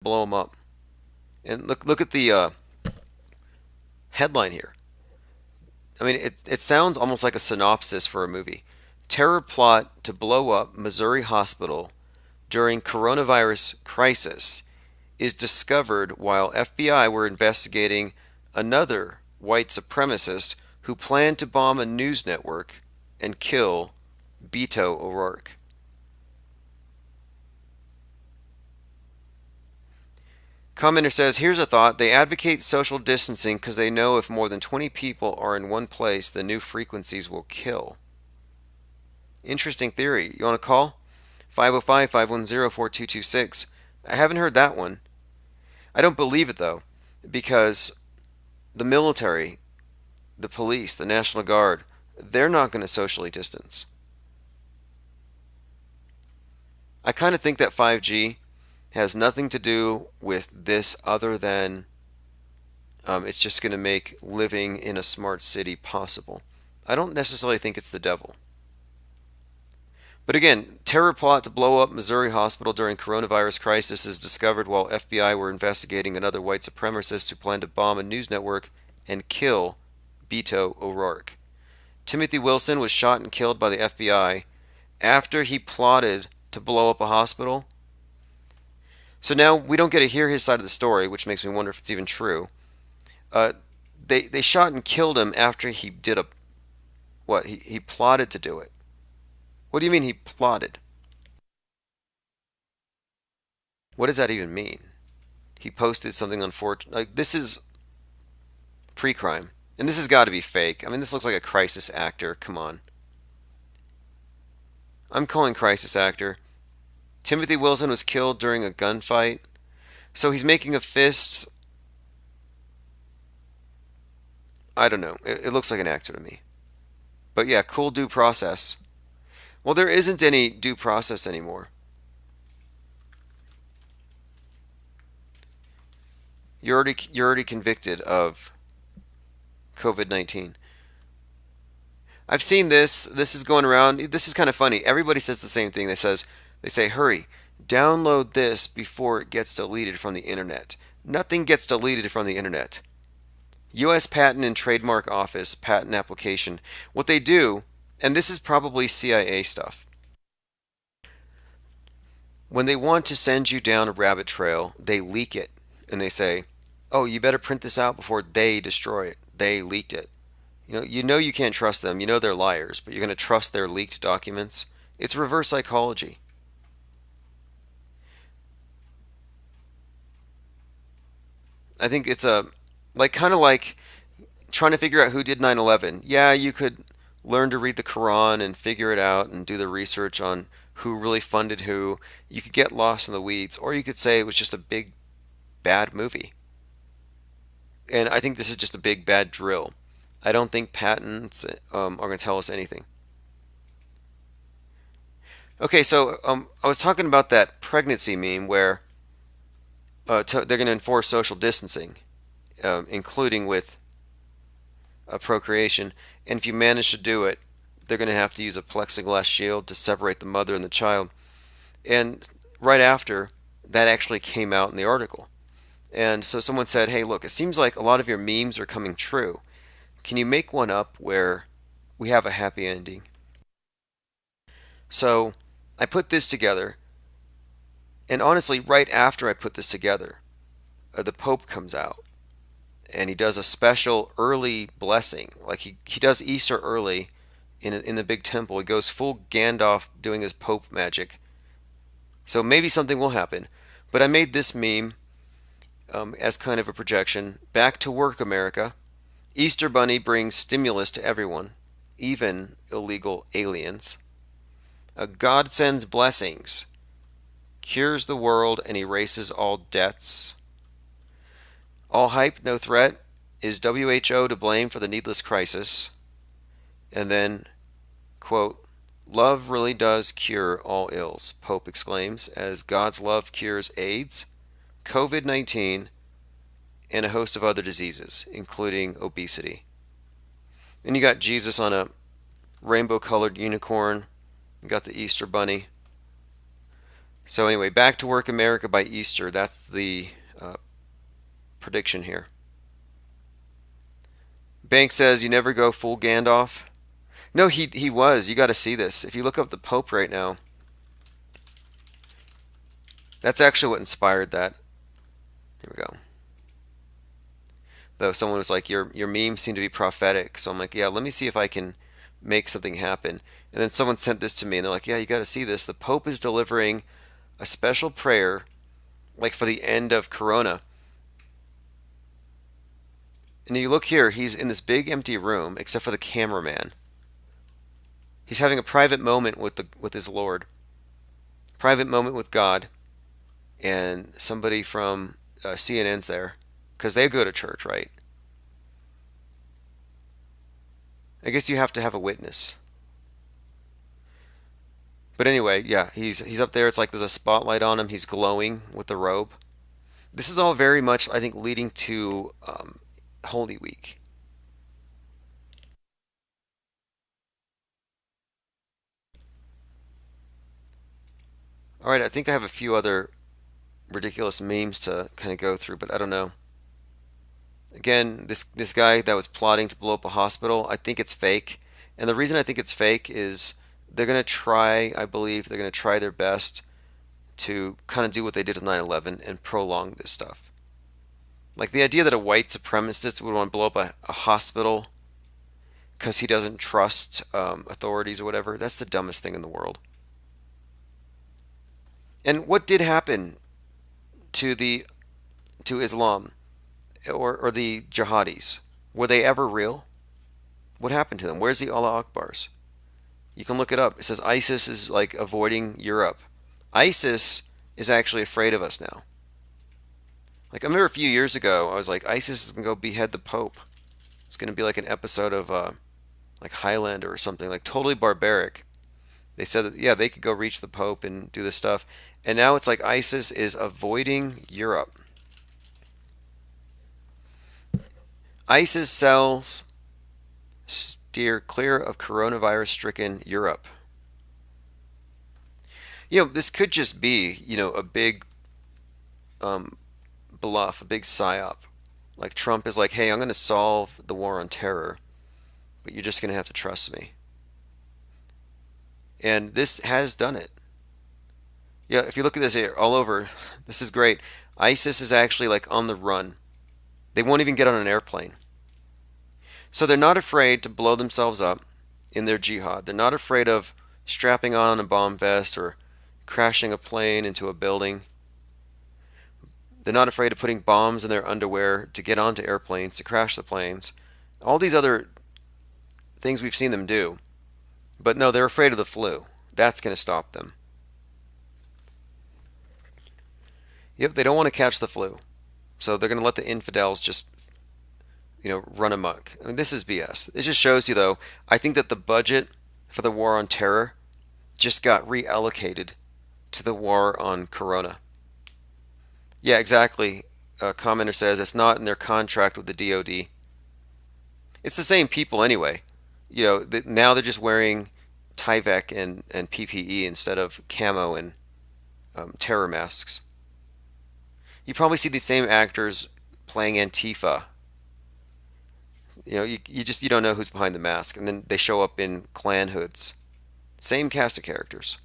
blow them up. And look at the headline here. I mean, it sounds almost like a synopsis for a movie. Terror plot to blow up Missouri hospital during coronavirus crisis is discovered while FBI were investigating another white supremacist who planned to bomb a news network and kill Beto O'Rourke. Commenter says, here's a thought. They advocate social distancing because they know if more than 20 people are in one place, the new frequencies will kill. Interesting theory. You want to call? 505-510-4226. I haven't heard that one. I don't believe it though, because the military, the police, the National Guard, they're not going to socially distance. I kind of think that 5G has nothing to do with this other than it's just going to make living in a smart city possible. I don't necessarily think it's the devil. But again, terror plot to blow up Missouri hospital during coronavirus crisis is discovered while FBI were investigating another white supremacist who planned to bomb a news network and kill Beto O'Rourke. Timothy Wilson was shot and killed by the FBI after he plotted to blow up a hospital. So now we don't get to hear his side of the story, which makes me wonder if it's even true. Uh, they shot and killed him after he did a what? He plotted to do it. What do you mean he plotted? What does that even mean? He posted something unfortunate. Like this is pre-crime, and this has got to be fake. I mean, this looks like a crisis actor. Come on. I'm calling crisis actor. Timothy Wilson was killed during a gunfight. So he's making a fist. I don't know. It looks like an actor to me. But yeah, cool due process. Well, there isn't any due process anymore. You're already convicted of COVID-19. I've seen this. This is going around. This is kind of funny. Everybody says the same thing. They say, hurry, download this before it gets deleted from the internet. Nothing gets deleted from the internet. U.S. Patent and Trademark Office patent application. What they do, and this is probably CIA stuff, when they want to send you down a rabbit trail, they leak it and they say, "Oh, you better print this out before they destroy it. They leaked it." You know you can't trust them. You know they're liars, but you're going to trust their leaked documents. It's reverse psychology. I think it's a like kind of like trying to figure out who did 9/11. Yeah, you could learn to read the Quran and figure it out and do the research on who really funded who. You could get lost in the weeds, or you could say it was just a big bad movie. And I think this is just a big bad drill. I don't think patents are going to tell us anything. Okay, so I was talking about that pregnancy meme where they're going to enforce social distancing, including with procreation. And if you manage to do it, they're going to have to use a plexiglass shield to separate the mother and the child. And right after, that actually came out in the article. And so someone said, hey, look, it seems like a lot of your memes are coming true. Can you make one up where we have a happy ending? So I put this together, and honestly, right after I put this together, the Pope comes out and he does a special early blessing. Like he does Easter early in the big temple. He goes full Gandalf doing his Pope magic. So maybe something will happen. But I made this meme as kind of a projection. Back to work, America. Easter Bunny brings stimulus to everyone, even illegal aliens. God sends blessings, cures the world, and erases all debts. All hype, no threat. Is WHO to blame for the needless crisis? And then, quote, love really does cure all ills, Pope exclaims, as God's love cures AIDS, COVID-19, and a host of other diseases, including obesity. And you got Jesus on a rainbow colored unicorn. You got the Easter bunny. So anyway, back to work America by Easter. That's the uh, prediction here. Bank says you never go full Gandalf. No, he was. You got to see this. If you look up the Pope right now, that's actually what inspired that. Here we go. Though someone was like, your memes seem to be prophetic. So I'm like, yeah, let me see if I can make something happen. And then someone sent this to me, and they're like, yeah, you got to see this. The Pope is delivering a special prayer, like for the end of Corona. And you look here, he's in this big empty room, except for the cameraman. He's having a private moment with his Lord, private moment with God, and somebody from CNN's there, because they go to church, right? I guess you have to have a witness. But anyway, yeah, he's up there. It's like there's a spotlight on him. He's glowing with the robe. This is all very much, I think, leading to Holy Week. All right, I think I have a few other ridiculous memes to kind of go through, but I don't know. Again, this guy that was plotting to blow up a hospital, I think it's fake. And the reason I think it's fake is they're going to try, I believe, they're going to try their best to kind of do what they did with 9/11 and prolong this stuff. Like the idea that a white supremacist would want to blow up a hospital because he doesn't trust authorities or whatever, that's the dumbest thing in the world. And what did happen to the to Islam or the jihadis? Were they ever real? What happened to them? Where's the Allah Akbars? You can look it up. It says ISIS is like avoiding Europe. ISIS is actually afraid of us now. Like I remember a few years ago, I was like, ISIS is gonna go behead the Pope. It's gonna be like an episode of like Highlander or something, like totally barbaric. They said that yeah, they could go reach the Pope and do this stuff, and now it's like ISIS is avoiding Europe. ISIS cells steer clear of coronavirus-stricken Europe. This could just be, a big um, bluff, a big psyop. Like Trump is like, hey, I'm going to solve the war on terror, but you're just going to have to trust me. And this has done it. Yeah, if you look at this here, all over, this is great. ISIS is actually like on the run. They won't even get on an airplane. So they're not afraid to blow themselves up in their jihad. They're not afraid of strapping on a bomb vest or crashing a plane into a building. They're not afraid of putting bombs in their underwear to get onto airplanes, to crash the planes. All these other things we've seen them do. But no, they're afraid of the flu. That's going to stop them. Yep, they don't want to catch the flu. So they're going to let the infidels just, run amok. I mean, this is BS. It just shows you, though, I think that the budget for the war on terror just got reallocated to the war on corona. Yeah, exactly. A commenter says it's not in their contract with the DoD. It's the same people anyway. Now they're just wearing Tyvek and PPE instead of camo and terror masks. You probably see these same actors playing Antifa. You don't know who's behind the mask, and then they show up in Klan hoods. Same cast of characters.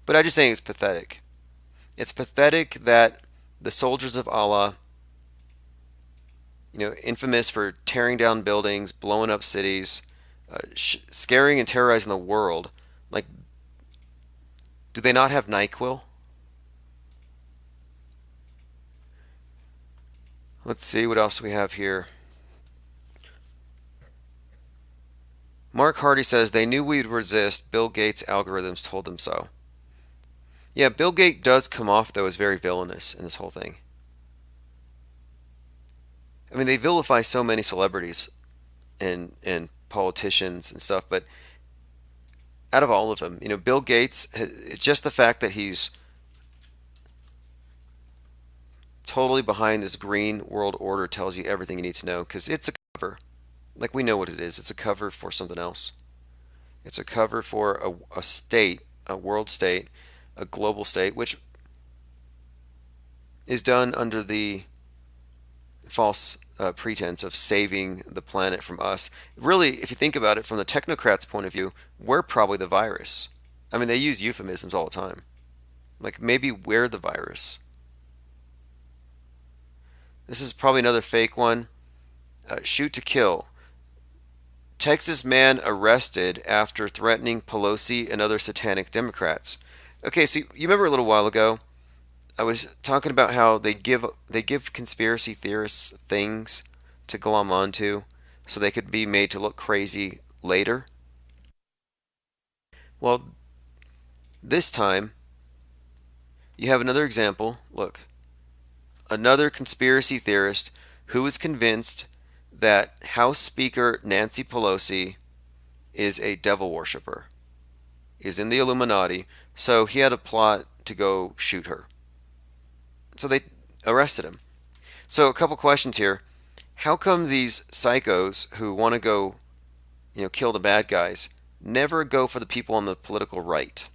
But I just think it's pathetic. It's pathetic that the soldiers of Allah, infamous for tearing down buildings, blowing up cities, scaring and terrorizing the world, like, do they not have NyQuil? Let's see what else we have here. Mark Hardy says they knew we'd resist. Bill Gates' algorithms told them so. Yeah, Bill Gates does come off, though, as very villainous in this whole thing. I mean, they vilify so many celebrities and politicians and stuff, but out of all of them, Bill Gates, it's just the fact that he's totally behind this green world order tells you everything you need to know because it's a cover. Like we know what it is. It's a cover for something else. It's a cover for a state a world state, a global state, which is done under the false pretense of saving the planet from us. Really, if you think about it from the technocrats' point of view, we're probably the virus. I mean, they use euphemisms all the time. Like maybe we're the virus. This is probably another fake one. Shoot to kill. Texas man arrested after threatening Pelosi and other satanic Democrats. Okay, so you remember a little while ago I was talking about how they give conspiracy theorists things to glom onto so they could be made to look crazy later. Well, this time you have another example. Look, another conspiracy theorist who is convinced that House Speaker Nancy Pelosi is a devil worshiper, is in the Illuminati, so he had a plot to go shoot her. So they arrested him. So a couple questions here. How come these psychos who want to go, kill the bad guys never go for the people on the political right?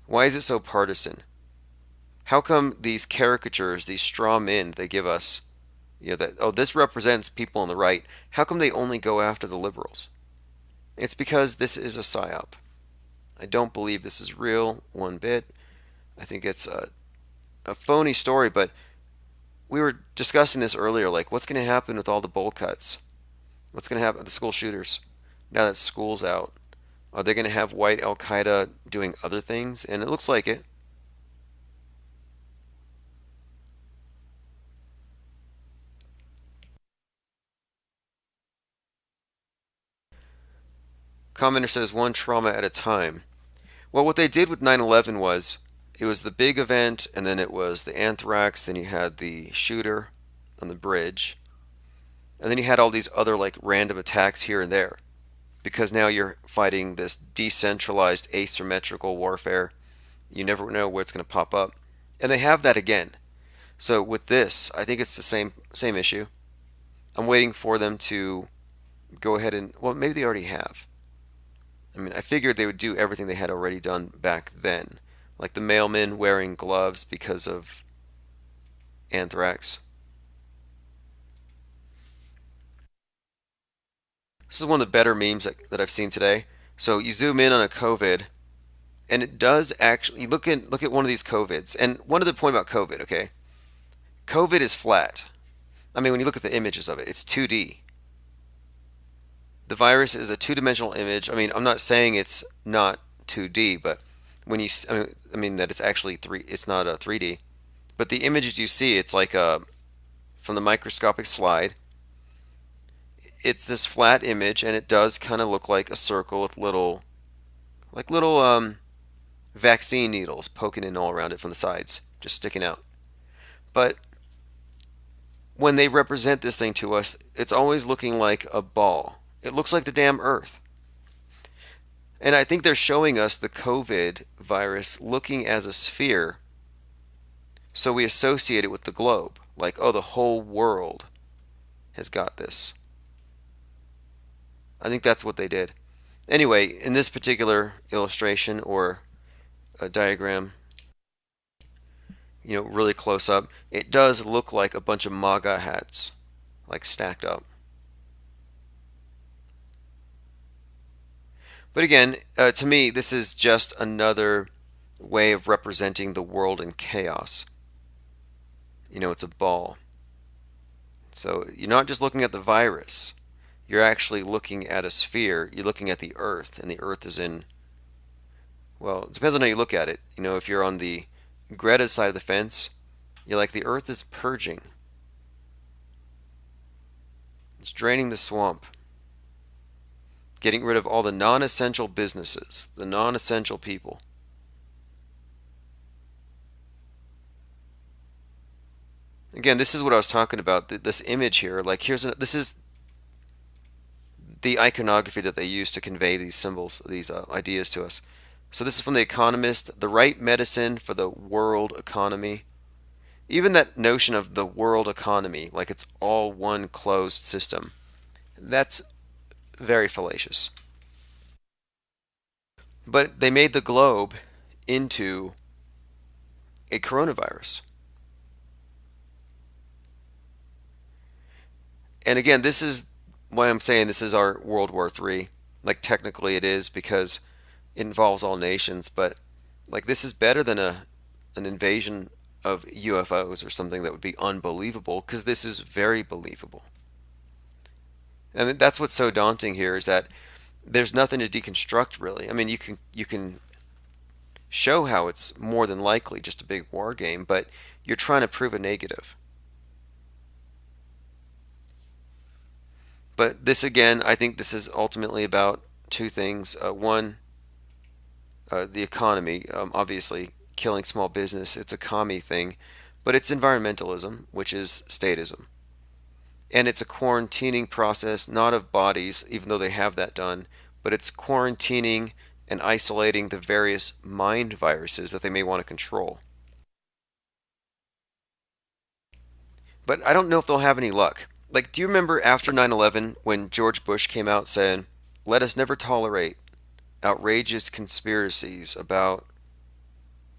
Why is it so partisan? How come these caricatures, these straw men they give us, that, oh, this represents people on the right, how come they only go after the liberals? It's because this is a psyop. I don't believe this is real one bit. I think it's a phony story, but we were discussing this earlier, like what's going to happen with all the bowl cuts? What's going to happen with the school shooters now that school's out? Are they going to have white Al Qaeda doing other things? And it looks like it. Commenter says one trauma at a time. Well, what they did with 9/11 was it was the big event, and then it was the anthrax, then you had the shooter on the bridge, and then you had all these other like random attacks here and there. Because now you're fighting this decentralized asymmetrical warfare. You never know where it's going to pop up. And they have that again. So with this, I think it's the same issue. I'm waiting for them to go ahead and, well, maybe they already have. I mean, I figured they would do everything they had already done back then, like the mailmen wearing gloves because of anthrax. This is one of the better memes that I've seen today. So you zoom in on a COVID, and it does actually look at one of these COVIDs. And one other point about COVID, okay? COVID is flat. I mean, when you look at the images of it, it's 2D. The virus is a two-dimensional image. I mean, I'm not saying it's not 2D, but when you, I mean that it's actually three. It's not a 3D. But the images you see, it's like from the microscopic slide. It's this flat image, and it does kind of look like a circle with little vaccine needles poking in all around it from the sides, just sticking out. But when they represent this thing to us, it's always looking like a ball. It looks like the damn Earth. And I think they're showing us the COVID virus looking as a sphere, so we associate it with the globe. Like, oh, the whole world has got this. I think that's what they did. Anyway, in this particular illustration or a diagram, really close up, it does look like a bunch of MAGA hats, like stacked up. But again, to me, this is just another way of representing the world in chaos. It's a ball. So you're not just looking at the virus. You're actually looking at a sphere. You're looking at the Earth, and the Earth is in, well, it depends on how you look at it. If you're on the Greta side of the fence, you're like, the Earth is purging. It's draining the swamp. Getting rid of all the non-essential businesses, the non-essential people. Again, this is what I was talking about. This image here, like this is the iconography that they use to convey these symbols, these ideas to us. So this is from The Economist, the right medicine for the world economy. Even that notion of the world economy, like it's all one closed system, that's very fallacious. But they made the globe into a coronavirus. And again, this is why I'm saying this is our World War III. Like technically it is because it involves all nations, but like this is better than a an invasion of UFOs or something that would be unbelievable because this is very believable. And that's what's so daunting here is that there's nothing to deconstruct really. I mean, you can show how it's more than likely just a big war game, but you're trying to prove a negative. But this again, I think this is ultimately about two things. One, the economy, obviously killing small business, it's a commie thing, but it's environmentalism, which is statism. And it's a quarantining process, not of bodies, even though they have that done, but it's quarantining and isolating the various mind viruses that they may want to control. But I don't know if they'll have any luck. Like, do you remember after 9/11 when George Bush came out saying, let us never tolerate outrageous conspiracies about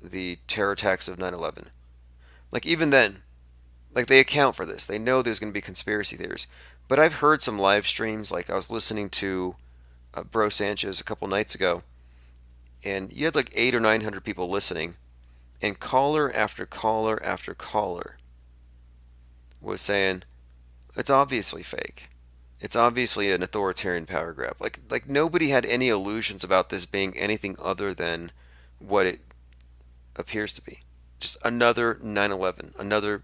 the terror attacks of 9/11? Like, even then, like, they account for this. They know there's going to be conspiracy theories. But I've heard some live streams, like, I was listening to Bro Sanchez a couple nights ago, and you had like 800 or 900 people listening, and caller after caller after caller was saying, it's obviously fake. It's obviously an authoritarian power grab. Like nobody had any illusions about this being anything other than what it appears to be. Just another 9/11, another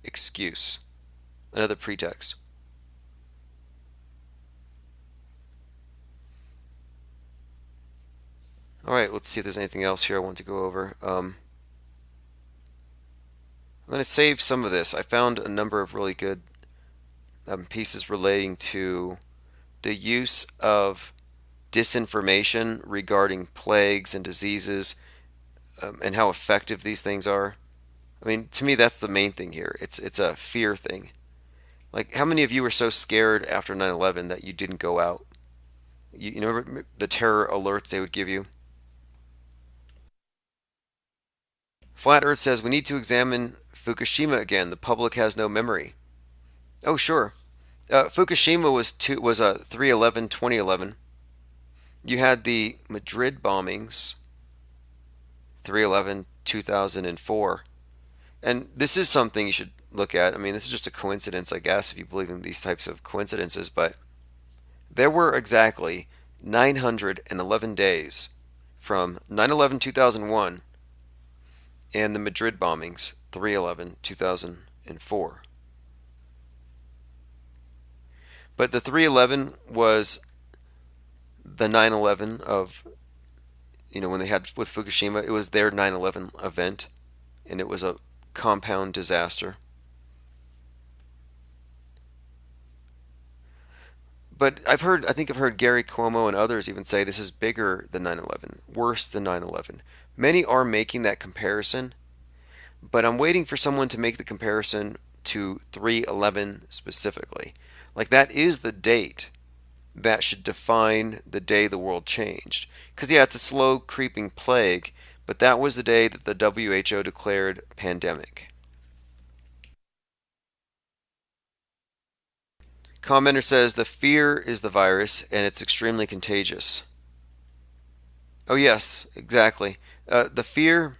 excuse, another pretext. All right, let's see if there's anything else here I want to go over. I'm going to save some of this. I found a number of really good pieces relating to the use of disinformation regarding plagues and diseases and how effective these things are. I mean, to me, that's the main thing here. It's a fear thing. Like, how many of you were so scared after 9/11 that you didn't go out? You know the terror alerts they would give you? Flat Earth says we need to examine Fukushima again. The public has no memory. Oh, sure. Fukushima was a 3/11/2011. You had the Madrid bombings, 3/11/2004. And this is something you should look at. I mean, this is just a coincidence, I guess, if you believe in these types of coincidences, but there were exactly 911 days from 9/11/2001 and the Madrid bombings, 3/11/2004. But the 3/11 was the 9/11 of, when they had with Fukushima, it was their 9/11 event, and it was a compound disaster. But I think I've heard Gary Cuomo and others even say this is bigger than 9/11, worse than 9/11. Many are making that comparison, but I'm waiting for someone to make the comparison to 3/11 specifically. Like that is the date that should define the day the world changed. Because, yeah, it's a slow creeping plague, but that was the day that the WHO declared pandemic. Commenter says the fear is the virus and it's extremely contagious. Oh, yes, exactly. The fear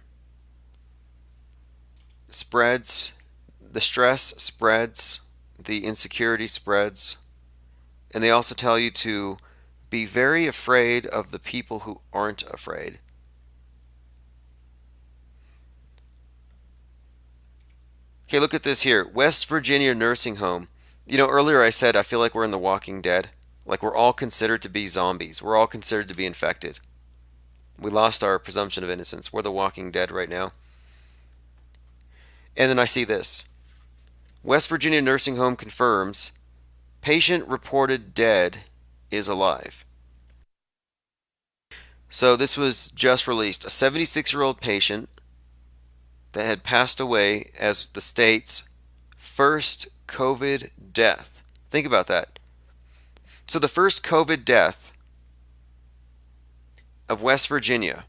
spreads, the stress spreads, the insecurity spreads, and they also tell you to be very afraid of the people who aren't afraid. Okay, look at this here. West Virginia nursing home. Earlier I said I feel like we're in The Walking Dead. Like we're all considered to be zombies. We're all considered to be infected. We lost our presumption of innocence. We're The Walking Dead right now. And then I see this. West Virginia nursing home confirms patient reported dead is alive. So this was just released. A 76-year-old patient that had passed away as the state's first COVID death. Think about that. So the first COVID death of West Virginia.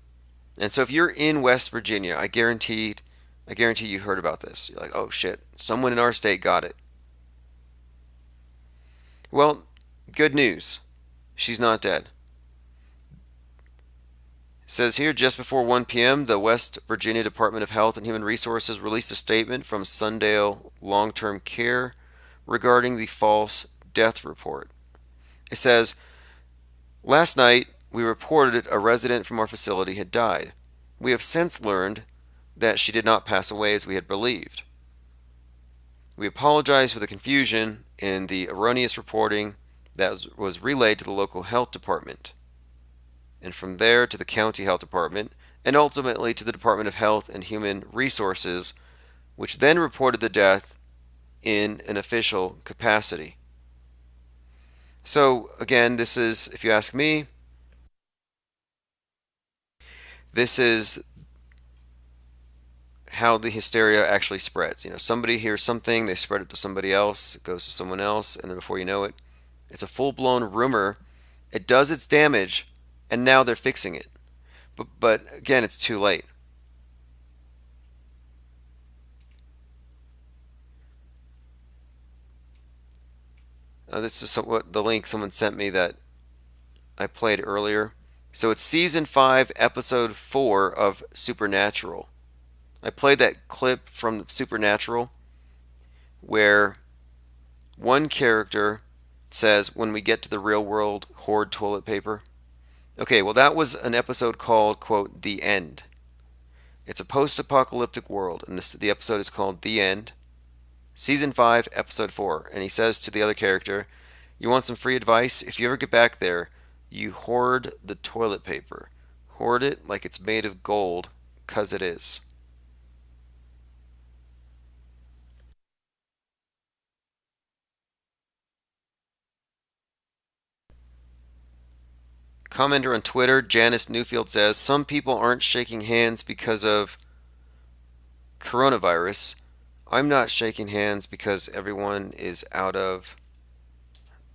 And so if you're in West Virginia, I guarantee you heard about this. You're like, oh shit, someone in our state got it. Well, good news. She's not dead. It says here just before 1 p.m., the West Virginia Department of Health and Human Resources released a statement from Sundale Long Term Care regarding the false death report. It says, last night we reported a resident from our facility had died. We have since learned that she did not pass away as we had believed. We apologize for the confusion in the erroneous reporting that was relayed to the local health department, and from there to the county health department, and ultimately to the Department of Health and Human Resources, which then reported the death in an official capacity. So, again, this is, if you ask me, this is how the hysteria actually spreads. Somebody hears something, they spread it to somebody else, it goes to someone else, and then before you know it, it's a full-blown rumor. It does its damage, and now they're fixing it. But again, it's too late. This is what the link someone sent me that I played earlier. So it's season 5, episode 4 of Supernatural. I played that clip from Supernatural where one character says, when we get to the real world, hoard toilet paper. Okay, well, that was an episode called, quote, The End. It's a post-apocalyptic world, and the episode is called The End. Season 5, episode 4. And he says to the other character, you want some free advice? If you ever get back there, you hoard the toilet paper. Hoard it like it's made of gold, 'cause it is. Commenter on Twitter, Janice Newfield says, some people aren't shaking hands because of coronavirus. I'm not shaking hands because everyone is out of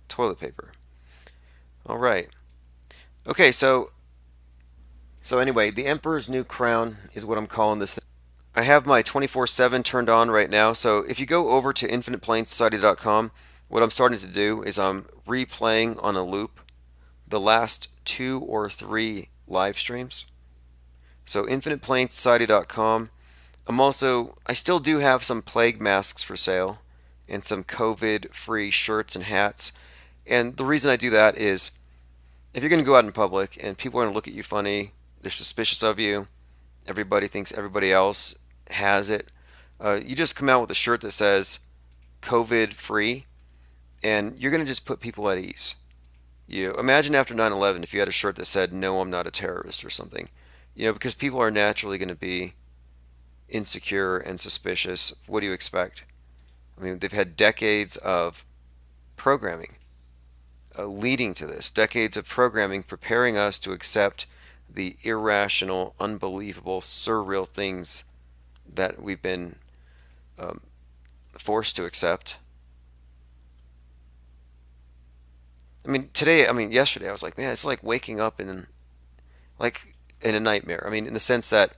toilet paper. All right. Okay, so anyway, the Emperor's New Crown is what I'm calling this. I have my 24/7 turned on right now, so if you go over to infiniteplainsociety.com, what I'm starting to do is I'm replaying on a loop the last 2 or 3 live streams. So infiniteplainsociety.com. I still do have some plague masks for sale and some COVID-free shirts and hats. And the reason I do that is if you're going to go out in public and people are going to look at you funny, they're suspicious of you, everybody thinks everybody else has it, you just come out with a shirt that says COVID-free, and you're going to just put people at ease. You imagine after 9/11 if you had a shirt that said no, I'm not a terrorist or something. Because people are naturally going to be insecure and suspicious. What do you expect? I mean, they've had decades of programming leading to this, decades of programming preparing us to accept the irrational, unbelievable, surreal things that we've been forced to accept. Yesterday I was like, man, it's like waking up in a nightmare. In the sense that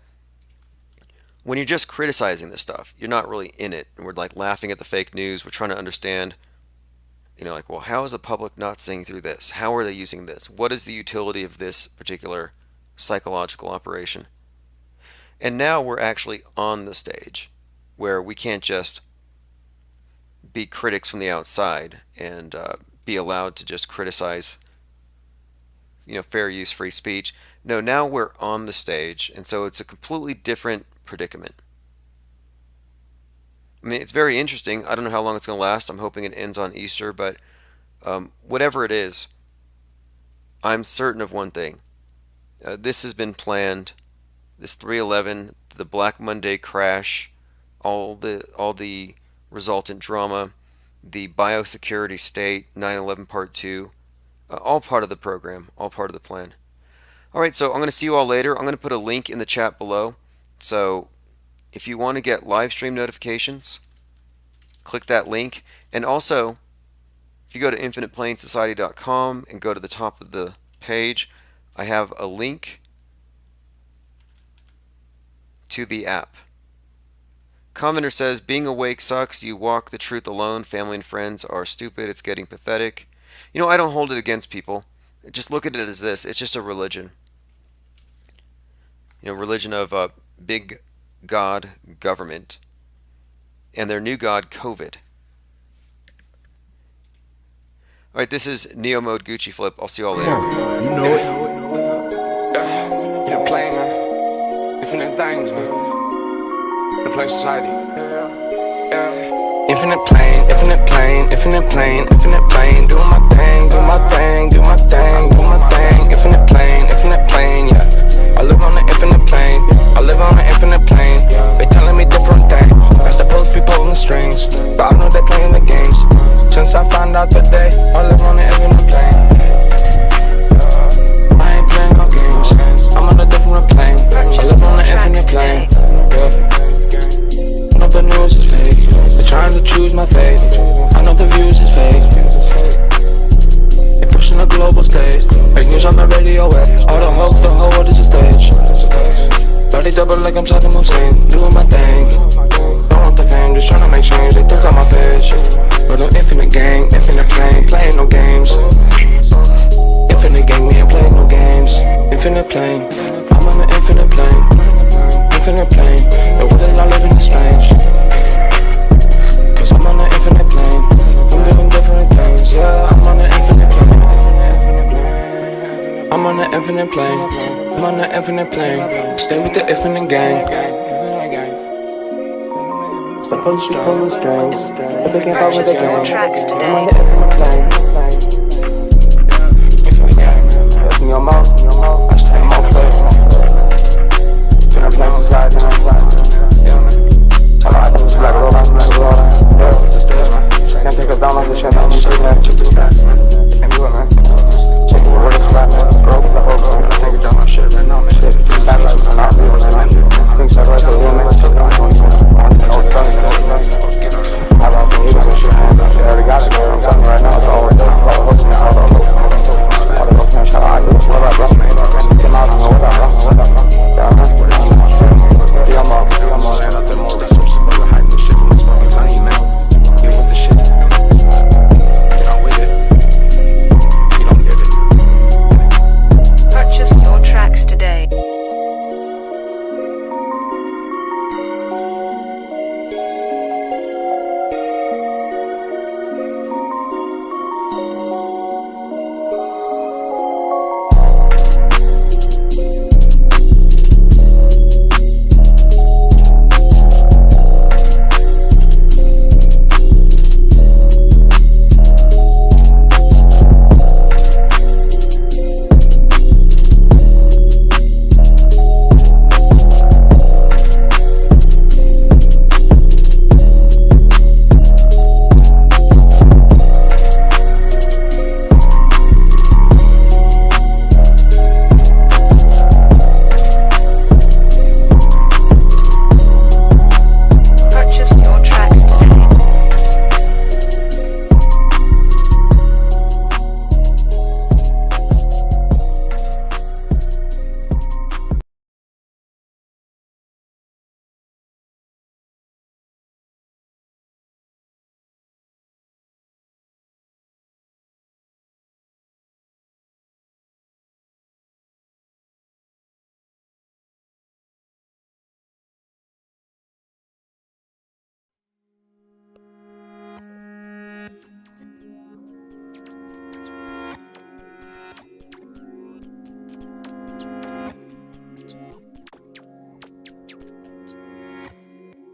when you're just criticizing this stuff, you're not really in it. And we're like laughing at the fake news. We're trying to understand, well, how is the public not seeing through this? How are they using this? What is the utility of this particular psychological operation? And now we're actually on the stage where we can't just be critics from the outside and be allowed to just criticize, fair use, free speech. No, now we're on the stage, and so it's a completely different predicament. It's very interesting. I don't know how long it's going to last. I'm hoping it ends on Easter, but whatever it is, I'm certain of one thing. This has been planned. This 3/11, the Black Monday crash, all the resultant drama, the biosecurity state, 9/11 Part 2, all part of the program, all part of the plan. All right, so I'm going to see you all later. I'm going to put a link in the chat below. So if you want to get live stream notifications, click that link. And also, if you go to infiniteplainsociety.com and go to the top of the page, I have a link to the app. Commenter says, being awake sucks. You walk the truth alone. Family and friends are stupid. It's getting pathetic. I don't hold it against people. Just look at it as this. It's just a religion. Religion of big God government and their new god COVID. All right, this is Neo Mode Gucci Flip. I'll see you all later. You're playing, man. Infinite things, man. The play society. Infinite plane, infinite plane, infinite plane, infinite plane. Doing my thing, do my thing, do my thing, do my thing. Infinite plane, yeah. I live on an infinite plane. I live on an infinite plane. They telling me different things. I suppose be pulling the strings, but I know they playing the games. Since I found out today, I live on an infinite plane. I ain't playing no games. I'm on a different plane. I live on an infinite plane. I know the news is fake. They're trying to choose my fate. I know the views is fake. They pushing the global stage. Fake news on the radio wave. All the hoax, the whole world is a stage. Body double like I'm Saddam Hussein. Doing my thing. Don't want the fame, just trying to make change. They took out my page. But I'm infinite gang, infinite plane, playing no games. Infinite gang, we ain't playing no games. Infinite plane, I'm on an infinite plane. Infinite plane, the world that I live in is strange. Cause I'm on an infinite plane. I'm doing different things, yeah. I'm on an infinite plane. I'm on an infinite plane. I'm on an infinite plane. Stay with the infinite gang. Supposed to pull the strings, but they can't cover the game. I'm on the infinite plane. Infinite gang. That's in your mouth. I just take more play. Infinite plane society. All I do is black roll, black roll. Can't take us down like the shit. I'm just shaking that chicken back. Can't do it, man. Check the word of flat, man. Bro, the whole girl. I take it down my shit right now, man. Shit, bad lights are not real, man. Things that right to the limit. Took down 21. How about the music and shit, man? They already got it, man. I'm telling you right now, it's always done. All the hooks, man. All the hooks, man. Shout out, what up, bro? Come out, man. What up, bro? What up, bro? Yeah, man. I'm up. Man, up there more. That's some other hype and shit. I'm telling you, man. You with the shit. You're not with it. You don't get it. Purchase your tracks today.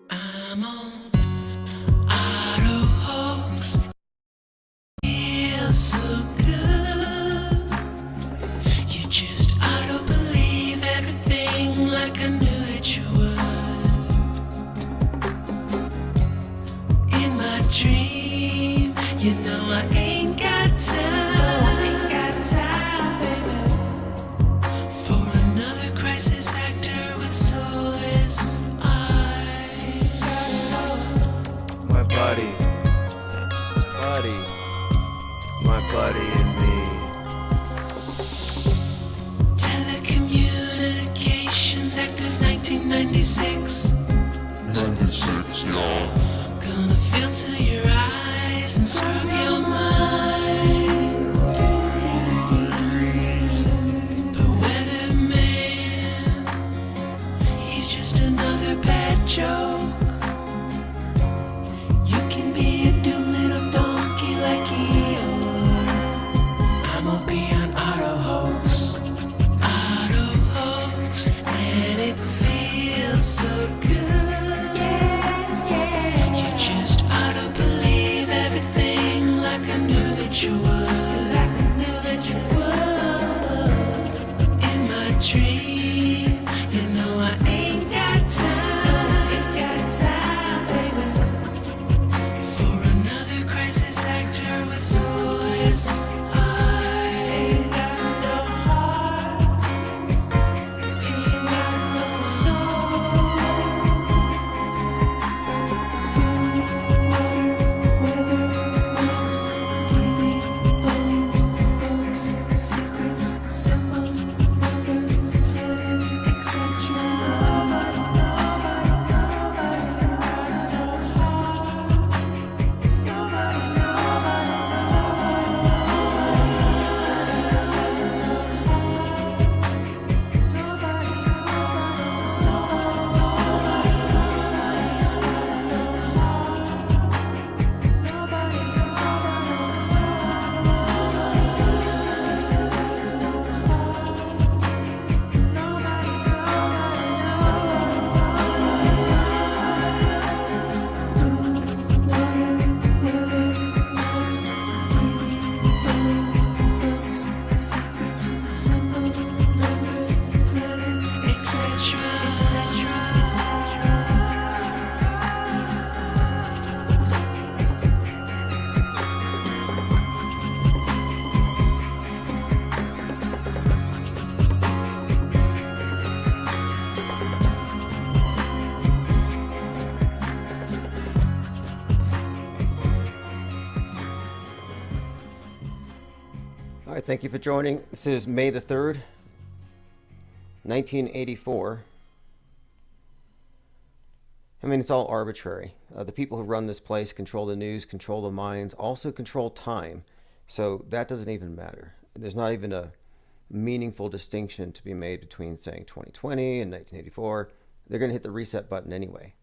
I'm on auto hoax. Feels so good. You just auto believe everything like I knew that you would. In my dream, you know I ain't got time. For another crisis actor with soulless eyes. My buddy, my buddy and me. Telecommunications Act of 1990. 96. 96, y'all. Gonna filter your eyes and scrub your mind. The weatherman, he's just another bad joke. You can be a dumb little donkey like Eeyore. I'ma be an auto hoax. Auto hoax, and it feels so good. You just ought to believe everything like I knew that you would. Like I knew that you would. In my dream, you know I ain't got time. Ain't got time, baby, for another crisis actor with soulless eyes. Got no heart, ain't got no soul. All right, thank you for joining. This is May the 3rd, 1984. I mean, it's all arbitrary. The people who run this place control the news, control the minds, also control time. So that doesn't even matter. There's not even a meaningful distinction to be made between saying 2020 and 1984. They're going to hit the reset button anyway.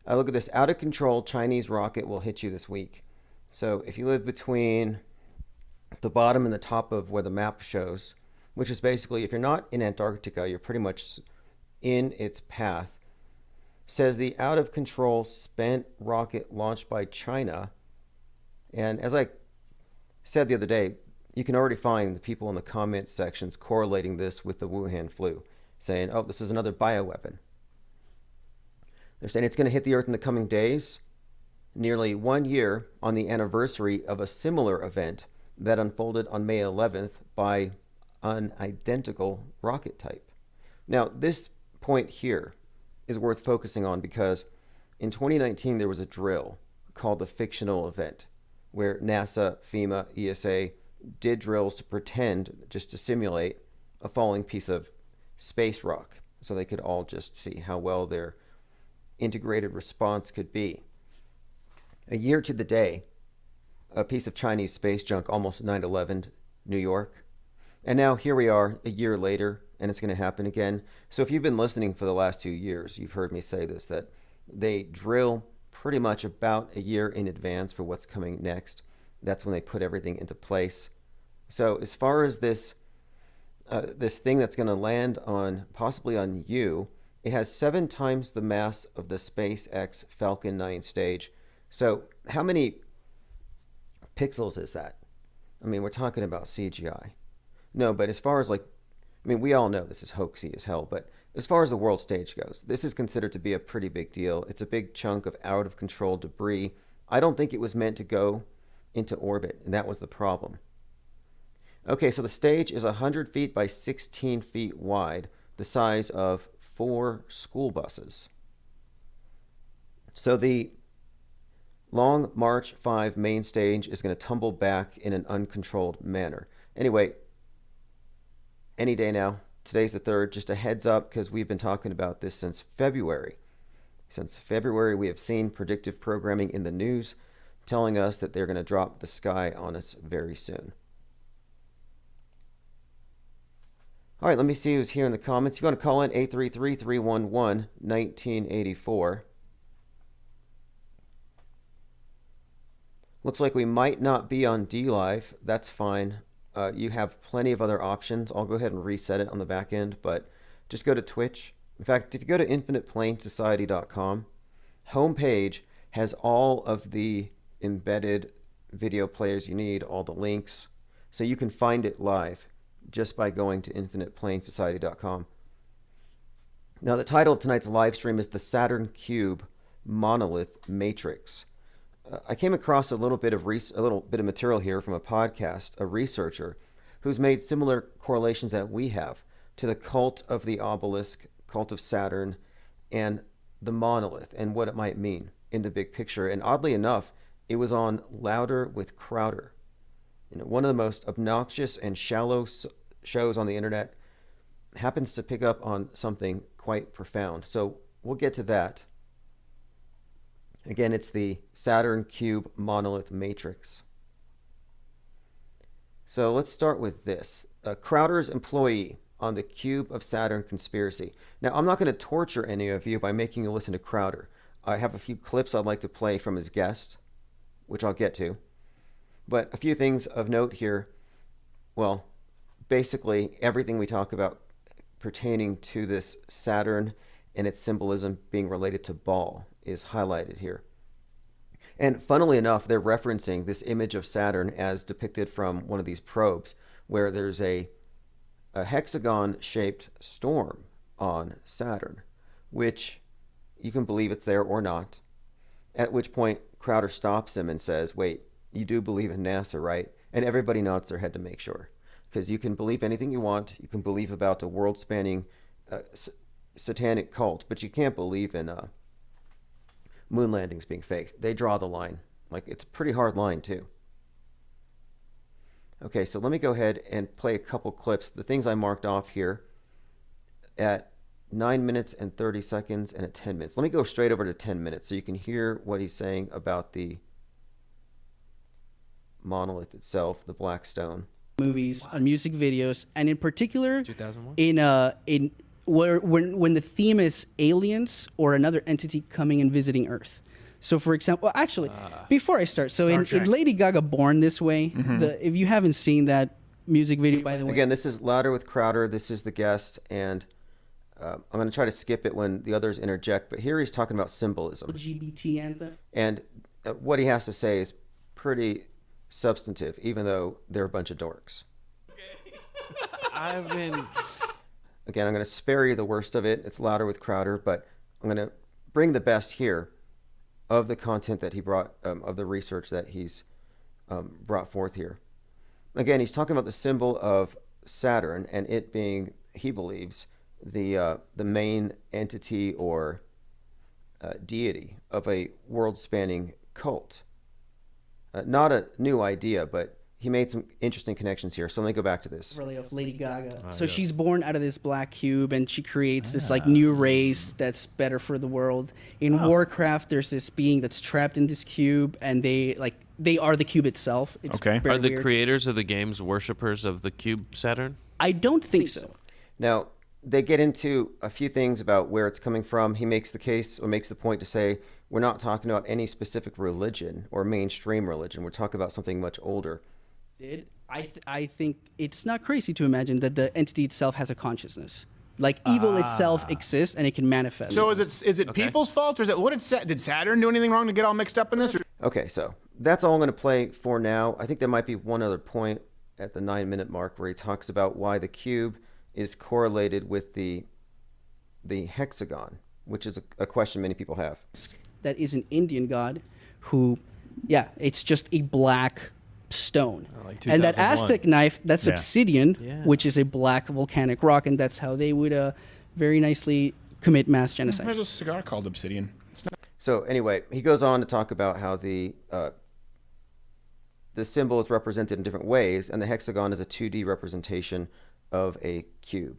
Look at this. Out of control Chinese rocket will hit you this week. So if you live between the bottom and the top of where the map shows, which is basically, if you're not in Antarctica, you're pretty much in its path, says the out of control spent rocket launched by China. And as I said the other day, you can already find the people in the comment sections correlating this with the Wuhan flu, saying, oh, this is another bioweapon. They're saying it's going to hit the Earth in the coming days, nearly 1 year on the anniversary of a similar event that unfolded on May 11th by an identical rocket type. Now, this point here is worth focusing on because in 2019 there was a drill called the Fictional Event where NASA, FEMA, ESA did drills to pretend, just to simulate, a falling piece of space rock so they could all just see how well their integrated response could be. A year to the day, a piece of Chinese space junk almost 9/11 New York. And now here we are a year later, and it's going to happen again. So if you've been listening for the last 2 years, you've heard me say this, that they drill pretty much about a year in advance for what's coming next. That's when they put everything into place. So as far as this thing that's going to land on, possibly on you, it has 7 times the mass of the SpaceX Falcon 9 stage. So how many pixels is that? I mean, we're talking about CGI. No, but as far as we all know this is hoaxy as hell, but as far as the world stage goes, this is considered to be a pretty big deal. It's a big chunk of out of control debris. I don't think it was meant to go into orbit, and that was the problem. Okay, so the stage is 100 feet by 16 feet wide, the size of 4 school buses. So the Long March 5 main stage is going to tumble back in an uncontrolled manner. Anyway, any day now, today's the 3rd. Just a heads up, because we've been talking about this since February. Since February, we have seen predictive programming in the news telling us that they're going to drop the sky on us very soon. All right, let me see who's here in the comments. If you want to call in, 833-311-1984. Looks like we might not be on DLive. That's fine. You have plenty of other options. I'll go ahead and reset it on the back end, but just go to Twitch. In fact, if you go to infiniteplainsociety.com, homepage has all of the embedded video players you need, all the links, so you can find it live just by going to infiniteplainsociety.com. Now, the title of tonight's live stream is the Saturn Cube Monolith Matrix. I came across a little bit of material here from a podcast, a researcher who's made similar correlations that we have to the cult of the obelisk, cult of Saturn, and the monolith and what it might mean in the big picture. And oddly enough, it was on Louder with Crowder, one of the most obnoxious and shallow shows on the internet. Happens to pick up on something quite profound. So we'll get to that. Again, it's the Saturn Cube Monolith Matrix. So let's start with this. Crowder's employee on the Cube of Saturn conspiracy. Now, I'm not going to torture any of you by making you listen to Crowder. I have a few clips I'd like to play from his guest, which I'll get to. But a few things of note here. Well, basically everything we talk about pertaining to this Saturn and its symbolism being related to Baal is highlighted here. And funnily enough, they're referencing this image of Saturn as depicted from one of these probes, where there's a hexagon-shaped storm on Saturn, which you can believe it's there or not, at which point Crowder stops him and says, wait, you do believe in NASA, right? And everybody nods their head to make sure, because you can believe anything you want. You can believe about a world-spanning satanic cult, but you can't believe in moon landings being faked. They draw the line. Like, it's a pretty hard line, too. Okay, so let me go ahead and play a couple clips. The things I marked off here at 9 minutes and 30 seconds and at 10 minutes. Let me go straight over to 10 minutes so you can hear what he's saying about the monolith itself, the black stone. Movies, on music videos, and in particular 2001? in when the theme is aliens or another entity coming and visiting Earth. So, for example, actually, before I start, so in Lady Gaga Born This Way, if you haven't seen that music video, by the way. Again, this is Louder with Crowder. This is the guest, and I'm going to try to skip it when the others interject, but here he's talking about symbolism. LGBT anthem. And what he has to say is pretty substantive, even though they're a bunch of dorks. I've been... Again, I'm going to spare you the worst of it. It's Louder with Crowder, but I'm going to bring the best here of the content that he brought, of the research that he's brought forth here. Again, he's talking about the symbol of Saturn and it being, he believes, the main entity or deity of a world-spanning cult. Not a new idea, but he made some interesting connections here. So let me go back to this. Really of Lady Gaga. So she's born out of this black cube, and she creates this like new race that's better for the world. In Warcraft, there's this being that's trapped in this cube, and they are the cube itself. It's very Are the weird. creators of the games worshippers of the cube Saturn? I don't think so. Now, they get into a few things about where it's coming from. He makes the case or makes the point to say, we're not talking about any specific religion or mainstream religion. We're talking about something much older. I think it's not crazy to imagine that the entity itself has a consciousness. Like evil itself exists and it can manifest. So is it people's fault, or is it did Saturn do anything wrong to get all mixed up in this? Okay, so that's all I'm going to play for now. I think there might be one other point at the 9-minute mark where he talks about why the cube is correlated with the hexagon, which is a question many people have. That is an Indian god who, it's just a black stone. Like and that 2001. Aztec knife, that's Yeah. obsidian, Yeah. which is a black volcanic rock, and that's how they would very nicely commit mass genocide. There's a cigar called Obsidian. So anyway, he goes on to talk about how the symbol is represented in different ways, and the hexagon is a 2D representation of a cube.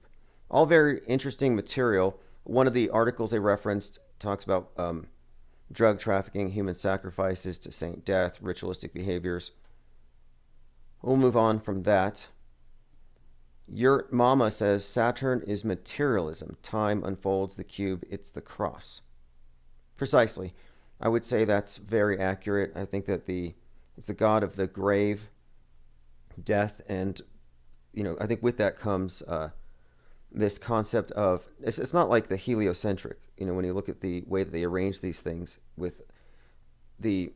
All very interesting material. One of the articles they referenced talks about drug trafficking, human sacrifices to saint death, ritualistic behaviors. We'll move on from that. Your mama says Saturn is materialism. Time unfolds the cube. It's the cross. Precisely. I would say that's very accurate. I think that it's the god of the grave, death, and I think with that comes this concept of it's not like the heliocentric. When you look at the way that they arrange these things with the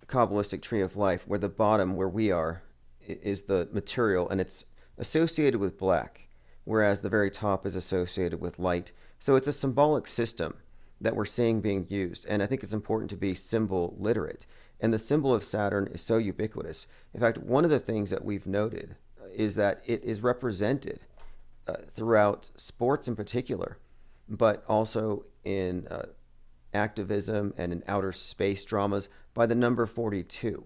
Kabbalistic tree of life, where the bottom, where we are, is the material, and it's associated with black, whereas the very top is associated with light. So it's a symbolic system that we're seeing being used, and I think it's important to be symbol literate. And the symbol of Saturn is so ubiquitous. In fact, one of the things that we've noted is that it is represented throughout sports in particular, but also in activism and in outer space dramas by the number 42.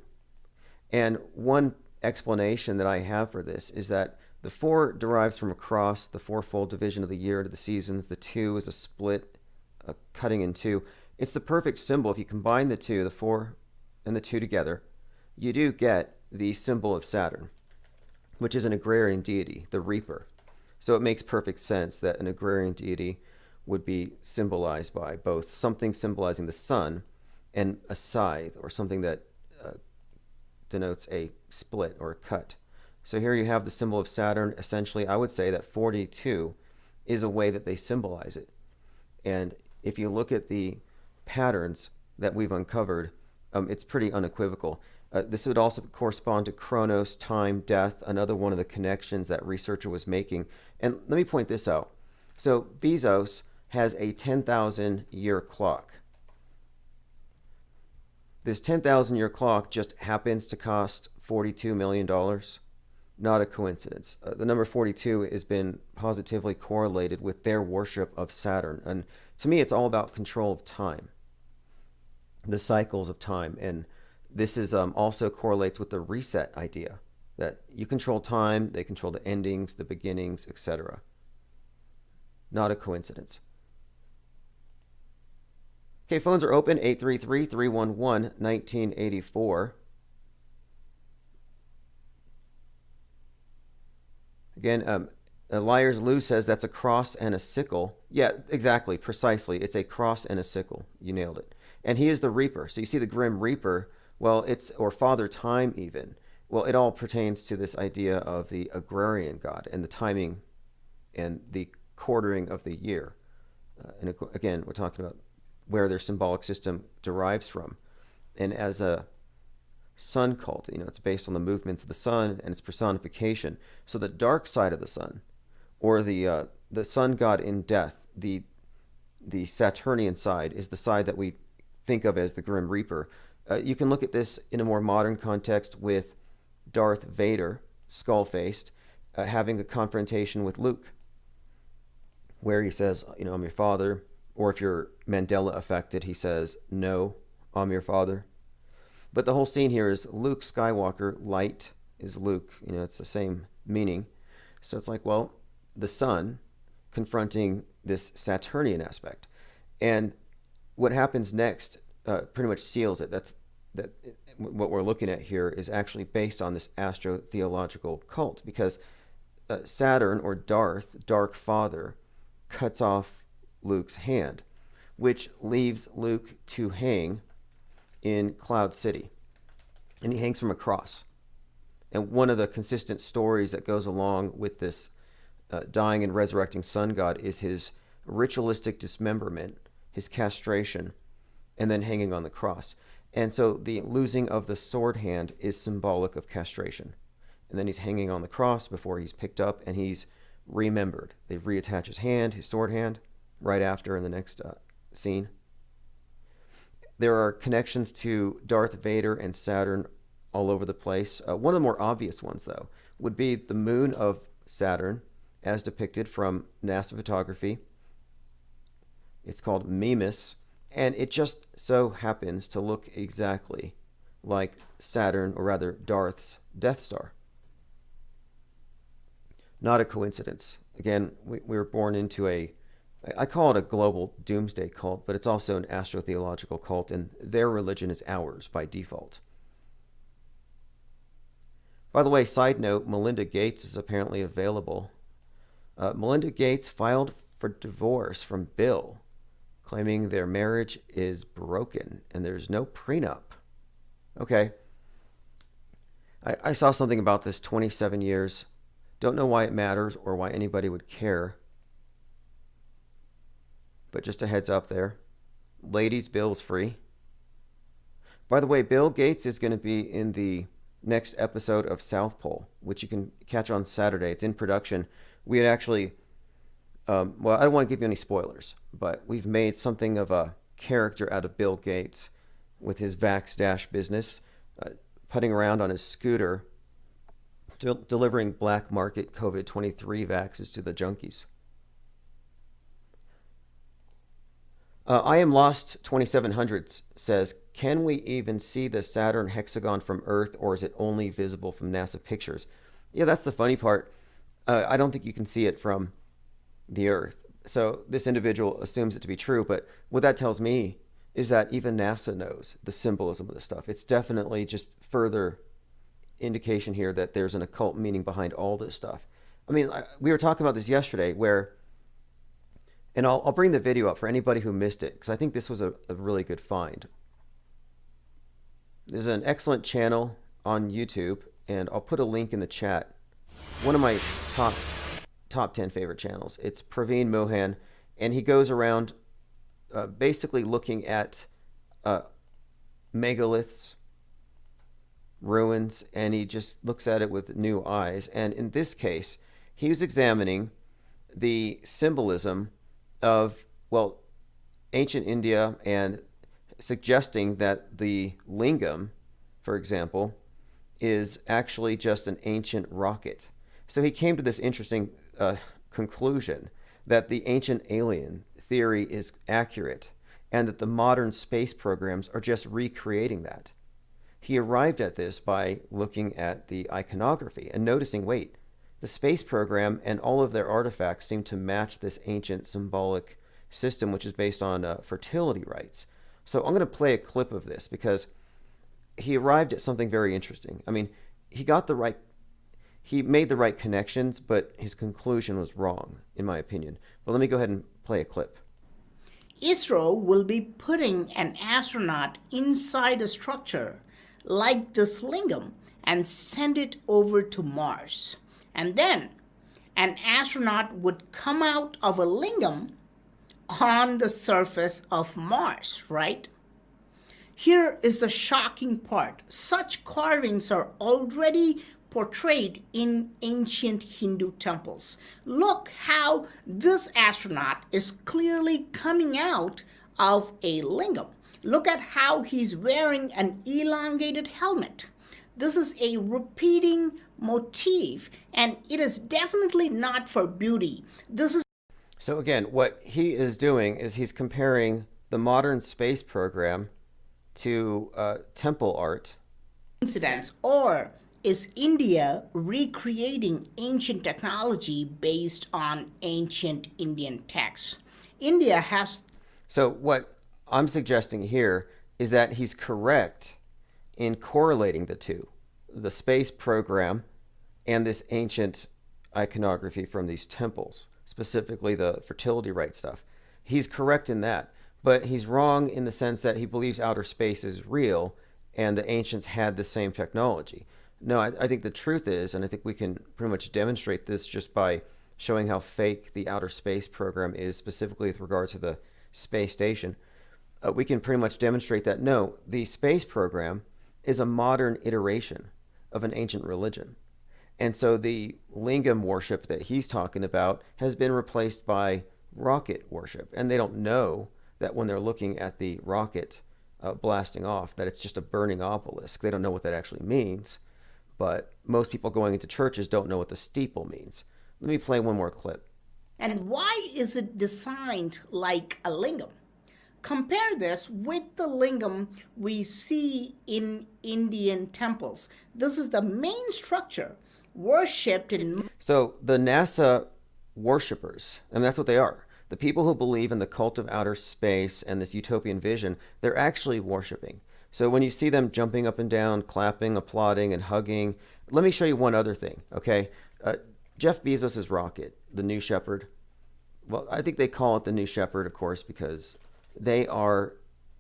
And one explanation that I have for this is that the 4 derives from a cross, the fourfold division of the year into the seasons. The 2 is a split, a cutting in 2. It's the perfect symbol. If you combine the 2, the 4 and the 2 together, you do get the symbol of Saturn, which is an agrarian deity, the reaper. So it makes perfect sense that an agrarian deity would be symbolized by both something symbolizing the sun and a scythe, or something that denotes a split or a cut. So here you have the symbol of Saturn. Essentially, I would say that 42 is a way that they symbolize it. And if you look at the patterns that we've uncovered, it's pretty unequivocal. This would also correspond to Chronos, time, death, another one of the connections that researcher was making. And let me point this out. So Bezos has a 10,000 year clock. This 10,000 year clock just happens to cost $42 million. Not a coincidence. The number 42 has been positively correlated with their worship of Saturn. And to me, it's all about control of time, the cycles of time. And this is also correlates with the reset idea, that you control time, they control the endings, the beginnings, etc. Not a coincidence. Okay, phones are open, 833-311-1984. Again, Liars Lou says that's a cross and a sickle. Yeah, exactly, precisely. It's a cross and a sickle. You nailed it. And he is the Reaper. So you see the Grim Reaper, well, or Father Time even. Well, it all pertains to this idea of the agrarian god and the timing and the quartering of the year. And again, we're talking about where their symbolic system derives from. And as a sun cult, it's based on the movements of the sun and its personification. So the dark side of the sun, or the sun god in death, the Saturnian side, is the side that we think of as the Grim Reaper. You can look at this in a more modern context with Darth Vader, skull-faced, having a confrontation with Luke, where he says, I'm your father. Or if you're Mandela affected, he says, no, I'm your father. But the whole scene here is Luke Skywalker, light is Luke. It's the same meaning. So it's like, well, the sun confronting this Saturnian aspect. And what happens next pretty much seals it. What we're looking at here is actually based on this astro-theological cult, because Saturn, or Darth, Dark Father, cuts off Luke's hand, which leaves Luke to hang in Cloud City. And he hangs from a cross. And one of the consistent stories that goes along with this dying and resurrecting sun god is his ritualistic dismemberment, his castration, and then hanging on the cross. And so the losing of the sword hand is symbolic of castration. And then he's hanging on the cross before he's picked up, and he's remembered. They reattach his hand, his sword hand, right after in the next scene. There are connections to Darth Vader and Saturn all over the place. One of the more obvious ones, though, would be the moon of Saturn, as depicted from NASA photography. It's called Mimas, and it just so happens to look exactly like Saturn, or rather Darth's Death Star. Not a coincidence. Again, we were born into I call it a global doomsday cult, but it's also an astrotheological cult, and their religion is ours by default. By the way, side note, Melinda Gates is apparently available. Melinda Gates filed for divorce from Bill, claiming their marriage is broken and there's no prenup. Okay. I saw something about this 27 years. Don't know why it matters or why anybody would care. But just a heads up there. Ladies, Bill's free. By the way, Bill Gates is going to be in the next episode of South Pole, which you can catch on Saturday. It's in production. We had actually, well, I don't want to give you any spoilers, but we've made something of a character out of Bill Gates with his Vax Dash business, putting around on his scooter, delivering black market COVID-23 vaxes to the junkies. I Am Lost 2700 says, can we even see the Saturn hexagon from Earth, or is it only visible from NASA pictures? Yeah, that's the funny part. I don't think you can see it from the Earth. So this individual assumes it to be true, but what that tells me is that even NASA knows the symbolism of this stuff. It's definitely just further indication here that there's an occult meaning behind all this stuff. I mean, we were talking about this yesterday where, and I'll bring the video up for anybody who missed it, because I think this was a really good find. There's an excellent channel on YouTube, and I'll put a link in the chat. One of my top 10 favorite channels. It's Praveen Mohan, and he goes around basically looking at megaliths, ruins, and he just looks at it with new eyes. And in this case, he was examining the symbolism of, well, ancient India, and suggesting that the lingam, for example, is actually just an ancient rocket. So he came to this interesting conclusion that the ancient alien theory is accurate and that the modern space programs are just recreating that. He arrived at this by looking at the iconography and noticing, wait, the space program and all of their artifacts seem to match this ancient symbolic system, which is based on fertility rites. So I'm going to play a clip of this because he arrived at something very interesting. I mean, he made the right connections, but his conclusion was wrong, in my opinion. But let me go ahead and play a clip. ISRO will be putting an astronaut inside a structure like this lingam and send it over to Mars. And then an astronaut would come out of a lingam on the surface of Mars, right? Here is the shocking part. Such carvings are already portrayed in ancient Hindu temples. Look how this astronaut is clearly coming out of a lingam. Look at how he's wearing an elongated helmet. This is a repeating motif, and it is definitely not for beauty. So again, what he is doing is he's comparing the modern space program to temple art. Coincidence, or is India recreating ancient technology based on ancient Indian texts? India has... So what I'm suggesting here is that he's correct in correlating the two, the space program and this ancient iconography from these temples, specifically the fertility rite stuff. He's correct in that, but he's wrong in the sense that he believes outer space is real and the ancients had the same technology. No, I think the truth is, and I think we can pretty much demonstrate this just by showing how fake the outer space program is, specifically with regard to the space station. We can pretty much demonstrate that, no, the space program is a modern iteration of an ancient religion. And so the lingam worship that he's talking about has been replaced by rocket worship. And they don't know that when they're looking at the rocket blasting off, that it's just a burning obelisk. They don't know what that actually means. But most people going into churches don't know what the steeple means. Let me play one more clip. And why is it designed like a lingam? Compare this with the lingam we see in Indian temples. This is the main structure worshipped in... So the NASA worshippers, and that's what they are. The people who believe in the cult of outer space and this utopian vision, they're actually worshiping. So when you see them jumping up and down, clapping, applauding, and hugging, let me show you one other thing, okay? Jeff Bezos' rocket, the New Shepard. Well, I think they call it the New Shepard, of course, because they are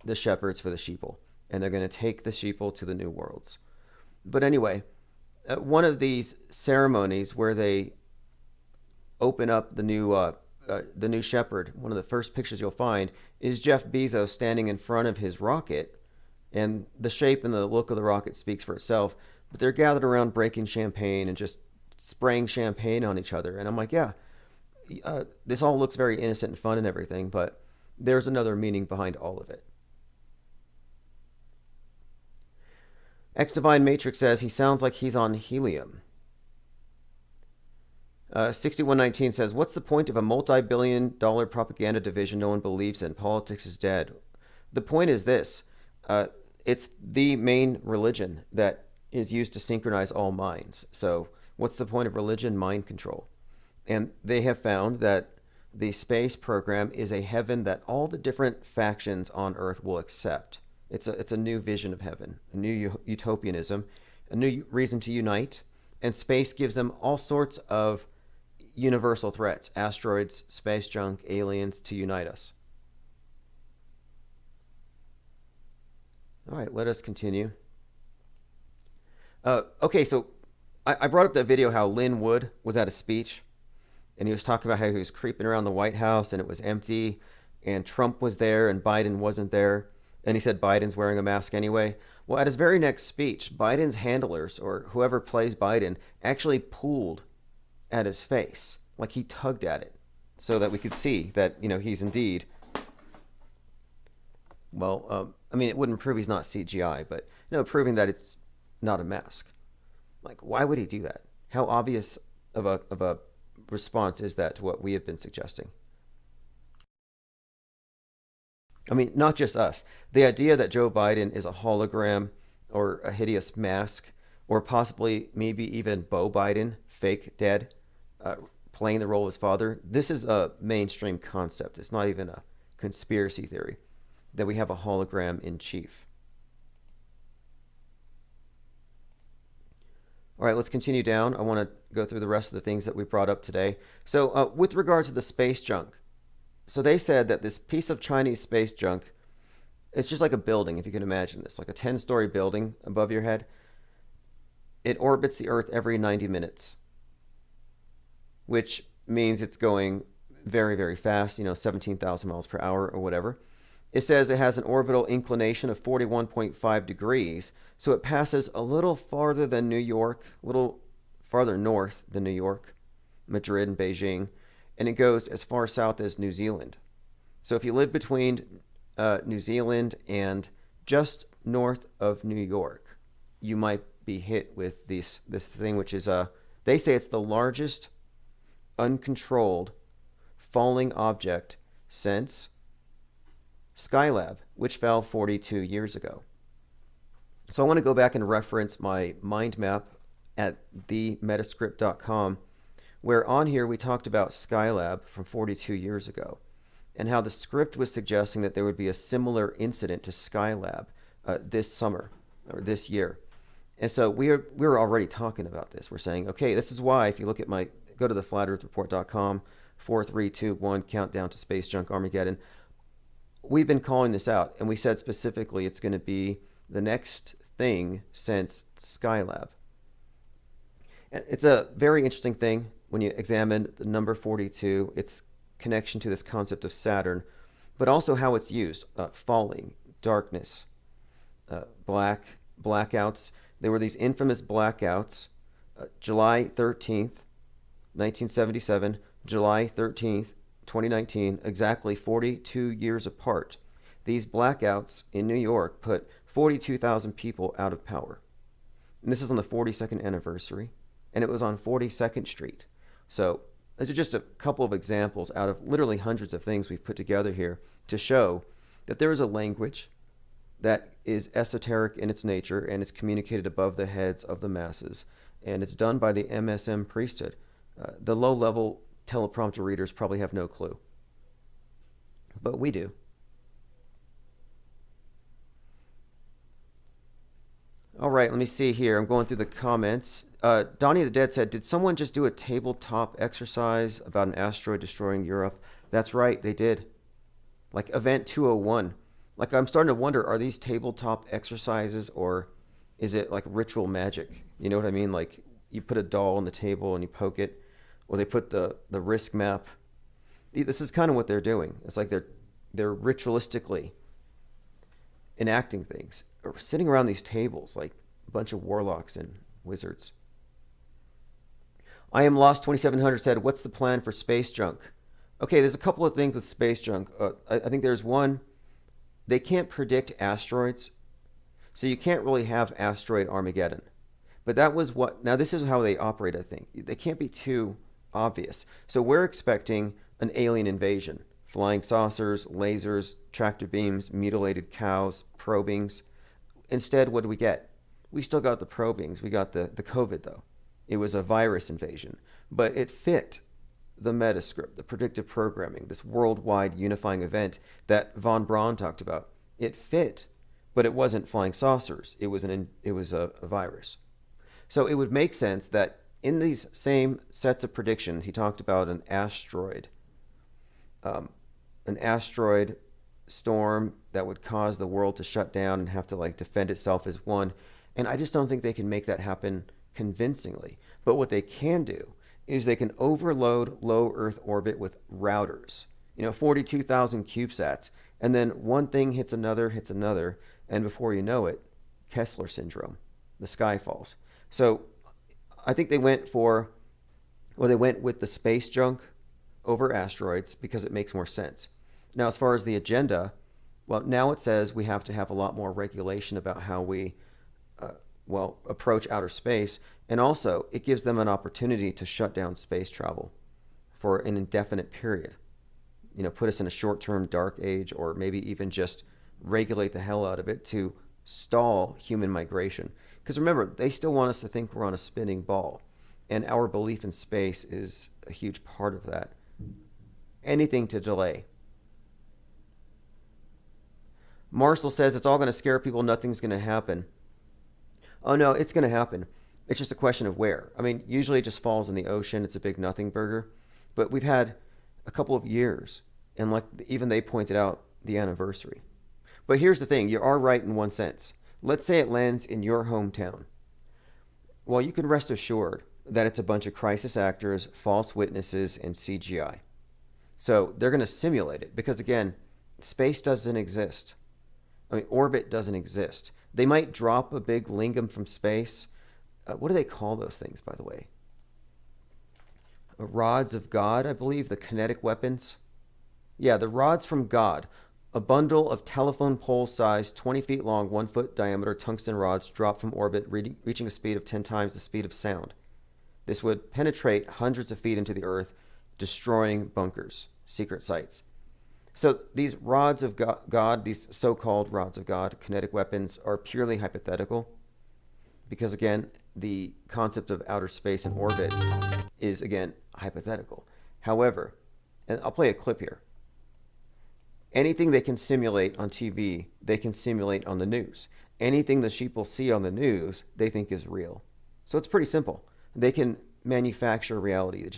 the shepherds for the sheeple, and they're going to take the sheeple to the new worlds. But anyway, one of these ceremonies where they open up the new Shepard, one of the first pictures you'll find is Jeff Bezos standing in front of his rocket, and the shape and the look of the rocket speaks for itself. But they're gathered around breaking champagne and just spraying champagne on each other, and I'm like, yeah, this all looks very innocent and fun and everything, but there's another meaning behind all of it. X Divine Matrix says he sounds like he's on helium. 6119 says, what's the point of a multi-billion-dollar propaganda division no one believes in? Politics is dead. The point is this. It's the main religion that is used to synchronize all minds. So what's the point of religion? Mind control. And they have found that the space program is a heaven that all the different factions on Earth will accept. It's a new vision of heaven, a new utopianism, a new reason to unite, and space gives them all sorts of universal threats, asteroids, space junk, aliens, to unite us. All right, let us continue. Okay, so I brought up that video how Lin Wood was at a speech, and he was talking about how he was creeping around the White House and it was empty, and Trump was there and Biden wasn't there, and he said Biden's wearing a mask anyway. Well, at his very next speech, Biden's handlers, or whoever plays Biden, actually pulled at his face, like he tugged at it, so that we could see that, he's indeed, well, I mean, it wouldn't prove he's not CGI, but, proving that it's not a mask. Like, why would he do that? How obvious of a response is that to what we have been suggesting? I mean, not just us. The idea that Joe Biden is a hologram or a hideous mask, or possibly maybe even Beau Biden, fake dead, playing the role of his father, this is a mainstream concept. It's not even a conspiracy theory that we have a hologram in chief. All right, let's continue down. I want to go through the rest of the things that we brought up today. So with regards to the space junk, so they said that this piece of Chinese space junk, it's just like a building, if you can imagine this, like a 10-story building above your head. It orbits the Earth every 90 minutes, which means it's going very, very fast, 17,000 miles per hour or whatever. It says it has an orbital inclination of 41.5 degrees, so it passes a little farther than New York, a little farther north than New York, Madrid and Beijing, and it goes as far south as New Zealand. So if you live between New Zealand and just north of New York, you might be hit with this thing, which is, they say it's the largest uncontrolled falling object since Skylab, which fell 42 years ago. So I want to go back and reference my mind map at themetascript.com, where on here we talked about Skylab from 42 years ago, and how the script was suggesting that there would be a similar incident to Skylab this summer, or this year. And so we're already talking about this. We're saying, okay, this is why, if you look at go to the flatearthreport.com, 4, 3, 2, 1, countdown to space junk Armageddon. We've been calling this out, and we said specifically it's going to be the next thing since Skylab. It's a very interesting thing when you examine the number 42, its connection to this concept of Saturn, but also how it's used. Falling, darkness, blackouts. There were these infamous blackouts, July 13th, 1977, July 13th, 2019, exactly 42 years apart. These blackouts in New York put 42,000 people out of power. And this is on the 42nd anniversary, and it was on 42nd Street. So these are just a couple of examples out of literally hundreds of things we've put together here to show that there is a language that is esoteric in its nature, and it's communicated above the heads of the masses, and it's done by the MSM priesthood, the low-level teleprompter readers probably have no clue. But we do. All right, let me see here. I'm going through the comments. Donnie the Dead said, did someone just do a tabletop exercise about an asteroid destroying Europe? That's right, they did. Like Event 201. Like, I'm starting to wonder, are these tabletop exercises or is it like ritual magic? You know what I mean? Like, you put a doll on the table and you poke it, or they put the risk map. This is kind of what they're doing. It's like they're ritualistically enacting things, or sitting around these tables like a bunch of warlocks and wizards. I am Lost 2700 said, what's the plan for space junk? Okay, there's a couple of things with space junk. I think there's one, they can't predict asteroids, so you can't really have asteroid Armageddon. But that was what, now this is how they operate, I think. They can't be too obvious. So we're expecting an alien invasion. Flying saucers, lasers, tractor beams, mutilated cows, probings. Instead, what do we get? We still got the probings. We got the COVID, though. It was a virus invasion. But it fit the metascript, the predictive programming, this worldwide unifying event that von Braun talked about. It fit, but it wasn't flying saucers. It was a virus. So it would make sense that in these same sets of predictions, he talked about an asteroid storm that would cause the world to shut down and have to like defend itself as one. And I just don't think they can make that happen convincingly. But what they can do is they can overload low Earth orbit with routers, 42,000 CubeSats, and then one thing hits another, and before you know it, Kessler syndrome, the sky falls. So I think they went with the space junk over asteroids because it makes more sense. Now, as far as the agenda, well, now it says we have to have a lot more regulation about how we, approach outer space. And also, it gives them an opportunity to shut down space travel for an indefinite period. Put us in a short-term dark age, or maybe even just regulate the hell out of it to stall human migration. Because remember, they still want us to think we're on a spinning ball. And our belief in space is a huge part of that. Anything to delay. Marshall says it's all going to scare people, nothing's going to happen. Oh no, it's going to happen. It's just a question of where. I mean, usually it just falls in the ocean. It's a big nothing burger. But we've had a couple of years, and like even they pointed out the anniversary. But here's the thing, you are right in one sense. Let's say it lands in your hometown. Well, you can rest assured that it's a bunch of crisis actors, false witnesses, and CGI. So they're going to simulate it because, again, space doesn't exist. I mean, orbit doesn't exist. They might drop a big lingam from space. What do they call those things, by the way? Rods of God, I believe, the kinetic weapons. Yeah, the rods from God. A bundle of telephone pole size, 20 feet long, 1 foot diameter tungsten rods dropped from orbit, reaching a speed of 10 times the speed of sound. This would penetrate hundreds of feet into the earth, destroying bunkers, secret sites. So these rods of God, these so-called rods of God, kinetic weapons, are purely hypothetical. Because again, the concept of outer space and orbit is, again, hypothetical. However, and I'll play a clip here. Anything they can simulate on TV, they can simulate on the news. Anything the sheep will see on the news, they think is real. So it's pretty simple. They can manufacture reality.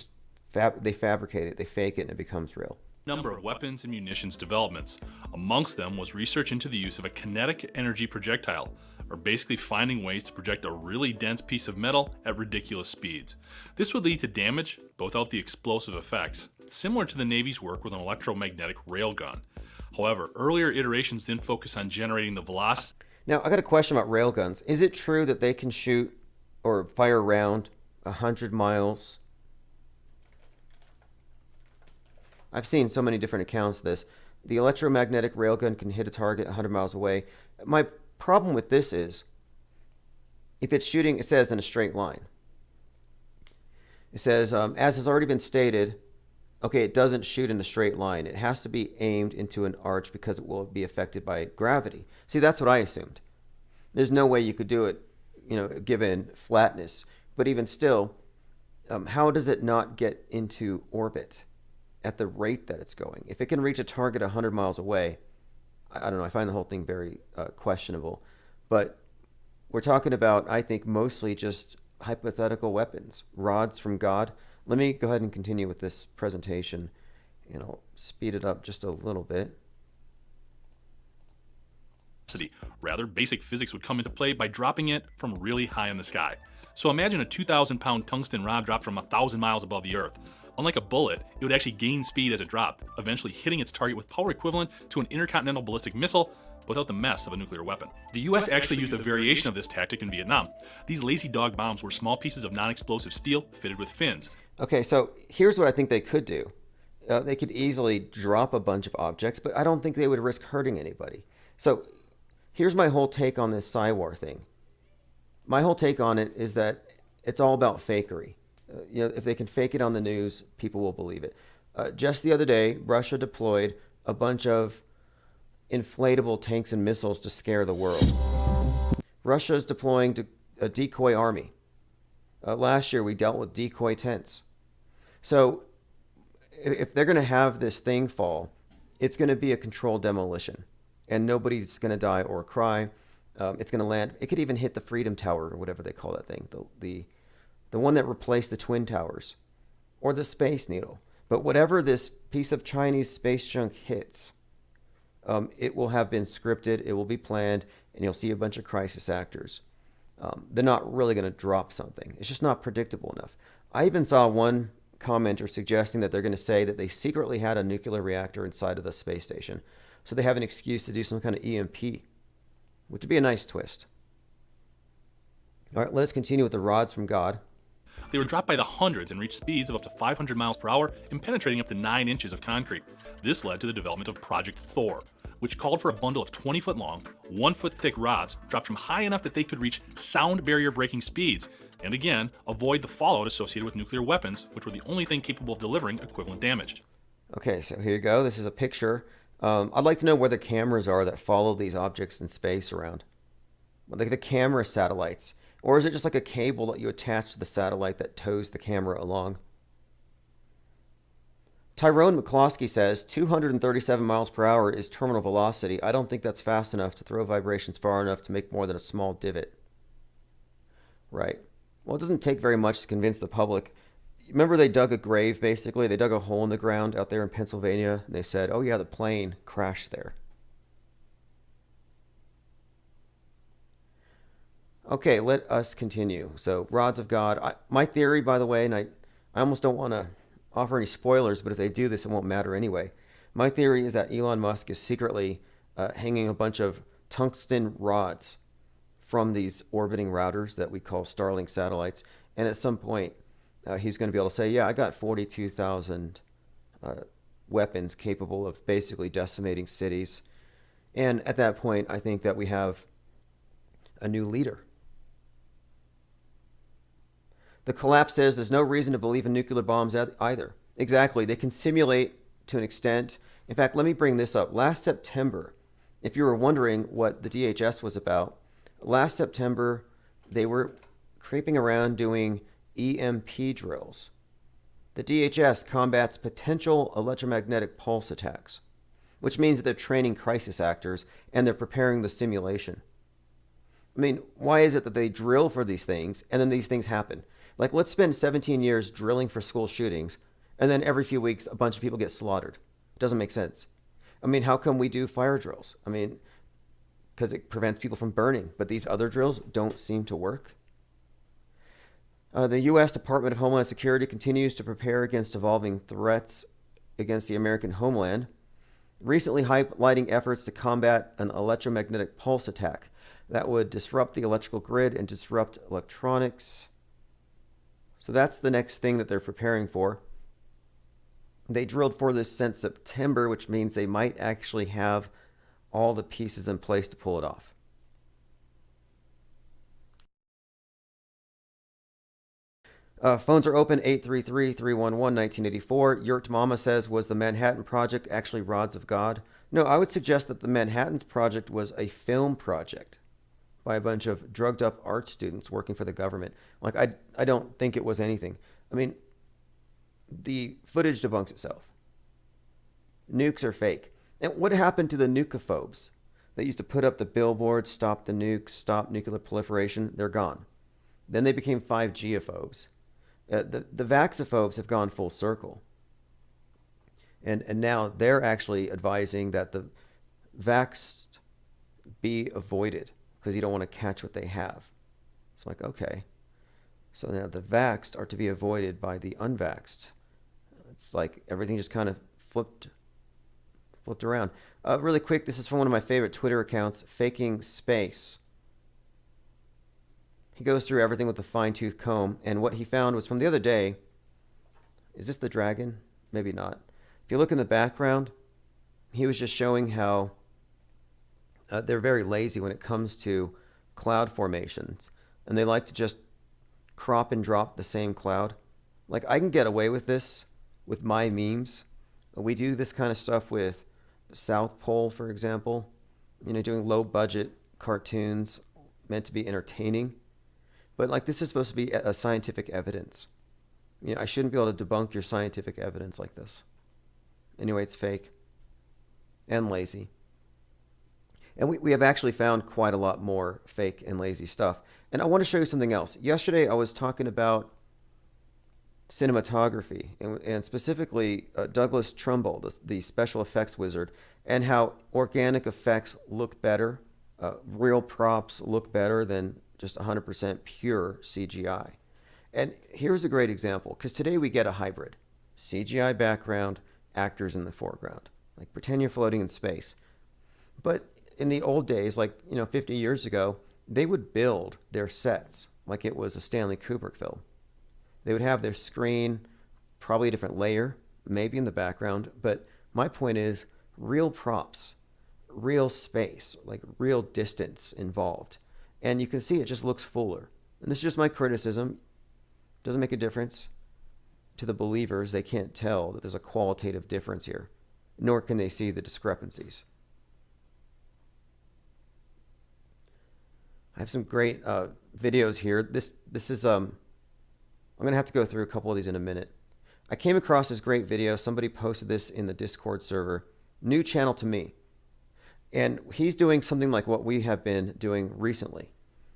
They fabricate it, they fake it, and it becomes real. Number of weapons and munitions developments. Amongst them was research into the use of a kinetic energy projectile, or basically finding ways to project a really dense piece of metal at ridiculous speeds. This would lead to damage, but without the explosive effects, similar to the Navy's work with an electromagnetic railgun. However, earlier iterations didn't focus on generating the velocity. Now, I got a question about railguns. Is it true that they can shoot or fire around 100 miles? I've seen so many different accounts of this. The electromagnetic railgun can hit a target 100 miles away. My problem with this is, if it's shooting, it says in a straight line. It says, as has already been stated, okay, it doesn't shoot in a straight line. It has to be aimed into an arch because it will be affected by gravity. See, that's what I assumed. There's no way you could do it, given flatness. But even still, how does it not get into orbit at the rate that it's going? If it can reach a target 100 miles away, I don't know. I find the whole thing very questionable. But we're talking about, I think, mostly just hypothetical weapons, rods from God. Let me go ahead and continue with this presentation, and I'll speed it up just a little bit. Rather, basic physics would come into play by dropping it from really high in the sky. So imagine a 2,000-pound tungsten rod dropped from 1,000 miles above the Earth. Unlike a bullet, it would actually gain speed as it dropped, eventually hitting its target with power equivalent to an intercontinental ballistic missile, without the mess of a nuclear weapon. The US actually used a variation of this tactic in Vietnam. These lazy dog bombs were small pieces of non-explosive steel fitted with fins. Okay, so here's what I think they could do. They could easily drop a bunch of objects, but I don't think they would risk hurting anybody. So here's my whole take on this Psywar thing. My whole take on it is that it's all about fakery. If they can fake it on the news, people will believe it. Just the other day, Russia deployed a bunch of inflatable tanks and missiles to scare the world. Russia is deploying a decoy army. Last year, we dealt with decoy tents. So if they're going to have this thing fall, it's going to be a controlled demolition, and nobody's going to die or cry. It's going to land. It could even hit the Freedom Tower, or whatever they call that thing, the one that replaced the Twin Towers, or the Space Needle. But whatever this piece of Chinese space junk hits, it will have been scripted, it will be planned, and you'll see a bunch of crisis actors. They're not really going to drop something. It's just not predictable enough. I even saw one commenter suggesting that they're going to say that they secretly had a nuclear reactor inside of the space station, so they have an excuse to do some kind of EMP, which would be a nice twist. All right, let us continue with the rods from God. They were dropped by the hundreds and reached speeds of up to 500 miles per hour and penetrating up to 9 inches of concrete. This led to the development of Project Thor, which called for a bundle of 20-foot long, 1-foot thick rods dropped from high enough that they could reach sound barrier breaking speeds, and again, avoid the fallout associated with nuclear weapons, which were the only thing capable of delivering equivalent damage. Okay, so here you go. This is a picture. I'd like to know where the cameras are that follow these objects in space around. Like the camera satellites. Or is it just like a cable that you attach to the satellite that tows the camera along? Tyrone McCloskey says 237 miles per hour is terminal velocity. I don't think that's fast enough to throw vibrations far enough to make more than a small divot. Right. Well, it doesn't take very much to convince the public. Remember they dug a grave, basically? They dug a hole in the ground out there in Pennsylvania, and they said, oh yeah, the plane crashed there. Okay, let us continue. So, rods of God. My theory, by the way, and I almost don't want to offer any spoilers, but if they do this, it won't matter anyway. My theory is that Elon Musk is secretly hanging a bunch of tungsten rods from these orbiting routers that we call Starlink satellites, and at some point, he's going to be able to say, yeah, I got 42,000 weapons capable of basically decimating cities. And at that point, I think that we have a new leader. The collapse says there's no reason to believe in nuclear bombs either. Exactly. They can simulate to an extent. In fact, let me bring this up. Last September, if you were wondering what the DHS was about, last September, they were creeping around doing EMP drills. The DHS combats potential electromagnetic pulse attacks, which means that they're training crisis actors and they're preparing the simulation. I mean, why is it that they drill for these things and then these things happen? Like, let's spend 17 years drilling for school shootings, and then every few weeks, a bunch of people get slaughtered. It doesn't make sense. I mean, how come we do fire drills? I mean, because it prevents people from burning, but these other drills don't seem to work. The U.S. Department of Homeland Security continues to prepare against evolving threats against the American homeland, recently highlighting efforts to combat an electromagnetic pulse attack that would disrupt the electrical grid and disrupt electronics. So that's the next thing that they're preparing for. They drilled for this since September, which means they might actually have all the pieces in place to pull it off. Phones are open, 833-311-1984. Yurt Mama says, was the Manhattan Project actually rods of God? No, I would suggest that the Manhattan Project was a film project by a bunch of drugged up art students working for the government. Like, I don't think it was anything. I mean, the footage debunks itself. Nukes are fake. And what happened to the nukeophobes that used to put up the billboards, stop the nukes, stop nuclear proliferation? They're gone. Then they became 5G-ophobes. The vaxophobes have gone full circle. And now they're actually advising that the vaxxed be avoided because you don't want to catch what they have. It's like, okay. So now the vaxxed are to be avoided by the unvaxxed. It's like everything just kind of flipped around. Really quick, this is from one of my favorite Twitter accounts, Faking Space. He goes through everything with a fine-tooth comb, and what he found was from the other day. Is this the dragon? Maybe not. If you look in the background, he was just showing how they're very lazy when it comes to cloud formations, and they like to just crop and drop the same cloud. Like, I can get away with this with my memes. We do this kind of stuff with South Pole, for example, doing low budget cartoons meant to be entertaining. But like, this is supposed to be a scientific evidence. I shouldn't be able to debunk your scientific evidence like this. Anyway, it's fake and lazy. And we have actually found quite a lot more fake and lazy stuff. And I want to show you something else. Yesterday, I was talking about cinematography, and specifically Douglas Trumbull, the special effects wizard, and how organic effects look better, real props look better than just 100% pure CGI. And here's a great example, because today we get a hybrid. CGI background, actors in the foreground. Like, pretend you're floating in space. But in the old days, 50 years ago, they would build their sets like it was a Stanley Kubrick film. They would have their screen, probably a different layer, maybe in the background. But my point is, real props, real space, like real distance involved. And you can see it just looks fuller. And this is just my criticism. Doesn't make a difference to the believers. They can't tell that there's a qualitative difference here, nor can they see the discrepancies. I have some great videos here. This is I'm gonna have to go through a couple of these in a minute. I came across this great video. Somebody posted this in the Discord server. New channel to me. And he's doing something like what we have been doing recently.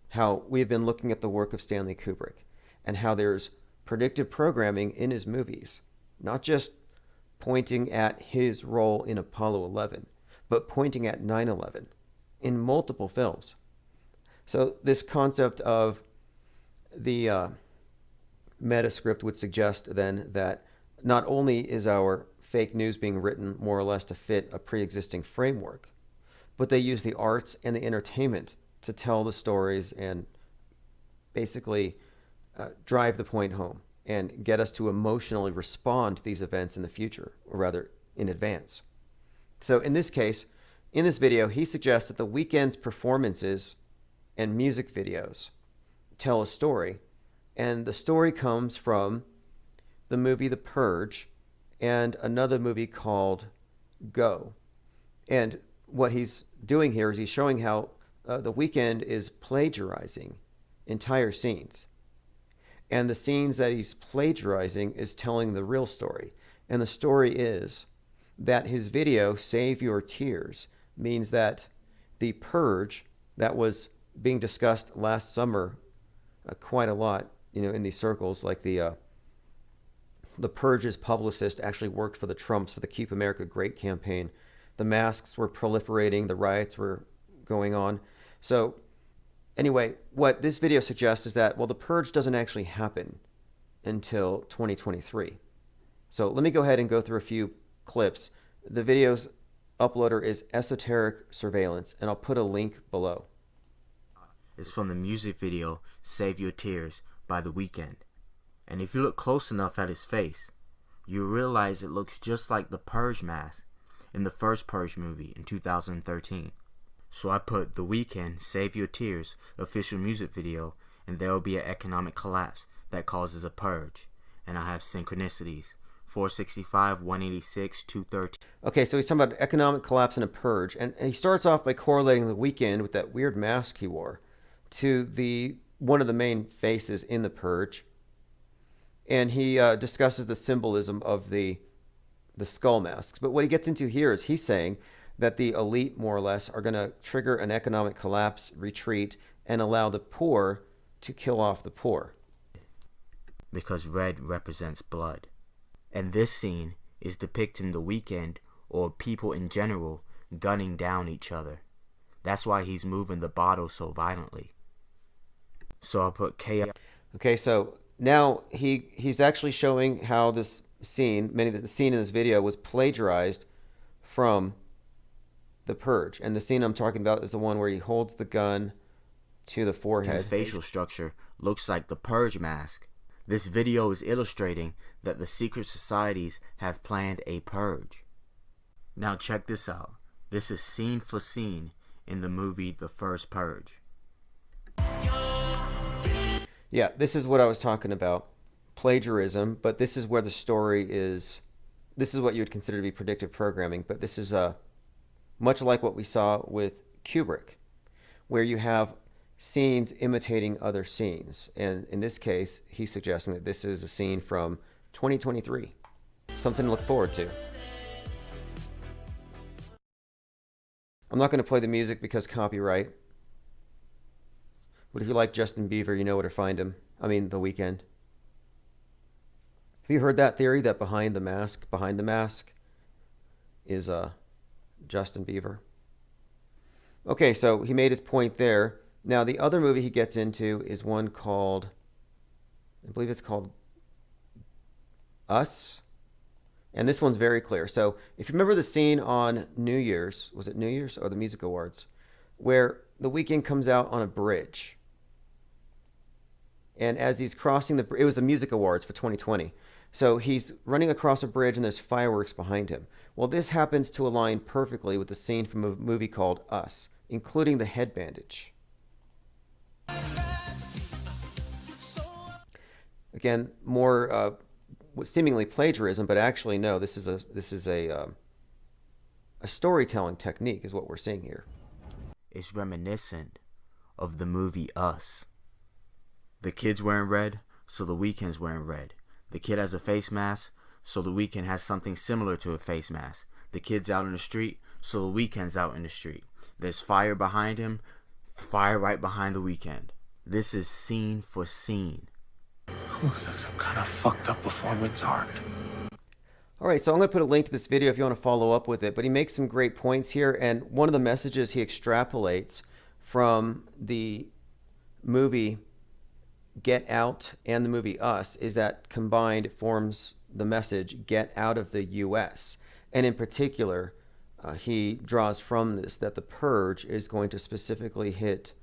How we've been looking at the work of Stanley Kubrick and how there's predictive programming in his movies. Not just pointing at his role in Apollo 11, but pointing at 9/11 in multiple films. So this concept of the Metascript would suggest then that not only is our fake news being written more or less to fit a pre-existing framework, but they use the arts and the entertainment to tell the stories and basically drive the point home and get us to emotionally respond to these events in the future, or rather in advance. So in this case, in this video, he suggests that The Weeknd's performances and music videos tell a story, and the story comes from the movie The Purge and another movie called Go. And what he's doing here is he's showing how The Weeknd is plagiarizing entire scenes. And the scenes that he's plagiarizing is telling the real story. And the story is that his video, Save Your Tears, means that The Purge, that was being discussed last summer quite a lot, in these circles, like the Purge's publicist actually worked for the Trumps for the Keep America Great campaign. The masks were proliferating, the riots were going on. So anyway, what this video suggests is that, the Purge doesn't actually happen until 2023. So let me go ahead and go through a few clips. The video's uploader is Esoteric Surveillance, and I'll put a link below. It's from the music video Save Your Tears by The Weeknd. And if you look close enough at his face, you realize it looks just like the Purge mask in the first Purge movie in 2013. So I put The Weeknd Save Your Tears official music video, and there will be an economic collapse that causes a purge. And I have synchronicities 465, 186, 213. Okay, so he's talking about economic collapse and a purge, and he starts off by correlating The Weeknd with that weird mask he wore to one of the main faces in the Purge. and he discusses the symbolism of the skull masks. But what he gets into here is he's saying that the elite, more or less, are going to trigger an economic collapse, retreat, and allow the poor to kill off the poor. Because red represents blood. And this scene is depicting the Weeknd, or people in general, gunning down each other. That's why he's moving the bottle so violently. So I'll put chaos. Okay, so now he's actually showing how this scene, the scene in this video was plagiarized from The Purge. And the scene I'm talking about is the one where he holds the gun to the forehead. His facial structure looks like the Purge mask. This video is illustrating that the secret societies have planned a purge. Now check this out. This is scene for scene in the movie The First Purge. Yeah, this is what I was talking about. Plagiarism, but this is where the story is. This is what you would consider to be predictive programming, but this is much like what we saw with Kubrick, where you have scenes imitating other scenes. And in this case, he's suggesting that this is a scene from 2023. Something to look forward to. I'm not going to play the music because copyright. But if you like Justin Bieber, you know where to find him. I mean, The Weeknd. Have you heard that theory that behind the mask is Justin Bieber? Okay, so he made his point there. Now, the other movie he gets into is one called, I believe it's called Us. And this one's very clear. So if you remember the scene on New Year's, was it New Year's or the Music Awards, where The Weeknd comes out on a bridge. And as he's crossing it was the Music Awards for 2020. So he's running across a bridge and there's fireworks behind him. Well, this happens to align perfectly with the scene from a movie called Us, including the head bandage. Again, more seemingly plagiarism, but actually no. This is a storytelling technique, is what we're seeing here. It's reminiscent of the movie Us. The kid's wearing red, so The Weeknd's wearing red. The kid has a face mask, so The Weeknd has something similar to a face mask. The kid's out in the street, so The Weeknd's out in the street. There's fire behind him, fire right behind The Weeknd. This is scene for scene. Looks like some kind of fucked up performance art. All right, so I'm going to put a link to this video if you want to follow up with it. But he makes some great points here, and one of the messages he extrapolates from the movie Get Out and the movie Us is that combined it forms the message Get Out of the U.S. And in particular, he draws from this that the purge is going to specifically hit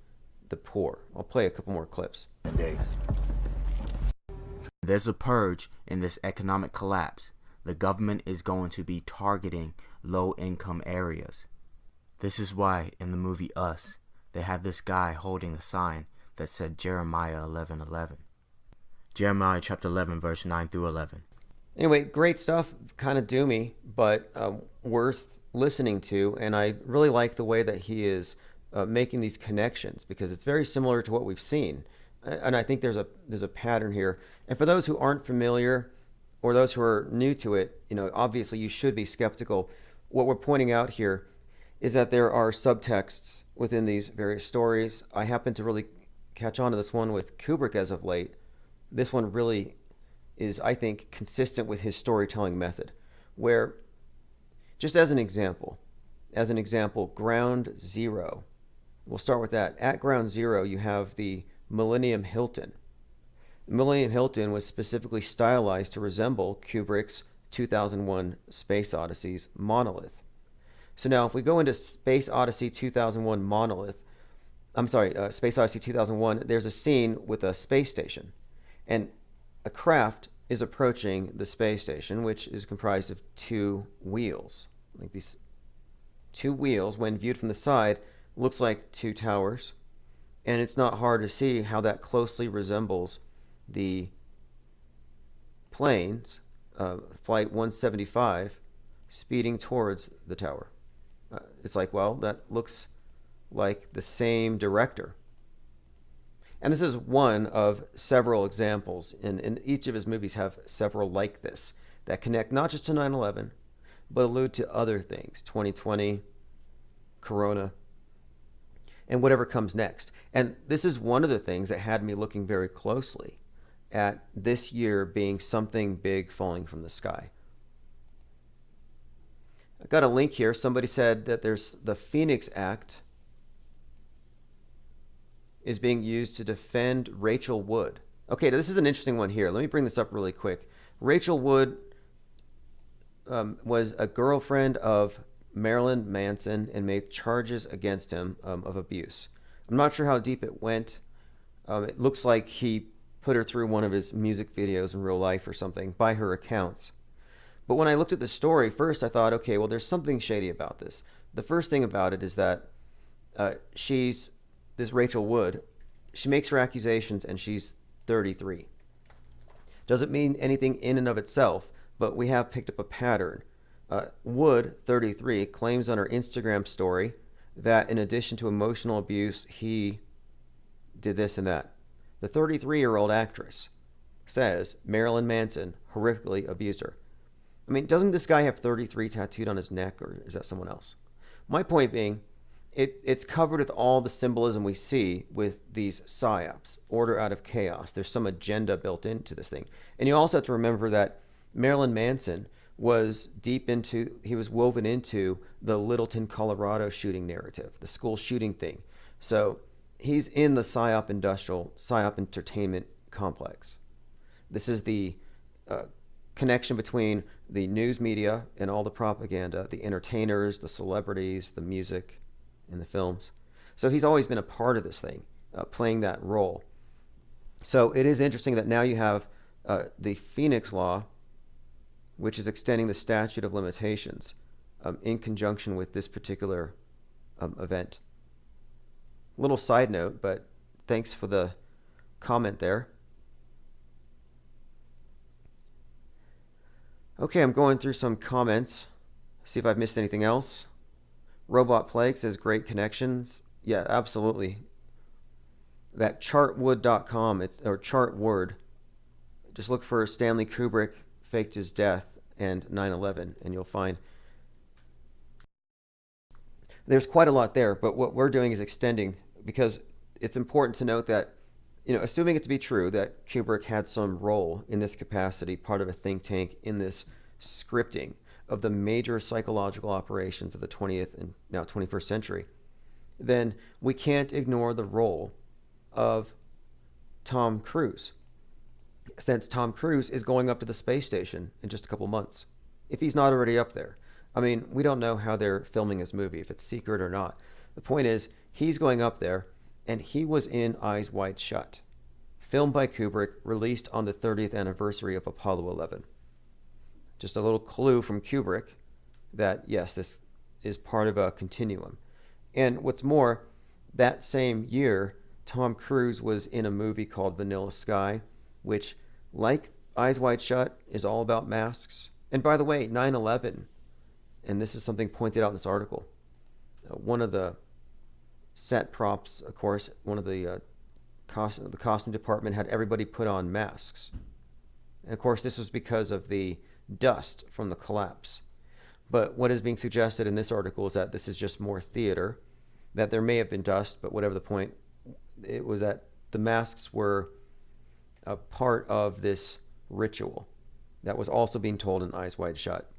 the poor. I'll play a couple more clips. There's a purge in this economic collapse. The government is going to be targeting low-income areas. This is why in the movie Us, they have this guy holding a sign that said Jeremiah 11:11. Jeremiah chapter 11, verse 9 through 11. Anyway, great stuff, kind of doomy, but worth listening to. And I really like the way that he is making these connections, because it's very similar to what we've seen. And I think there's a pattern here. And for those who aren't familiar or those who are new to it, obviously you should be skeptical. What we're pointing out here is that there are subtexts within these various stories. I happen to really catch on to this one with Kubrick as of late. This one really is, I think, consistent with his storytelling method, where, just as an example, Ground Zero. We'll start with that. At Ground Zero, you have the Millennium Hilton. The Millennium Hilton was specifically stylized to resemble Kubrick's 2001 Space Odyssey's monolith. So now, if we go into Space Odyssey 2001, Space Odyssey 2001, there's a scene with a space station. And a craft is approaching the space station, which is comprised of two wheels. Like these two wheels, when viewed from the side, looks like two towers. And it's not hard to see how that closely resembles the planes, Flight 175, speeding towards the tower. It's like, well, that looks like the same director. And this is one of several examples, and each of his movies have several like this that connect not just to 9/11, but allude to other things, 2020, Corona, and whatever comes next. And this is one of the things that had me looking very closely at this year being something big falling from the sky. I got a link here. Somebody said that there's the Phoenix Act is being used to defend Rachel Wood. Okay, this is an interesting one here. Let me bring this up really quick. Rachel Wood was a girlfriend of Marilyn Manson and made charges against him of abuse. I'm not sure how deep it went. It looks like he put her through one of his music videos in real life or something, by her accounts. But when I looked at the story, first I thought, okay, well, there's something shady about this. The first thing about it is that this Rachel Wood, she makes her accusations and she's 33. Doesn't mean anything in and of itself, but we have picked up a pattern. Wood, 33, claims on her Instagram story that in addition to emotional abuse, he did this and that. The 33-year-old actress says Marilyn Manson horrifically abused her. I mean, doesn't this guy have 33 tattooed on his neck, or is that someone else? My point being, it's covered with all the symbolism we see with these psyops, order out of chaos. There's some agenda built into this thing. And you also have to remember that Marilyn Manson was he was woven into the Littleton, shooting narrative, the school shooting thing. So he's in the psyop entertainment complex. This is the connection between the news media and all the propaganda, the entertainers, the celebrities, the music, and the films. So he's always been a part of this thing, playing that role. So it is interesting that now you have the Phoenix Law, which is extending the statute of limitations in conjunction with this particular event. Little side note, but thanks for the comment there. Okay, I'm going through some comments, see if I've missed anything else. Robot Plague says great connections. Yeah, absolutely. That chartwood.com, or Chartword. Just look for Stanley Kubrick faked his death and 9/11, and you'll find there's quite a lot there. But what we're doing is extending, because it's important to note that, assuming it to be true that Kubrick had some role in this capacity, part of a think tank in this scripting of the major psychological operations of the 20th and now 21st century, then we can't ignore the role of Tom Cruise, since Tom Cruise is going up to the space station in just a couple months, if he's not already up there. I mean, we don't know how they're filming his movie, if it's secret or not. The point is, he's going up there, and he was in Eyes Wide Shut, filmed by Kubrick, released on the 30th anniversary of Apollo 11. Just a little clue from Kubrick that, yes, this is part of a continuum. And what's more, that same year, Tom Cruise was in a movie called Vanilla Sky, which, like Eyes Wide Shut, is all about masks. And by the way, 9/11, and this is something pointed out in this article, one of the set props, of course, one of the costume department had everybody put on masks. And of course, this was because of the dust from the collapse. But what is being suggested in this article is that this is just more theater, that there may have been dust, but whatever the point, it was that the masks were a part of this ritual that was also being told in Eyes Wide Shut.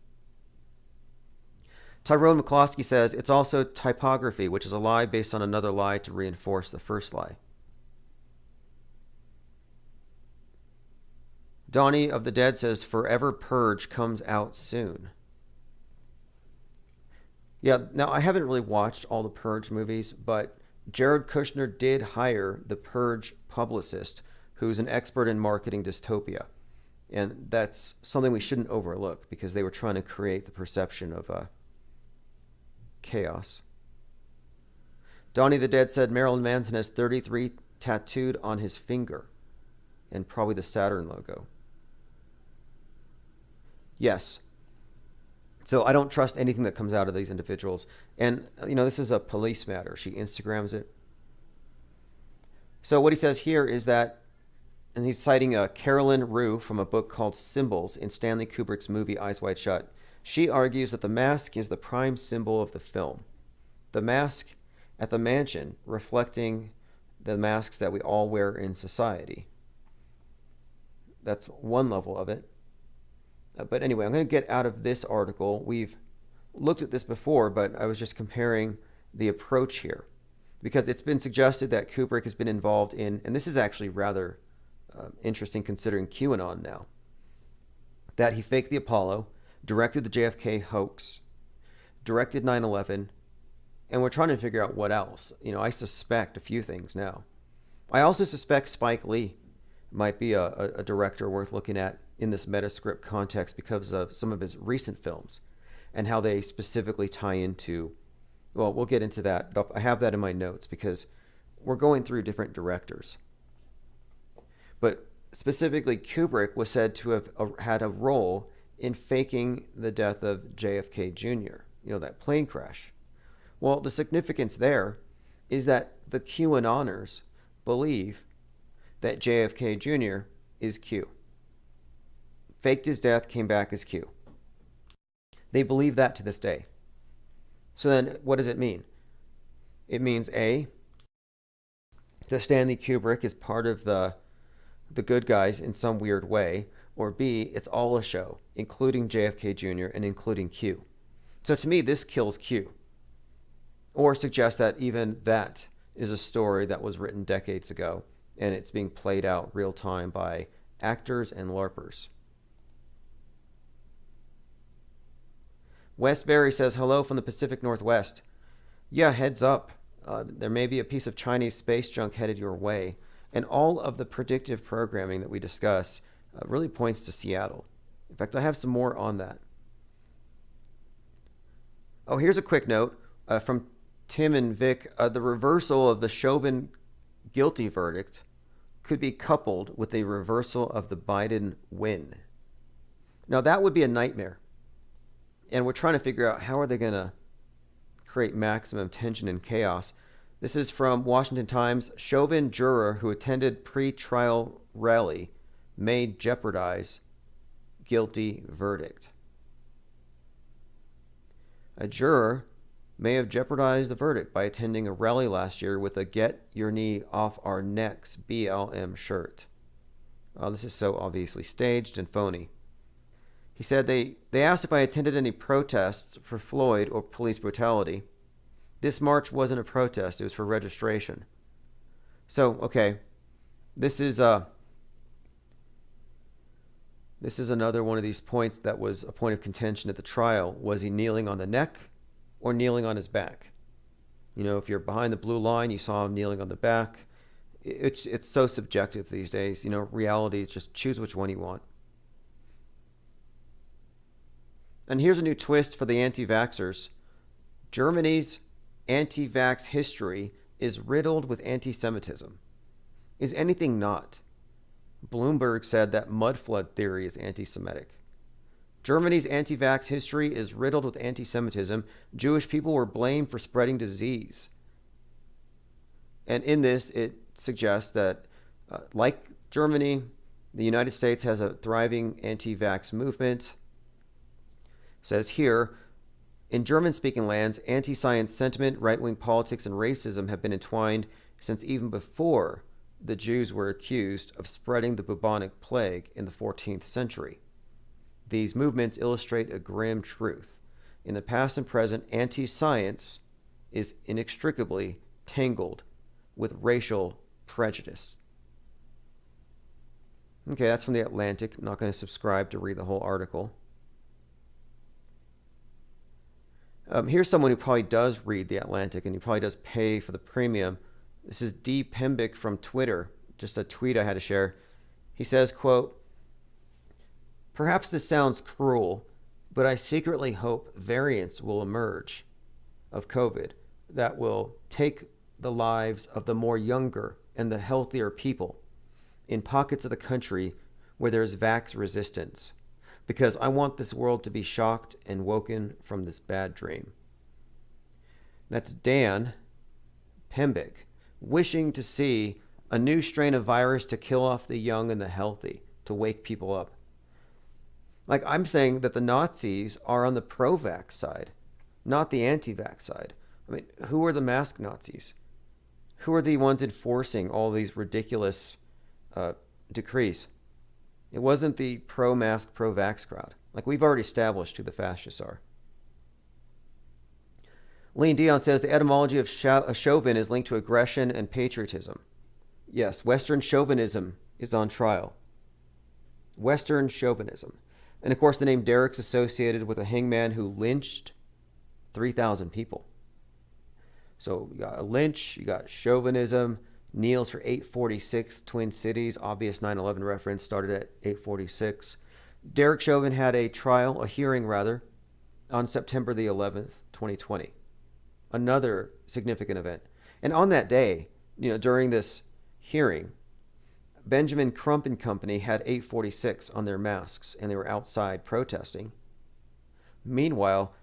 Tyrone McCloskey says it's also typography, which is a lie based on another lie to reinforce the first lie. Donnie of the Dead says Forever Purge comes out soon. Yeah, now I haven't really watched all the Purge movies, but Jared Kushner did hire the Purge publicist, who's an expert in marketing dystopia. And that's something we shouldn't overlook, because they were trying to create the perception of chaos. Donnie the Dead said Marilyn Manson has 33 tattooed on his finger, and probably the Saturn logo. Yes. So I don't trust anything that comes out of these individuals. And, this is a police matter. She Instagrams it. So what he says here is that, and he's citing Carolyn Rue from a book called Symbols in Stanley Kubrick's movie Eyes Wide Shut. She argues that the mask is the prime symbol of the film. The mask at the mansion reflecting the masks that we all wear in society. That's one level of it. But anyway, I'm going to get out of this article. We've looked at this before, but I was just comparing the approach here, because it's been suggested that Kubrick has been involved in, and this is actually rather interesting considering QAnon now, that he faked the Apollo, directed the JFK hoax, directed 9/11, and we're trying to figure out what else. I suspect a few things now. I also suspect Spike Lee might be a director worth looking at in this Metascript context because of some of his recent films and how they specifically tie into, well, we'll get into that. I have that in my notes because we're going through different directors. But specifically, Kubrick was said to have had a role in faking the death of JFK Jr., that plane crash. Well, the significance there is that the QAnoners believe that JFK Jr. is Q. Faked his death, came back as Q. They believe that to this day. So then what does it mean? It means A, that Stanley Kubrick is part of the good guys in some weird way, or B, it's all a show, including JFK Jr. and including Q. So to me, this kills Q. Or suggests that even that is a story that was written decades ago, and it's being played out real time by actors and LARPers. Westbury says, hello from the Pacific Northwest. Yeah, heads up. There may be a piece of Chinese space junk headed your way. And all of the predictive programming that we discuss really points to Seattle. In fact, I have some more on that. Oh, here's a quick note from Tim and Vic. The reversal of the Chauvin guilty verdict could be coupled with a reversal of the Biden win. Now, that would be a nightmare. And we're trying to figure out how are they going to create maximum tension and chaos. This is from Washington Times. Chauvin juror who attended pre-trial rally may jeopardize guilty verdict. A juror may have jeopardized the verdict by attending a rally last year with a Get Your Knee Off Our Necks BLM shirt. This is so obviously staged and phony. He said they asked if I attended any protests for Floyd or police brutality. This march wasn't a protest, it was for registration. So, okay, this is another one of these points that was a point of contention at the trial. Was he kneeling on the neck or kneeling on his back? If you're behind the blue line, you saw him kneeling on the back. It's so subjective these days. Reality is just choose which one you want. And here's a new twist for the anti-vaxxers. Germany's anti-vax history is riddled with anti-Semitism. Is anything not? Bloomberg said that mud flood theory is anti-Semitic. Germany's anti-vax history is riddled with anti-Semitism. Jewish people were blamed for spreading disease. And in this, it suggests that, like Germany, the United States has a thriving anti-vax movement. Says here, in German-speaking lands, anti-science sentiment, right-wing politics, and racism have been entwined since even before the Jews were accused of spreading the bubonic plague in the 14th century. These movements illustrate a grim truth. In the past and present, anti-science is inextricably tangled with racial prejudice. Okay, that's from The Atlantic. I'm not going to subscribe to read the whole article. Here's someone who probably does read The Atlantic and who probably does pay for the premium. This is D. Pembick from Twitter. Just a tweet I had to share. He says, quote, perhaps this sounds cruel, but I secretly hope variants will emerge of COVID that will take the lives of the more younger and the healthier people in pockets of the country where there's vax resistance. Because I want this world to be shocked and woken from this bad dream. That's Dan Pembick, wishing to see A new strain of virus to kill off the young and the healthy, to wake people up. Like, I'm saying that the Nazis are on the pro-vax side, not the anti-vax side. I mean, who are the mask Nazis? Who are the ones enforcing all these ridiculous decrees? It wasn't the pro-mask, pro-vax crowd. Like, we've already established who the fascists are. Lean Dion says the etymology of Chauvin is linked to aggression and patriotism. Yes, Western chauvinism is on trial. Western chauvinism. And of course, the name Derek's associated with a hangman who lynched 3,000 people. So you got a lynch, you got chauvinism, kneels for 846, Twin Cities, obvious 9/11 reference, started at 846. Derek Chauvin had a hearing on September the 11th, 2020. Another significant event. And on that day, during this hearing, Benjamin Crump and company had 846 on their masks, and they were outside protesting. Meanwhile,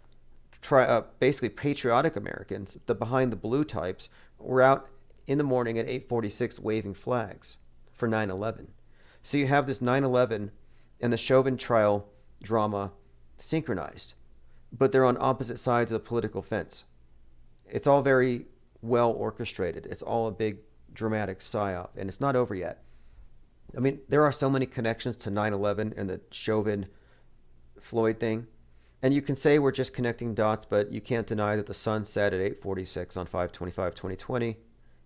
basically patriotic Americans, the behind the blue types, were out in the morning at 846 waving flags for 9/11. So you have this 9/11 and the Chauvin trial drama synchronized, but they're on opposite sides of the political fence. It's all very well orchestrated. It's all a big dramatic psyop, and it's not over yet. I mean, there are so many connections to 9/11 and the Chauvin Floyd thing. And you can say we're just connecting dots, but you can't deny that the sun set at 846 on 5/25/2020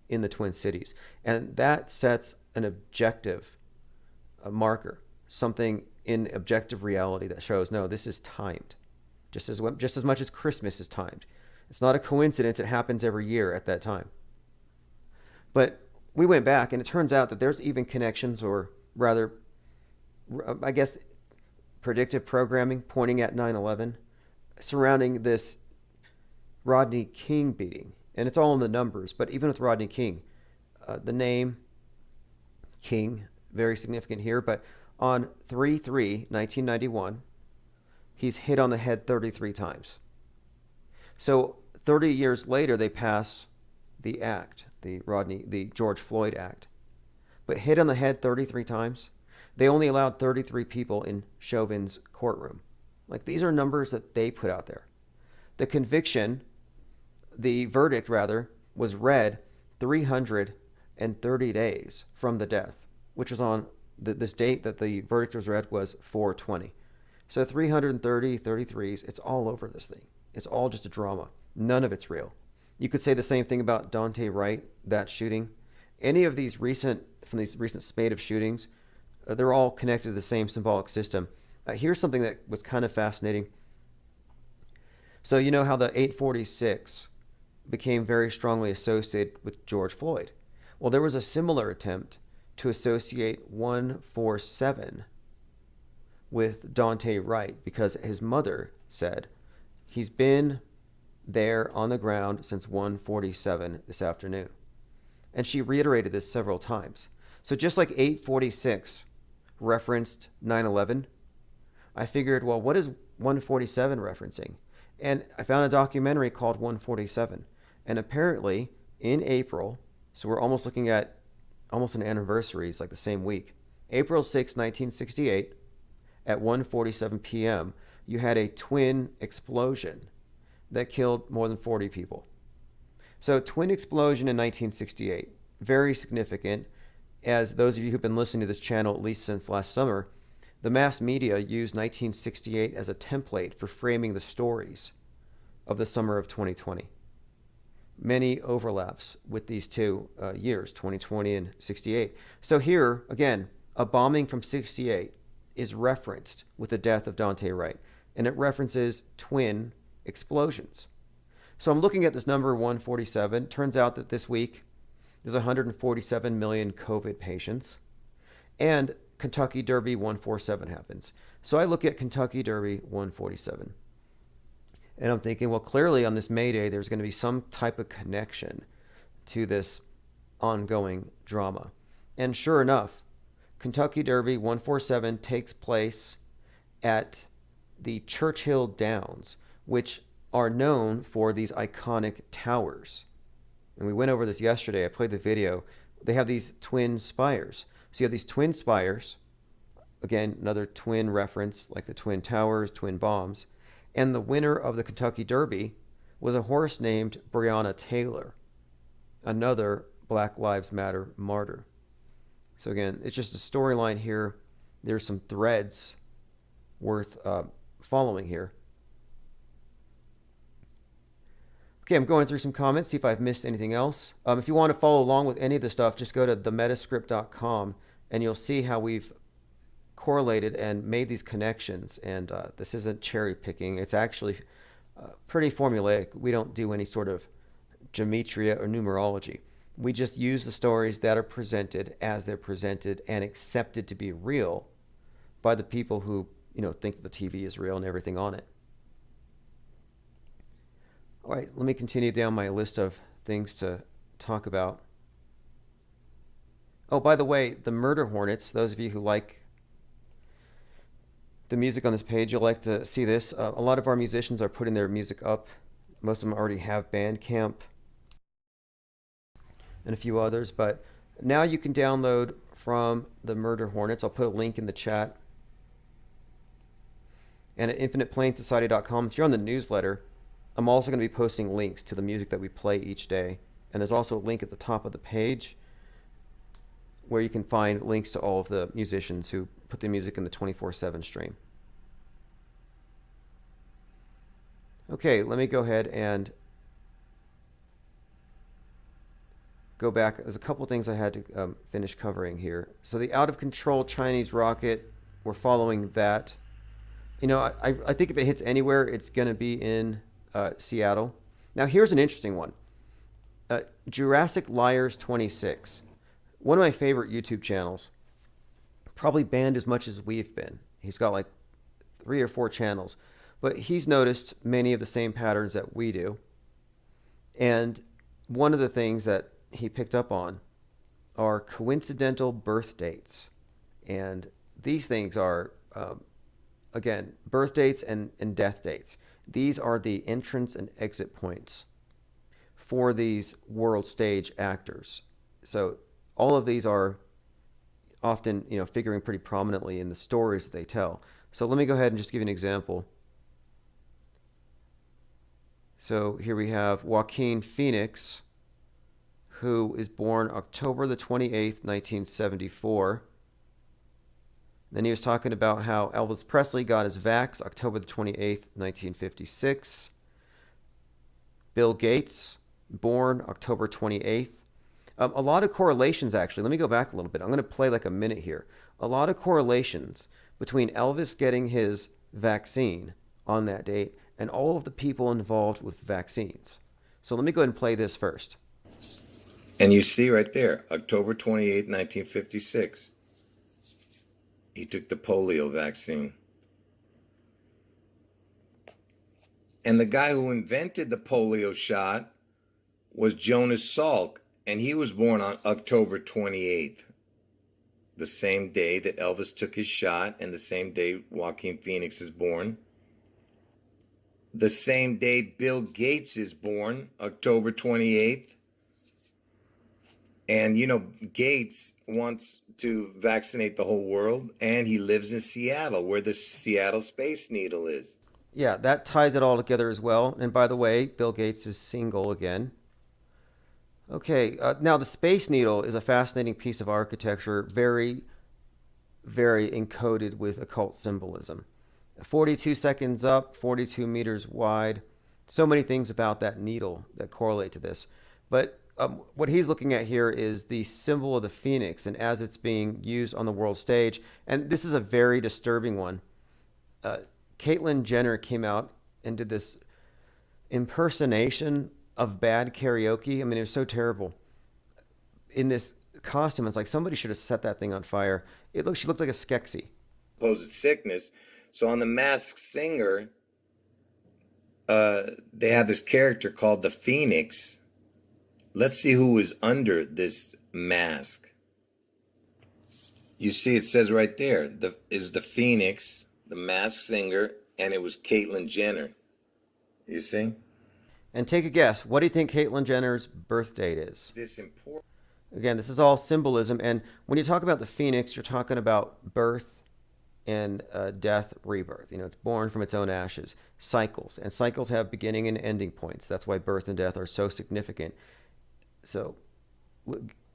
in the Twin Cities. And that sets an objective marker, something in objective reality that shows, no, this is timed, just as much as Christmas is timed. It's not a coincidence. It happens every year at that time. But we went back, and it turns out that there's even connections, or rather, I guess, predictive programming pointing at 9/11 surrounding this Rodney King beating. And it's all in the numbers, but even with Rodney King, the name King, very significant here, but on 3/3/1991, he's hit on the head 33 times. So 30 years later, they pass the act, the George Floyd Act. But hit on the head 33 times, they only allowed 33 people in Chauvin's courtroom. Like, these are numbers that they put out there. The verdict was read 330 days from the death, which was on this date that the verdict was read was 4/20. So 330, 33s, it's all over this thing. It's all just a drama. None of it's real. You could say the same thing about Daunte Wright, that shooting. Any of these recent spate of shootings, they're all connected to the same symbolic system. Here's something that was kind of fascinating. So you know how the 846 became very strongly associated with George Floyd. Well, there was a similar attempt to associate 147 with Daunte Wright because his mother said he's been there on the ground since 147 this afternoon. And she reiterated this several times. So just like 846 referenced 9/11, I figured, well, what is 147 referencing? And I found a documentary called 147. And apparently in April, so we're almost looking at almost an anniversary, it's like the same week, April 6, 1968, at 1:47 p.m., you had a twin explosion that killed more than 40 people. So twin explosion in 1968, very significant. As those of you who've been listening to this channel at least since last summer, the mass media used 1968 as a template for framing the stories of the summer of 2020. Many overlaps with these two years, 2020 and 68. So here, again, a bombing from 68 is referenced with the death of Daunte Wright, and it references twin explosions. So I'm looking at this number 147. Turns out that this week there's 147 million COVID patients, and Kentucky Derby 147 happens. So I look at Kentucky Derby 147, and I'm thinking, well, clearly on this May Day, there's going to be some type of connection to this ongoing drama. And sure enough, Kentucky Derby 147 takes place at the Churchill Downs, which are known for these iconic towers. And we went over this yesterday. I played the video they have these twin spires. So you have these twin spires. Again, another twin reference, like the Twin Towers, twin bombs. And the winner of the Kentucky Derby was a horse named Breonna Taylor, another Black Lives Matter martyr. So again, it's just a storyline here. There's some threads worth following here. Okay, I'm going through some comments, see if I've missed anything else. If you want to follow along with any of the stuff, just go to themetascript.com and you'll see how we've correlated and made these connections. And this isn't cherry picking. It's actually pretty formulaic. We don't do any sort of gematria or numerology. We just use the stories that are presented as they're presented and accepted to be real by the people who, think that the TV is real and everything on it. All right, let me continue down my list of things to talk about. Oh, by the way, the Murder Hornets, those of you who like the music on this page, you'll like to see this. A lot of our musicians are putting their music up. Most of them already have Bandcamp and a few others, but now you can download from the Murder Hornets. I'll put a link in the chat. And at infiniteplainsociety.com, if you're on the newsletter, I'm also going to be posting links to the music that we play each day. And there's also a link at the top of the page where you can find links to all of the musicians who put the music in the 24/7 stream. Okay, let me go ahead and go back. There's a couple things I had to finish covering here. So the out-of-control Chinese rocket, we're following that. I think if it hits anywhere, it's going to be in Seattle. Now, here's an interesting one. Jurassic Liars 26. One of my favorite YouTube channels. Probably banned as much as we've been. He's got like 3 or 4 channels. But he's noticed many of the same patterns that we do. And one of the things that he picked up on are coincidental birth dates. And these things are, again, birth dates and death dates. These are the entrance and exit points for these world stage actors. So all of these are often, figuring pretty prominently in the stories that they tell. So let me go ahead and just give you an example. So here we have Joaquin Phoenix, who is born October the 28th, 1974. Then he was talking about how Elvis Presley got his vax October the 28th, 1956. Bill Gates, born October 28th. A lot of correlations, actually. Let me go back a little bit. I'm going to play like a minute here. A lot of correlations between Elvis getting his vaccine on that date and all of the people involved with vaccines. So let me go ahead and play this first. And you see right there, October 28, 1956, he took the polio vaccine. And the guy who invented the polio shot was Jonas Salk, and he was born on October 28th, the same day that Elvis took his shot and the same day Joaquin Phoenix is born. The same day Bill Gates is born, October 28th. And, Gates wants to vaccinate the whole world, and he lives in Seattle, where the Seattle Space Needle is. Yeah, that ties it all together as well. And by the way, Bill Gates is single again. Okay, now the Space Needle is a fascinating piece of architecture, very, very encoded with occult symbolism. 42 seconds up, 42 meters wide. So many things about that needle that correlate to this. But what he's looking at here is the symbol of the phoenix, and as it's being used on the world stage, and this is a very disturbing one. Caitlyn Jenner came out and did this impersonation of bad karaoke. I mean, it was so terrible. In this costume, it's like somebody should have set that thing on fire. She looked like a Skeksis. Supposed sickness. So on The Masked Singer, they have this character called the Phoenix. Let's see who is under this mask. You see, it says right there, is the Phoenix, the Masked Singer, and it was Caitlyn Jenner. You see? And take a guess. What do you think Caitlyn Jenner's birth date is? This important. Again, this is all symbolism. And when you talk about the phoenix, you're talking about birth and death, rebirth. You know, it's born from its own ashes, cycles. And cycles have beginning and ending points. That's why birth and death are so significant. So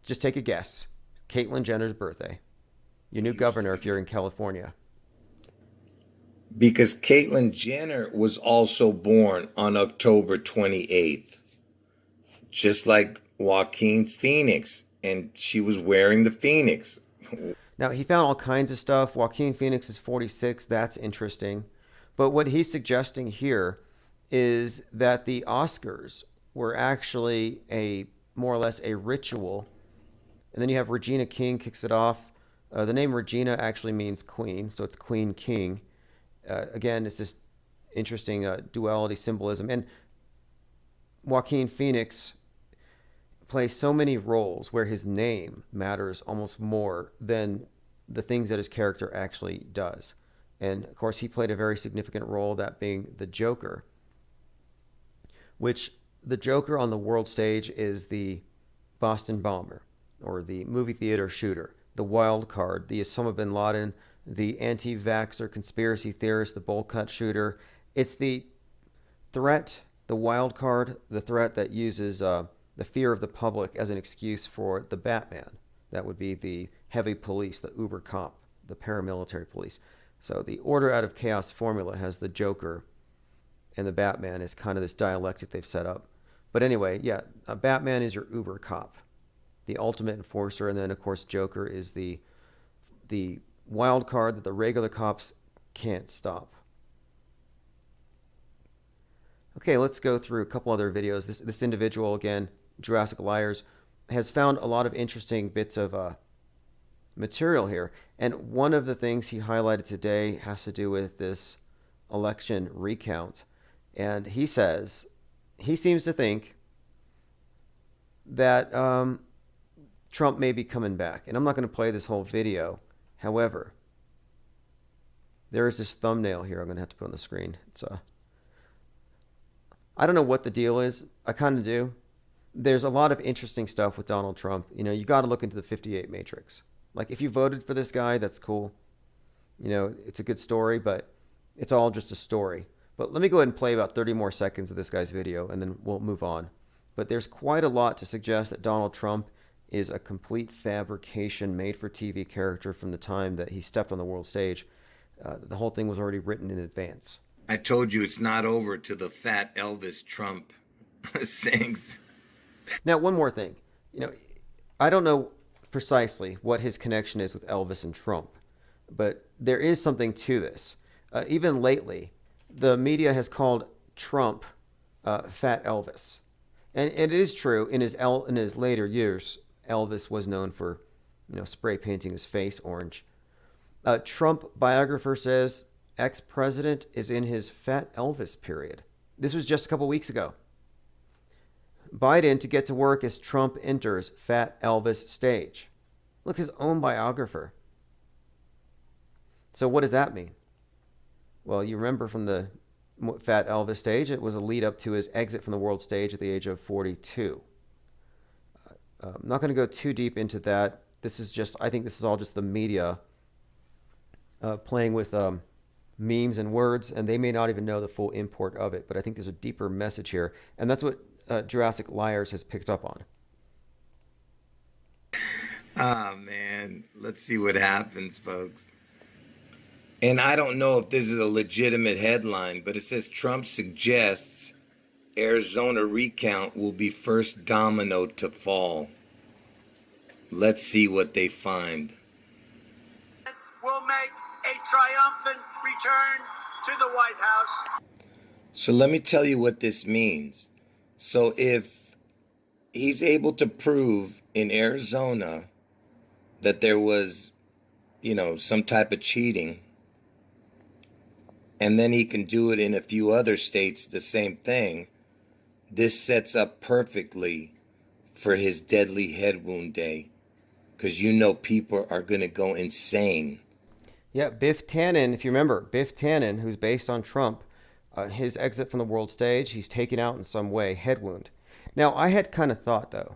just take a guess. Caitlyn Jenner's birthday. Your new governor if you're in California. Because Caitlyn Jenner was also born on October 28th. Just like Joaquin Phoenix, and she was wearing the Phoenix. Now, he found all kinds of stuff. Joaquin Phoenix is 46. That's interesting. But what he's suggesting here is that the Oscars were actually more or less a ritual. And then you have Regina King kicks it off. The name Regina actually means queen, so it's Queen King. Again, it's this interesting duality symbolism. And Joaquin Phoenix plays so many roles where his name matters almost more than the things that his character actually does. And of course, he played a very significant role, that being the Joker, which the Joker on the world stage is the Boston bomber, or the movie theater shooter, the wild card, the Osama bin Laden, the anti-vaxxer conspiracy theorist, the bowl cut shooter. It's the threat, the wild card, the threat that uses the fear of the public as an excuse for the Batman. That would be the heavy police, the uber cop, the paramilitary police. So the order out of chaos formula has the Joker and the Batman is kind of this dialectic they've set up. But anyway, yeah, Batman is your uber cop, the ultimate enforcer. And then, of course, Joker is the wild card that the regular cops can't stop. Okay, let's go through a couple other videos. This individual, again, Jurassic Liars, has found a lot of interesting bits of material here. And one of the things he highlighted today has to do with this election recount. And he says, he seems to think that Trump may be coming back. And I'm not going to play this whole video. However, there is this thumbnail here I'm going to have to put on the screen. It's I don't know what the deal is. I kind of do. There's a lot of interesting stuff with Donald Trump. You know, you got to look into the 58 Matrix. Like, if you voted for this guy, that's cool. You know, it's a good story, but it's all just a story. But let me go ahead and play about 30 more seconds of this guy's video, and then we'll move on. But there's quite a lot to suggest that Donald Trump is a complete fabrication, made-for-TV character from the time that he stepped on the world stage. The whole thing was already written in advance. I told you it's not over till the fat Elvis Trump sings. Now, one more thing. You know, I don't know precisely what his connection is with Elvis and Trump, but there is something to this. Even lately, the media has called Trump Fat Elvis. And it is true, in his later years, Elvis was known for, you know, spray painting his face orange. Trump biographer says ex-president is in his Fat Elvis period. This was just a couple weeks ago. Biden to get to work as Trump enters Fat Elvis stage. Look, his own biographer. So what does that mean? Well, you remember from the Fat Elvis stage, it was a lead up to his exit from the world stage at the age of 42. I'm not going to go too deep into that. I think this is all just the media playing with memes and words, and they may not even know the full import of it. But I think there's a deeper message here, and that's what Jurassic Liars has picked up on. Ah, man. Let's see what happens, folks. And I don't know if this is a legitimate headline, but it says Trump suggests Arizona recount will be first domino to fall. Let's see what they find. Will make a triumphant return to the White House. So let me tell you what this means. So if he's able to prove in Arizona that there was, you know, some type of cheating, and then he can do it in a few other states, the same thing, this sets up perfectly for his deadly head wound day. Because you know people are going to go insane. Yeah, Biff Tannen, if you remember, Biff Tannen, who's based on Trump, his exit from the world stage, he's taken out in some way, head wound. Now, I had kind of thought, though,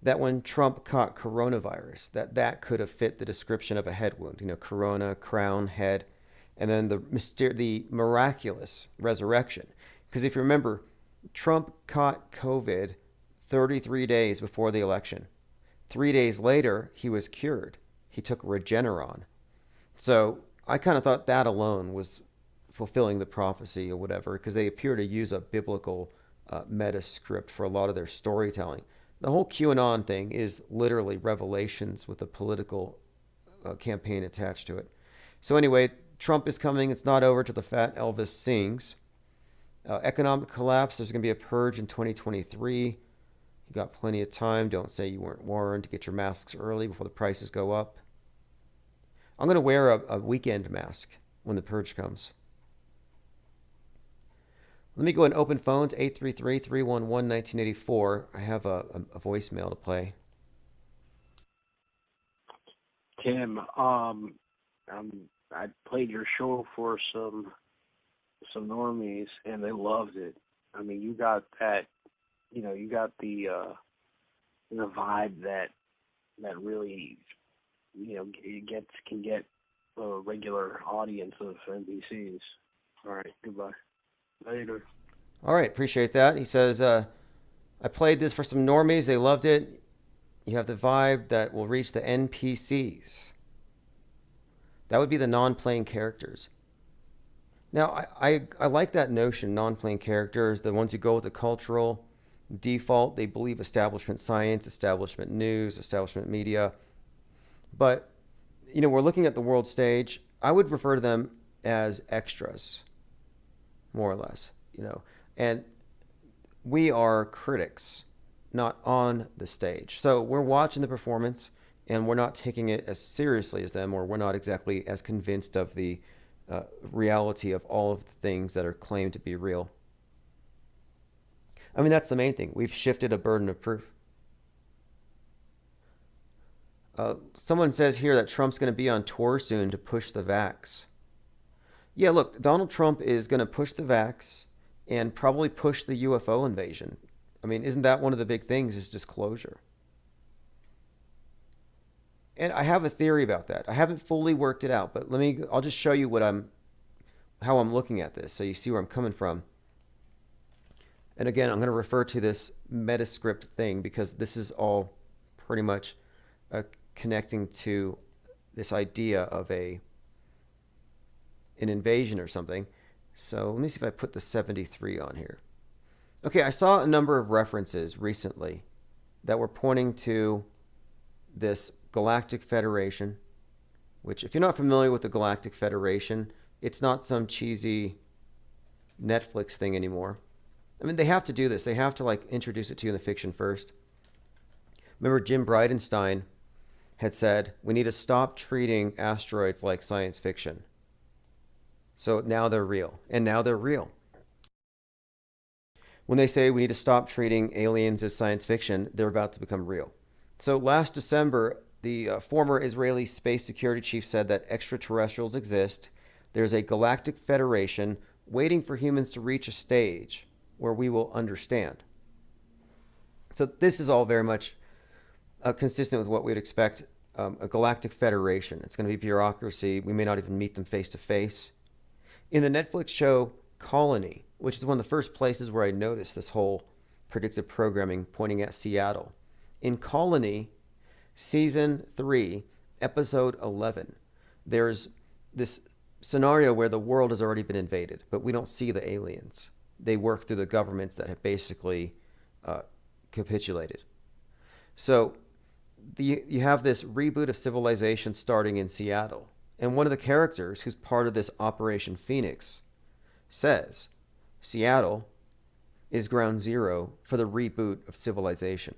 that when Trump caught coronavirus, that could have fit the description of a head wound. Corona, crown, head, and then the miraculous resurrection. Because if you remember, Trump caught COVID 33 days before the election. 3 days later, he was cured. He took Regeneron. So I kind of thought that alone was fulfilling the prophecy or whatever, because they appear to use a biblical meta script for a lot of their storytelling. The whole QAnon thing is literally revelations with a political campaign attached to it. So anyway, Trump is coming. It's not over till the fat Elvis sings. Economic collapse. There's going to be a purge in 2023. You got plenty of time. Don't say you weren't warned to get your masks early before the prices go up. I'm going to wear a weekend mask when the purge comes. Let me go and open phones, 833-311-1984. I have a voicemail to play. Tim, I played your show for some normies, and they loved it. I mean, you got that, you got the vibe that really, can get a regular audience of NBCs. All right, goodbye. Later. All right, appreciate that. He says, I played this for some normies. They loved it. You have the vibe that will reach the NPCs. That would be the non-playing characters. Now, I like that notion, non-playing characters, the ones who go with the cultural default. They believe establishment science, establishment news, establishment media. But, we're looking at the world stage. I would refer to them as extras, more or less, and we are critics, not on the stage. So we're watching the performance and we're not taking it as seriously as them, or we're not exactly as convinced of the reality of all of the things that are claimed to be real. I mean, that's the main thing. We've shifted a burden of proof. Someone says here that Trump's going to be on tour soon to push the vax. Yeah, look, Donald Trump is going to push the vax and probably push the UFO invasion. I mean, isn't that one of the big things, is disclosure? And I have a theory about that. I haven't fully worked it out, but I'll just show you how I'm looking at this so you see where I'm coming from. And again, I'm going to refer to this Metascript thing because this is all pretty much connecting to this idea of an invasion or something. So let me see if I put the 73 on here. Okay, I saw a number of references recently that were pointing to this Galactic Federation, which, if you're not familiar with the Galactic Federation, it's not some cheesy Netflix thing anymore. I mean, they have to do this. They have to introduce it to you in the fiction first. Remember, Jim Bridenstine had said, we need to stop treating asteroids like science fiction. So now they're real. And now they're real. When they say we need to stop treating aliens as science fiction, they're about to become real. So last December, the former Israeli space security chief said that extraterrestrials exist. There's a galactic federation waiting for humans to reach a stage where we will understand. So this is all very much consistent with what we'd expect, a galactic federation. It's going to be bureaucracy. We may not even meet them face to face. In the Netflix show Colony, which is one of the first places where I noticed this whole predictive programming pointing at Seattle. In Colony, Season 3, Episode 11, there's this scenario where the world has already been invaded, but we don't see the aliens. They work through the governments that have basically capitulated. So you have this reboot of civilization starting in Seattle. And one of the characters who's part of this Operation Phoenix says Seattle is ground zero for the reboot of civilization.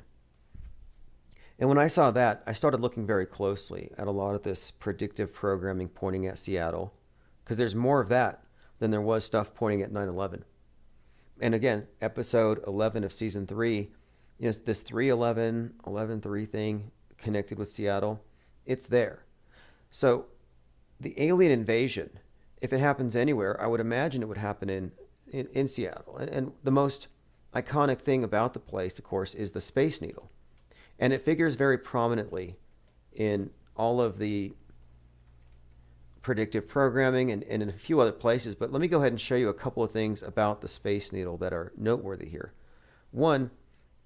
And when I saw that, I started looking very closely at a lot of this predictive programming pointing at Seattle, because there's more of that than there was stuff pointing at 9/11. And again, episode 11 of season 3, this 3/11, 11/3 thing connected with Seattle, it's there. So the alien invasion, if it happens anywhere, I would imagine it would happen in Seattle. And the most iconic thing about the place, of course, is the Space Needle. And it figures very prominently in all of the predictive programming and in a few other places. But let me go ahead and show you a couple of things about the Space Needle that are noteworthy here. One,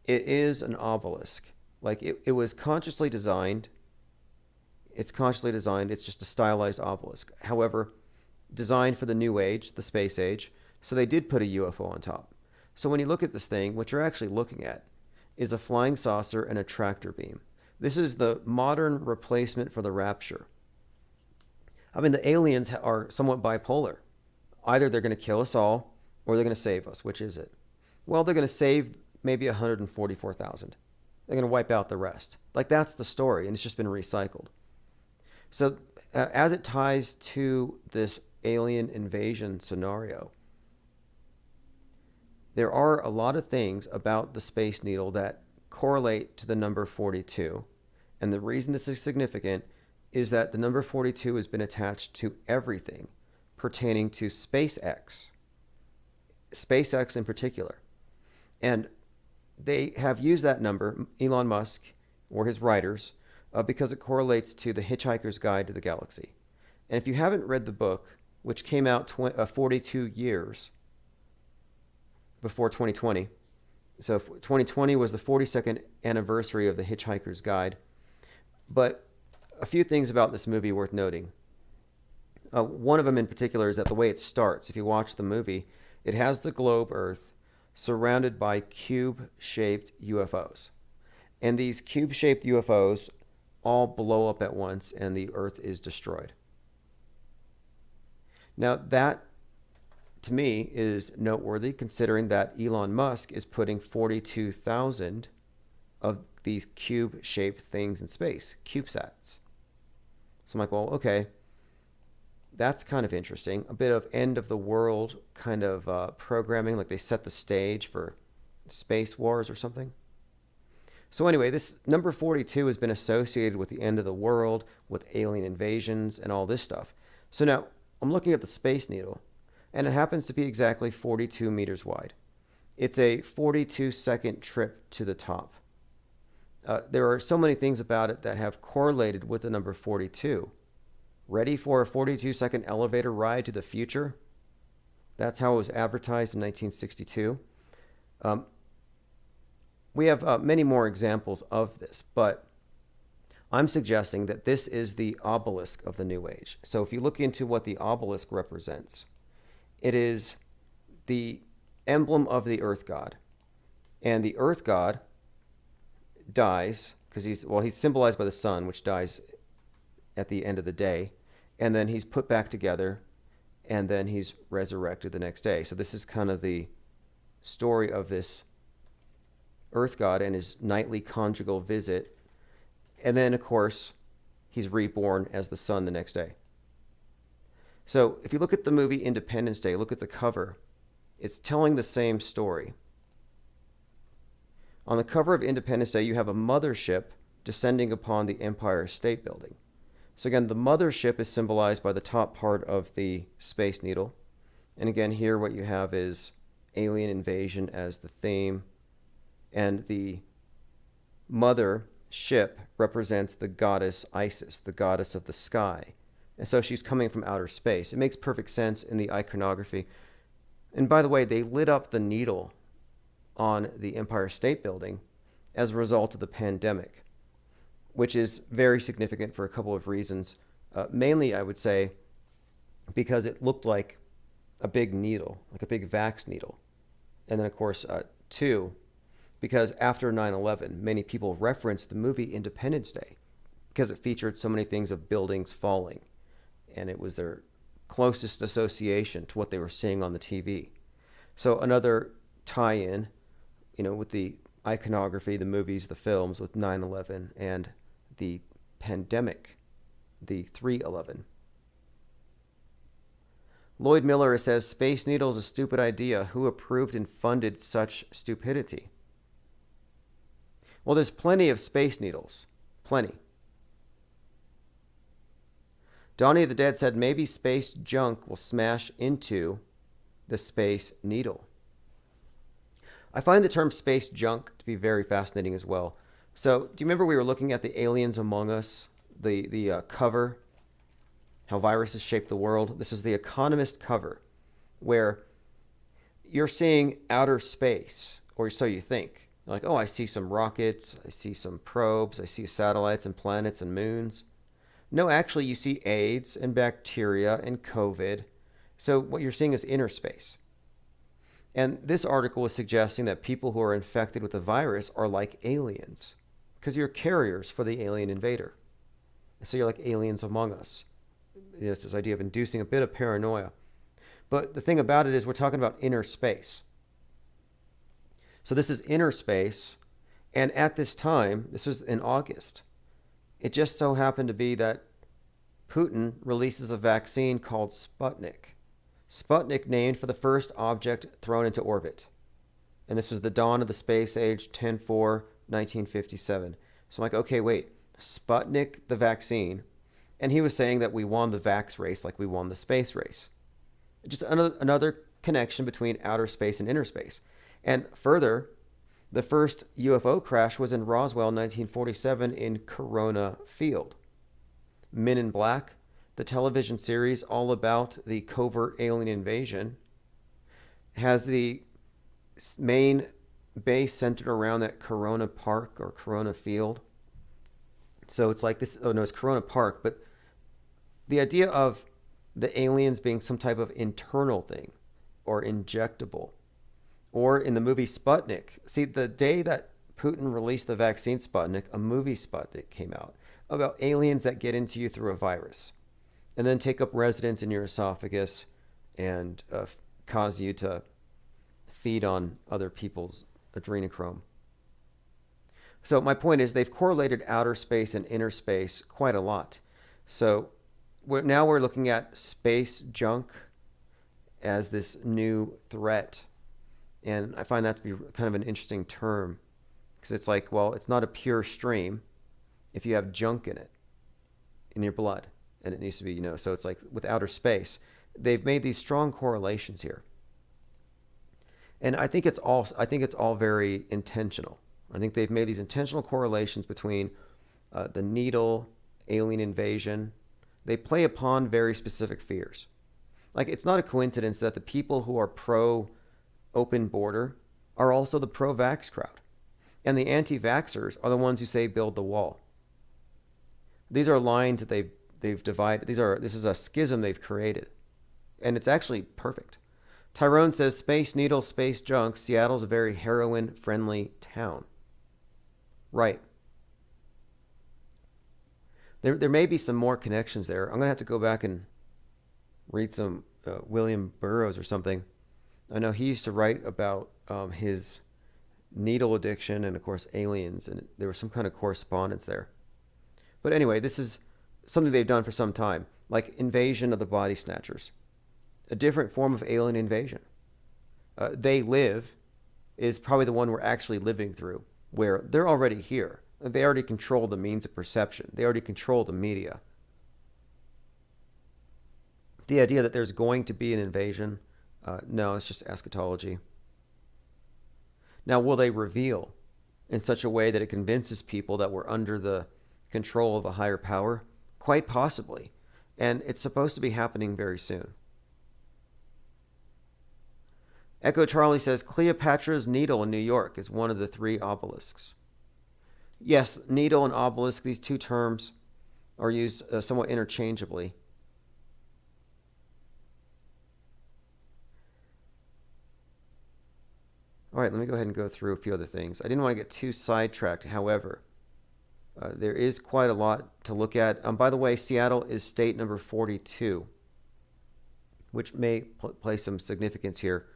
it is an obelisk. Like it was consciously designed. It's consciously designed. It's just a stylized obelisk. However, designed for the new age, the space age. So they did put a UFO on top. So when you look at this thing, what you're actually looking at is a flying saucer and a tractor beam. This is the modern replacement for the Rapture. I mean, the aliens are somewhat bipolar. Either they're going to kill us all or they're going to save us. Which is it? Well, they're going to save maybe 144,000. They're going to wipe out the rest. Like, that's the story, and it's just been recycled. So as it ties to this alien invasion scenario, there are a lot of things about the Space Needle that correlate to the number 42. And the reason this is significant is that the number 42 has been attached to everything pertaining to SpaceX. SpaceX in particular. And they have used that number, Elon Musk or his writers, because it correlates to the Hitchhiker's Guide to the Galaxy. And if you haven't read the book, which came out 42 years before 2020, so 2020 was the 42nd anniversary of the Hitchhiker's Guide. But a few things about this movie worth noting. One of them in particular is that the way it starts, if you watch the movie, it has the globe Earth surrounded by cube-shaped UFOs. And these cube-shaped UFOs all blow up at once and the Earth is destroyed. Now that, to me, is noteworthy considering that Elon Musk is putting 42,000 of these cube-shaped things in space, CubeSats. So I'm like, well, okay, that's kind of interesting. A bit of end of the world kind of programming, like they set the stage for space wars or something. So anyway, this number 42 has been associated with the end of the world, with alien invasions and all this stuff. So now I'm looking at the Space Needle, and it happens to be exactly 42 meters wide. It's a 42-second trip to the top. There are so many things about it that have correlated with the number 42. Ready for a 42-second elevator ride to the future? That's how it was advertised in 1962. We have many more examples of this, but I'm suggesting that this is the obelisk of the New Age. So if you look into what the obelisk represents, it is the emblem of the Earth God. And the Earth God dies because he's symbolized by the sun, which dies at the end of the day, and then he's put back together, and then he's resurrected the next day. So this is kind of the story of this Earth God and his nightly conjugal visit, and then of course he's reborn as the sun the next day. So if you look at the movie Independence Day, look at the cover, it's telling the same story. On the cover of Independence Day, you have a mothership descending upon the Empire State Building. So again, the mothership is symbolized by the top part of the Space Needle. And again, here what you have is alien invasion as the theme. And the mother ship represents the goddess Isis, the goddess of the sky. And so she's coming from outer space. It makes perfect sense in the iconography. And by the way, they lit up the needle on the Empire State Building as a result of the pandemic, which is very significant for a couple of reasons. Mainly, I would say, because it looked like a big needle, like a big vax needle. And then, of course, two, because after 9/11, many people referenced the movie Independence Day because it featured so many things of buildings falling. And it was their closest association to what they were seeing on the TV. So another tie-in, with the iconography, the movies, the films with 9/11 and the pandemic, the 3/11. Lloyd Miller says, Space Needle is a stupid idea. Who approved and funded such stupidity? Well, there's plenty of Space Needles. Plenty. Donnie the Dead said, maybe space junk will smash into the Space Needle. I find the term space junk to be very fascinating as well. So, do you remember we were looking at the Aliens Among Us, the cover, how viruses shape the world? This is the Economist cover, where you're seeing outer space, or so you think. You're like, oh, I see some rockets, I see some probes, I see satellites and planets and moons. No, actually, you see AIDS and bacteria and COVID. So what you're seeing is inner space. And this article is suggesting that people who are infected with the virus are like aliens, because you're carriers for the alien invader. So you're like aliens among us. It's this idea of inducing a bit of paranoia. But the thing about it is we're talking about inner space. So this is inner space. And at this time, this was in August, it just so happened to be that Putin releases a vaccine called Sputnik. Sputnik named for the first object thrown into orbit. And this was the dawn of the space age, 10/4/1957. So I'm like, okay, wait, Sputnik, the vaccine. And he was saying that we won the vax race like we won the space race. Just another connection between outer space and inner space. And further, the first UFO crash was in Roswell, 1947, in Corona Field. Men in Black, the television series all about the covert alien invasion, has the main base centered around that Corona Park or Corona Field. So it's like this, oh no, it's Corona Park, but the idea of the aliens being some type of internal thing or injectable. Or in the movie Sputnik, see, the day that Putin released the vaccine Sputnik, a movie Sputnik came out about aliens that get into you through a virus and then take up residence in your esophagus and cause you to feed on other people's adrenochrome. So my point is they've correlated outer space and inner space quite a lot. So now we're looking at space junk as this new threat. And I find that to be kind of an interesting term because it's like, well, it's not a pure stream if you have junk in it, in your blood. And it needs to be, so it's like with outer space, they've made these strong correlations here. And I think it's all very intentional. I think they've made these intentional correlations between the needle, alien invasion. They play upon very specific fears. Like, it's not a coincidence that the people who are pro-open border are also the pro-vax crowd. And the anti-vaxxers are the ones who say build the wall. These are lines that they've divided. This is a schism they've created. And it's actually perfect. Tyrone says, space needle, space junk, Seattle's a very heroin-friendly town. Right. There may be some more connections there. I'm going to have to go back and read some William Burroughs or something. I know he used to write about his needle addiction and, of course, aliens, and there was some kind of correspondence there. But anyway, this is something they've done for some time, like Invasion of the Body Snatchers, a different form of alien invasion. They Live is probably the one we're actually living through, where they're already here. They already control the means of perception. They already control the media. The idea that there's going to be an invasion, no, it's just eschatology. Now, will they reveal in such a way that it convinces people that we're under the control of a higher power? Quite possibly. And it's supposed to be happening very soon. Echo Charlie says, Cleopatra's Needle in New York is one of the 3 obelisks. Yes, needle and obelisk, these 2 terms are used somewhat interchangeably. All right, let me go ahead and go through a few other things. I didn't want to get too sidetracked, however. There is quite a lot to look at. By the way, Seattle is state number 42, which may play some significance here.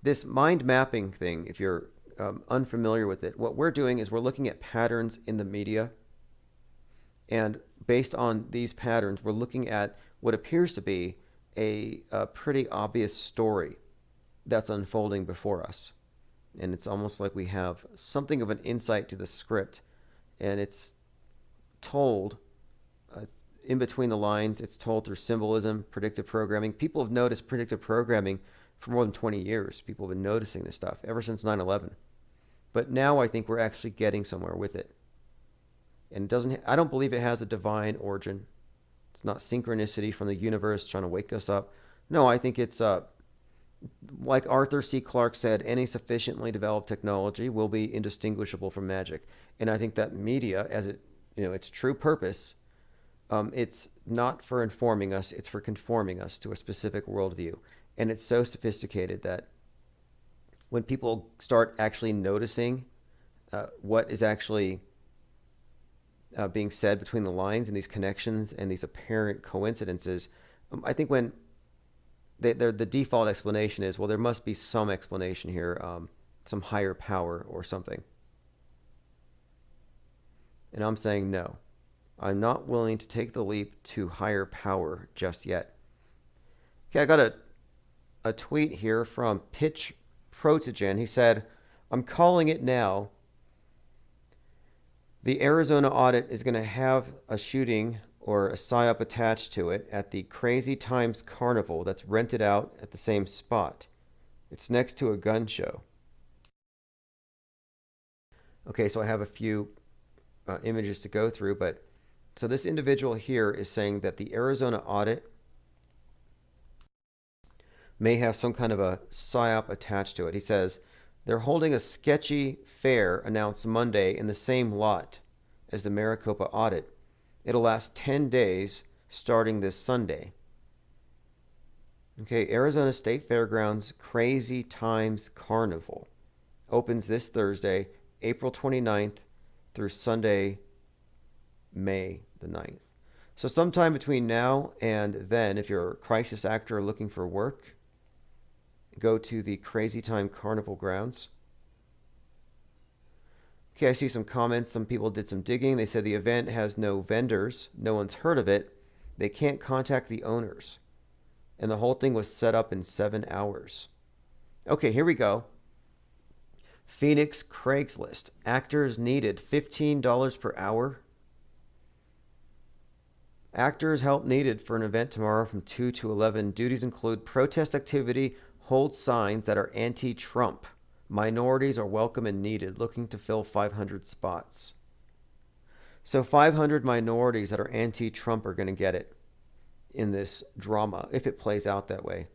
This mind mapping thing, if you're unfamiliar with it, what we're doing is we're looking at patterns in the media. And based on these patterns, we're looking at what appears to be a pretty obvious story that's unfolding before us. And it's almost like we have something of an insight to the script, and it's told in between the lines. It's told through symbolism, predictive programming. People have noticed predictive programming for more than 20 years. People have been noticing this stuff ever since 9/11. But now I think we're actually getting somewhere with it. And it doesn't, I don't believe it has a divine origin. It's not synchronicity from the universe trying to wake us up. No, I think it's like Arthur C. Clarke said, any sufficiently developed technology will be indistinguishable from magic. And I think that media, as it, its true purpose, it's not for informing us, it's for conforming us to a specific worldview. And it's so sophisticated that when people start actually noticing what is actually being said between the lines and these connections and these apparent coincidences, I think when the default explanation is, well, there must be some explanation here, some higher power or something. And I'm saying no. I'm not willing to take the leap to higher power just yet. Okay, I got a tweet here from Pitch Protogen. He said, I'm calling it now. The Arizona audit is going to have a shooting or a PSYOP attached to it at the Crazy Times Carnival that's rented out at the same spot. It's next to a gun show. Okay, so I have a few images to go through, but so this individual here is saying that the Arizona audit may have some kind of a PSYOP attached to it. He says, they're holding a sketchy fair announced Monday in the same lot as the Maricopa audit. It'll last 10 days starting this Sunday. Okay, Arizona State Fairgrounds Crazy Times Carnival opens this Thursday, April 29th through Sunday, May the 9th. So sometime between now and then, if you're a crisis actor looking for work, go to the Crazy Time Carnival grounds. Okay, I see some comments. Some people did some digging. They said the event has no vendors. No one's heard of it. They can't contact the owners. And the whole thing was set up in 7 hours. Okay, here we go. Phoenix Craigslist. Actors needed $15 per hour. Actors help needed for an event tomorrow from 2 to 11. Duties include protest activity, hold signs that are anti-Trump. Minorities are welcome and needed, looking to fill 500 spots. So 500 minorities that are anti-Trump are going to get it in this drama, if it plays out that way.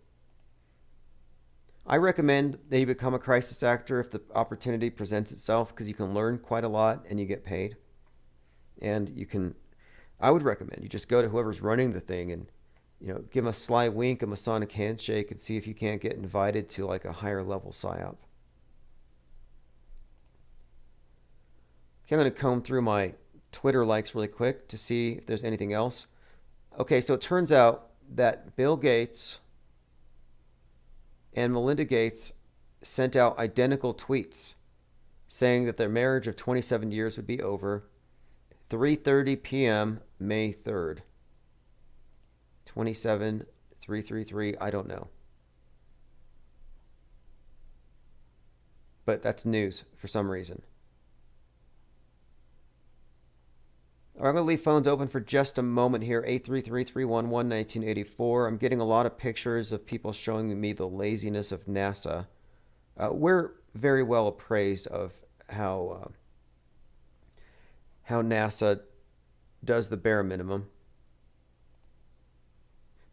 I recommend that you become a crisis actor if the opportunity presents itself, because you can learn quite a lot and you get paid. And you can, I would recommend you just go to whoever's running the thing and, give them a sly wink, a Masonic handshake, and see if you can't get invited to like a higher level PSYOP. Okay, I'm going to comb through my Twitter likes really quick to see if there's anything else. Okay, so it turns out that Bill Gates and Melinda Gates sent out identical tweets saying that their marriage of 27 years would be over 3:30 p.m. May 3rd. 27333, I don't know. But that's news for some reason. All right, I'm going to leave phones open for just a moment here. 833-311-1984. I'm getting a lot of pictures of people showing me the laziness of NASA. We're very well appraised of how NASA does the bare minimum.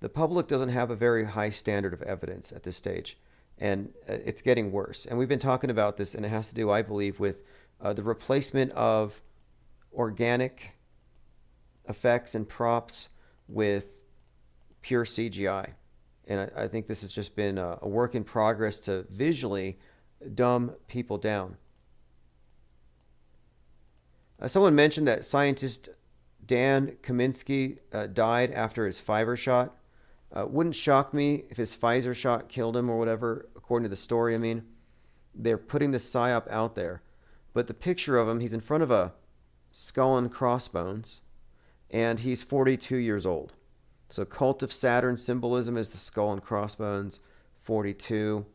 The public doesn't have a very high standard of evidence at this stage, and it's getting worse. And we've been talking about this, and it has to do, I believe, with the replacement of organic effects and props with pure CGI. And I think this has just been a work in progress to visually dumb people down. Someone mentioned that scientist Dan Kaminsky died after his Pfizer shot. Wouldn't shock me if his Pfizer shot killed him or whatever, according to the story. I mean, they're putting the PSYOP out there. But the picture of him, he's in front of a skull and crossbones, and he's 42 years old. So Cult of Saturn symbolism is the skull and crossbones, 42.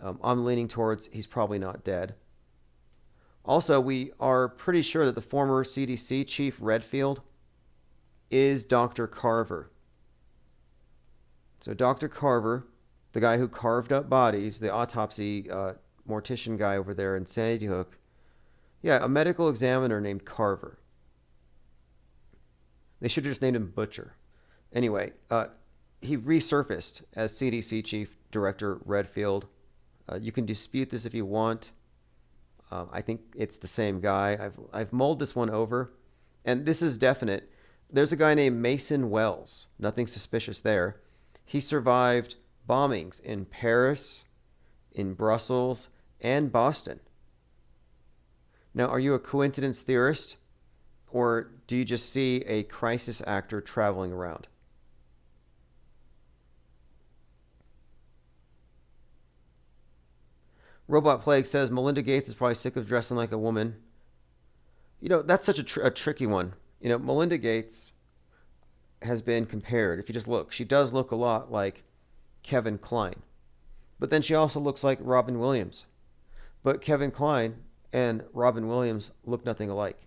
I'm leaning towards he's probably not dead. Also, we are pretty sure that the former CDC chief Redfield is Dr. Carver. So Dr. Carver, the guy who carved up bodies, the autopsy mortician guy over there in Sandy Hook. Yeah, a medical examiner named Carver. They should have just named him Butcher. Anyway, he resurfaced as CDC Chief Director Redfield. You can dispute this if you want. I think it's the same guy. I've mulled this one over, and this is definite. There's a guy named Mason Wells. Nothing suspicious there. He survived bombings in Paris, in Brussels, and Boston. Now, are you a coincidence theorist, or do you just see a crisis actor traveling around? Robot Plague says Melinda Gates is probably sick of dressing like a woman. You know, that's such a tricky one. You know, Melinda Gates has been compared. If you just look, she does look a lot like Kevin Kline. But then she also looks like Robin Williams. But Kevin Kline and Robin Williams look nothing alike.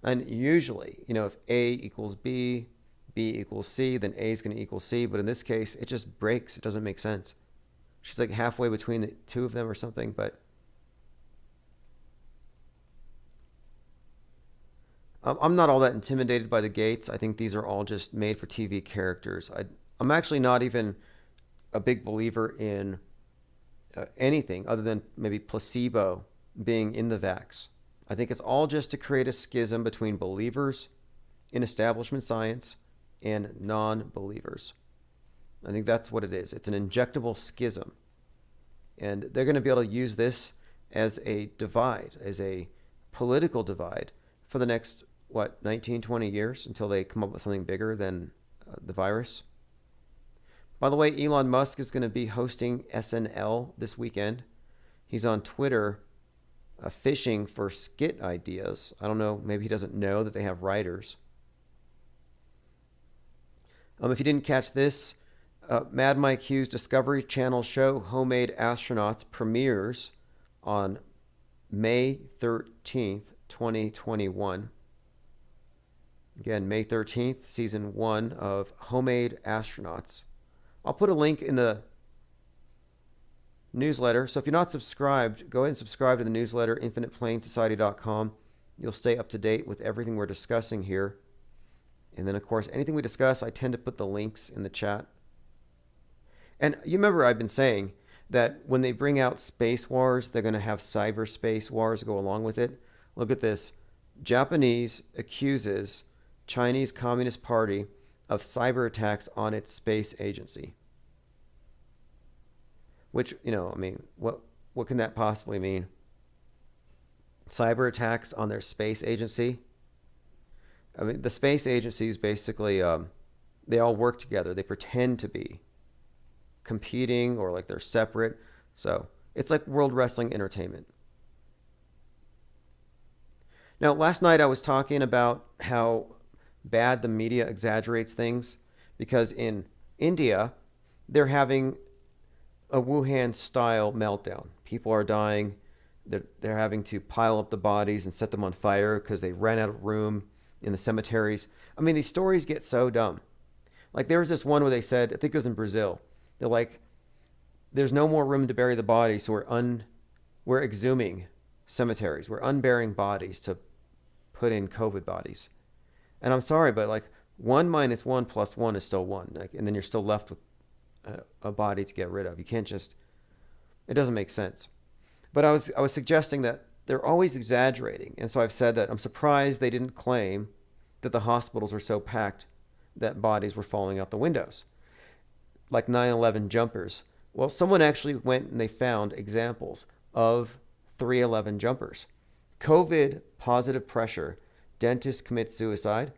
And usually, you know, if A equals B, B equals C, then A is going to equal C. But in this case, it just breaks. It doesn't make sense. She's like halfway between the two of them or something, but I'm not all that intimidated by the Gates. I think these are all just made for TV characters. I'm actually not even a big believer in anything other than maybe placebo being in the vax. I think it's all just to create a schism between believers in establishment science and non-believers. I think that's what it is. It's an injectable schism. And they're going to be able to use this as a divide, as a political divide for the next, 19, 20 years until they come up with something bigger than the virus. By the way, Elon Musk is going to be hosting SNL this weekend. He's on Twitter fishing for skit ideas. I don't know, maybe he doesn't know that they have writers. If you didn't catch this, Mad Mike Hughes' Discovery Channel show Homemade Astronauts premieres on May 13th, 2021. Again, May 13th, season 1 of Homemade Astronauts. I'll put a link in the newsletter. So if you're not subscribed, go ahead and subscribe to the newsletter, infiniteplanesociety.com. You'll stay up to date with everything we're discussing here. And then, of course, anything we discuss, I tend to put the links in the chat. And you remember I've been saying that when they bring out Space Wars, they're going to have cyberspace wars go along with it. Look at this. Japanese accuses Chinese Communist Party of cyber attacks on its space agency. Which, you know, I mean, what can that possibly mean? Cyber attacks on their space agency? I mean, the space agencies basically, they all work together. They pretend to be competing or like they're separate. So it's like World Wrestling Entertainment. Now, last night I was talking about how bad the media exaggerates things because in India, they're having a Wuhan-style meltdown. People are dying. They're having to pile up the bodies and set them on fire because they ran out of room in the cemeteries. I mean, these stories get so dumb. Like there was this one where they said, I think it was in Brazil, they're like, there's no more room to bury the bodies, so we're exhuming cemeteries. We're unburying bodies to put in COVID bodies. And I'm sorry, but like 1 minus 1 plus 1 is still 1. Like, and then you're still left with a body to get rid of. You can't just, it doesn't make sense. But I was suggesting that they're always exaggerating. And so I've said that I'm surprised they didn't claim that the hospitals were so packed that bodies were falling out the windows. Like 9/11 jumpers. Well, someone actually went and they found examples of 3/11 jumpers. COVID positive pressure. Dentist commits suicide.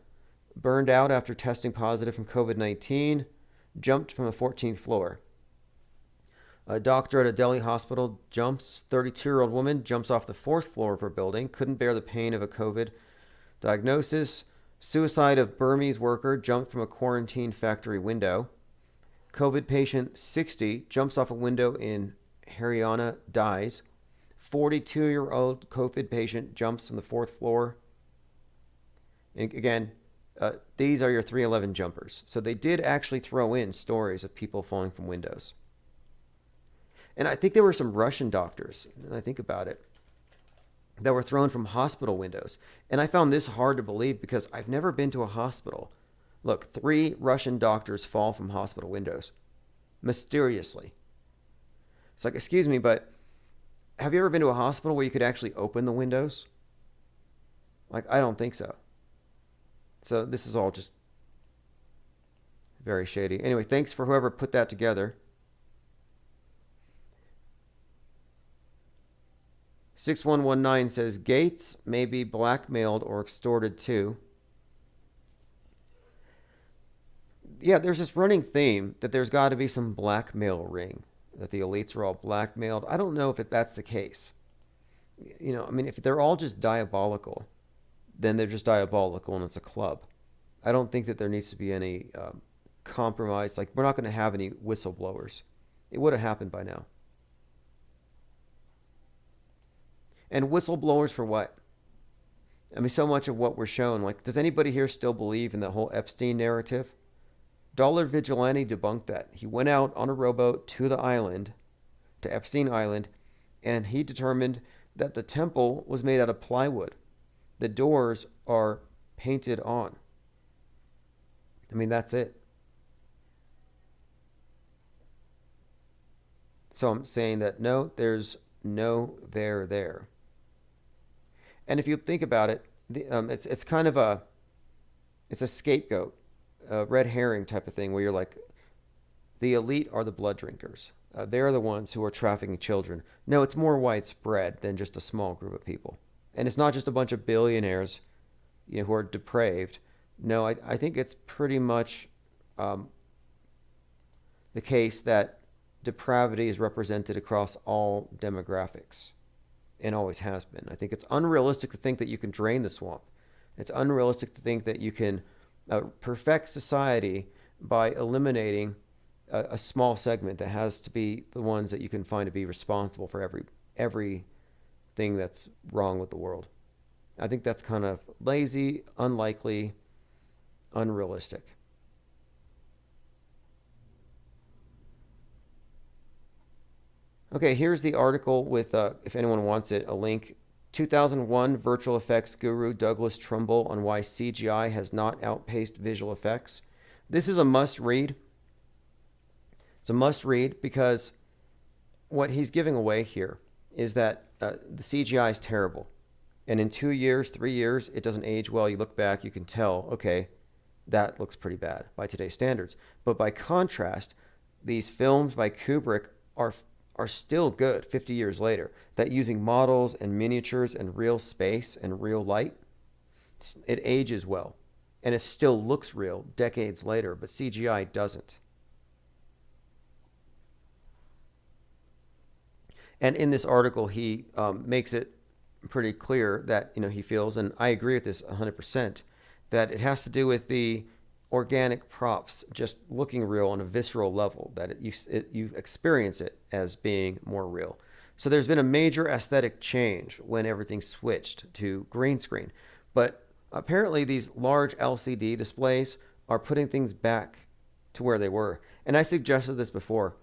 Burned out after testing positive from COVID-19. Jumped from a 14th floor. A doctor at a Delhi hospital jumps. 32-year-old woman jumps off the 4th floor of her building. Couldn't bear the pain of a COVID diagnosis. Suicide of Burmese worker jumped from a quarantine factory window. COVID patient 60 jumps off a window in Haryana, dies. 42-year-old COVID patient jumps from the 4th floor. And again, these are your 3/11 jumpers. So they did actually throw in stories of people falling from windows. And I think there were some Russian doctors, and I think about it, that were thrown from hospital windows. And I found this hard to believe because I've never been to a hospital. Look, 3 Russian doctors fall from hospital windows mysteriously. It's like, excuse me, but have you ever been to a hospital where you could actually open the windows? Like, I don't think so. So this is all just very shady. Anyway, thanks for whoever put that together. 6119 says Gates may be blackmailed or extorted too. Yeah, there's this running theme that there's got to be some blackmail ring, that the elites are all blackmailed. I don't know if that's the case. You know, I mean, if they're all just diabolical, then they're just diabolical and it's a club. I don't think that there needs to be any compromise. Like, we're not going to have any whistleblowers. It would have happened by now. And whistleblowers for what? I mean, so much of what we're shown, like, does anybody here still believe in the whole Epstein narrative? Dollar Vigilante debunked that. He went out on a rowboat to the island, to Epstein Island, and he determined that the temple was made out of plywood. The doors are painted on. I mean, that's it. So I'm saying that no, there's no there. And if you think about it, it's kind of a scapegoat, a red herring type of thing, where you're like, the elite are the blood drinkers. They're the ones who are trafficking children. No, it's more widespread than just a small group of people. And it's not just a bunch of billionaires, you know, who are depraved. No, I think it's pretty much the case that depravity is represented across all demographics and always has been. I think it's unrealistic to think that you can drain the swamp. It's unrealistic to think that you can perfect society by eliminating a small segment that has to be the ones that you can find to be responsible for everything that's wrong with the world. I think that's kind of lazy, unlikely, unrealistic. Okay, here's the article with, if anyone wants it, a link. 2001 virtual effects guru Douglas Trumbull on why CGI has not outpaced visual effects. This is a must read. It's a must read because what he's giving away here is that the CGI is terrible. And in 2 years, 3 years, it doesn't age well. You look back, you can tell, okay, that looks pretty bad by today's standards. But by contrast, these films by Kubrick are still good 50 years later. That using models and miniatures and real space and real light, it ages well. And it still looks real decades later, but CGI doesn't. And in this article, he makes it pretty clear that, you know, he feels, and I agree with this 100%, that it has to do with the organic props just looking real on a visceral level, that you experience it as being more real. So there's been a major aesthetic change when everything switched to green screen. But apparently these large LCD displays are putting things back to where they were. And I suggested this before.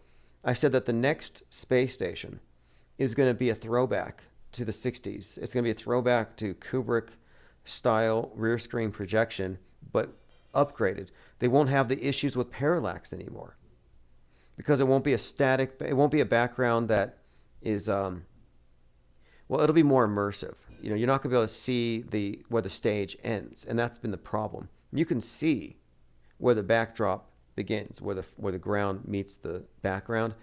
I said that the next space station is going to be a throwback to the 60s. It's going to be a throwback to Kubrick style rear screen projection, but upgraded. They won't have the issues with parallax anymore because it won't be it won't be a background that is, well, it'll be more immersive. You know, you're not going to be able to see where the stage ends, and that's been the problem. You can see where the backdrop begins, where the ground meets the background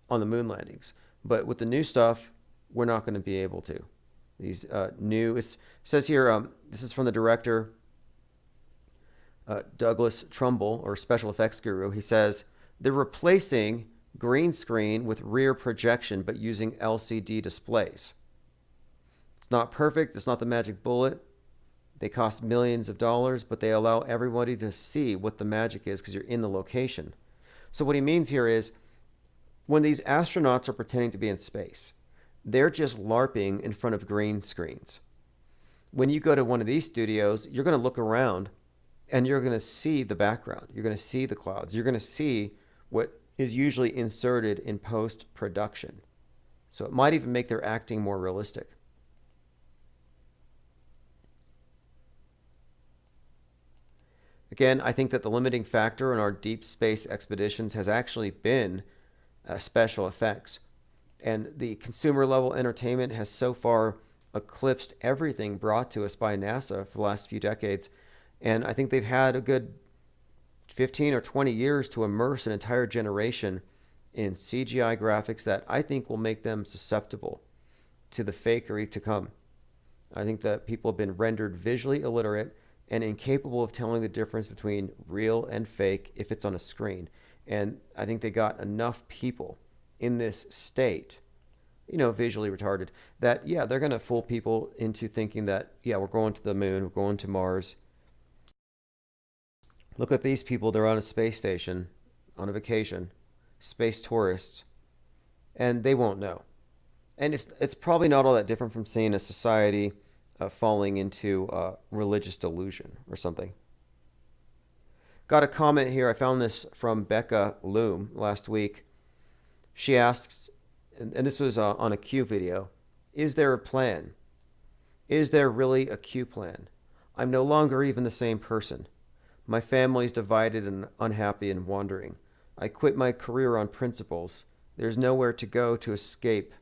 on the moon landings. But with the new stuff, we're not going to be able to. These new, it says here, this is from the director, Douglas Trumbull, or special effects guru. He says, they're replacing green screen with rear projection, but using LCD displays. It's not perfect. It's not the magic bullet. They cost millions of dollars, but they allow everybody to see what the magic is because you're in the location. So what he means here is, when these astronauts are pretending to be in space, they're just LARPing in front of green screens. When you go to one of these studios, you're going to look around and you're going to see the background. You're going to see the clouds. You're going to see what is usually inserted in post-production. So it might even make their acting more realistic. Again, I think that the limiting factor in our deep space expeditions has actually been special effects. And the consumer level entertainment has so far eclipsed everything brought to us by NASA for the last few decades. And I think they've had a good 15 or 20 years to immerse an entire generation in CGI graphics that I think will make them susceptible to the fakery to come. I think that people have been rendered visually illiterate and incapable of telling the difference between real and fake if it's on a screen. And I think they got enough people in this state, visually retarded, that, yeah, they're going to fool people into thinking that, yeah, we're going to the moon, we're going to Mars. Look at these people, they're on a space station, on a vacation, space tourists, and they won't know. And it's probably not all that different from seeing a society falling into religious delusion or something. Got a comment here. I found this from Becca Loom last week. She asks, and this was on a Q video, is there a plan? Is there really a Q plan? I'm no longer even the same person. My family's divided and unhappy and wandering. I quit my career on principles. There's nowhere to go to escape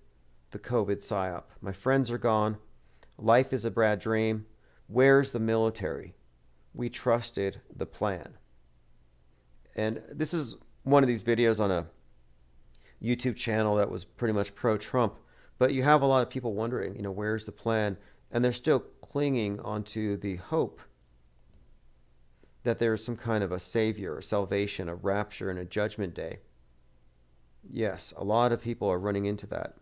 the COVID psyop. My friends are gone. Life is a bad dream. Where's the military? We trusted the plan. And this is one of these videos on a YouTube channel that was pretty much pro-Trump. But you have a lot of people wondering, where's the plan? And they're still clinging onto the hope that there's some kind of a savior, a salvation, a rapture, and a judgment day. Yes, a lot of people are running into that.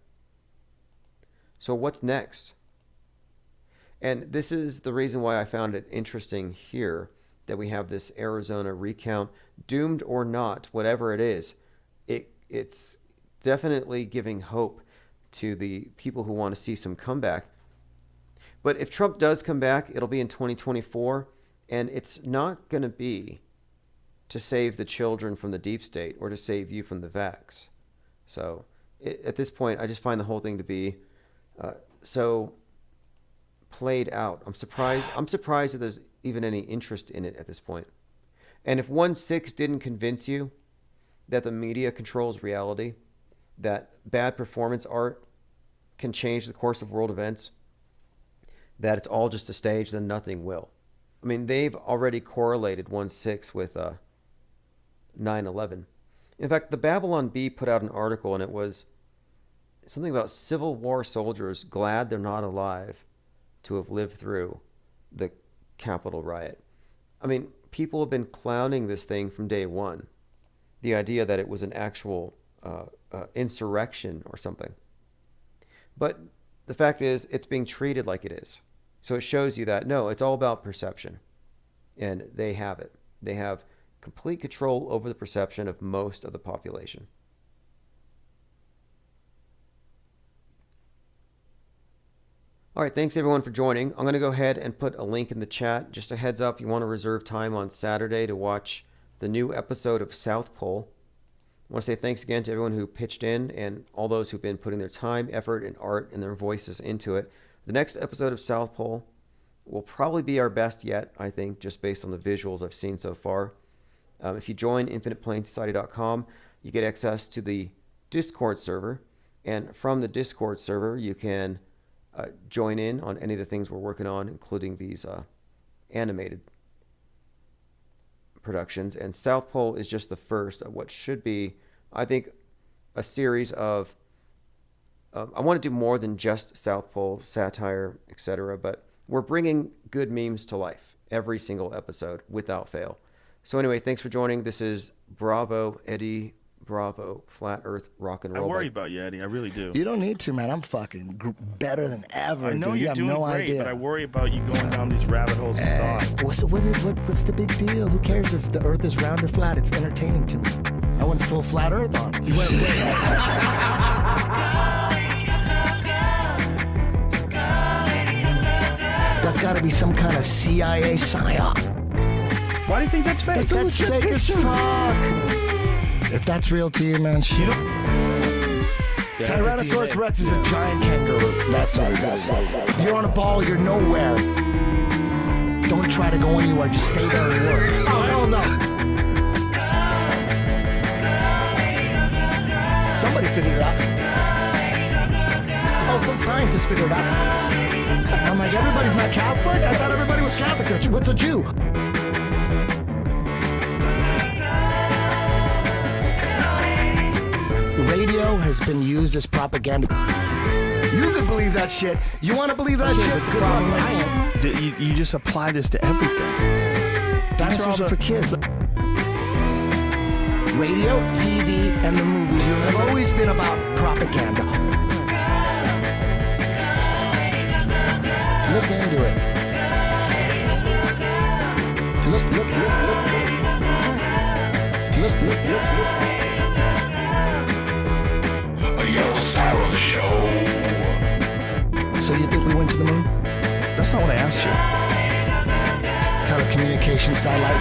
So what's next? And this is the reason why I found it interesting here that we have this Arizona recount. Doomed or not, whatever it is, it's definitely giving hope to the people who want to see some comeback. But if Trump does come back, it'll be in 2024, and it's not going to be to save the children from the deep state or to save you from the vax. So at this point, I just find the whole thing to be so played out. I'm surprised that there's even any interest in it at this point. And if 1/6 didn't convince you that the media controls reality, that bad performance art can change the course of world events, that it's all just a stage, then nothing will. I mean, they've already correlated 1/6 with 9/11. In fact, the Babylon Bee put out an article, and it was something about Civil War soldiers glad they're not alive to have lived through the Capitol riot. I mean, people have been clowning this thing from day one. The idea that it was an actual insurrection or something. But the fact is, it's being treated like it is. So it shows you that, no, it's all about perception. And they have it. They have complete control over the perception of most of the population. All right, thanks everyone for joining. I'm going to go ahead and put a link in the chat. Just a heads up, you want to reserve time on Saturday to watch the new episode of South Pole. I want to say thanks again to everyone who pitched in and all those who've been putting their time, effort, and art and their voices into it. The next episode of South Pole will probably be our best yet, I think, just based on the visuals I've seen so far. If you join InfinitePlaneSociety.com, you get access to the Discord server. And from the Discord server, you can join in on any of the things we're working on, including these animated productions. And South Pole is just the first of what should be, I think, a series of I want to do more than just South Pole, satire, etc. But we're bringing good memes to life every single episode without fail. So anyway, thanks for joining. This is Bravo, Eddie Bravo, Flat Earth Rock and Roll. I worry about you, Eddie. I really do. You don't need to, man. I'm fucking better than ever. I know dude. you're have doing no great, idea. but I worry about you going down these rabbit holes of thought. What's the big deal? Who cares if the Earth is round or flat? It's entertaining to me. I went full flat Earth on it. You went That's got to be some kind of CIA psyop. Why do you think that's fake? That's fake as fuck. If that's real to you, man, shoot. Tyrannosaurus Rex is a giant kangaroo. That's what it is. You're on a ball, you're nowhere. Don't try to go anywhere, just stay there and work. Oh, hell no. Somebody figured it out. Oh, some scientist figured it out. I'm like, everybody's not Catholic? I thought everybody was Catholic. What's a Jew? Radio has been used as propaganda. You could believe that shit. You want to believe that shit? Good luck. You just apply this to everything. Dinosaurs are for kids. Radio, TV, and the movies have always been about propaganda. Let's get into it. A Yellow Sparrow Show. So you think we went to the moon? That's not what I asked you. Telecommunication satellite.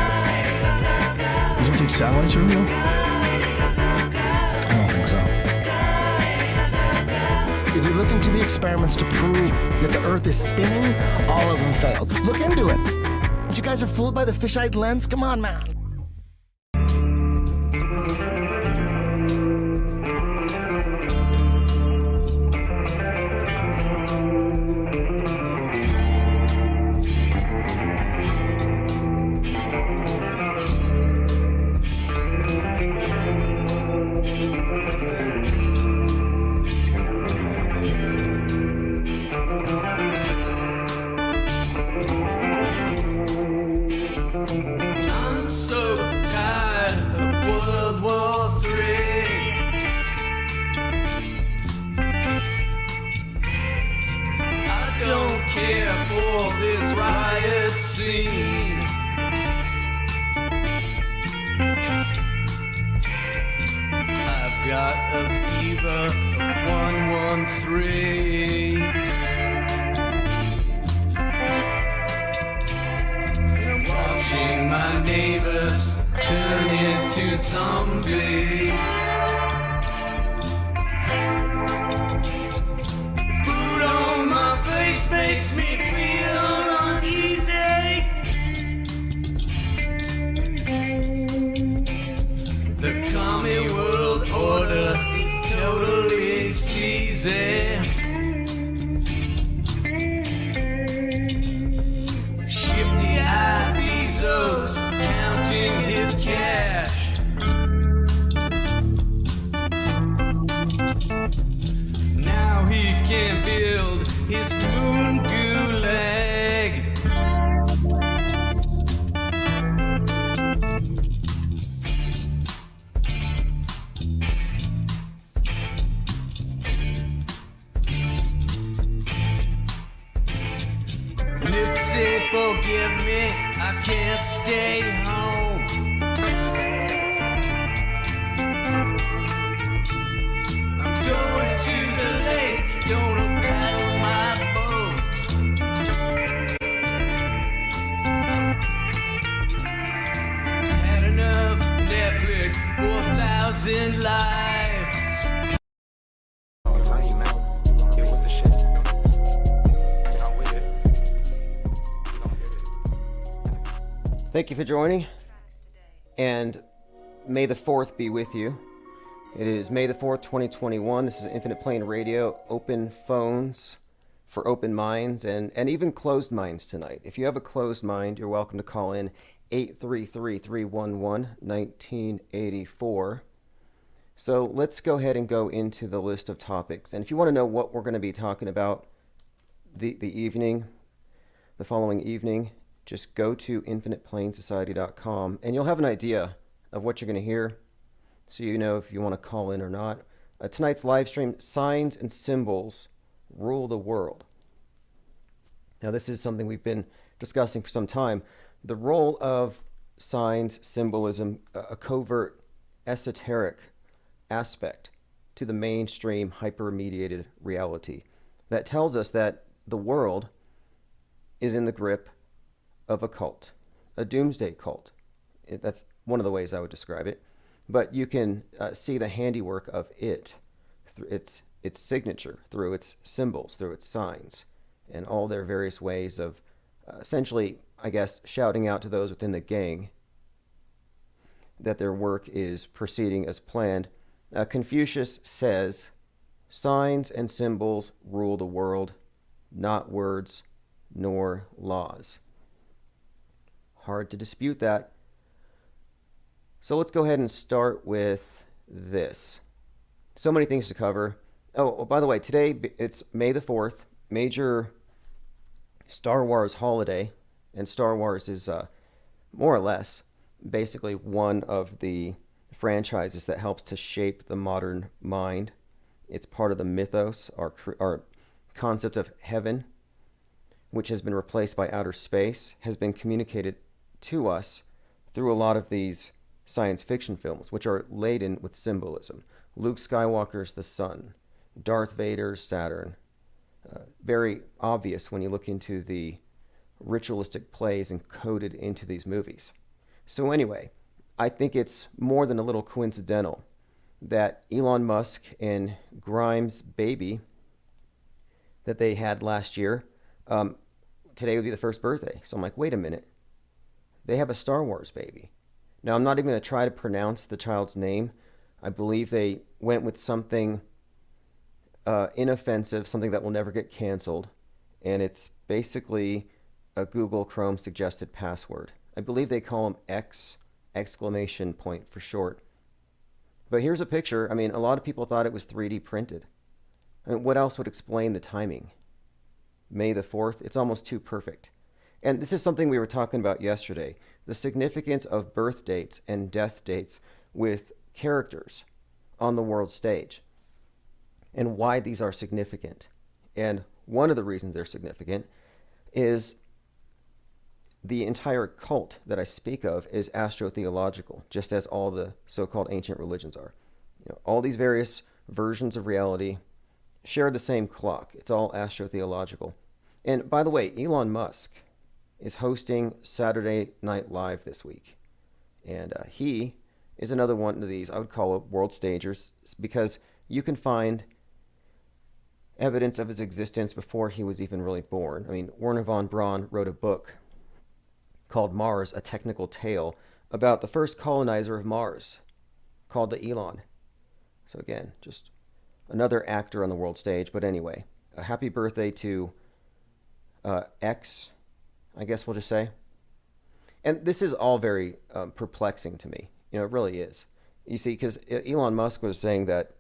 You don't think satellites are real? I don't think so. If you look into the experiments to prove that the Earth is spinning, all of them failed. Look into it. You guys are fooled by the fisheye lens? Come on, man. I'm so tired of World War III. I don't care for this riot scene. I've got a fever of 113. Watching my neighbors turn into zombies. Food on my face makes me feel uneasy. The commie world order is totally sleazy. Shifty eyed Bezos counting his cash. Now he can build his moon gulag. Nipsey, forgive me, I can't stay home. I'm going to the lake, gonna paddle my boat. Had enough Netflix, 4,000 lives. Thank you for joining, and may the 4th be with you. It is May the 4th, 2021. This is Infinite Plane Radio, open phones for open minds and even closed minds tonight. If you have a closed mind, you're welcome to call in 833-311-1984. So let's go ahead and go into the list of topics. And if you want to know what we're going to be talking about the following evening, just go to infiniteplanesociety.com and you'll have an idea of what you're going to hear, so you know if you want to call in or not. Tonight's live stream, Signs and Symbols Rule the World. Now, this is something we've been discussing for some time. The role of signs, symbolism, a covert, esoteric aspect to the mainstream hyper-mediated reality that tells us that the world is in the grip of a cult, a doomsday cult. That's one of the ways I would describe it. but you can see the handiwork of it, its signature, through its symbols, through its signs, and all their various ways of essentially, I guess, shouting out to those within the gang that their work is proceeding as planned. Confucius says, "Signs and symbols rule the world, not words nor laws." Hard to dispute that. So let's go ahead and start with this. So many things to cover. Oh, by the way, today it's May the 4th, major Star Wars holiday, and Star Wars is more or less basically one of the franchises that helps to shape the modern mind. It's part of the mythos, our concept of heaven, which has been replaced by outer space, has been communicated to us through a lot of these science fiction films, which are laden with symbolism. Luke Skywalker's the sun, Darth Vader's Saturn. Very obvious when you look into the ritualistic plays encoded into these movies. So anyway, I think it's more than a little coincidental that Elon Musk and Grimes' baby that they had last year, today would be the first birthday. So I'm like, wait a minute. They have a Star Wars baby. Now, I'm not even going to try to pronounce the child's name. I believe they went with something inoffensive, something that will never get canceled. And it's basically a Google Chrome suggested password. I believe they call them X, exclamation point for short. But here's a picture. I mean, a lot of people thought it was 3D printed. I mean, what else would explain the timing? May the 4th, it's almost too perfect. And this is something we were talking about yesterday, the significance of birth dates and death dates with characters on the world stage, and why these are significant. And one of the reasons they're significant is the entire cult that I speak of is astrotheological, just as all the so-called ancient religions are. You know, all these various versions of reality share the same clock. It's all astrotheological. And by the way, Elon Musk is hosting Saturday Night Live this week. And he is another one of these, I would call it world stagers, because you can find evidence of his existence before he was even really born. I mean, Wernher von Braun wrote a book called Mars, A Technical Tale, about the first colonizer of Mars, called the Elon. So again, just another actor on the world stage. But anyway, a happy birthday to X, I guess we'll just say. And this is all very perplexing to me. You know, it really is. You see, because Elon Musk was saying that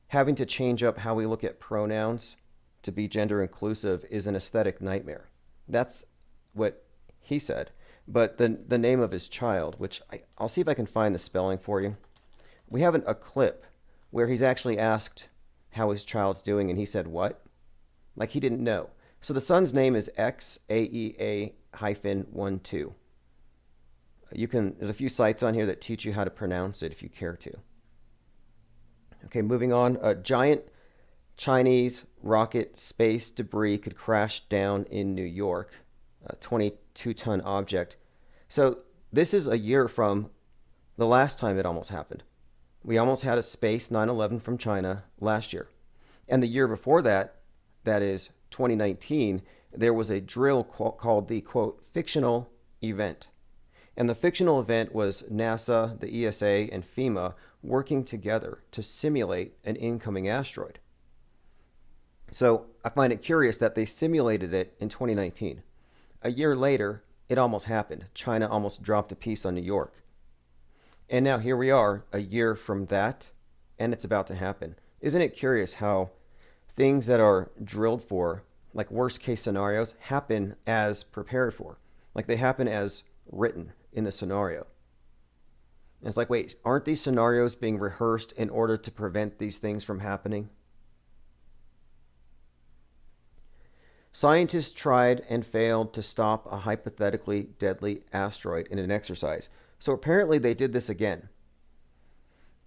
having to change up how we look at pronouns to be gender inclusive is an aesthetic nightmare. That's what he said. But the name of his child, which I'll see if I can find the spelling for you. We have a clip where he's actually asked how his child's doing, and he said what? Like he didn't know. So the son's name is XAEA-12. There's a few sites on here that teach you how to pronounce it if you care to. Okay, moving on. A giant Chinese rocket space debris could crash down in New York, a 22-ton object. So this is a year from the last time it almost happened. We almost had a space 9/11 from China last year. And the year before that, that is 2019, there was a drill called the, quote, fictional event. And the fictional event was NASA, the ESA, and FEMA working together to simulate an incoming asteroid. So I find it curious that they simulated it in 2019. A year later, it almost happened. China almost dropped a piece on New York. And now here we are, a year from that, and it's about to happen. Isn't it curious how things that are drilled for, like worst case scenarios, happen as prepared for? Like they happen as written in the scenario. And it's like, wait, aren't these scenarios being rehearsed in order to prevent these things from happening? Scientists tried and failed to stop a hypothetically deadly asteroid in an exercise. So apparently they did this again.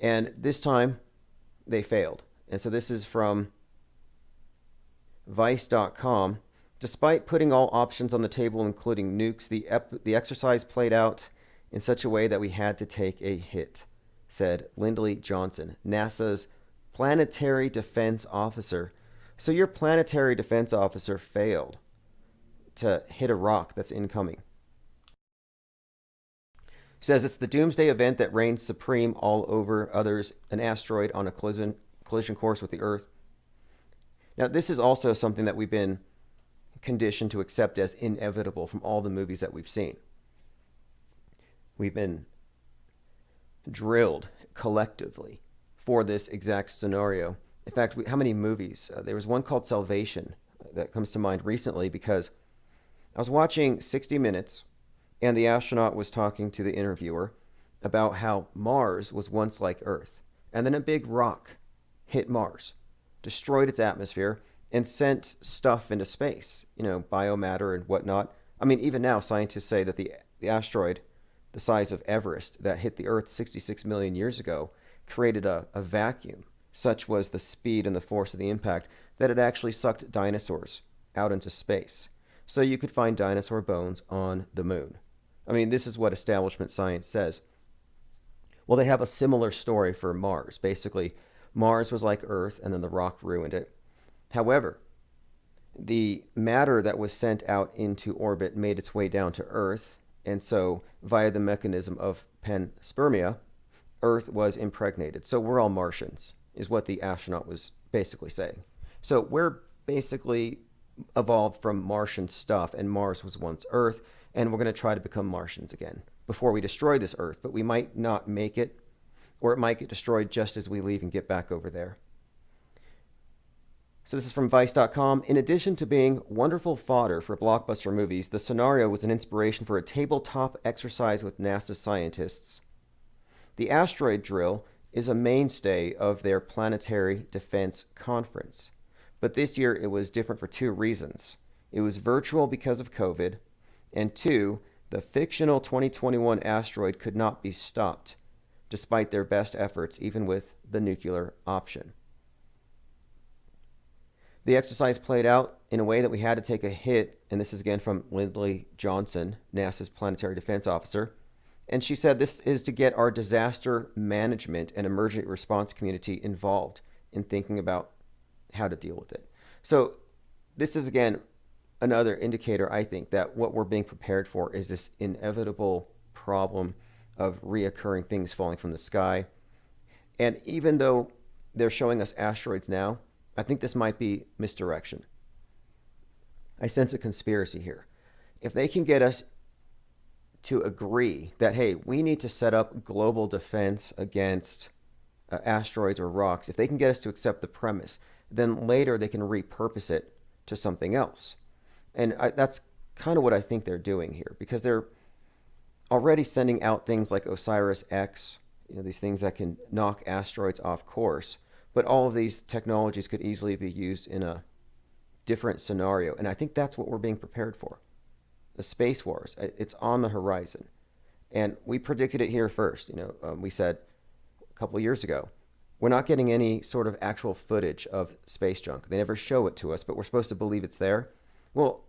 And this time they failed. And so this is from Vice.com. Despite putting all options on the table, including nukes, the exercise played out in such a way that we had to take a hit. said Lindley Johnson, NASA's planetary defense officer. So your planetary defense officer failed to hit a rock that's incoming. Says it's the doomsday event that reigns supreme all over others, an asteroid on a collision course with the Earth. Now, this is also something that we've been conditioned to accept as inevitable from all the movies that we've seen. We've been drilled collectively for this exact scenario. In fact, how many movies? There was one called Salvation that comes to mind recently because I was watching 60 Minutes and the astronaut was talking to the interviewer about how Mars was once like Earth. And then a big rock hit Mars, destroyed its atmosphere, and sent stuff into space, biomatter and whatnot. I mean, even now, scientists say that the asteroid, the size of Everest, that hit the Earth 66 million years ago, created a vacuum. Such was the speed and the force of the impact that it actually sucked dinosaurs out into space. So you could find dinosaur bones on the moon. I mean, this is what establishment science says. Well, they have a similar story for Mars. Basically, Mars was like Earth, and then the rock ruined it. However, the matter that was sent out into orbit made its way down to Earth, and so via the mechanism of panspermia, Earth was impregnated. So we're all Martians, is what the astronaut was basically saying. So we're basically evolved from Martian stuff, and Mars was once Earth, and we're going to try to become Martians again before we destroy this Earth, but we might not make it, or it might get destroyed just as we leave and get back over there. So this is from Vice.com. In addition to being wonderful fodder for blockbuster movies, the scenario was an inspiration for a tabletop exercise with NASA scientists. The asteroid drill is a mainstay of their planetary defense conference. But this year it was different for two reasons. It was virtual because of COVID, and two, the fictional 2021 asteroid could not be stopped, despite their best efforts, even with the nuclear option. The exercise played out in a way that we had to take a hit, and this is again from Lindley Johnson, NASA's planetary defense officer. And she said this is to get our disaster management and emergency response community involved in thinking about how to deal with it. So this is, again, another indicator, I think, that what we're being prepared for is this inevitable problem of reoccurring things falling from the sky. And even though they're showing us asteroids now, I think this might be misdirection. I sense a conspiracy here. If they can get us to agree that, hey, we need to set up global defense against asteroids or rocks, if they can get us to accept the premise, then later they can repurpose it to something else. And that's kind of what I think they're doing here, because they're already sending out things like OSIRIS-X, these things that can knock asteroids off course. But all of these technologies could easily be used in a different scenario. And I think that's what we're being prepared for. The space wars, it's on the horizon. And we predicted it here first. We said a couple of years ago, we're not getting any sort of actual footage of space junk. They never show it to us, but we're supposed to believe it's there. Well,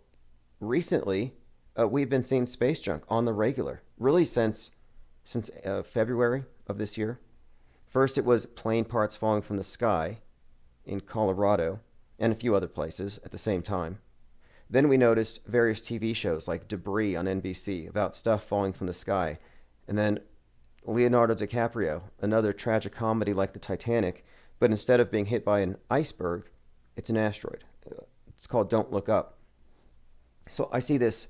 recently, we've been seeing space junk on the regular, really since February of this year. First, it was plane parts falling from the sky in Colorado and a few other places at the same time. Then we noticed various TV shows like Debris on NBC about stuff falling from the sky. And then Leonardo DiCaprio, another tragic comedy like the Titanic, but instead of being hit by an iceberg, it's an asteroid. It's called Don't Look Up. So I see this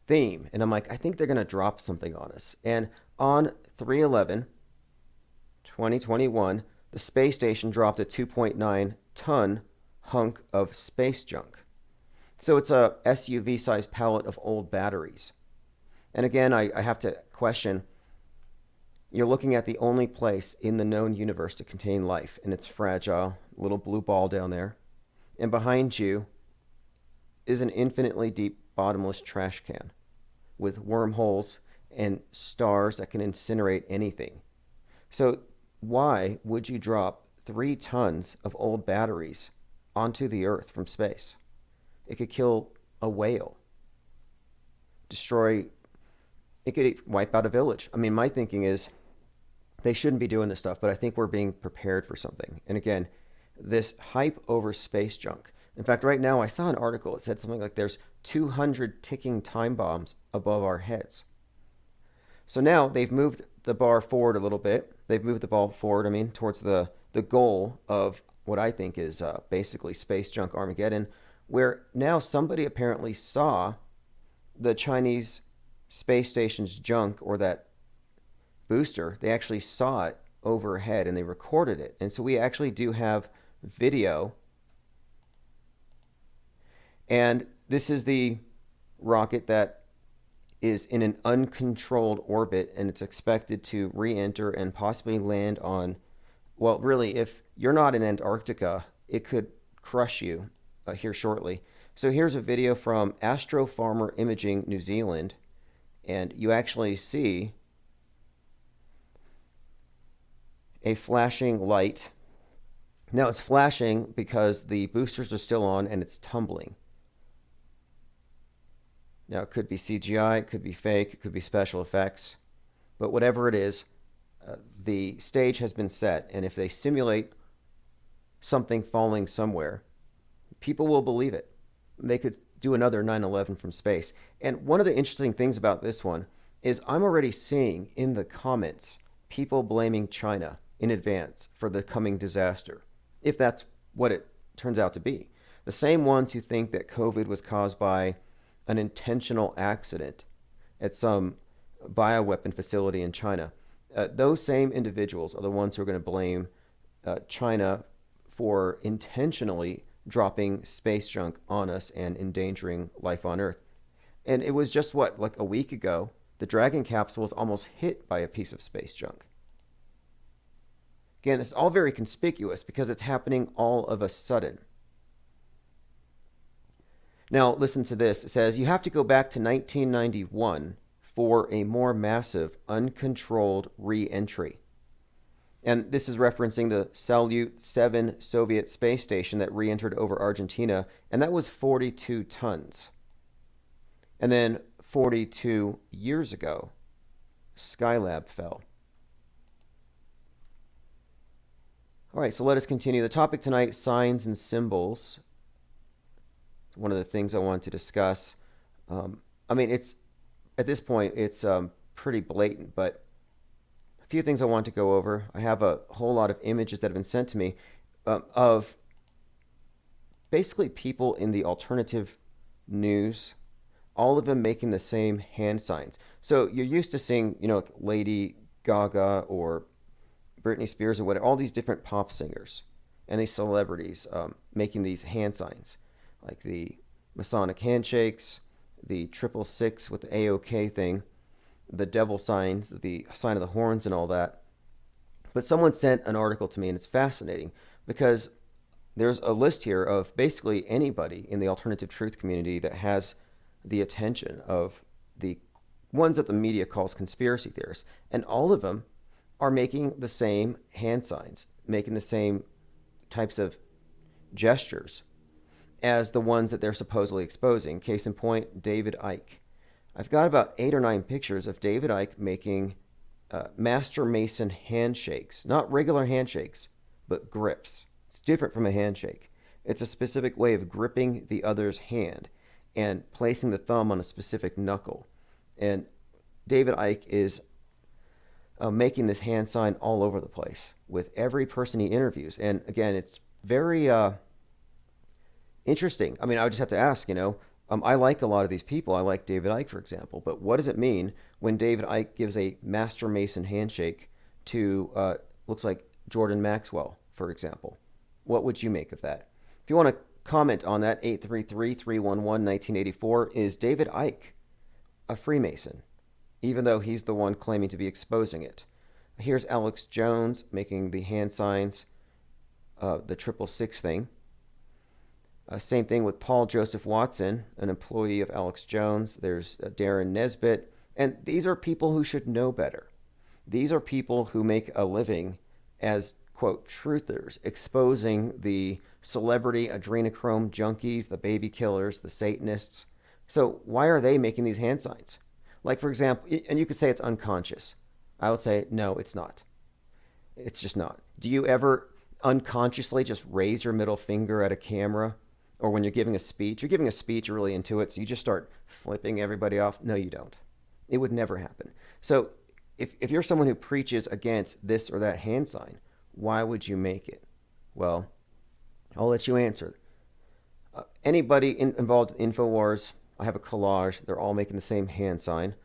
theme, and I'm like, I think they're going to drop something on us. And on 3/11/2021, the space station dropped a 2.9-ton hunk of space junk. So it's a SUV-sized pallet of old batteries. And again, I have to question, you're looking at the only place in the known universe to contain life, and it's fragile, little blue ball down there. And behind you is an infinitely deep, bottomless trash can with wormholes and stars that can incinerate anything. So why would you drop 3 tons of old batteries onto the Earth from space? It could kill a whale, it could wipe out a village. I mean, my thinking is, they shouldn't be doing this stuff, but I think we're being prepared for something. And again, this hype over space junk. In fact, right now I saw an article. It said something like there's 200 ticking time bombs above our heads. So now they've moved the bar forward a little bit. They've moved the ball forward, towards the goal of what I think is basically space junk Armageddon, where now somebody apparently saw the Chinese space station's junk, or that booster. They actually saw it overhead and they recorded it. And so we actually do have video. And this is the rocket that is in an uncontrolled orbit, and it's expected to re-enter and possibly land on, well, really, if you're not in Antarctica, it could crush you here shortly. So here's a video from Astro Farmer Imaging New Zealand, and you actually see a flashing light. Now it's flashing because the boosters are still on and it's tumbling. Now, it could be CGI, it could be fake, it could be special effects, but whatever it is, the stage has been set, and if they simulate something falling somewhere, people will believe it. They could do another 9/11 from space. And one of the interesting things about this one is I'm already seeing in the comments people blaming China in advance for the coming disaster, if that's what it turns out to be. The same ones who think that COVID was caused by an intentional accident at some bioweapon facility in China. Those same individuals are the ones who are going to blame China for intentionally dropping space junk on us and endangering life on Earth. And it was just like a week ago, the Dragon capsule was almost hit by a piece of space junk. Again, it's all very conspicuous because it's happening all of a sudden. Now, listen to this. It says, you have to go back to 1991 for a more massive, uncontrolled re-entry. And this is referencing the Salyut 7 Soviet space station that re-entered over Argentina, and that was 42 tons. And then 42 years ago, Skylab fell. All right, so let us continue. The topic tonight, signs and symbols. One of the things I want to discuss. It's at this point, it's pretty blatant, but a few things I want to go over. I have a whole lot of images that have been sent to me of basically people in the alternative news, all of them making the same hand signs. So you're used to seeing, like Lady Gaga or Britney Spears or whatever, all these different pop singers and these celebrities making these hand signs, like the Masonic handshakes, the 666 with the AOK thing, the devil signs, the sign of the horns and all that. But someone sent an article to me, and it's fascinating because there's a list here of basically anybody in the alternative truth community that has the attention of the ones that the media calls conspiracy theorists. And all of them are making the same hand signs, making the same types of gestures as the ones that they're supposedly exposing. Case in point, David Icke. I've got about 8 or 9 pictures of David Icke making Master Mason handshakes. Not regular handshakes, but grips. It's different from a handshake. It's a specific way of gripping the other's hand and placing the thumb on a specific knuckle. And David Icke is making this hand sign all over the place with every person he interviews. And again, it's very interesting. I would just have to ask, I like a lot of these people. I like David Icke, for example. But what does it mean when David Icke gives a Master Mason handshake to, looks like Jordan Maxwell, for example? What would you make of that? If you want to comment on that, 833-311-1984, is David Icke a Freemason, even though he's the one claiming to be exposing it? Here's Alex Jones making the hand signs, the 666 thing. Same thing with Paul Joseph Watson, an employee of Alex Jones. There's Darren Nesbitt. And these are people who should know better. These are people who make a living as, quote, truthers, exposing the celebrity adrenochrome junkies, the baby killers, the Satanists. So why are they making these hand signs? Like, for example, and you could say it's unconscious. I would say, no, it's not. It's just not. Do you ever unconsciously just raise your middle finger at a camera? Or when you're giving a speech, you're really into it, so you just start flipping everybody off? No, you don't. It would never happen. So if you're someone who preaches against this or that hand sign, why would you make it? Well, I'll let you answer. Anybody involved in InfoWars, I have a collage. They're all making the same hand sign.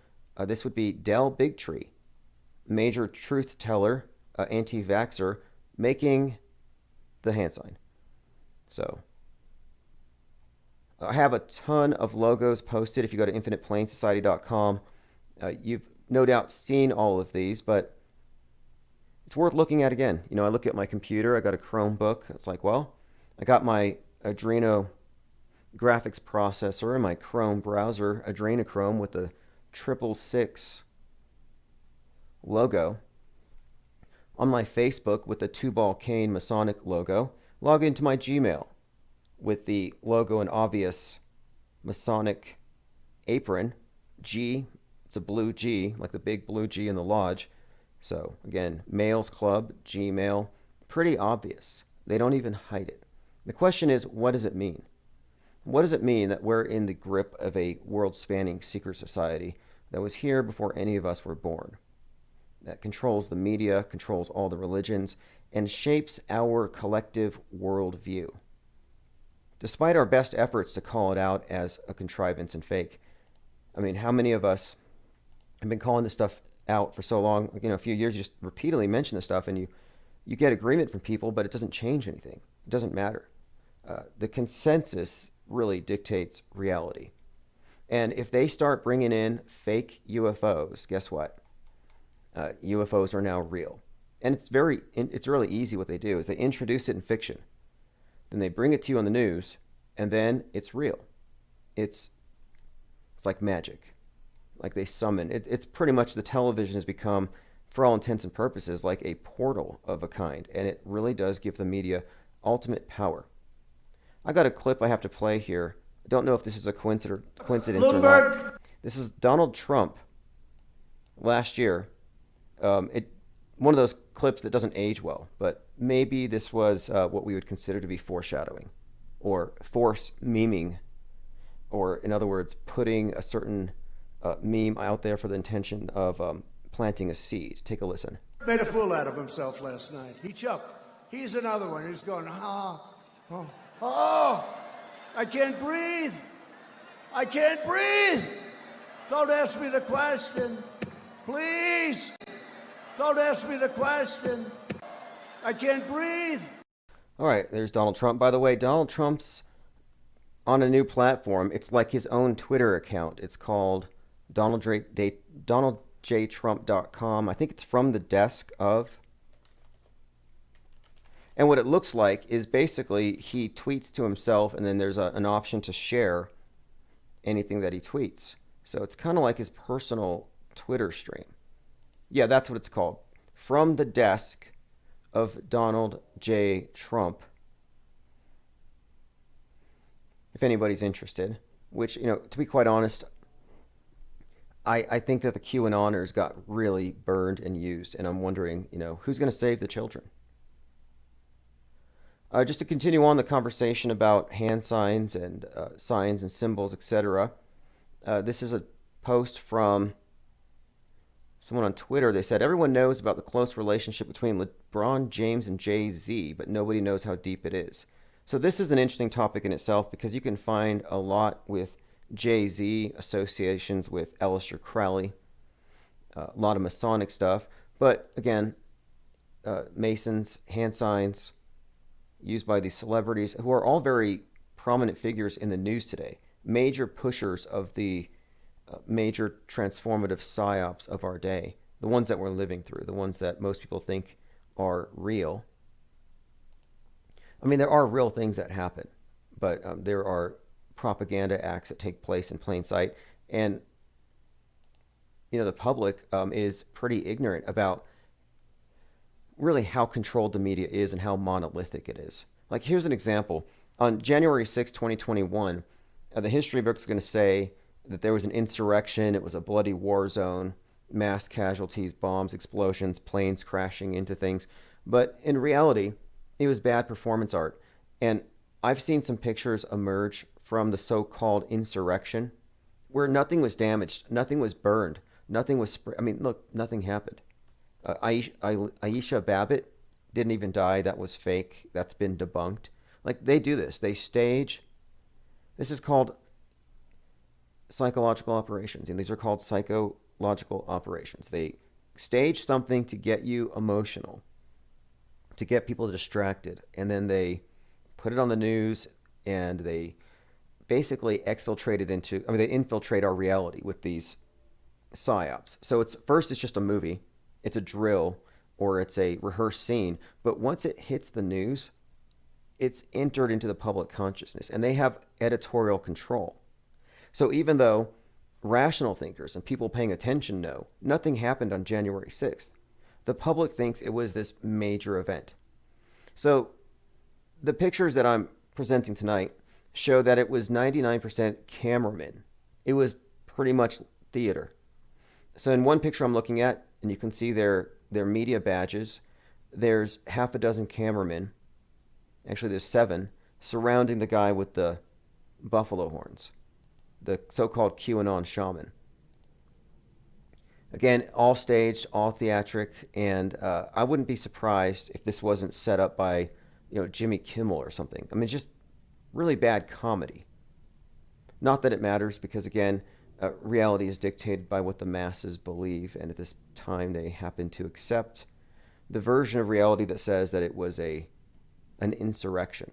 This would be Del Bigtree, major truth teller, anti-vaxxer, making the hand sign. So I have a ton of logos posted. If you go to infiniteplainsociety.com, you've no doubt seen all of these, but it's worth looking at again. You know, I look at my computer. I got a Chromebook. It's like, well, I got my Adreno graphics processor and my Chrome browser, Adrenochrome, with the 666 logo. On my Facebook with the Tubal Cain Masonic logo. Log into my Gmail with the logo and obvious Masonic apron. G, it's a blue G, like the big blue G in the lodge. So again, Males Club, Gmail, pretty obvious. They don't even hide it. The question is, what does it mean? What does it mean that we're in the grip of a world-spanning secret society that was here before any of us were born, that controls the media, controls all the religions, and shapes our collective worldview? Despite our best efforts to call it out as a contrivance and fake, I mean, how many of us have been calling this stuff out for so long? You know, a few years, you just repeatedly mention this stuff, and you get agreement from people, but it doesn't change anything. It doesn't matter. The consensus really dictates reality. And if they start bringing in fake UFOs, guess what? UFOs are now real. And it's really easy. What they do is they introduce it in fiction. Then they bring it to you on the news, and then it's real. It's like magic. Like they summon. It's pretty much, the television has become, for all intents and purposes, like a portal of a kind. And it really does give the media ultimate power. I got a clip I have to play here. I don't know if this is a coincidence or not. This is Donald Trump last year. One of those clips that doesn't age well, but maybe this was what we would consider to be foreshadowing or force meming, or in other words, putting a certain meme out there for the intention of planting a seed. Take a listen. Made a fool out of himself last night. He choked. He's another one. He's going, oh, I can't breathe. I can't breathe. Don't ask me the question. Please. Don't ask me the question. I can't breathe. All right, there's Donald Trump. By the way, Donald Trump's on a new platform. It's like his own Twitter account. It's called DonaldJTrump.com. I think it's from the desk of. And what it looks like is basically he tweets to himself, and then there's an option to share anything that he tweets. So it's kind of like his personal Twitter stream. Yeah, that's what it's called. From the desk of Donald J. Trump. If anybody's interested, which, you know, to be quite honest, I think that the QAnoners got really burned and used, and I'm wondering, you know, who's going to save the children? Just to continue on the conversation about hand signs and signs and symbols, etc. This is a post from someone on Twitter. They said, everyone knows about the close relationship between LeBron James and Jay-Z, but nobody knows how deep it is. So this is an interesting topic in itself, because you can find a lot with Jay-Z associations with Aleister Crowley, a lot of Masonic stuff. But again, Masons, hand signs, used by these celebrities who are all very prominent figures in the news today, major pushers of the major transformative psyops of our day, the ones that we're living through, the ones that most people think are real. I mean, there are real things that happen, but there are propaganda acts that take place in plain sight. And, you know, the public is pretty ignorant about really how controlled the media is and how monolithic it is. Like, here's an example. On January 6, 2021, the history book's going to say that there was an insurrection, it was a bloody war zone, mass casualties, bombs, explosions, planes crashing into things. But in reality, it was bad performance art. And I've seen some pictures emerge from the so-called insurrection where nothing was damaged, nothing was burned, nothing was I mean, look, nothing happened. Aisha Babbitt didn't even die. That was fake. That's been debunked. Like, they do this. They stage. This is called psychological operations, and these are called psychological operations. They stage something to get you emotional, to get people distracted, and then they put it on the news, and they basically they infiltrate our reality with these psyops. So it's just a movie, it's a drill, or it's a rehearsed scene, but once it hits the news, it's entered into the public consciousness, and they have editorial control. So even though rational thinkers and people paying attention know nothing happened on January 6th, the public thinks it was this major event. So the pictures that I'm presenting tonight show that it was 99% cameramen. It was pretty much theater. So in one picture I'm looking at, and you can see their media badges, there's half a dozen cameramen, actually there's 7, surrounding the guy with the buffalo horns, the so-called QAnon shaman. Again, all staged, all theatric, and I wouldn't be surprised if this wasn't set up by, Jimmy Kimmel or something. I mean, just really bad comedy. Not that it matters, because again, reality is dictated by what the masses believe, and at this time they happen to accept the version of reality that says that it was an insurrection.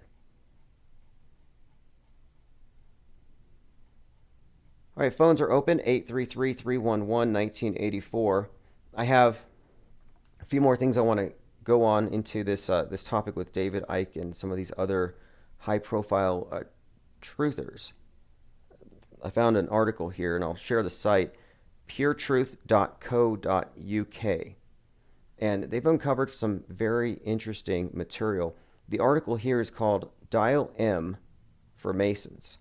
All right, phones are open, 833-311-1984. I have a few more things I want to go on into this topic with David Icke and some of these other high-profile truthers. I found an article here, and I'll share the site, puretruth.co.uk. And they've uncovered some very interesting material. The article here is called Dial M for Masons.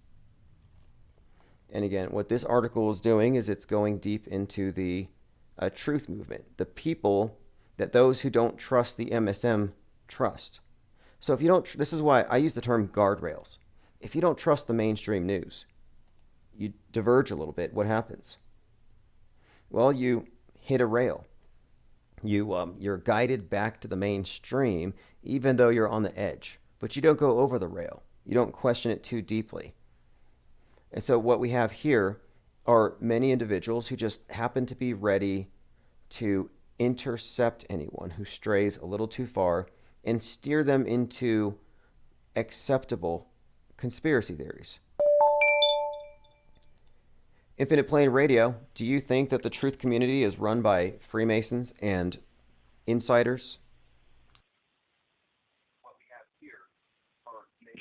And again, what this article is doing is it's going deep into the truth movement, the people that those who don't trust the MSM trust. So if you don't, this is why I use the term guardrails. If you don't trust the mainstream news, you diverge a little bit, what happens? Well, you hit a rail. You're guided back to the mainstream, even though you're on the edge. But you don't go over the rail. You don't question it too deeply. And so what we have here are many individuals who just happen to be ready to intercept anyone who strays a little too far and steer them into acceptable conspiracy theories. Infinite Plane Radio, do you think that the truth community is run by Freemasons and insiders?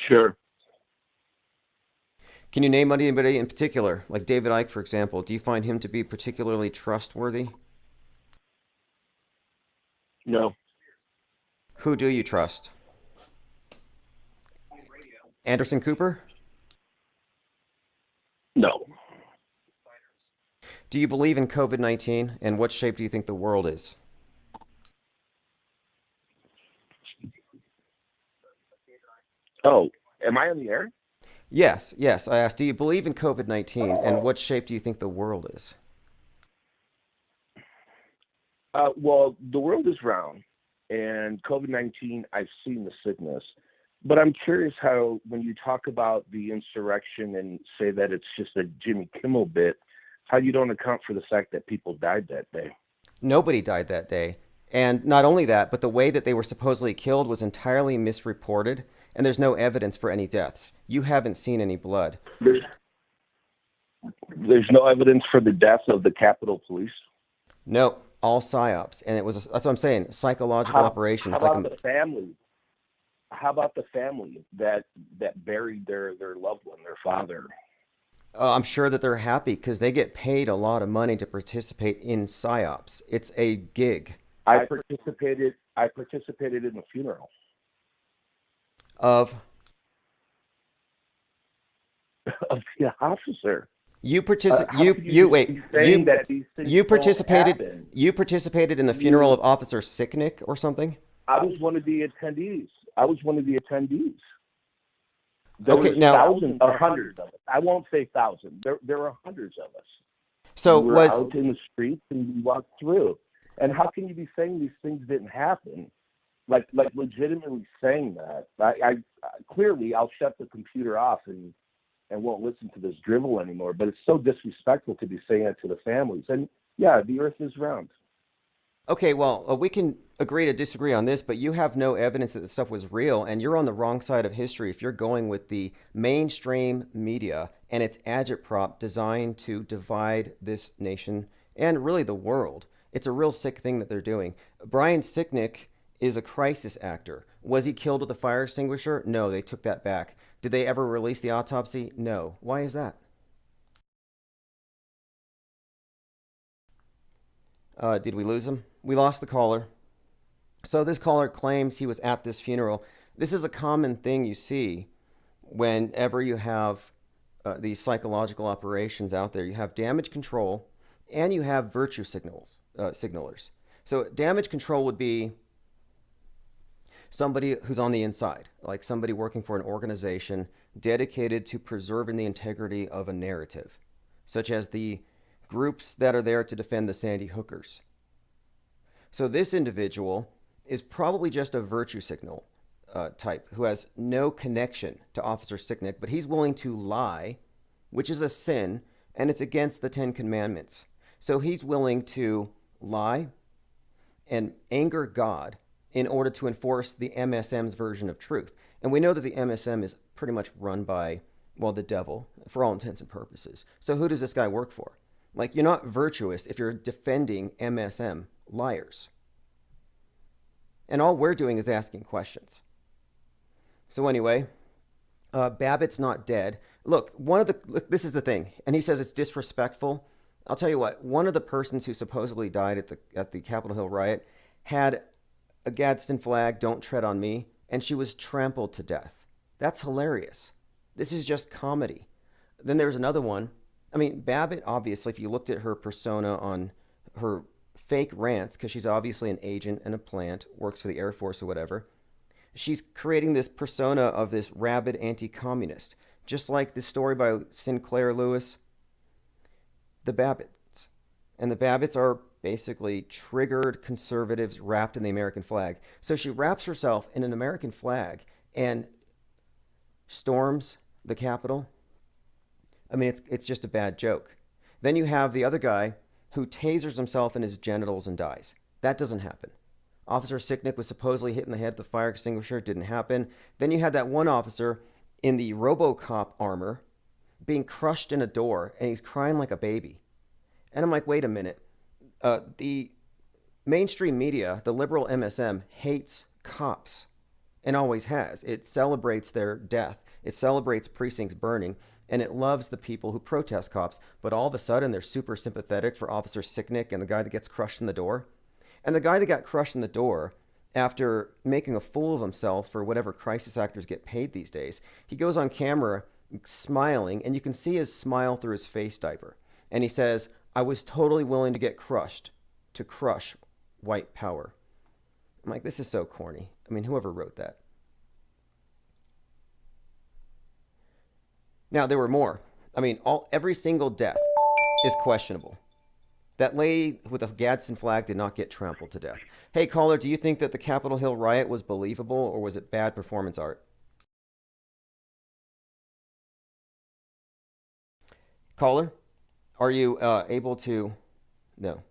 Sure. Can you name anybody in particular, like David Icke, for example? Do you find him to be particularly trustworthy? No. Who do you trust? Anderson Cooper? No. Do you believe in COVID-19, and what shape do you think the world is? Oh, am I on the air? Yes. I asked, do you believe in COVID-19, and what shape do you think the world is? Well, the world is round, and COVID-19, I've seen the sickness. But I'm curious how, when you talk about the insurrection and say that it's just a Jimmy Kimmel bit, how you don't account for the fact that people died that day. Nobody died that day. And not only that, but the way that they were supposedly killed was entirely misreported, and there's no evidence for any deaths. You haven't seen any blood. There's no evidence for the death of the Capitol Police? No, all psyops. And that's what I'm saying, psychological operations. How about the family? How about the family that buried their loved one, their father? I'm sure that they're happy because they get paid a lot of money to participate in psyops. It's a gig. I participated in the funeral of the officer. You saying that these things you don't participated. happen? You participated in the funeral of Officer Sicknick or something. I was one of the attendees. There Okay, were now- thousands or hundreds of us. I won't say thousands. There were hundreds of us. So we were was out in the streets and we walked through. And how can you be saying these things didn't happen? Like legitimately saying that? I clearly I'll shut the computer off and won't listen to this drivel anymore. But it's so disrespectful to be saying it to the families. And yeah, the Earth is round. Okay, well, we can agree to disagree on this, but you have no evidence that this stuff was real, and you're on the wrong side of history if you're going with the mainstream media and its agitprop designed to divide this nation and really the world. It's a real sick thing that they're doing. Brian Sicknick is a crisis actor. Was he killed with a fire extinguisher? No, they took that back. Did they ever release the autopsy? No. Why is that? Did we lose him? We lost the caller. So this caller claims he was at this funeral. This is a common thing you see whenever you have these psychological operations out there. You have damage control and you have virtue signalers. So damage control would be somebody who's on the inside, like somebody working for an organization dedicated to preserving the integrity of a narrative, such as the groups that are there to defend the Sandy Hookers. So this individual is probably just a virtue signal type who has no connection to Officer Sicknick, but he's willing to lie, which is a sin, and it's against the 10 Commandments. So he's willing to lie and anger God in order to enforce the MSM's version of truth. And we know that the MSM is pretty much run by, well, the devil, for all intents and purposes. So who does this guy work for? Like, you're not virtuous if you're defending MSM liars. And all we're doing is asking questions. So anyway, Babbitt's not dead. Look, this is the thing, and he says it's disrespectful. I'll tell you what, one of the persons who supposedly died at the Capitol Hill riot had a Gadsden flag, "Don't tread on me," and she was trampled to death. That's hilarious. This is just comedy. Then there's another one. I mean, Babbitt, obviously, if you looked at her persona on her fake rants, because she's obviously an agent and a plant, works for the Air Force or whatever, she's creating this persona of this rabid anti-communist, just like this story by Sinclair Lewis, the Babbitts. And the Babbitts are basically triggered conservatives wrapped in the American flag. So she wraps herself in an American flag and storms the Capitol. I mean, it's just a bad joke. Then you have the other guy who tasers himself in his genitals and dies. That doesn't happen. Officer Sicknick was supposedly hit in the head with a fire extinguisher. Didn't happen. Then you had that one officer in the RoboCop armor being crushed in a door, and he's crying like a baby. And I'm like, wait a minute. The mainstream media, the liberal MSM, hates cops and always has. It celebrates their death. It celebrates precincts burning. And it loves the people who protest cops, but all of a sudden they're super sympathetic for Officer Sicknick and the guy that gets crushed in the door. And the guy that got crushed in the door, after making a fool of himself for whatever crisis actors get paid these days, he goes on camera smiling, and you can see his smile through his face diaper. And he says, "I was totally willing to get crushed to crush white power." I'm like, this is so corny. I mean, whoever wrote that? Now, there were more. I mean, every single death is questionable. That lady with a Gadsden flag did not get trampled to death. Hey, caller, do you think that the Capitol Hill riot was believable, or was it bad performance art? Caller, are you able to... No.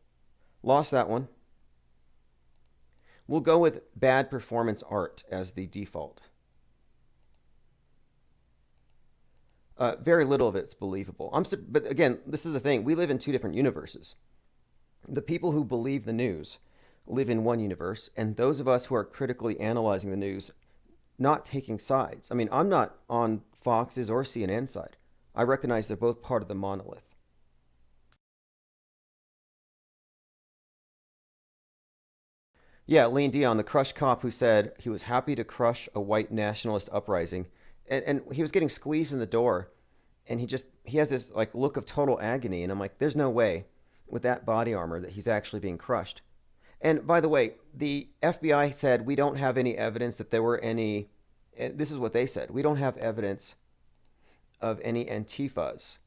Lost that one. We'll go with bad performance art as the default. Very little of it's believable. But again, this is the thing. We live in two different universes. The people who believe the news live in one universe, and those of us who are critically analyzing the news, not taking sides. I mean, I'm not on Fox's or CNN side. I recognize they're both part of the monolith. Yeah, Lean Dion, the crushed cop who said he was happy to crush a white nationalist uprising. And he was getting squeezed in the door, and he has this like look of total agony, and I'm like, there's no way with that body armor that he's actually being crushed. And by the way, the FBI said we don't have any evidence that there were any, and this is what they said, we don't have evidence of any Antifas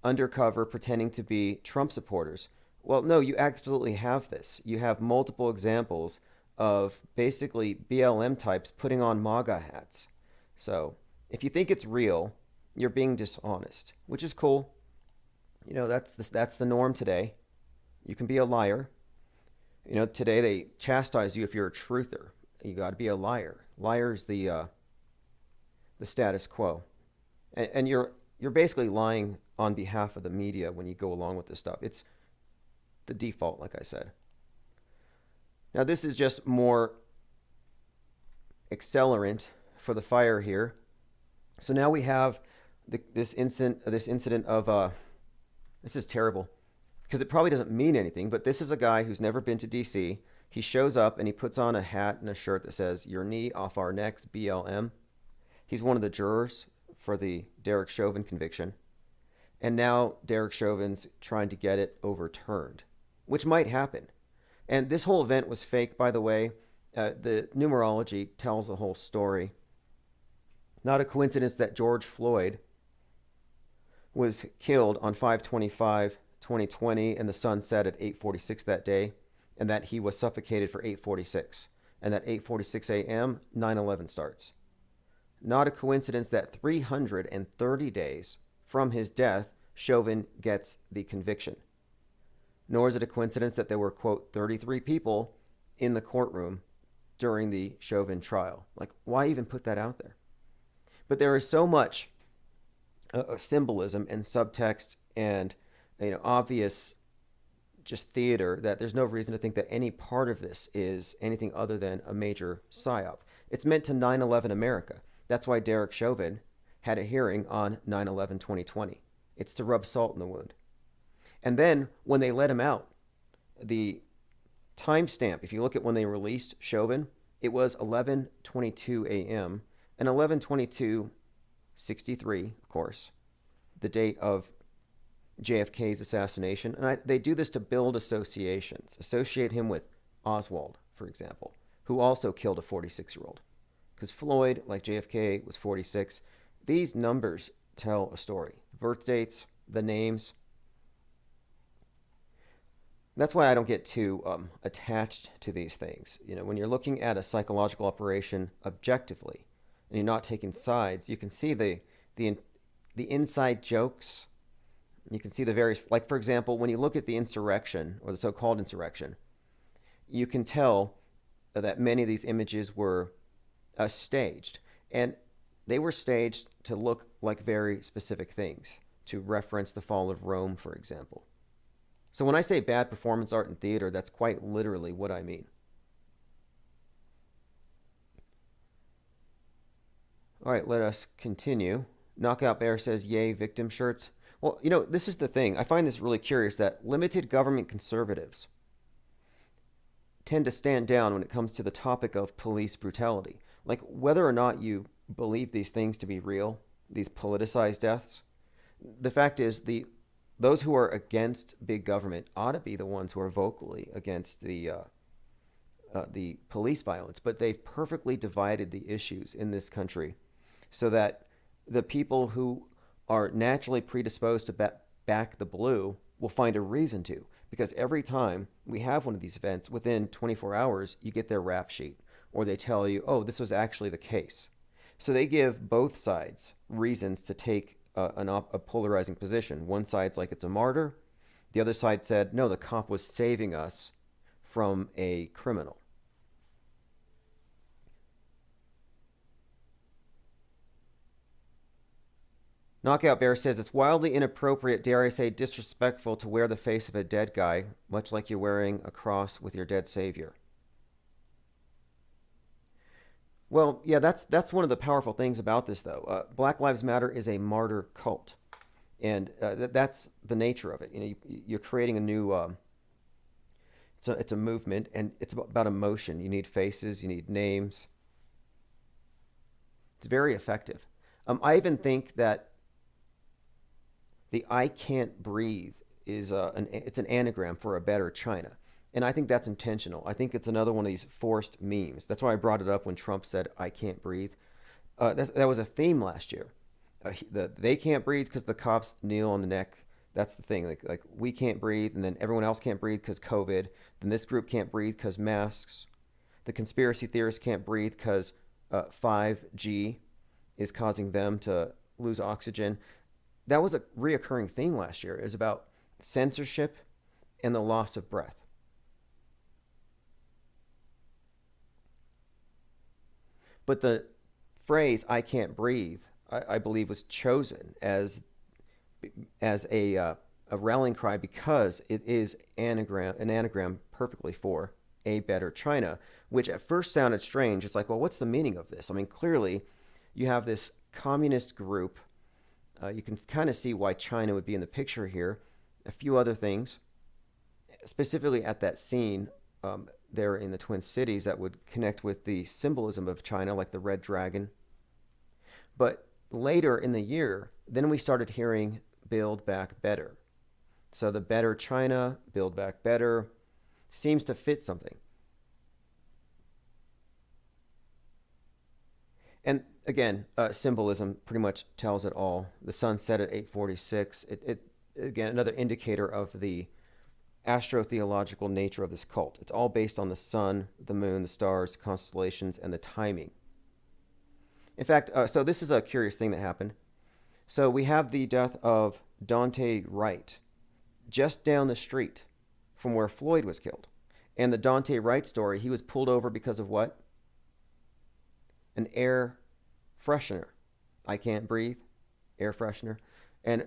undercover pretending to be Trump supporters. Well, no, you absolutely have this. You have multiple examples of basically BLM types putting on MAGA hats. So if you think it's real, you're being dishonest, which is cool. You know, that's the norm today. You can be a liar. You know, today they chastise you if you're a truther. You got to be a liar. Liar's the status quo, and you're basically lying on behalf of the media when you go along with this stuff. It's the default, like I said. Now this is just more accelerant for the fire here. So now we have this incident of this is terrible because it probably doesn't mean anything, but this is a guy who's never been to DC. He shows up and he puts on a hat and a shirt that says "Your knee off our necks, BLM." He's one of the jurors for the Derek Chauvin conviction. And now Derek Chauvin's trying to get it overturned, which might happen. And this whole event was fake, by the way. The numerology tells the whole story. Not a coincidence that George Floyd was killed on 5/25/2020 and the sun set at 8:46 that day, and that he was suffocated for 8:46, and that 8:46 a.m. 9/11 starts. Not a coincidence that 330 days from his death, Chauvin gets the conviction. Nor is it a coincidence that there were, quote, 33 people in the courtroom during the Chauvin trial. Like, why even put that out there? But there is so much symbolism and subtext and, you know, obvious just theater that there's no reason to think that any part of this is anything other than a major psyop. It's meant to 9/11 America. That's why Derek Chauvin had a hearing on 9/11/2020. It's to rub salt in the wound. And then when they let him out, the timestamp, if you look at when they released Chauvin, it was 11:22 a.m. and 11:22:63, of course, the date of JFK's assassination. And they do this to build associations. Associate him with Oswald, for example, who also killed a 46-year-old. Because Floyd, like JFK, was 46. These numbers tell a story. The birth dates, the names. That's why I don't get too attached to these things. You know, when you're looking at a psychological operation objectively, and you're not taking sides, you can see the inside jokes. You can see the various, like for example, when you look at the insurrection, or the so-called insurrection, you can tell that many of these images were staged. And they were staged to look like very specific things, to reference the fall of Rome, for example. So when I say bad performance art in theater, that's quite literally what I mean. All right, let us continue. Knockout Bear says, yay, victim shirts. Well, you know, this is the thing. I find this really curious that limited government conservatives tend to stand down when it comes to the topic of police brutality. Like, whether or not you believe these things to be real, these politicized deaths, the fact is those who are against big government ought to be the ones who are vocally against the police violence. But they've perfectly divided the issues in this country so that the people who are naturally predisposed to back the blue will find a reason to. Because every time we have one of these events, within 24 hours, you get their rap sheet. Or they tell you, oh, this was actually the case. So they give both sides reasons to take a polarizing position. One side's like it's a martyr. The other side said, no, the cop was saving us from a criminal. Knockout Bear says, it's wildly inappropriate, dare I say disrespectful, to wear the face of a dead guy, much like you're wearing a cross with your dead savior. Well, yeah, that's one of the powerful things about this, though. Black Lives Matter is a martyr cult, and that's the nature of it. You know, you're creating a new. It's a movement, and it's about emotion. You need faces, you need names. It's very effective. I even think that the I can't breathe is it's an anagram for a better China. And I think that's intentional. I think it's another one of these forced memes. That's why I brought it up when Trump said, I can't breathe. That was a theme last year. They can't breathe because the cops kneel on the neck. That's the thing. Like we can't breathe, and then everyone else can't breathe because COVID. Then this group can't breathe because masks. The conspiracy theorists can't breathe because 5G is causing them to lose oxygen. That was a reoccurring theme last year. It was about censorship and the loss of breath. But the phrase "I can't breathe," I believe, was chosen as a rallying cry because it is an anagram perfectly for a better China, which at first sounded strange. It's like, well, what's the meaning of this? I mean, clearly, you have this communist group. You can kind of see why China would be in the picture here. A few other things, specifically at that scene there in the Twin Cities, that would connect with the symbolism of China, like the red dragon. But later in the year, then we started hearing Build Back Better. So the better China, Build Back Better, seems to fit something. And again, symbolism pretty much tells it all. The sun set at 8:46. It again, another indicator of the astrotheological nature of this cult. It's all based on the sun, the moon, the stars, constellations, and the timing. In fact, so this is a curious thing that happened. So we have the death of Daunte Wright just down the street from where Floyd was killed. And the Daunte Wright story, he was pulled over because of what? An air freshener. I can't breathe, air freshener. And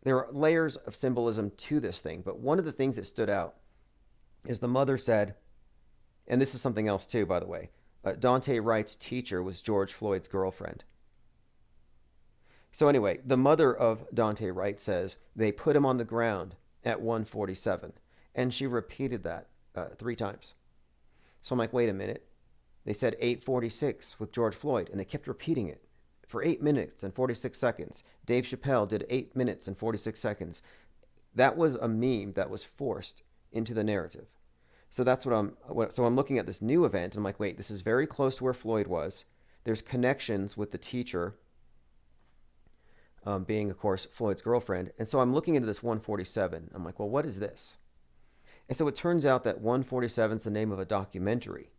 there are layers of symbolism to this thing, but one of the things that stood out is the mother said, and this is something else too, by the way, Daunte Wright's teacher was George Floyd's girlfriend. So anyway, the mother of Daunte Wright says they put him on the ground at 1:47, and she repeated that 3 times. So I'm like, wait a minute. They said 8:46 with George Floyd, and they kept repeating it for 8 minutes and 46 seconds. Dave Chappelle did 8 minutes and 46 seconds. That was a meme that was forced into the narrative. So that's what I'm looking at this new event, and I'm like, wait, this is very close to where Floyd was. There's connections with the teacher, being, of course, Floyd's girlfriend. And so I'm looking into this 147. I'm like, well, what is this? And so it turns out that 147 is the name of a documentary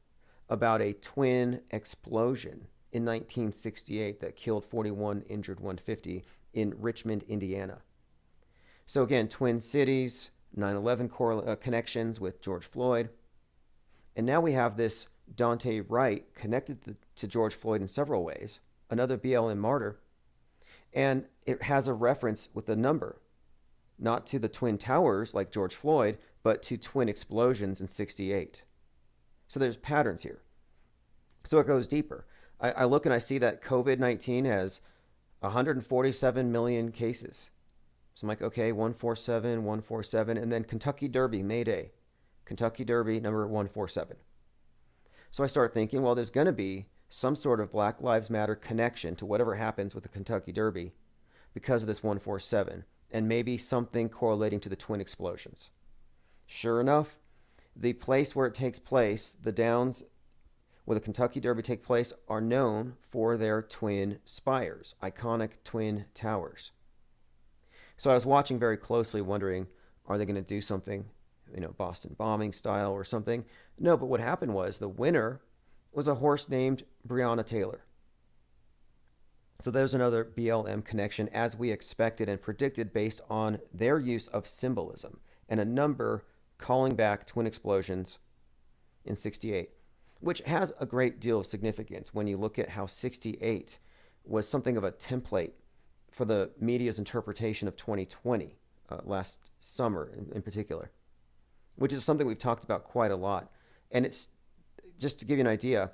about a twin explosion in 1968 that killed 41, injured 150 in Richmond, Indiana. So again, Twin Cities, 9/11 connections with George Floyd. And now we have this Daunte Wright connected to George Floyd in several ways, another BLM martyr. And it has a reference with a number, not to the Twin Towers like George Floyd, but to twin explosions in 68. So there's patterns here. So it goes deeper. I look and I see that COVID-19 has 147 million cases. So I'm like, okay, 147, 147, and then Kentucky Derby, May Day. Kentucky Derby, number 147. So I start thinking, well, there's going to be some sort of Black Lives Matter connection to whatever happens with the Kentucky Derby because of this 147, and maybe something correlating to the twin explosions. Sure enough, the place where it takes place, the Downs where the Kentucky Derby take place, are known for their twin spires, iconic twin towers. So I was watching very closely, wondering, are they going to do something, Boston bombing style or something? No, but what happened was the winner was a horse named Breonna Taylor. So there's another BLM connection, as we expected and predicted, based on their use of symbolism and a number calling back twin explosions in 68, which has a great deal of significance when you look at how 68 was something of a template for the media's interpretation of 2020, last summer in particular, which is something we've talked about quite a lot. And it's, just to give you an idea,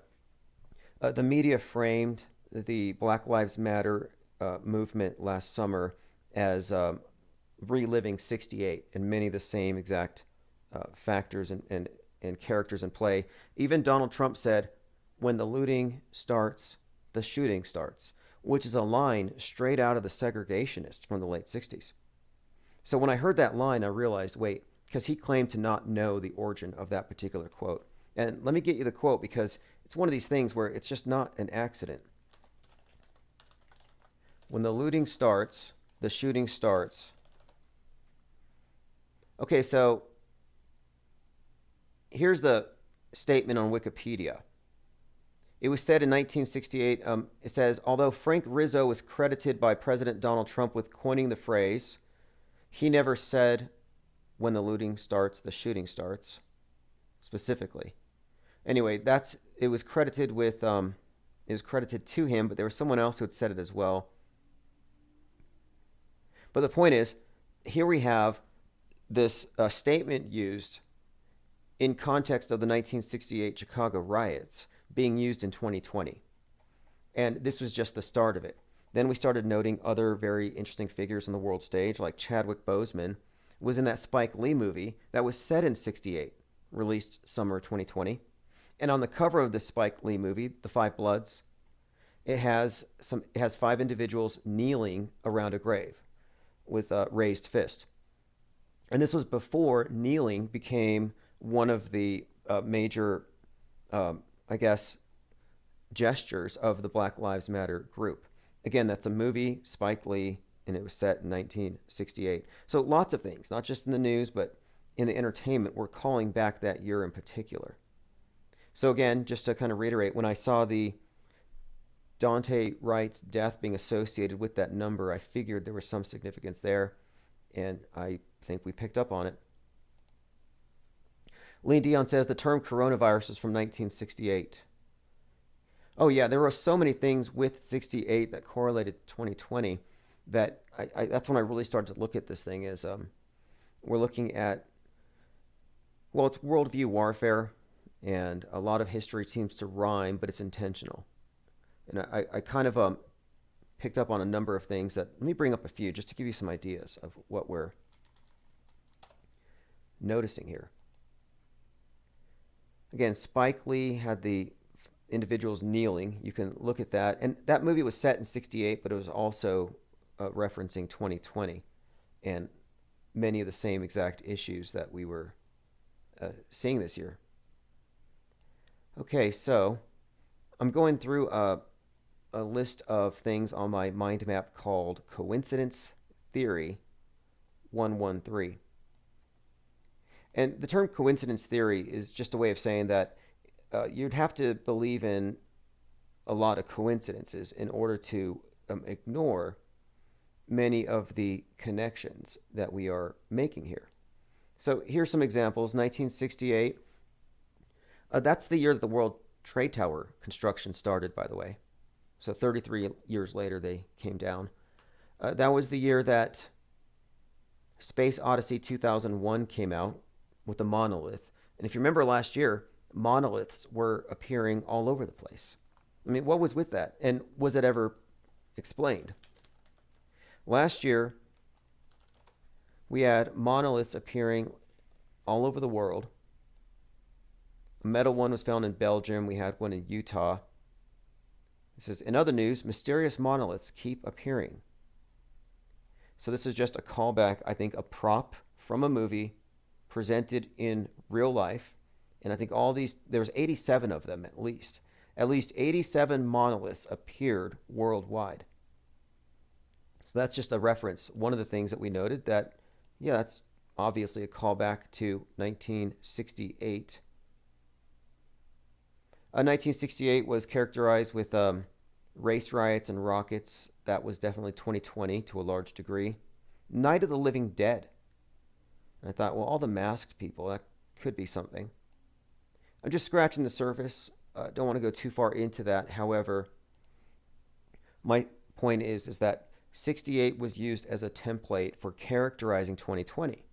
the media framed the Black Lives Matter movement last summer as reliving 68 and many of the same exact factors and characters in play. Even Donald Trump said, when the looting starts, the shooting starts, which is a line straight out of the segregationists from the late 60s. So when I heard that line, I realized, wait, because he claimed to not know the origin of that particular quote. And let me get you the quote, because it's one of these things where it's just not an accident. When the looting starts, the shooting starts. Okay, so here's the statement on Wikipedia. It was said in 1968, it says, although Frank Rizzo was credited by President Donald Trump with coining the phrase, he never said when the looting starts, the shooting starts, specifically. Anyway, it was credited with, it was credited to him, but there was someone else who had said it as well. But the point is, here we have this statement used in context of the 1968 Chicago riots being used in 2020. And this was just the start of it. Then we started noting other very interesting figures on the world stage, like Chadwick Boseman was in that Spike Lee movie that was set in 68, released summer 2020. And on the cover of this Spike Lee movie, The Five Bloods, it has 5 individuals kneeling around a grave with a raised fist. And this was before kneeling became one of the major, gestures of the Black Lives Matter group. Again, that's a movie, Spike Lee, and it was set in 1968. So lots of things, not just in the news, but in the entertainment, we're calling back that year in particular. So again, just to kind of reiterate, when I saw the Daunte Wright's death being associated with that number, I figured there was some significance there, and I think we picked up on it. Lean Dion says the term coronavirus is from 1968. Oh yeah, there were so many things with 68 that correlated 2020 that that's when I really started to look at this thing as we're looking at, well, it's worldview warfare, and a lot of history seems to rhyme, but it's intentional. And I kind of picked up on a number of things that, let me bring up a few just to give you some ideas of what we're noticing here. Again, Spike Lee had the individuals kneeling. You can look at that. And that movie was set in 68, but it was also referencing 2020 and many of the same exact issues that we were seeing this year. Okay, so I'm going through a list of things on my mind map called Coincidence Theory 113. And the term coincidence theory is just a way of saying that you'd have to believe in a lot of coincidences in order to ignore many of the connections that we are making here. So here's some examples. 1968, that's the year that the World Trade Tower construction started, by the way. So 33 years later, they came down. That was the year that Space Odyssey 2001 came out with the monolith. And if you remember last year, monoliths were appearing all over the place. I mean, what was with that? And was it ever explained? Last year, we had monoliths appearing all over the world. A metal one was found in Belgium. We had one in Utah. It says, in other news, mysterious monoliths keep appearing. So this is just a callback, I think, a prop from a movie presented in real life. And I think all these, there's 87 of them at least. At least 87 monoliths appeared worldwide. So that's just a reference. One of the things that we noted that, yeah, that's obviously a callback to 1968. 1968 was characterized with race riots and rockets. That was definitely 2020 to a large degree. Night of the Living Dead. And I thought, well, all the masked people, that could be something. I'm just scratching the surface. Don't want to go too far into that. However, my point is that 68 was used as a template for characterizing 2020.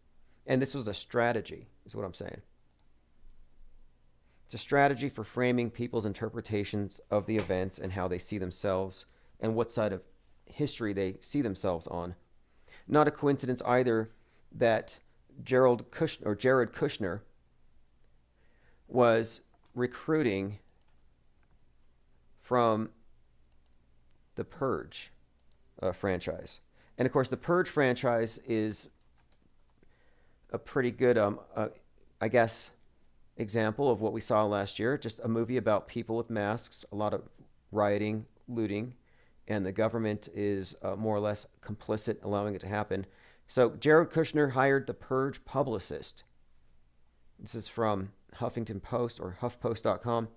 And this was a strategy, is what I'm saying. It's a strategy for framing people's interpretations of the events and how they see themselves and what side of history they see themselves on. Not a coincidence either that Jared Kushner was recruiting from the Purge franchise. And of course, the Purge franchise is a pretty good, I guess, example of what we saw last year. Just a movie about people with masks, a lot of rioting, looting, and the government is more or less complicit, allowing it to happen. So Jared Kushner hired the Purge publicist. This is from Huffington Post or HuffPost.com.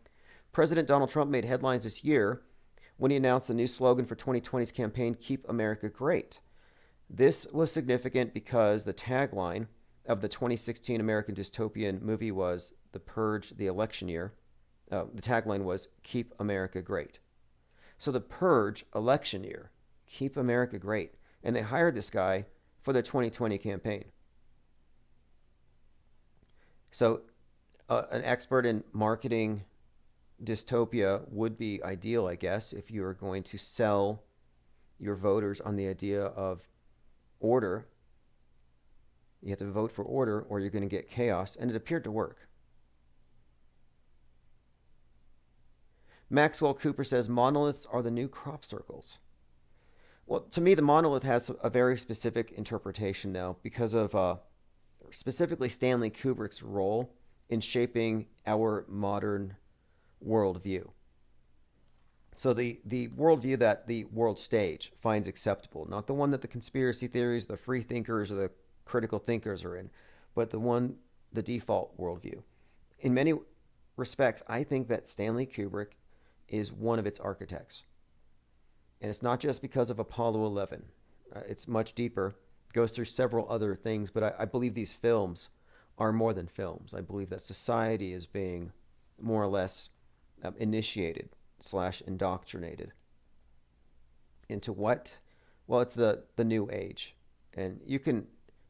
President Donald Trump made headlines this year when he announced a new slogan for 2020's campaign, Keep America Great. This was significant because the tagline of the 2016 American dystopian movie was The Purge, the election year. The tagline was Keep America Great. So The Purge, election year, Keep America Great. And they hired this guy for the 2020 campaign. So an expert in marketing dystopia would be ideal, I guess, if you are going to sell your voters on the idea of order. You have to vote for order or you're going to get chaos, and it appeared to work. Maxwell Cooper says monoliths are the new crop circles. Well, to me, the monolith has a very specific interpretation now because of specifically Stanley Kubrick's role in shaping our modern worldview. So the worldview that the world stage finds acceptable, not the one that the conspiracy theories, the free thinkers, or the critical thinkers are in, but the default worldview. In many respects, I think that Stanley Kubrick is one of its architects. And it's not just because of Apollo 11. It's much deeper. It goes through several other things, but I believe these films are more than films. I believe that society is being more or less initiated / indoctrinated into what? Well, it's the new age. And you can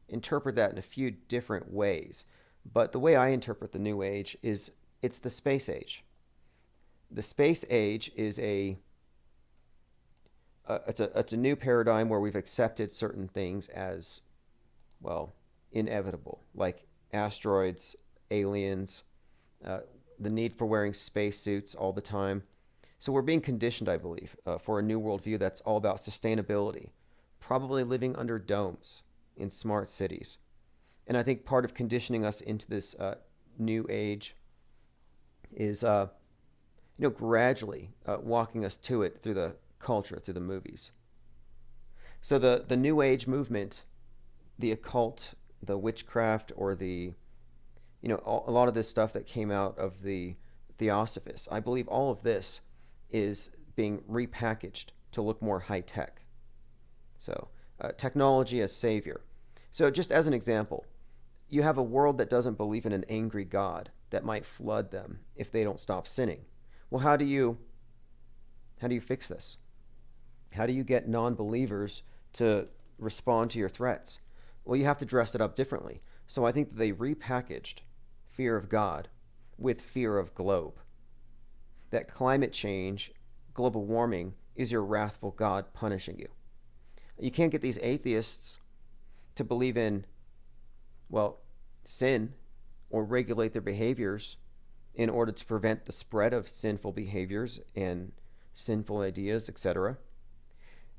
interpret that in a few different ways. But the way I interpret the new age is it's the space age. The space age is it's a new paradigm where we've accepted certain things as, well, inevitable, like asteroids, aliens, the need for wearing spacesuits all the time. So we're being conditioned, I believe, for a new worldview that's all about sustainability, probably living under domes in smart cities. And I think part of conditioning us into this new age is, gradually walking us to it through the culture, through the movies. So the new age movement, the occult, the witchcraft, or a lot of this stuff that came out of the Theosophists, I believe all of this is being repackaged to look more high tech. So technology as savior. So just as an example, you have a world that doesn't believe in an angry God that might flood them if they don't stop sinning. Well, how do you fix this? How do you get non-believers to respond to your threats? Well, you have to dress it up differently. So I think that they repackaged fear of God with fear of globe. That climate change, global warming, is your wrathful God punishing you. You can't get these atheists to believe in, well, sin or regulate their behaviors in order to prevent the spread of sinful behaviors and sinful ideas, etc.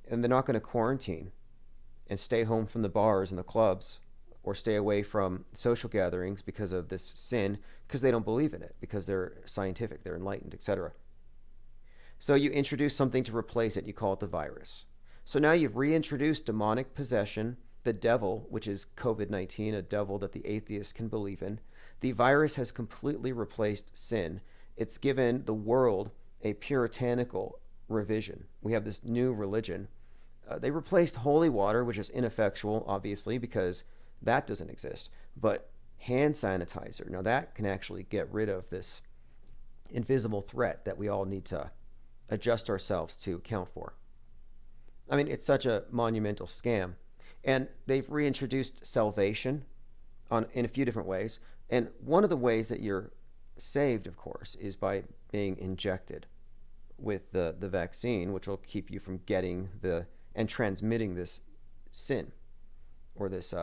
And they're not going to quarantine and stay home from the bars and the clubs or stay away from social gatherings because of this sin, because they don't believe in it, because they're scientific, they're enlightened, etc. So you introduce something to replace it, you call it the virus. So now you've reintroduced demonic possession, the devil, which is COVID-19, a devil that the atheists can believe in. The virus has completely replaced sin. It's given the world a puritanical revision. We have this new religion. They replaced holy water, which is ineffectual, obviously, because that doesn't exist. But hand sanitizer, now that can actually get rid of this invisible threat that we all need to adjust ourselves to account for. I mean, it's such a monumental scam. And they've reintroduced salvation in a few different ways. And one of the ways that you're saved, of course, is by being injected with the vaccine, which will keep you from getting and transmitting this sin or this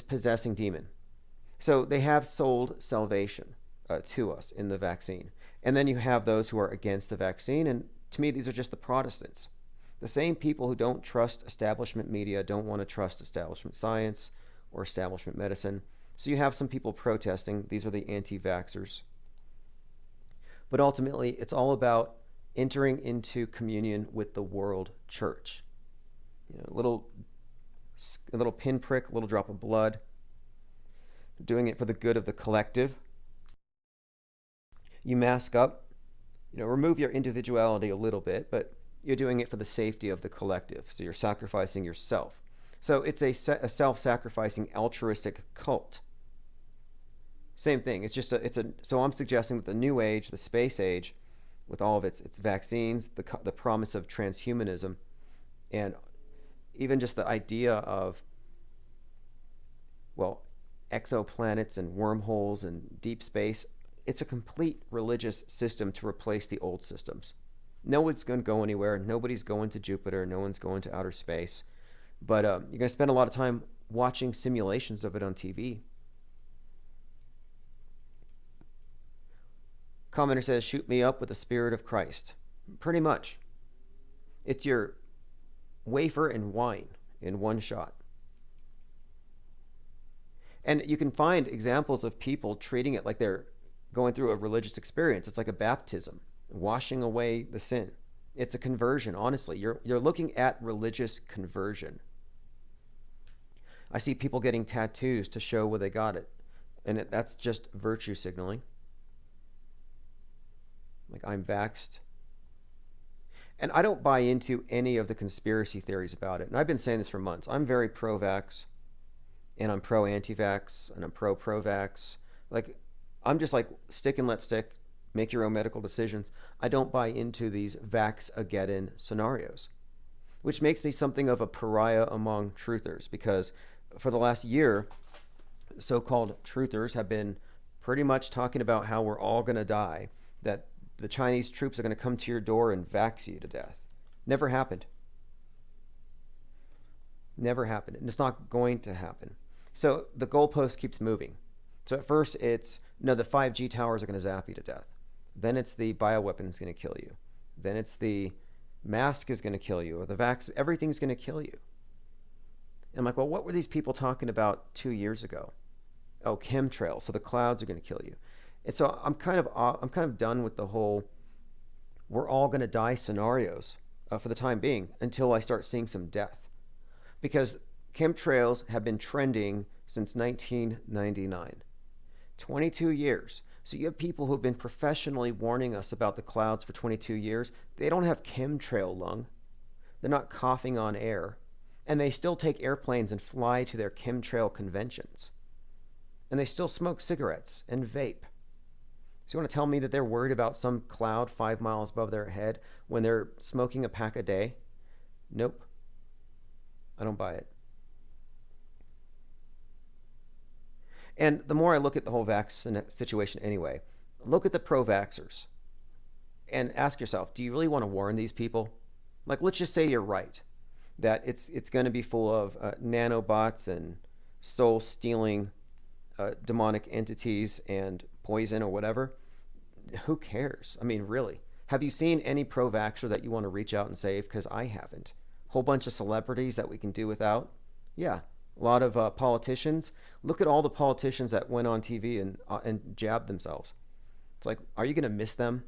possessing demon. So they have sold salvation to us in the vaccine. And then you have those who are against the vaccine. And to me, these are just the Protestants. The same people who don't trust establishment media, don't want to trust establishment science or establishment medicine. So you have some people protesting. These are the anti-vaxxers. But ultimately, it's all about entering into communion with the world church. You know, a little pinprick, a little drop of blood, doing it for the good of the collective. You mask up, you know, remove your individuality a little bit, but you're doing it for the safety of the collective. So you're sacrificing yourself. So it's a self-sacrificing altruistic cult. Same thing. So I'm suggesting that the new age, the space age, with all of its vaccines, the promise of transhumanism, and even just the idea of, well, exoplanets and wormholes and deep space, it's a complete religious system to replace the old systems. No one's going to go anywhere. Nobody's going to Jupiter. No one's going to outer space. But you're going to spend a lot of time watching simulations of it on TV. Commenter says, shoot me up with the Spirit of Christ. Pretty much. It's your wafer and wine in one shot. And you can find examples of people treating it like they're going through a religious experience. It's like a baptism, washing away the sin. It's a conversion, honestly. You're looking at religious conversion. I see people getting tattoos to show where they got it. And that's just virtue signaling. Like, I'm vaxxed. And I don't buy into any of the conspiracy theories about it. And I've been saying this for months. I'm very pro-vax, and I'm pro-anti-vax, and I'm pro-vax. Like, I'm just like, stick and let stick. Make your own medical decisions. I don't buy into these vax-ageddon scenarios, which makes me something of a pariah among truthers, because for the last year, so-called truthers have been pretty much talking about how we're all going to die, that the Chinese troops are going to come to your door and vax you to death. Never happened. Never happened. And it's not going to happen. So the goalpost keeps moving. So at first it's, no, the 5G towers are going to zap you to death. Then it's the bioweapon is going to kill you. Then it's the mask is going to kill you, or the vax, everything's going to kill you. And I'm like, well, what were these people talking about 2 years ago? Oh, chemtrails. So the clouds are going to kill you. And so I'm kind of done with the whole we're all going to die scenarios for the time being until I start seeing some death. Because chemtrails have been trending since 1999. 22 years. So you have people who have been professionally warning us about the clouds for 22 years. They don't have chemtrail lung. They're not coughing on air. And they still take airplanes and fly to their chemtrail conventions. And they still smoke cigarettes and vape. So you want to tell me that they're worried about some cloud 5 miles above their head when they're smoking a pack a day? Nope. I don't buy it. And the more I look at the whole vaccine situation anyway, look at the pro-vaxxers and ask yourself, do you really want to warn these people? Like, let's just say you're right, that it's going to be full of nanobots and soul-stealing demonic entities and poison or whatever. Who cares? I mean, really. Have you seen any pro-vaxxer that you want to reach out and save? Because I haven't. Whole bunch of celebrities that we can do without. Yeah. A lot of politicians. Look at all the politicians that went on TV and jabbed themselves. It's like, are you going to miss them?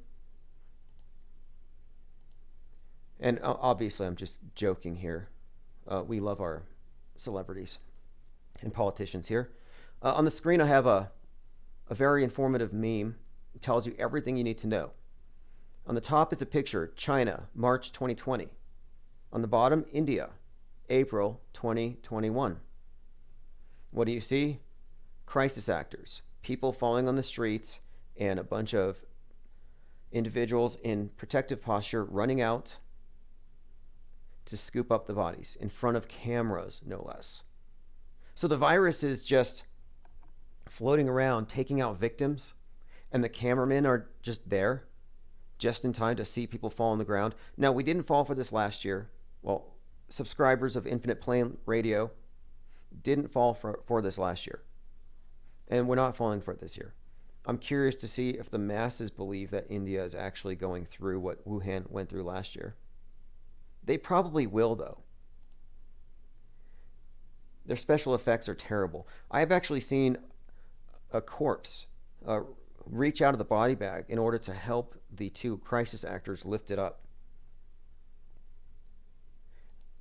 And obviously, I'm just joking here. We love our celebrities and politicians here. On the screen, I have a very informative meme. It tells you everything you need to know. On the top is a picture, China, March 2020. On the bottom, India, April 2021. What do you see? Crisis actors, people falling on the streets, and a bunch of individuals in protective posture running out to scoop up the bodies in front of cameras, no less. So the virus is just floating around, taking out victims, and the cameramen are just there, just in time to see people fall on the ground. No, we didn't fall for this last year. Well, subscribers of Infinite Plane Radio didn't fall for this last year. And we're not falling for it this year. I'm curious to see if the masses believe that India is actually going through what Wuhan went through last year. They probably will, though. Their special effects are terrible. I have actually seen a corpse reach out of the body bag in order to help the two crisis actors lift it up.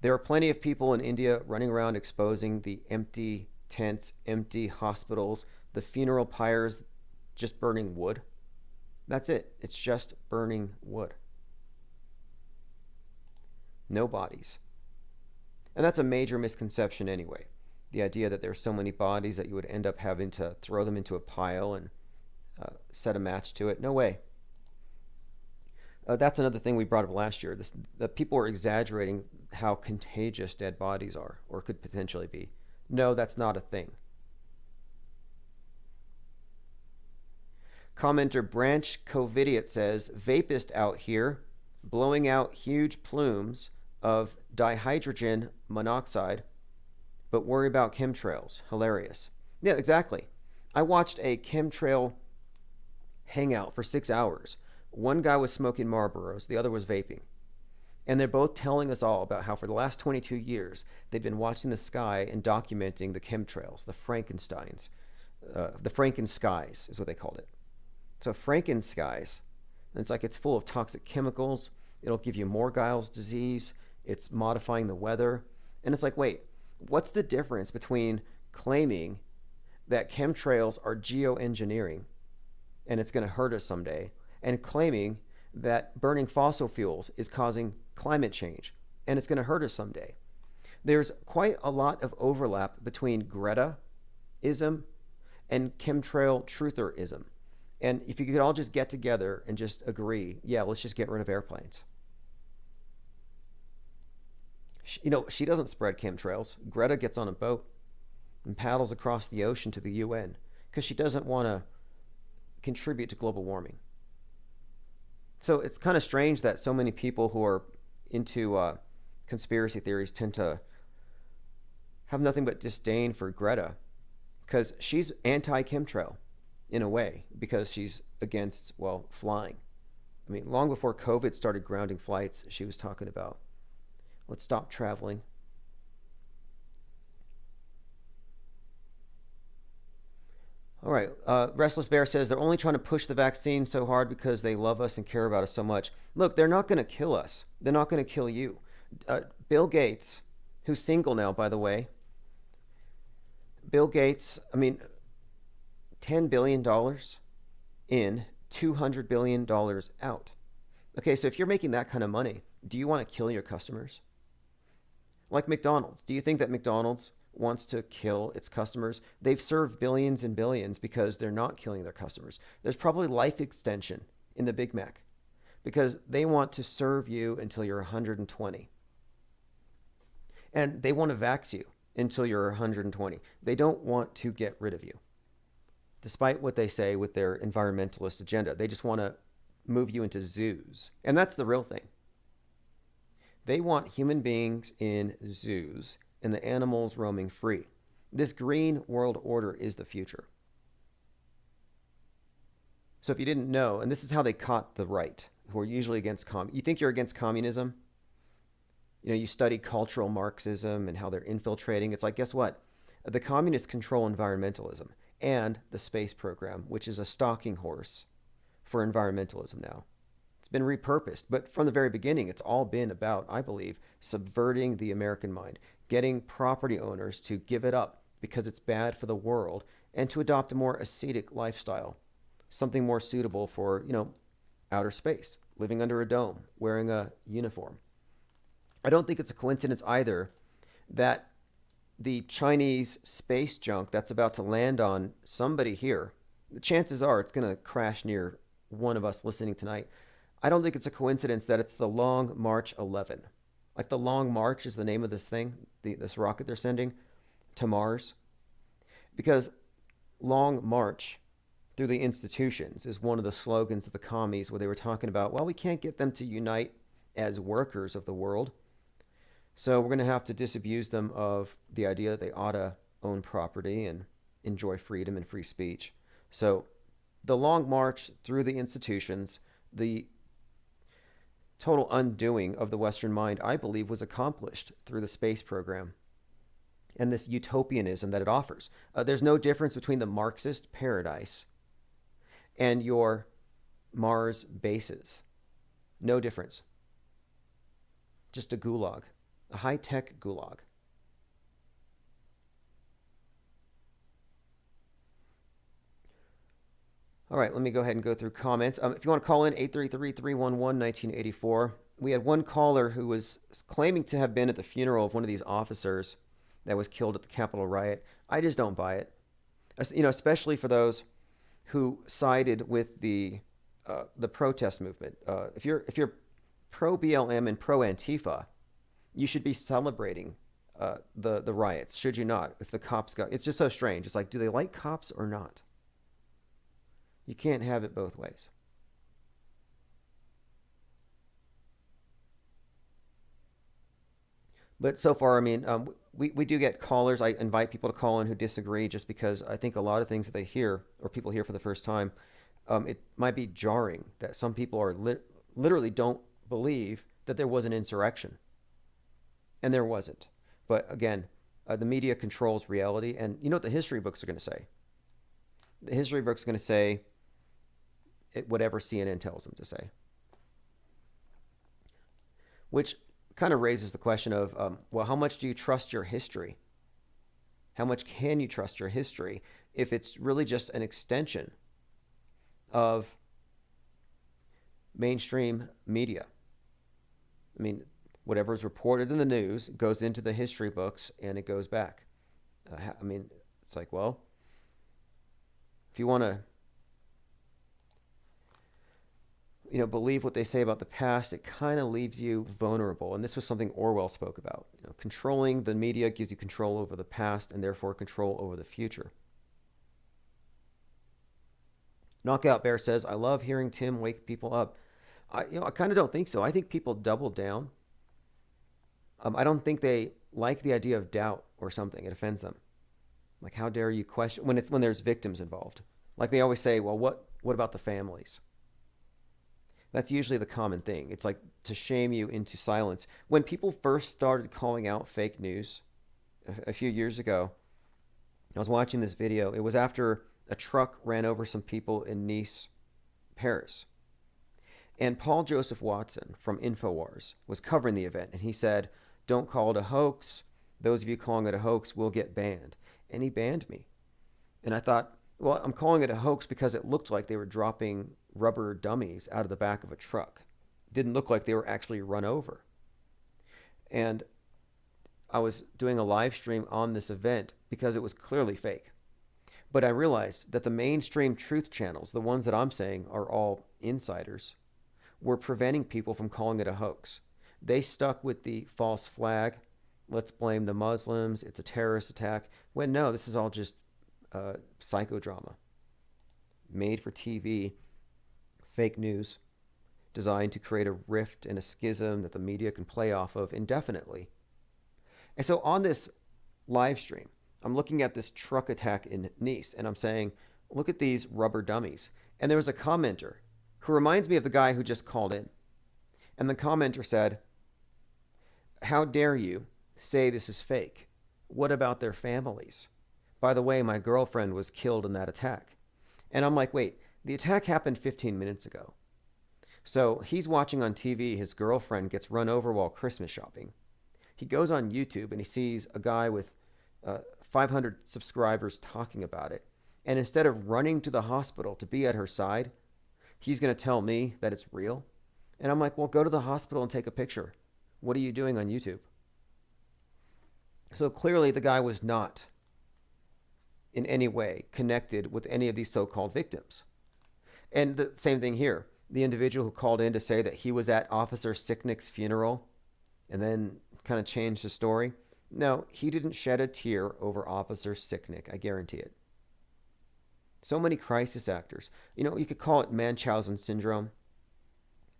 There are plenty of people in India running around exposing the empty tents, empty hospitals, the funeral pyres just burning wood. That's it. It's just burning wood. No bodies. And that's a major misconception anyway. The idea that there's so many bodies that you would end up having to throw them into a pile and set a match to it. No way. That's another thing we brought up last year. The people are exaggerating how contagious dead bodies are, or could potentially be. No, that's not a thing. Commenter Branch Covidiot says, vapist out here blowing out huge plumes of dihydrogen monoxide, but worry about chemtrails. Hilarious. Yeah, exactly. I watched a chemtrail hangout for 6 hours. One guy was smoking Marlboros, the other was vaping. And they're both telling us all about how for the last 22 years, they've been watching the sky and documenting the chemtrails, the Frankensteins. The Frankenskies is what they called it. So Frankenskies, and it's like it's full of toxic chemicals. It'll give you Morgell's disease. It's modifying the weather. And it's like, wait, what's the difference between claiming that chemtrails are geoengineering and it's going to hurt us someday, and claiming that burning fossil fuels is causing climate change and it's going to hurt us someday? There's quite a lot of overlap between Greta-ism and chemtrail truther-ism. And if you could all just get together and just agree, yeah, let's just get rid of airplanes. She doesn't spread chemtrails. Greta gets on a boat and paddles across the ocean to the UN because she doesn't want to contribute to global warming. So it's kind of strange that so many people who are into conspiracy theories tend to have nothing but disdain for Greta, because she's anti-chemtrail in a way, because she's against, well, flying. I mean, long before COVID started grounding flights, she was talking about, let's stop traveling. All right. Restless Bear says they're only trying to push the vaccine so hard because they love us and care about us so much. Look, they're not going to kill us. They're not going to kill you. Bill Gates, who's single now, by the way. Bill Gates, I mean, $10 billion in, $200 billion out. Okay, so if you're making that kind of money, do you want to kill your customers? Like McDonald's. Do you think that McDonald's wants to kill its customers? They've served billions and billions because they're not killing their customers. There's probably life extension in the Big Mac because they want to serve you until you're 120. And they want to vax you until you're 120. They don't want to get rid of you, despite what they say with their environmentalist agenda. They just want to move you into zoos. And that's the real thing. They want human beings in zoos and the animals roaming free. This green world order is the future. So if you didn't know, and this is how they caught the right, who are usually against you think you're against communism? You study cultural Marxism and how they're infiltrating. It's like, guess what? The communists control environmentalism and the space program, which is a stalking horse for environmentalism now. It's been repurposed, but from the very beginning, it's all been about, I believe, subverting the American mind, getting property owners to give it up because it's bad for the world, and to adopt a more ascetic lifestyle, something more suitable for, outer space, living under a dome, wearing a uniform. I don't think it's a coincidence either that the Chinese space junk that's about to land on somebody here, the chances are it's going to crash near one of us listening tonight. I don't think it's a coincidence that it's the Long March 11. Like the Long March is the name of this thing, this rocket they're sending to Mars. Because Long March through the institutions is one of the slogans of the commies, where they were talking about, well, we can't get them to unite as workers of the world. So we're going to have to disabuse them of the idea that they ought to own property and enjoy freedom and free speech. So the Long March through the institutions, the total undoing of the Western mind, I believe, was accomplished through the space program. and this utopianism that it offers. There's no difference between the Marxist paradise and your Mars bases. No difference. Just a gulag, a high-tech gulag. All right, let me go ahead and go through comments. If you want to call in, 833-311-1984. We had one caller who was claiming to have been at the funeral of one of these officers that was killed at the Capitol riot. I just don't buy it. Especially for those who sided with the protest movement. If you're pro BLM and pro Antifa, you should be celebrating the riots. Should you not? If the cops got, it's just so strange. It's like, do they like cops or not? You can't have it both ways. But so far, I mean, we do get callers. I invite people to call in who disagree, just because I think a lot of things that they hear, or people hear for the first time, it might be jarring that some people are literally don't believe that there was an insurrection. And there wasn't. But again, the media controls reality. And you know what the history books are going to say? The history books are going to say whatever CNN tells them to say. Which kind of raises the question of, well, how much do you trust your history? How much can you trust your history if it's really just an extension of mainstream media? I mean, whatever is reported in the news goes into the history books and it goes back. I mean, it's like, well, if you want to believe what they say about the past, it kind of leaves you vulnerable. And this was something Orwell spoke about. Controlling the media gives you control over the past and therefore control over the future. Knockout Bear says, I love hearing Tim wake people up. I kind of don't think so. I think people double down. I don't think they like the idea of doubt or something. It offends them. Like, how dare you question when there's victims involved? Like they always say, well, what about the families? That's usually the common thing. It's like to shame you into silence. When people first started calling out fake news a few years ago, I was watching this video. It was after a truck ran over some people in Nice, Paris. And Paul Joseph Watson from InfoWars was covering the event. And he said, don't call it a hoax. Those of you calling it a hoax will get banned. And he banned me. And I thought, well, I'm calling it a hoax because it looked like they were dropping rubber dummies out of the back of a truck. It didn't look like they were actually run over. And I was doing a live stream on this event because it was clearly fake. But I realized that the mainstream truth channels, the ones that I'm saying are all insiders, were preventing people from calling it a hoax. They stuck with the false flag. Let's blame the Muslims. It's a terrorist attack. When no, this is all just psychodrama. Made for TV. Fake news designed to create a rift and a schism that the media can play off of indefinitely. And so on this live stream, I'm looking at this truck attack in Nice and I'm saying, look at these rubber dummies. And there was a commenter who reminds me of the guy who just called in. And the commenter said, how dare you say this is fake? What about their families? By the way, my girlfriend was killed in that attack. And I'm like, wait, the attack happened 15 minutes ago. So he's watching on TV, his girlfriend gets run over while Christmas shopping. He goes on YouTube and he sees a guy with 500 subscribers talking about it. And instead of running to the hospital to be at her side, he's going to tell me that it's real. And I'm like, well, go to the hospital and take a picture. What are you doing on YouTube? So clearly the guy was not in any way connected with any of these so-called victims. And the same thing here. The individual who called in to say that he was at Officer Sicknick's funeral and then kind of changed the story. No, he didn't shed a tear over Officer Sicknick. I guarantee it. So many crisis actors. You could call it Munchausen syndrome.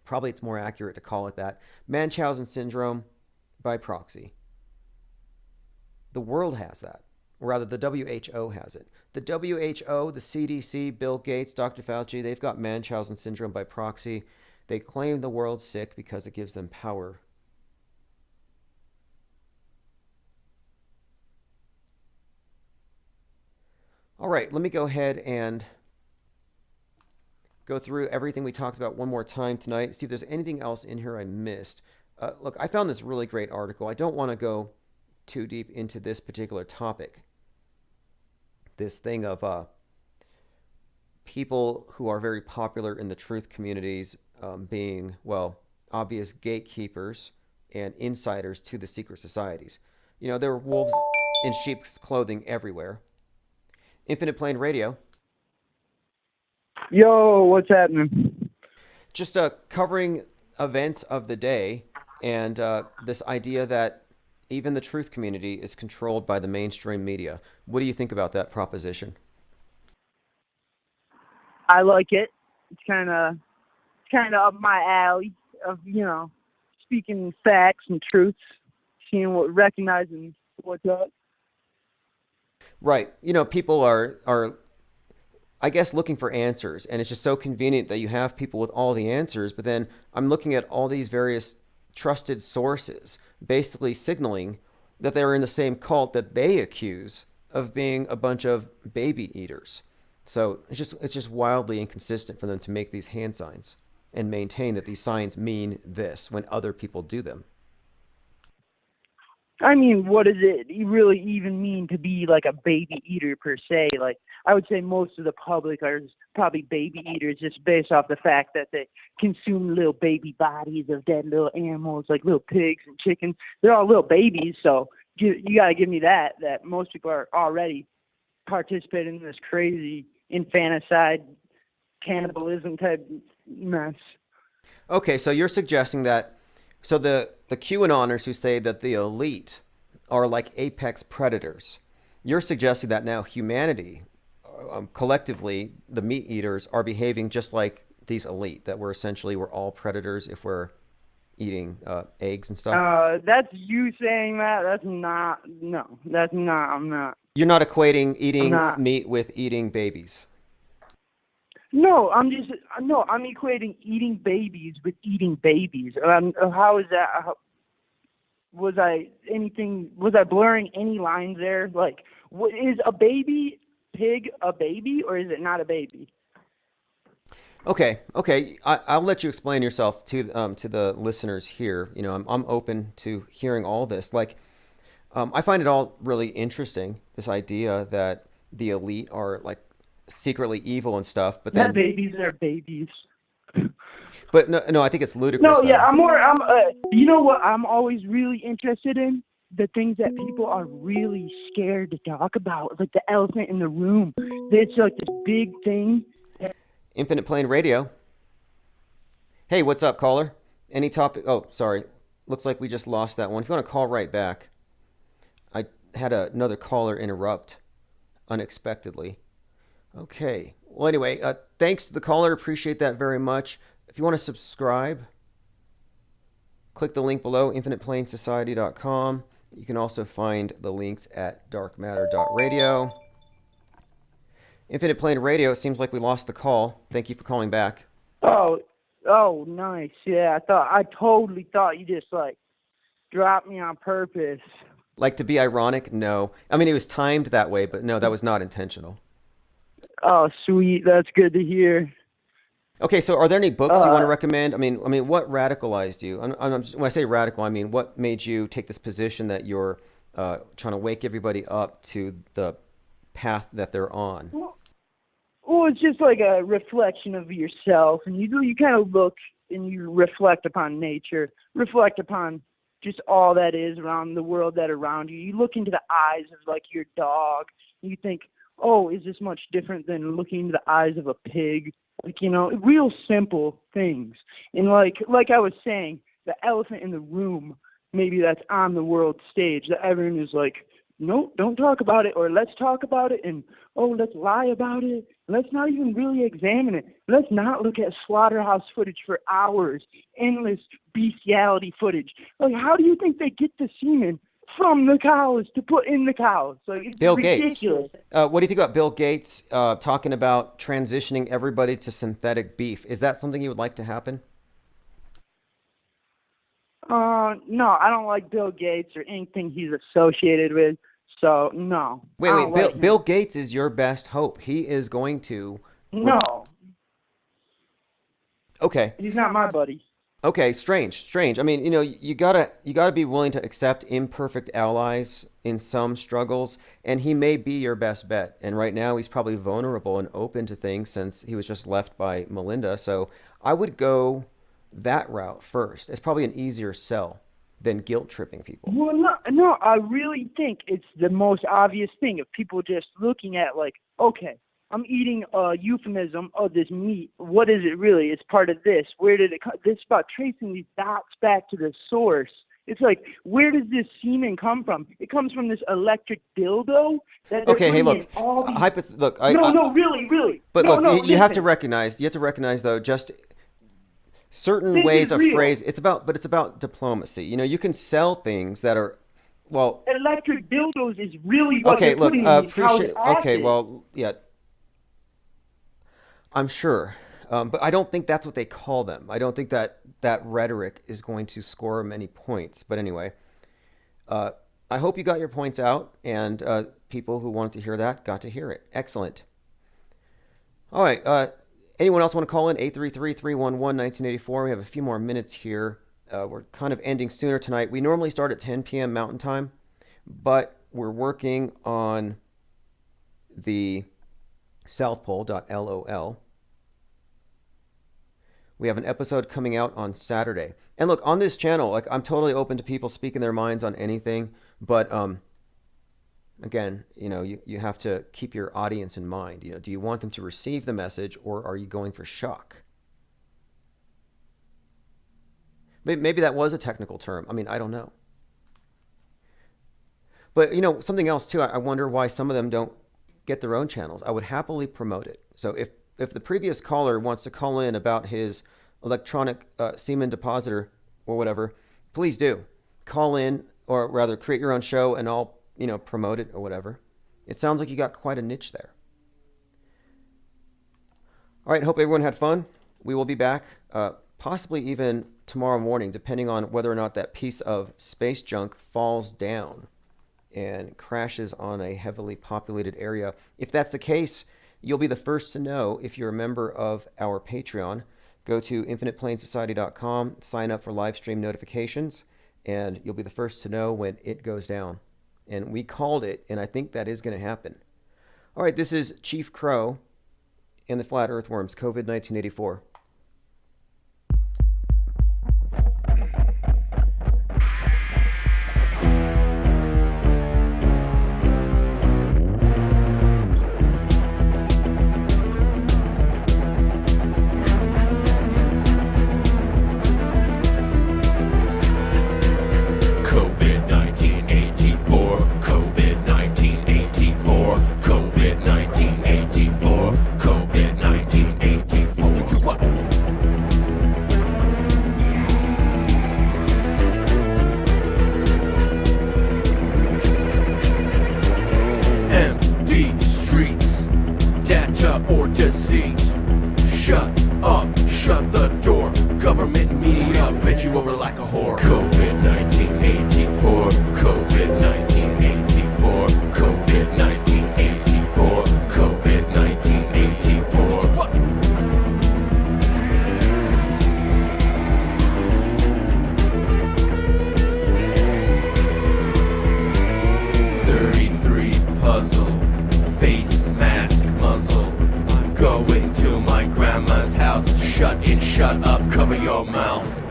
Probably it's more accurate to call it that. Munchausen syndrome by proxy. The world has that. Or rather, the WHO has it. The WHO, the CDC, Bill Gates, Dr. Fauci, they've got Munchausen syndrome by proxy. They claim the world's sick because it gives them power. All right, let me go ahead and go through everything we talked about one more time tonight, see if there's anything else in here I missed. Look, I found this really great article. I don't want to go too deep into this particular topic. This thing of people who are very popular in the truth communities being, well, obvious gatekeepers and insiders to the secret societies. You know, there are wolves in sheep's clothing everywhere. Infinite Plane Radio. Yo, what's happening? Just covering events of the day and this idea that even the truth community is controlled by the mainstream media. What do you think about that proposition? I like it. It's kind of up my alley of, speaking facts and truths, recognizing what's up. Right. People are I guess looking for answers, and it's just so convenient that you have people with all the answers, but then I'm looking at all these various trusted sources basically signaling that they're in the same cult that they accuse of being a bunch of baby eaters. So it's just wildly inconsistent for them to make these hand signs and maintain that these signs mean this when other people do them. I mean, what does it really even mean to be like a baby eater per se? Like, I would say most of the public are probably baby eaters just based off the fact that they consume little baby bodies of dead little animals, like little pigs and chickens. They're all little babies, so you got to give me that most people are already participating in this crazy infanticide, cannibalism type mess. Okay, so you're suggesting that so the QAnoners who say that the elite are like apex predators, you're suggesting that now humanity, collectively, the meat eaters, are behaving just like these elite, that we're all predators if we're eating eggs and stuff? That's you saying that. That's not, I'm not. You're not equating eating meat with eating babies? No, I'm equating eating babies with eating babies. How is that? Was I blurring any lines there? Like, is a baby pig a baby, or is it not a baby? Okay. I'll let you explain yourself to the listeners here. I'm open to hearing all this. Like, I find it all really interesting, this idea that the elite are like secretly evil and stuff, but then babies are babies. But no, I think it's ludicrous. No, though. yeah, you know what I'm always really interested in? The things that people are really scared to talk about, like the elephant in the room. It's like this big thing. Infinite Plane Radio. Hey, what's up, caller? Any topic? Oh, sorry. Looks like we just lost that one. If you want to call right back. I had another caller interrupt unexpectedly. Okay. Well, anyway, thanks to the caller. Appreciate that very much. If you want to subscribe, click the link below, infiniteplanesociety.com. You can also find the links at darkmatter.radio. Infinite Plane Radio, it seems like we lost the call. Thank you for calling back. Oh, nice. Yeah, I totally thought you just dropped me on purpose. Like to be ironic? No. I mean, it was timed that way, but no, that was not intentional. Oh, sweet. That's good to hear. Okay, so are there any books you want to recommend? I mean, what radicalized you? When I say radical, I mean, what made you take this position that you're trying to wake everybody up to the path that they're on? Well, it's just like a reflection of yourself, and you kind of look and you reflect upon nature, reflect upon just all that is around the world that around you. You look into the eyes of like your dog, and you think, oh, is this much different than looking into the eyes of a pig? Like, real simple things. And like I was saying, the elephant in the room, maybe that's on the world stage, that everyone is like, no, don't talk about it, or let's talk about it, and let's lie about it. Let's not even really examine it. Let's not look at slaughterhouse footage for hours, endless bestiality footage. Like, how do you think they get the semen from the cows to put in the cows? Like, it's Bill ridiculous. Gates. What do you think about Bill Gates talking about transitioning everybody to synthetic beef? Is that something you would like to happen? No, I don't like Bill Gates or anything he's associated with. So no. Wait, I wait. don't Bill, like him. Bill Gates is your best hope. He is going to. No, Okay. he's not my buddy. Okay. Strange. I mean, you gotta be willing to accept imperfect allies in some struggles, and he may be your best bet. And right now, he's probably vulnerable and open to things since he was just left by Melinda. So I would go that route first. It's probably an easier sell than guilt tripping people. Well, no, I really think it's the most obvious thing of people just looking at like, okay, I'm eating a euphemism of this meat. What is it really? It's part of this. Where did it come? This is about tracing these dots back to the source. It's like, where does this semen come from? It comes from this electric dildo. That Okay, hey, look, these... look. Really. But no, look, no, you have to listen. recognize though, just certain This ways is of real. phrase. It's about diplomacy. You can sell things that are, well. Electric dildos is really what Okay, they're look, putting in these appreciate. house Okay, asses. well, yeah. I'm sure, but I don't think that's what they call them. I don't think that rhetoric is going to score many points. But anyway, I hope you got your points out, and people who wanted to hear that got to hear it. Excellent. All right. Anyone else want to call in? 833-311-1984. We have a few more minutes here. We're kind of ending sooner tonight. We normally start at 10 p.m. Mountain Time, but we're working on the southpole.lol. We have an episode coming out on Saturday. And look, on this channel, like, I'm totally open to people speaking their minds on anything, but again, you have to keep your audience in mind. Do you want them to receive the message, or are you going for shock? Maybe that was a technical term. I mean, I don't know. But something else too, I wonder why some of them don't get their own channels. I would happily promote it. So if the previous caller wants to call in about his electronic semen depositor or whatever, please do. Call in, or rather create your own show, and I'll, promote it or whatever. It sounds like you got quite a niche there. All right, hope everyone had fun. We will be back, possibly even tomorrow morning, depending on whether or not that piece of space junk falls down and crashes on a heavily populated area. If that's the case, you'll be the first to know if you're a member of our Patreon. Go to infiniteplainsociety.com, sign up for live stream notifications, and you'll be the first to know when it goes down. And we called it, and I think that is going to happen. All right, this is Chief Crow and the Flat Earthworms, COVID-1984. Empty streets, data or deceit. Shut up, shut the door. Government media bent you over like a whore. COVID-1984, COVID-1984, COVID-1984, COVID-1984. 33 puzzle, face mask muzzle. Going to my grandma's house. Shut in, shut up, cover your mouth.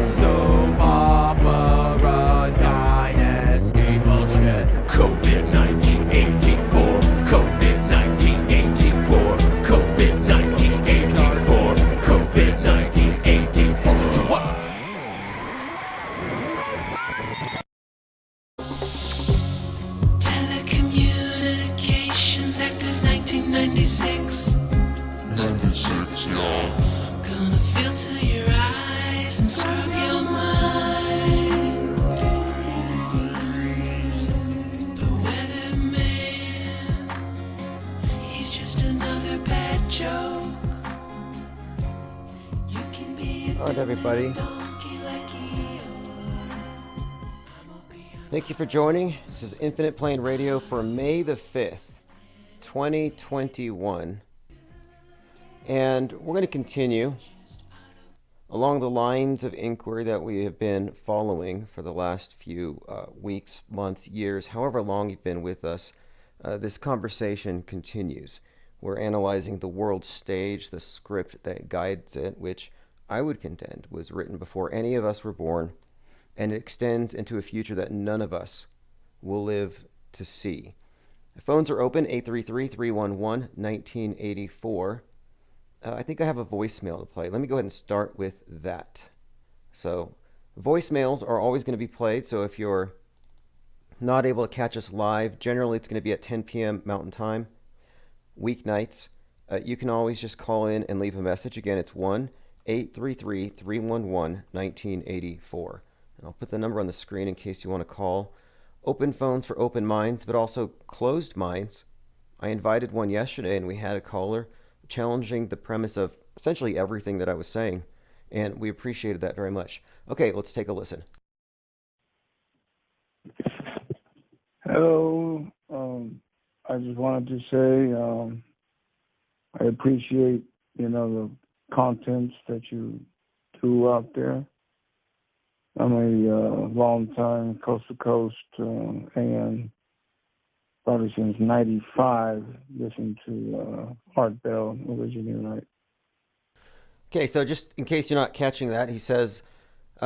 Soap opera dynasty bullshit. COVID-1984, COVID-1984, COVID-1984, COVID-1984. Telecommunications Act of 1996. 96, y'all. Gonna filter your eyes and scrub your mind. The weatherman, he's just another bad joke. right, everybody. Thank you for joining. This is Infinite Plane Radio for May the 5th, 2021. And we're going to continue along the lines of inquiry that we have been following for the last few weeks, months, years, however long you've been with us. This conversation continues. We're analyzing the world stage, the script that guides it, which I would contend was written before any of us were born, and it extends into a future that none of us will live to see. The phones are open, 833-311-1984. I think I have a voicemail to play. Let me go ahead and start with that. So voicemails are always going to be played, so if you're not able to catch us live, generally it's going to be at 10 p.m. Mountain Time, weeknights. You can always just call in and leave a message. Again, it's 1-833-311-1984. And I'll put the number on the screen in case you want to call. Open phones for open minds, but also closed minds. I invited one yesterday, and we had a caller challenging the premise of essentially everything that I was saying, and we appreciated that very much. Okay, let's take a listen. Hello. I just wanted to say I appreciate, the contents that you threw out there. I'm a long time coast to coast AM, probably since '95, listening to Art Bell originally, right? Okay, so just in case you're not catching that, he says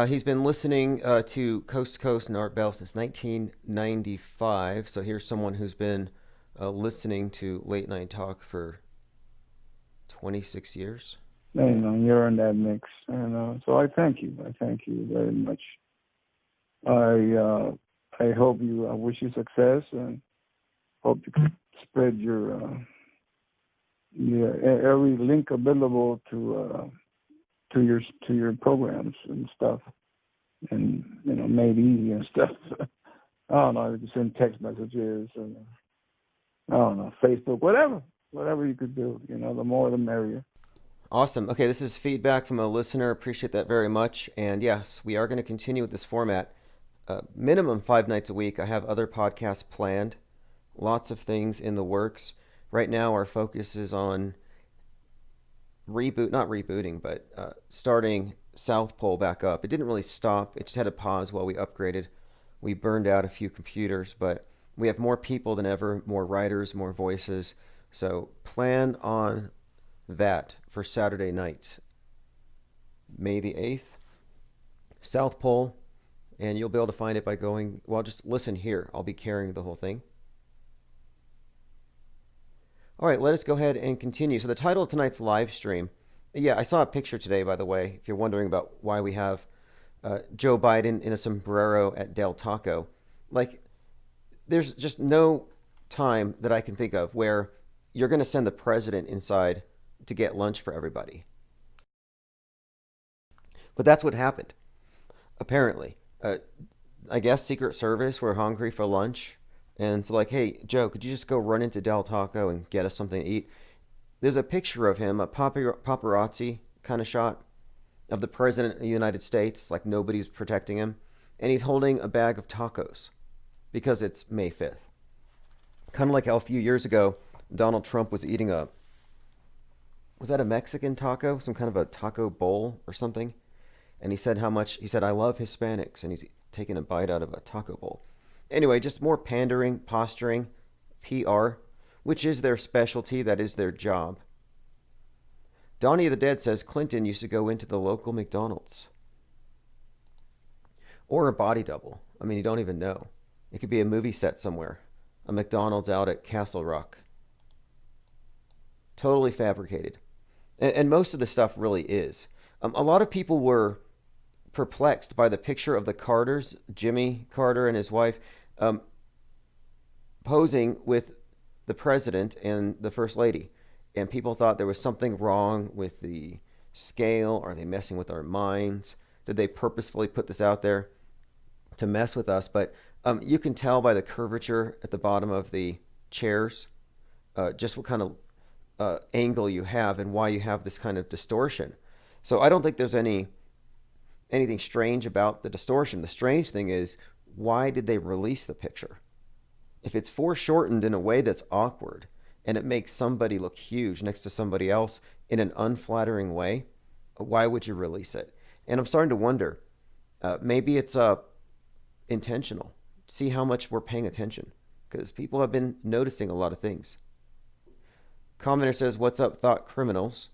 he's been listening to Coast and Art Bell since 1995. So here's someone who's been listening to Late Night Talk for 26 years. You're in that mix, and so I thank you. I thank you very much. I hope you. I wish you success, and hope you can spread your every link available to your programs and stuff, and made easy and stuff. I don't know. You can send text messages, and I don't know, Facebook, whatever you could do. The more the merrier. Awesome. Okay, this is feedback from a listener. Appreciate that very much. And yes, we are going to continue with this format. Minimum 5 nights a week. I have other podcasts planned. Lots of things in the works. Right now, our focus is on starting South Pole back up. It didn't really stop. It just had a pause while we upgraded. We burned out a few computers, but we have more people than ever, more writers, more voices. So plan on that for Saturday night, May the 8th, South Pole, and you'll be able to find it by going, just listen here. I'll be carrying the whole thing. All right, let us go ahead and continue. So the title of tonight's live stream, I saw a picture today, by the way, if you're wondering about why we have Joe Biden in a sombrero at Del Taco. There's just no time that I can think of where you're going to send the president inside to get lunch for everybody. But that's what happened. Apparently. I guess Secret Service were hungry for lunch. And it's like, hey, Joe, could you just go run into Del Taco and get us something to eat? There's a picture of him, a paparazzi kind of shot of the president of the United States, like nobody's protecting him. And he's holding a bag of tacos because it's May 5th. Kind of like how a few years ago, Donald Trump was eating was that a Mexican taco? Some kind of a taco bowl or something? And he said he said, I love Hispanics. And he's taking a bite out of a taco bowl. Anyway, just more pandering, posturing, PR, which is their specialty. That is their job. Donnie of the Dead says Clinton used to go into the local McDonald's. Or a body double. I mean, you don't even know. It could be a movie set somewhere. A McDonald's out at Castle Rock. Totally fabricated. And most of the stuff really is. A lot of people were perplexed by the picture of the Carters, Jimmy Carter and his wife, posing with the president and the first lady. And people thought there was something wrong with the scale. Are they messing with our minds? Did they purposefully put this out there to mess with us? But you can tell by the curvature at the bottom of the chairs just what kind of angle you have and why you have this kind of distortion. So I don't think there's any anything strange about the distortion. The strange thing is, why did they release the picture? If it's foreshortened in a way that's awkward and it makes somebody look huge next to somebody else in an unflattering way, why would you release it? And I'm starting to wonder, maybe it's intentional. See how much we're paying attention, because people have been noticing a lot of things. Commenter says, "What's up, thought criminals?"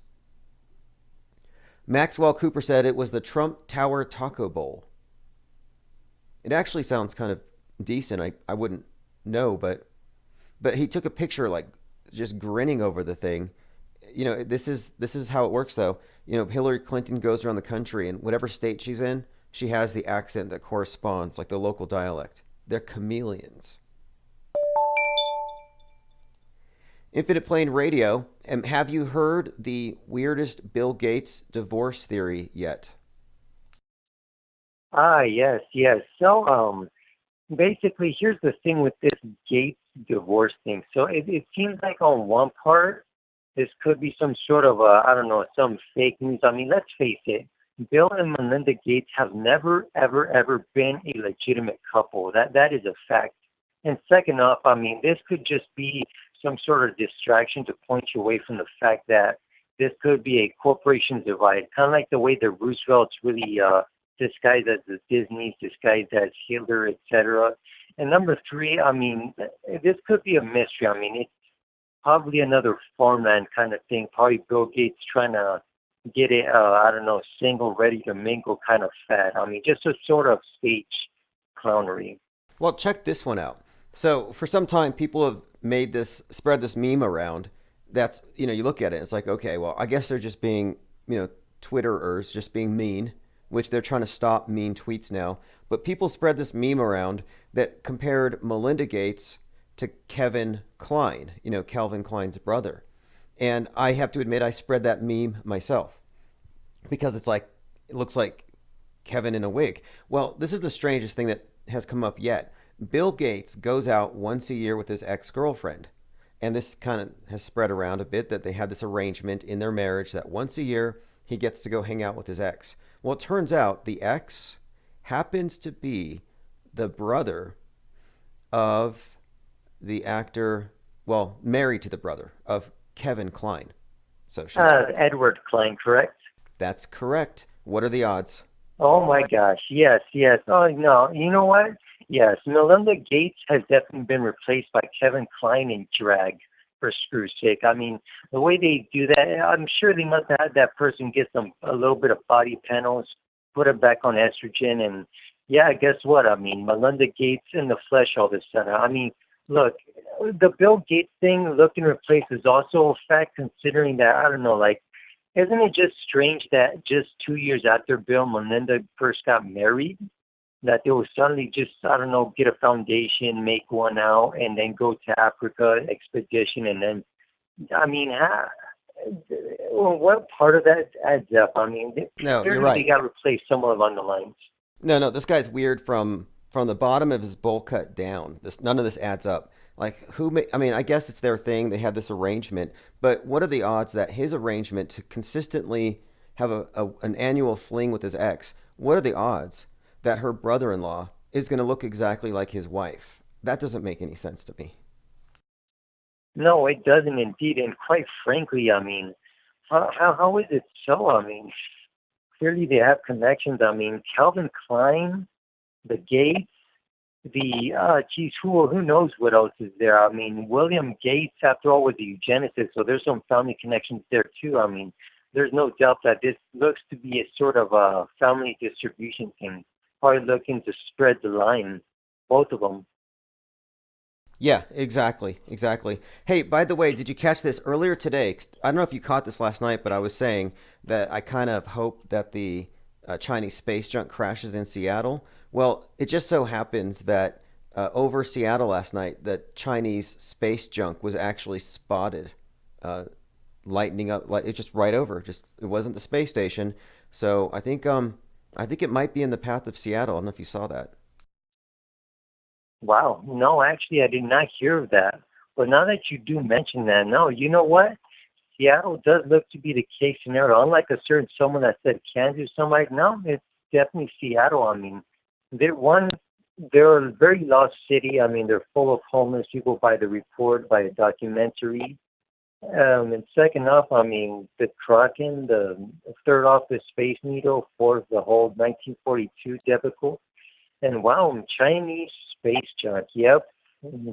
Maxwell Cooper said it was the Trump Tower Taco Bowl. It actually sounds kind of decent. I wouldn't know, but he took a picture like just grinning over the thing. You know, this is how it works though. You know, Hillary Clinton goes around the country, and whatever state she's in, she has the accent that corresponds, like the local dialect. They're chameleons. Infinite Plane Radio, have you heard the weirdest Bill Gates divorce theory yet? Yes. So, basically, here's the thing with this Gates divorce thing. So it seems like on one part, this could be some sort of, some fake news. I mean, let's face it. Bill and Melinda Gates have never, ever been a legitimate couple. That is a fact. And second off, I mean, this could just be some sort of distraction to point you away from the fact that this could be a corporation divide, kind of like the way the Roosevelts really disguised as the Disneys, disguised as Hitler, etc. And number three, I mean, this could be a mystery. I mean, it's probably another farmland kind of thing, probably Bill Gates trying to get it, single, ready to mingle kind of fad. I mean, just a sort of stage clownery. Well, check this one out. So for some time, people have spread this meme around. That's, you look at it, it's like, okay, well, I guess they're just being, Twitterers, just being mean, which they're trying to stop mean tweets now. But people spread this meme around that compared Melinda Gates to Kevin Kline, Calvin Klein's brother. And I have to admit, I spread that meme myself because it looks like Kevin in a wig. Well, this is the strangest thing that has come up yet. Bill Gates goes out once a year with his ex-girlfriend. And this kind of has spread around a bit that they had this arrangement in their marriage that once a year he gets to go hang out with his ex. Well, it turns out the ex happens to be the brother of the actor, married to the brother of Kevin Kline. So she's Edward Klein, correct? That's correct. What are the odds? Oh my gosh, yes. Oh no, you know what? Yes, Melinda Gates has definitely been replaced by Kevin Kline in drag, for screw's sake. I mean, the way they do that, I'm sure they must have had that person get a little bit of body panels, put it back on estrogen, and yeah, guess what? I mean, Melinda Gates in the flesh all of a sudden. I mean, look, the Bill Gates thing, looking replaced, is also a fact, considering that, isn't it just strange that just 2 years after Bill and Melinda first got married, that they will suddenly just, get a foundation, make one out, and then go to Africa expedition, and then, what part of that adds up? I mean, no, you're right. They got replaced somewhere along the lines. No, this guy's weird from the bottom of his bowl cut down. None of this adds up. Like, I guess it's their thing. They had this arrangement, but what are the odds that his arrangement to consistently have an annual fling with his ex, what are the odds that her brother-in-law is going to look exactly like his wife? That doesn't make any sense to me. No, it doesn't indeed. And quite frankly, I mean, how is it so? I mean, clearly they have connections. I mean, Calvin Klein, the Gates, who knows what else is there? I mean, William Gates, after all, was a eugenicist, so there's some family connections there too. I mean, there's no doubt that this looks to be a sort of a family distribution thing, probably looking to spread the line, both of them. Yeah, exactly. Hey, by the way, did you catch this earlier today? I don't know if you caught this last night, but I was saying that I kind of hope that the Chinese space junk crashes in Seattle. Well, it just so happens that over Seattle last night, the Chinese space junk was actually spotted lightening up. It's just right over. It wasn't the space station. So I think it might be in the path of Seattle. I don't know if you saw that. Wow. No, actually, I did not hear of that. But now that you do mention that, no, you know what? Seattle does look to be the case scenario. Unlike a certain someone that said Kansas, somebody, no, definitely Seattle. I mean, they're a very lost city. I mean, they're full of homeless people by the report, by a documentary. And second off, I mean, the Kraken, the third off, the Space Needle, fourth, the whole 1942 debacle. And wow, Chinese space junk. Yep,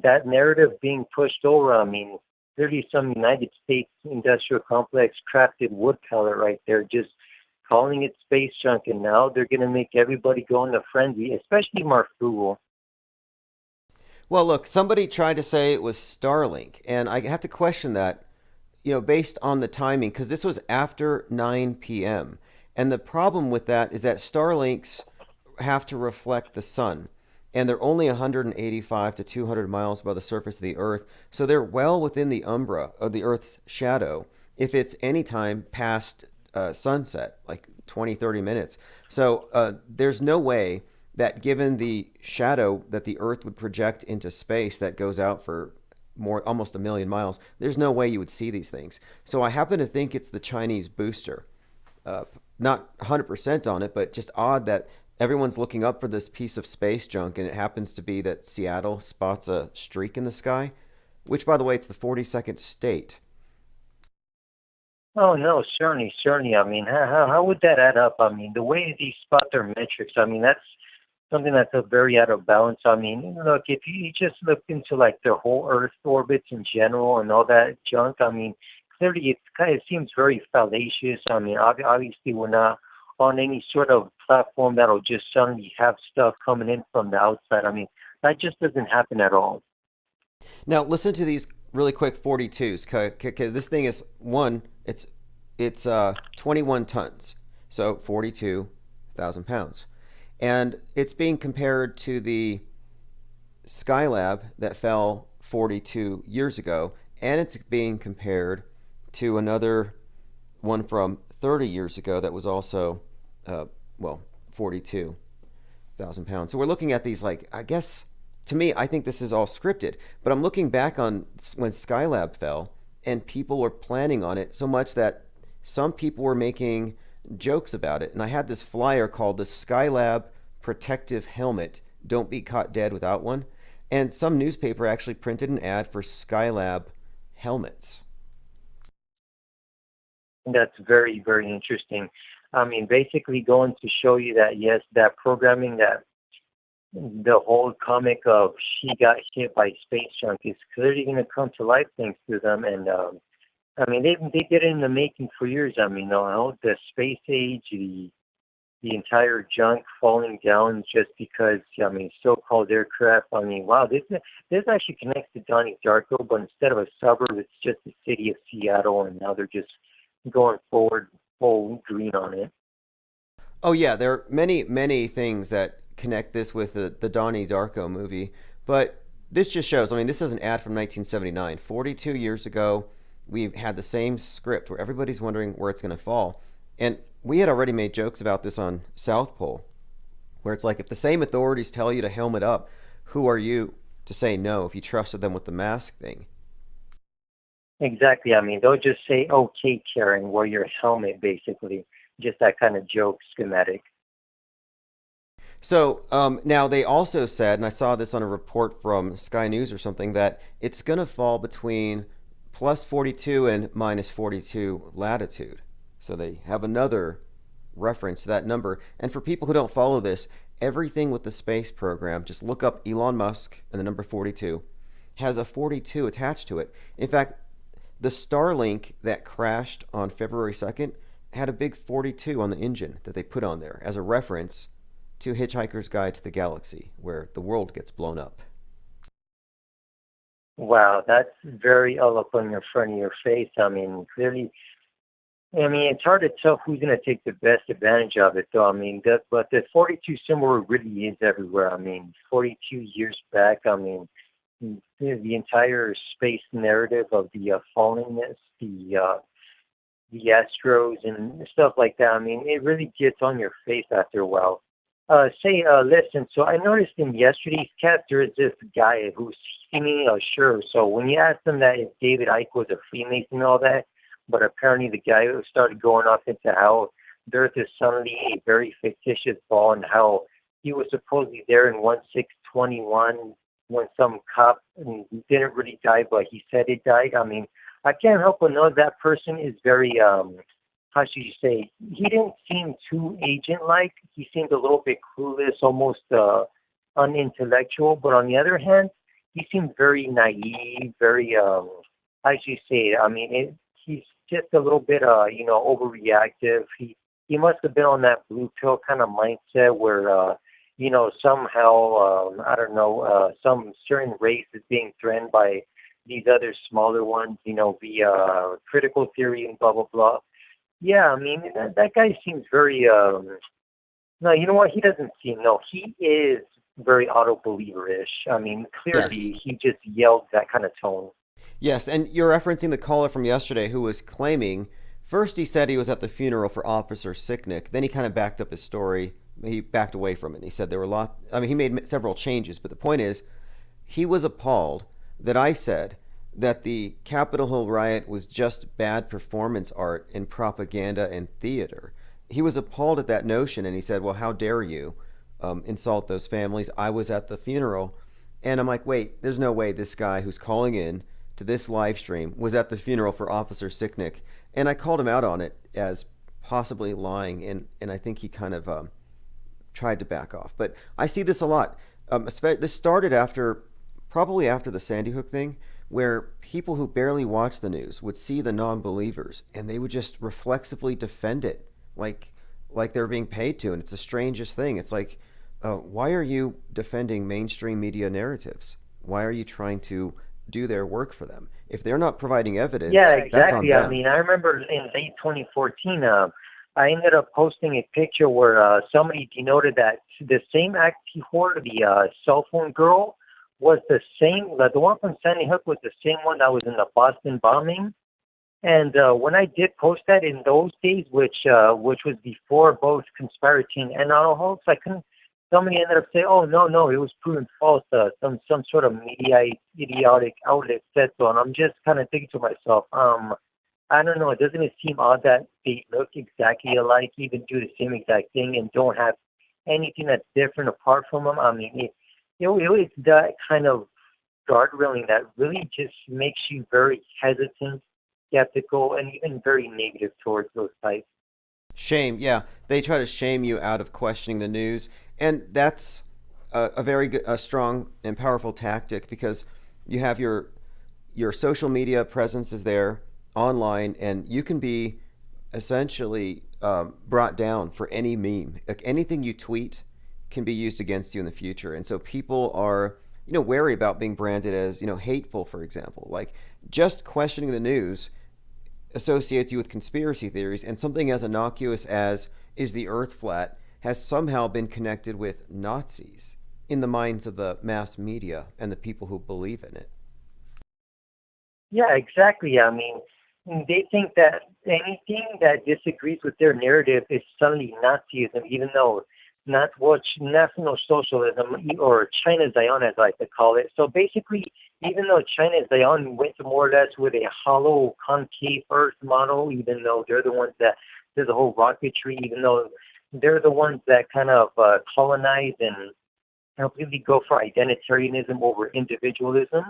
that narrative being pushed over. I mean, clearly some United States industrial complex crafted wood pellet right there, just calling it space junk. And now they're going to make everybody go into frenzy, especially Mark Google. Well, look, somebody tried to say it was Starlink, and I have to question that, based on the timing, because this was after 9 p.m. And the problem with that is that Starlinks have to reflect the sun, and they're only 185 to 200 miles above the surface of the Earth, so they're well within the umbra of the Earth's shadow if it's any time past sunset, like 20, 30 minutes. So there's no way that, given the shadow that the Earth would project into space that goes out for almost 1 million miles, there's no way you would see these things. So I happen to think it's the Chinese booster. Not 100% on it, but just odd that everyone's looking up for this piece of space junk, and it happens to be that Seattle spots a streak in the sky, which, by the way, it's the 42nd state. Oh no, certainly. I mean, how would that add up? I mean, the way these spot their metrics, I mean, that's something that's very out of balance. I mean, look, if you just look into like the whole Earth orbits in general and all that junk, I mean, clearly it seems very fallacious. I mean, obviously we're not on any sort of platform that'll just suddenly have stuff coming in from the outside. I mean, that just doesn't happen at all. Now listen to these really quick 42s, because this thing is it's 21 tons, so 42,000 pounds. And it's being compared to the Skylab that fell 42 years ago, and it's being compared to another one from 30 years ago that was also, 42,000 pounds. So we're looking at these, like, I guess, to me, I think this is all scripted, but I'm looking back on when Skylab fell, and people were planning on it so much that some people were making jokes about it. And I had this flyer called the Skylab Protective Helmet, Don't Be Caught Dead Without One. And some newspaper actually printed an ad for Skylab helmets. That's very, very interesting. I mean, basically going to show you that, yes, that programming, that the whole comic of she got hit by space junk is clearly going to come to life thanks to them. And I mean, they did it in the making for years. I mean, the space age, the entire junk falling down just because, I mean, so-called aircraft. I mean, wow, this actually connects to Donnie Darko, but instead of a suburb, it's just the city of Seattle, and now they're just going forward full green on it. Oh yeah, there are many, many things that connect this with the Donnie Darko movie, but this just shows, I mean, this is an ad from 1979. 42 years ago, we had the same script where everybody's wondering where it's going to fall. And we had already made jokes about this on South Pole, where it's like, if the same authorities tell you to helmet up, who are you to say no if you trusted them with the mask thing? Exactly. I mean, they'll just say, okay, Karen, wear your helmet, basically. Just that kind of joke schematic. So now they also said, and I saw this on a report from Sky News or something, that it's going to fall between plus 42 and minus 42 latitude. So they have another reference to that number. And for people who don't follow this, everything with the space program, just look up Elon Musk and the number 42, has a 42 attached to it. In fact, the Starlink that crashed on February 2nd had a big 42 on the engine that they put on there as a reference to Hitchhiker's Guide to the Galaxy, where the world gets blown up. Wow, that's very eloquent in front of your face. I mean, clearly, it's hard to tell who's going to take the best advantage of it, though. I mean, but the 42 symbol really is everywhere. I mean, 42 years back, I mean, the entire space narrative of the fallenness, the Astros and stuff like that. I mean, it really gets on your face after a while. Listen, so I noticed in yesterday's cast there is this guy who's seemingly unsure. So when you asked him that if David Icke was a Freemason and all that, but apparently the guy started going off into how there's this suddenly a very fictitious ball, and how he was supposedly there in 1621 when some cop didn't really die, but he said it died. I mean, I can't help but know that person is very, how should you say, he didn't seem too agent-like. He seemed a little bit clueless, almost unintellectual. But on the other hand, he seemed very naive, very, how should you say it? I mean, he's just a little bit, overreactive. He must have been on that blue pill kind of mindset where, somehow, I don't know, some certain race is being threatened by these other smaller ones, via critical theory and blah, blah, blah. Yeah, I mean, that guy seems very, no, you know what? He doesn't seem, no, he is very auto-believer-ish. I mean, clearly Yes. he just yelled that kind of tone. Yes, and you're referencing the caller from yesterday who was claiming, first he said he was at the funeral for Officer Sicknick, then he kind of backed up his story. He backed away from it. He said there were he made several changes, but the point is, he was appalled that I said that the Capitol Hill riot was just bad performance art in propaganda and theater. He was appalled at that notion, and he said, well, how dare you insult those families? I was at the funeral. And I'm like, wait, there's no way this guy who's calling in to this live stream was at the funeral for Officer Sicknick. And I called him out on it as possibly lying, and I think he kind of tried to back off. But I see this a lot. This started probably after the Sandy Hook thing, where people who barely watch the news would see the non-believers and they would just reflexively defend it like they're being paid to. And it's the strangest thing. It's like, why are you defending mainstream media narratives? Why are you trying to do their work for them? If they're not providing evidence, Yeah, that's on exactly. them. I mean, I remember in late 2014, I ended up posting a picture where somebody denoted that the same act he wore to the cell phone girl was the same, the one from Sandy Hook was the same one that was in the Boston bombing. And when I did post that in those days, which was before both conspiracy and auto hoax, somebody ended up saying, oh, no, it was proven false. Some sort of media idiotic outlet said so. And I'm just kind of thinking to myself, I don't know, doesn't it seem odd that they look exactly alike, even do the same exact thing, and don't have anything that's different apart from them? I mean, it's that kind of guardrailing that really just makes you very hesitant, skeptical, and even very negative towards those sites. Shame, yeah. They try to shame you out of questioning the news, and that's a very good, a strong and powerful tactic, because you have your social media presence is there online, and you can be essentially brought down for any meme. Like anything you tweet can be used against you in the future, and so people are wary about being branded as hateful, for example. Like just questioning the news associates you with conspiracy theories, and something as innocuous as is the earth flat has somehow been connected with Nazis in the minds of the mass media and the people who believe in it. Yeah, exactly. I mean, they think that anything that disagrees with their narrative is suddenly Nazism, even though National Socialism, or China Zion, as I like to call it. So basically, even though China Zion went more or less with a hollow, concave Earth model, even though they're the ones that did the whole rocketry, even though they're the ones that kind of colonize and completely go for identitarianism over individualism,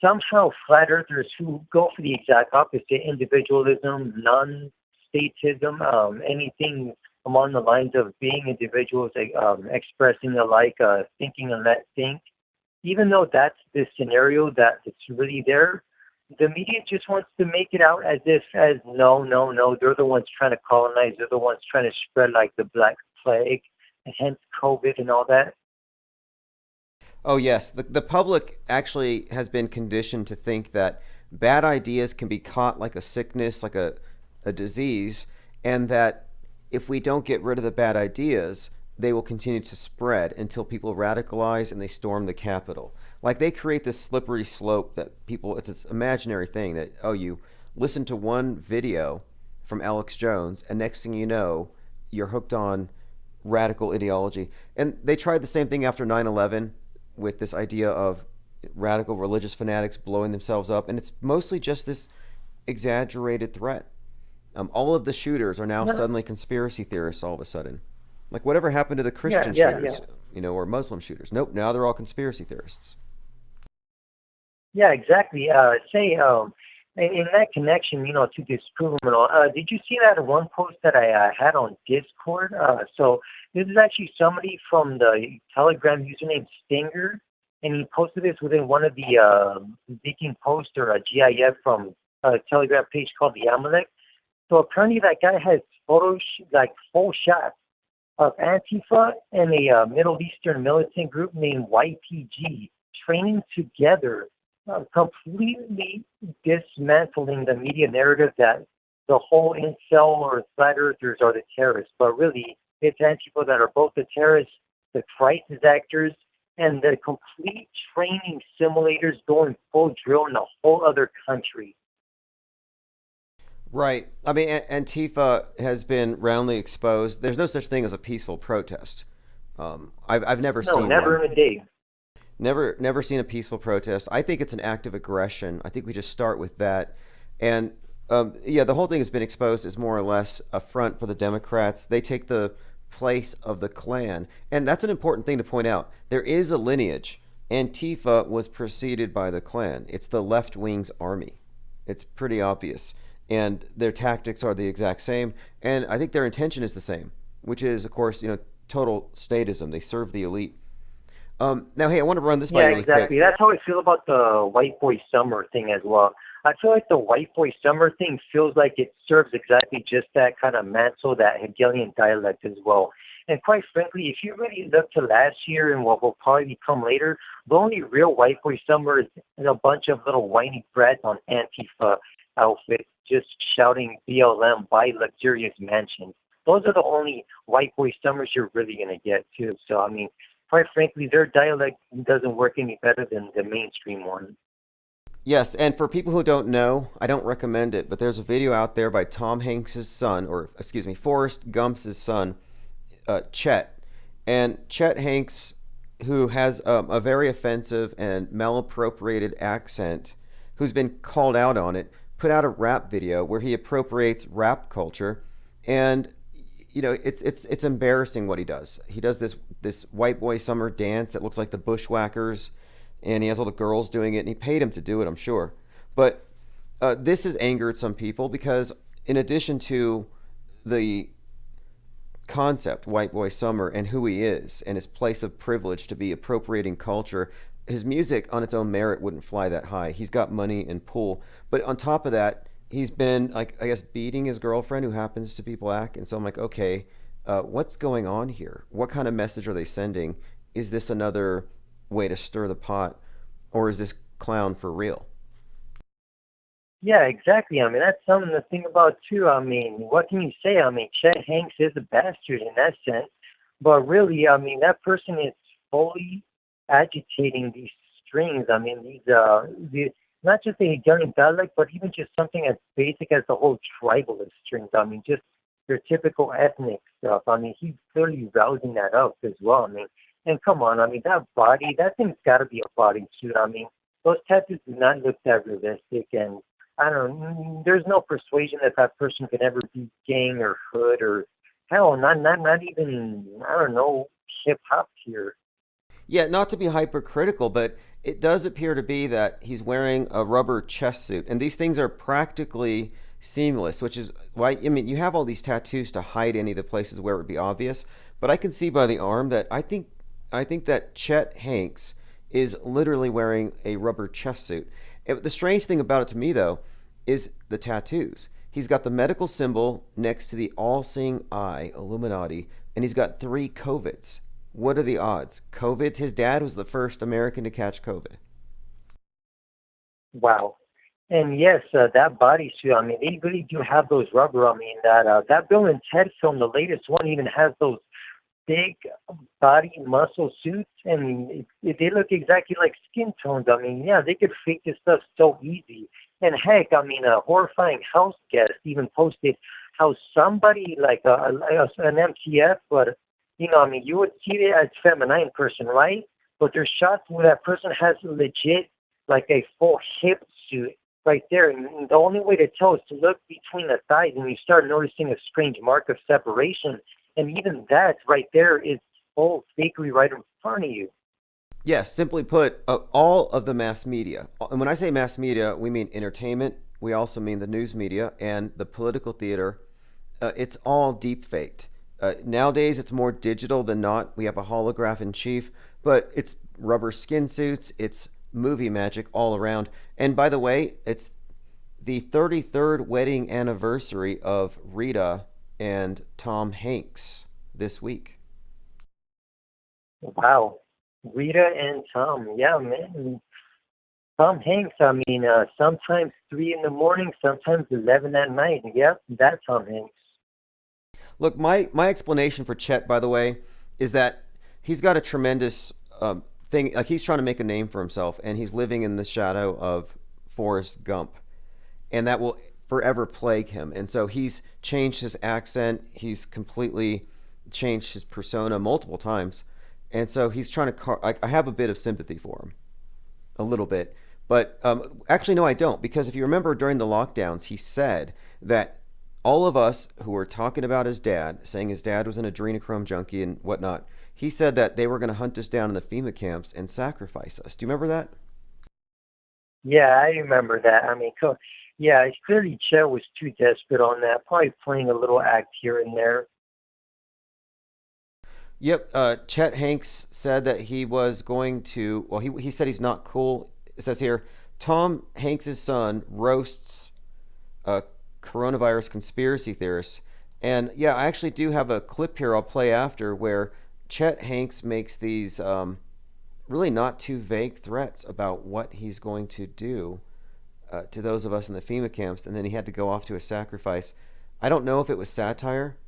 somehow flat earthers who go for the exact opposite, individualism, non-statism, anything along the lines of being individuals, expressing alike, thinking and let think, even though that's the scenario that it's really there, the media just wants to make it out as if no, they're the ones trying to colonize, they're the ones trying to spread like the Black Plague, and hence COVID and all that. Oh yes, the public actually has been conditioned to think that bad ideas can be caught like a sickness, like a disease, and that if we don't get rid of the bad ideas, they will continue to spread until people radicalize and they storm the Capitol. Like they create this slippery slope that people, it's this imaginary thing that, oh, you listen to one video from Alex Jones and next thing you know, you're hooked on radical ideology. And they tried the same thing after 9/11 with this idea of radical religious fanatics blowing themselves up. And it's mostly just this exaggerated threat. All of the shooters are now Yeah. suddenly conspiracy theorists all of a sudden. Like whatever happened to the Yeah, Christian yeah, shooters, yeah. or Muslim shooters? Nope, now they're all conspiracy theorists. Yeah, exactly. Say, in that connection, to disprove and all, did you see that one post that I had on Discord? So this is actually somebody from the Telegram username Stinger, and he posted this within one of the Viking Post or a GIF from a Telegram page called the Amalek. So apparently that guy has photos, like full shots of Antifa and a Middle Eastern militant group named YPG training together, completely dismantling the media narrative that the whole incel or flat earthers are the terrorists. But really, it's Antifa that are both the terrorists, the crisis actors, and the complete training simulators going full drill in a whole other country. Right. I mean, Antifa has been roundly exposed. There's no such thing as a peaceful protest. I've never No, seen never one. in a day. Never seen a peaceful protest. I think it's an act of aggression. I think we just start with that. And yeah, the whole thing has been exposed as more or less a front for the Democrats. They take the place of the Klan. And that's an important thing to point out. There is a lineage. Antifa was preceded by the Klan. It's the left wing's army. It's pretty obvious. And their tactics are the exact same. And I think their intention is the same, which is, of course, total statism. They serve the elite. Now, hey, I want to run this by Yeah, you really exactly. quick. That's how I feel about the white boy summer thing as well. I feel like the white boy summer thing feels like it serves exactly just that kind of mantle, that Hegelian dialect as well. And quite frankly, if you really look to last year and what will probably come later, the only real white boy summer is a bunch of little whiny brats on Antifa outfits just shouting BLM, buy luxurious mansions. Those are the only white boy summers you're really going to get too. So, I mean, quite frankly, their dialect doesn't work any better than the mainstream one. Yes, and for people who don't know, I don't recommend it, but there's a video out there by Tom Hanks' son, or excuse me, Forrest Gump's son, Chet. And Chet Hanks, who has a very offensive and malappropriated accent, who's been called out on it, put out a rap video where he appropriates rap culture, and it's embarrassing what he does. He does this white boy summer dance that looks like the Bushwhackers, and he has all the girls doing it, and he paid him to do it, I'm sure. But this has angered some people because in addition to the concept, white boy summer, and who he is, and his place of privilege to be appropriating culture, his music on its own merit wouldn't fly that high. He's got money and pull. But on top of that, he's been, like, I guess, beating his girlfriend who happens to be black. And so I'm like, okay, what's going on here? What kind of message are they sending? Is this another way to stir the pot? Or is this clown for real? Yeah, exactly. I mean, that's something to think about too. I mean, what can you say? I mean, Chet Hanks is a bastard in that sense. But really, I mean, that person is fully agitating these strings. I mean, these not just the Hegelian dialect, but even just something as basic as the whole tribalist strings. I mean, just your typical ethnic stuff. I mean, he's clearly rousing that up as well. I mean, and come on, I mean, that body, that thing's got to be a bodysuit. I mean, those tattoos do not look that realistic, and I don't know, there's no persuasion that that person could ever be gang or hood or hell, not even, I don't know, hip hop here. Yeah, not to be hypercritical, but it does appear to be that he's wearing a rubber chest suit, and these things are practically seamless, which is why, I mean, you have all these tattoos to hide any of the places where it would be obvious, but I can see by the arm that I think that Chet Hanks is literally wearing a rubber chest suit. The strange thing about it to me, though, is the tattoos. He's got the medical symbol next to the all-seeing eye, Illuminati, and he's got 3 COVIDs. What are the odds? COVIDs, his dad was the first American to catch COVID. Wow. And yes, that bodysuit, I mean, they really do have those rubber. I mean, that Bill and Ted film, the latest one, even has those big body muscle suits, and they look exactly like skin tones. I mean, yeah, they could fake this stuff so easy. And heck, I mean, a horrifying house guest even posted how somebody like an MTF, but I mean, you would see it as feminine person, right? But there's shots where that person has legit like a full hip suit right there. And the only way to tell is to look between the thighs, and you start noticing a strange mark of separation. And even that right there is full fakery right in front of you. Yes, simply put, all of the mass media, and when I say mass media, we mean entertainment, we also mean the news media and the political theater. It's all deep faked. Nowadays, it's more digital than not. We have a holograph in chief, but it's rubber skin suits, it's movie magic all around. And by the way, it's the 33rd wedding anniversary of Rita and Tom Hanks this week. Wow. Rita and Tom, yeah, man. Tom Hanks, I mean, sometimes 3 in the morning, sometimes 11 at night. Yep, that's Tom Hanks. Look, my explanation for Chet, by the way, is that he's got a tremendous thing. Like, he's trying to make a name for himself, and he's living in the shadow of Forrest Gump, and that will forever plague him. And so he's changed his accent. He's completely changed his persona multiple times. And so he's trying to, I have a bit of sympathy for him, a little bit. But actually, no, I don't. Because if you remember during the lockdowns, he said that all of us who were talking about his dad, saying his dad was an adrenochrome junkie and whatnot, he said that they were going to hunt us down in the FEMA camps and sacrifice us. Do you remember that? Yeah, I remember that. I mean, yeah, clearly Chet was too desperate on that, probably playing a little act here and there. Yep, Chet Hanks said that he was going to, well, he said he's not cool. It says here, Tom Hanks' son roasts coronavirus conspiracy theorists. And yeah, I actually do have a clip here I'll play after where Chet Hanks makes these really not too vague threats about what he's going to do to those of us in the FEMA camps, and then he had to go off to a sacrifice. I don't know if it was satire,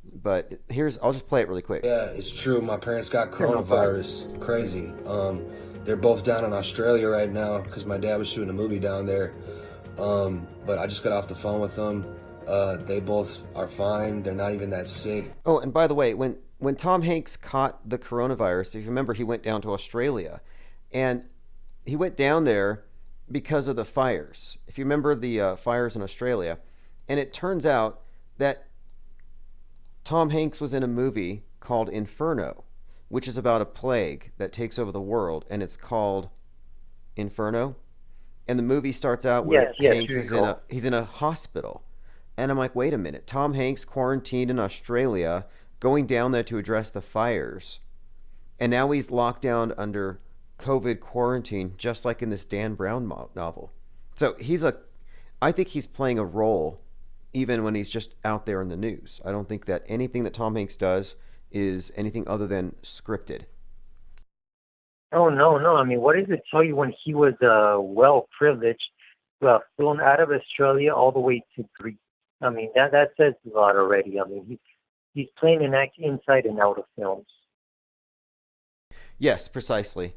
but I'll just play it really quick. Yeah, it's true. My parents got coronavirus. Crazy. They're both down in Australia right now because my dad was shooting a movie down there. But I just got off the phone with them. They both are fine. They're not even that sick. Oh, and by the way, when Tom Hanks caught the coronavirus, if you remember, he went down to Australia, and he went down there because of the fires. If you remember the fires in Australia, and it turns out that Tom Hanks was in a movie called Inferno, which is about a plague that takes over the world, and it's called Inferno. And the movie starts out where Hanks is he's in a hospital. And I'm like, wait a minute, Tom Hanks quarantined in Australia, going down there to address the fires, and now he's locked down under COVID quarantine, just like in this Dan Brown novel. So I think he's playing a role even when he's just out there in the news. I don't think that anything that Tom Hanks does is anything other than scripted. Oh, no. I mean, what does it tell you when he was well-privileged, flown out of Australia all the way to Greece? I mean, that says a lot already. I mean, he's playing an act inside and out of films. Yes, precisely.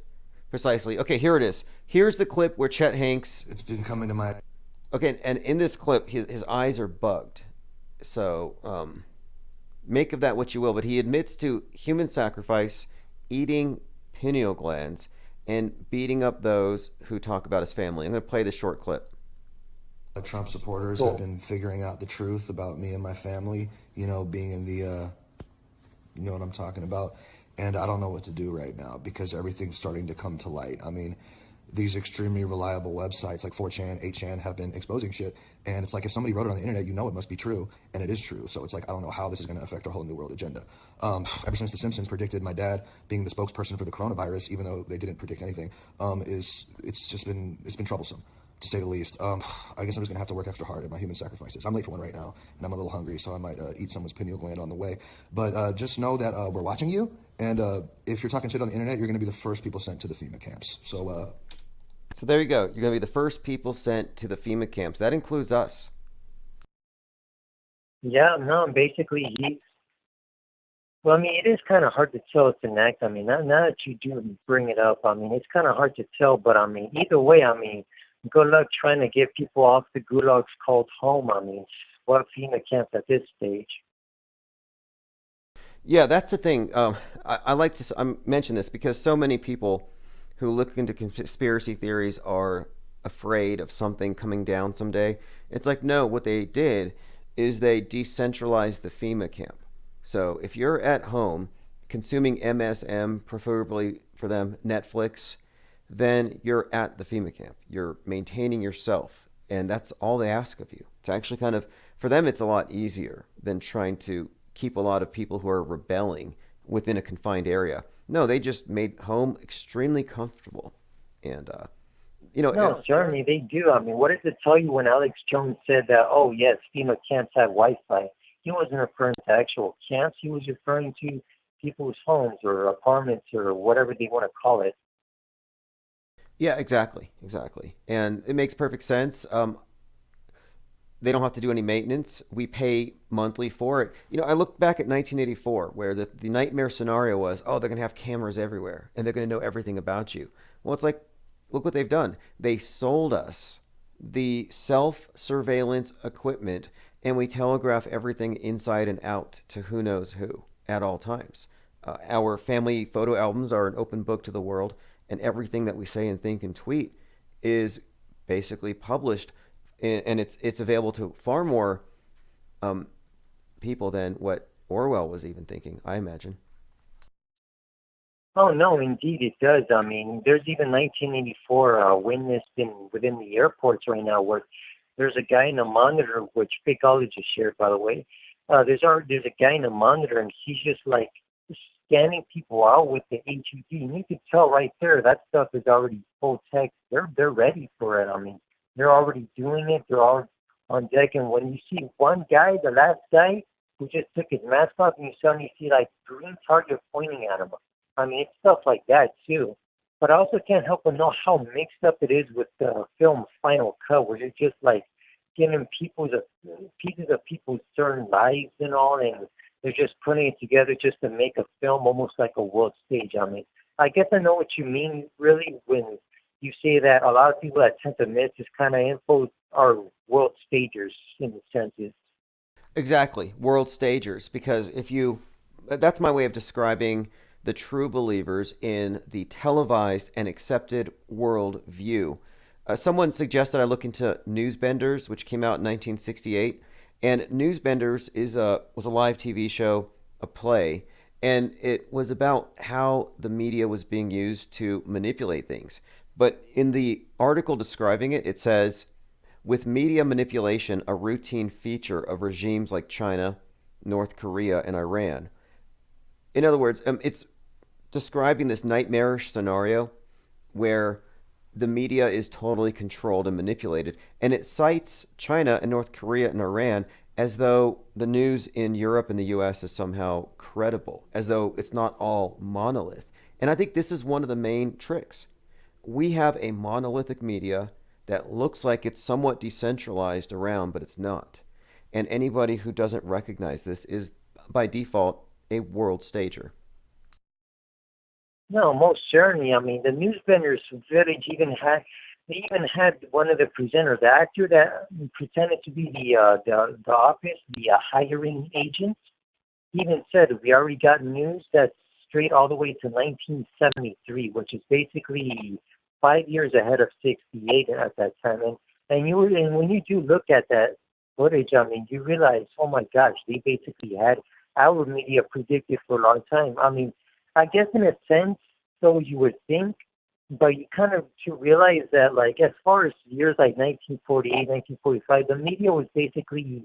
Okay, here it is. Here's the clip where Chet Hanks... It's been coming to my... Okay, and in this clip, his eyes are bugged. So, make of that what you will. But he admits to human sacrifice, eating pineal glands, and beating up those who talk about his family. I'm going to play this short clip. Trump supporters have been figuring out the truth about me and my family, being in the, you know what I'm talking about. And I don't know what to do right now because everything's starting to come to light. I mean, these extremely reliable websites like 4chan, 8chan have been exposing shit. And it's like if somebody wrote it on the internet, it must be true. And it is true. So it's like, I don't know how this is going to affect our whole new world agenda. Ever since The Simpsons predicted my dad being the spokesperson for the coronavirus, even though they didn't predict anything, it's been troublesome, to say the least. I guess I'm just going to have to work extra hard at my human sacrifices. I'm late for one right now, and I'm a little hungry, so I might eat someone's pineal gland on the way. But just know that we're watching you, and if you're talking shit on the internet, you're going to be the first people sent to the FEMA camps. So there you go. You're going to be the first people sent to the FEMA camps. That includes us. Yeah, no, basically well, I mean, it is kind of hard to tell it's an act. I mean, now that you do bring it up, I mean, it's kind of hard to tell, but I mean, either way, I mean, good luck trying to get people off the gulags called home. I mean, what FEMA camps at this stage? Yeah, that's the thing. I like to mention this because so many people who look into conspiracy theories are afraid of something coming down someday. It's like, no, what they did is they decentralized the FEMA camp. So if you're at home consuming MSM, preferably for them Netflix, then you're at the FEMA camp. You're maintaining yourself, and that's all they ask of you. It's actually kind of, for them, it's a lot easier than trying to keep a lot of people who are rebelling within a confined area. No, they just made home extremely comfortable. And, No, certainly they do. I mean, what does it tell you when Alex Jones said that, oh, yes, FEMA camps have Wi-Fi? He wasn't referring to actual camps. He was referring to people's homes or apartments or whatever they want to call it. Yeah, exactly. And it makes perfect sense. They don't have to do any maintenance. We pay monthly for it. I look back at 1984, where the nightmare scenario was, oh, they're going to have cameras everywhere, and they're going to know everything about you. Well, it's like, look what they've done. They sold us the self-surveillance equipment, and we telegraph everything inside and out to who knows who at all times. Our family photo albums are an open book to the world, and everything that we say and think and tweet is basically published, and it's available to far more people than what Orwell was even thinking, I imagine. Oh, no, indeed it does. I mean, there's even 1984 witnessed within the airports right now where there's a guy in a monitor, which Big College has shared, by the way. There's a guy in a monitor, and he's just like scanning people out with the HUD. And you can tell right there that stuff is already full text. They're ready for it. I mean, they're already doing it. They're all on deck. And when you see one guy, the last guy, who just took his mask off, and you suddenly see like green target pointing at him. I mean, it's stuff like that too. But I also can't help but know how mixed up it is with the film Final Cut, where it's just like giving pieces of people's certain lives and all, and they're just putting it together just to make a film almost like a world stage. I mean, I guess I know what you mean, really, when you say that a lot of people that tend to miss this kind of info are world stagers in the senses. Exactly, world stagers, because that's my way of describing the true believers in the televised and accepted world view. Someone suggested I look into Newsbenders, which came out in 1968. And Newsbenders was a live TV show, a play, and it was about how the media was being used to manipulate things. But in the article describing it, it says, with media manipulation a routine feature of regimes like China, North Korea, and Iran. In other words, it's describing this nightmarish scenario where the media is totally controlled and manipulated. And it cites China and North Korea and Iran as though the news in Europe and the US is somehow credible, as though it's not all monolith. And I think this is one of the main tricks. We have a monolithic media that looks like it's somewhat decentralized around, but it's not. And anybody who doesn't recognize this is, by default, a world stager. No, most certainly. I mean, the Newsbenders Village even had one of the presenters, the actor that pretended to be the office, the hiring agent. He even said, we already got news that's straight all the way to 1973, which is basically 5 years ahead of 68 at that time. And when you do look at that footage, I mean, you realize, oh my gosh, they basically had our media predicted for a long time. I mean, I guess in a sense, so you would think, but you kind of to realize that, like, as far as years like 1948, 1945, the media was basically,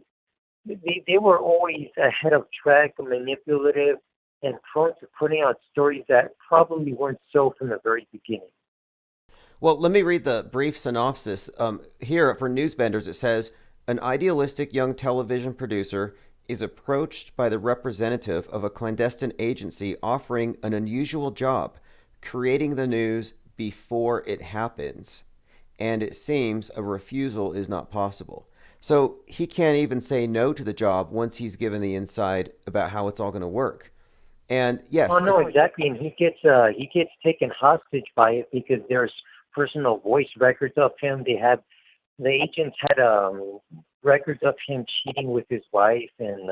they were always ahead of track, manipulative, and prone to putting out stories that probably weren't so from the very beginning. Well, let me read the brief synopsis. Here for Newsbenders, it says, an idealistic young television producer is approached by the representative of a clandestine agency offering an unusual job, creating the news before it happens. And it seems a refusal is not possible. So he can't even say no to the job once he's given the inside about how it's all going to work. And yes. Oh, no, exactly. And he gets taken hostage by it because there's personal voice records of him. The agents had records of him cheating with his wife and,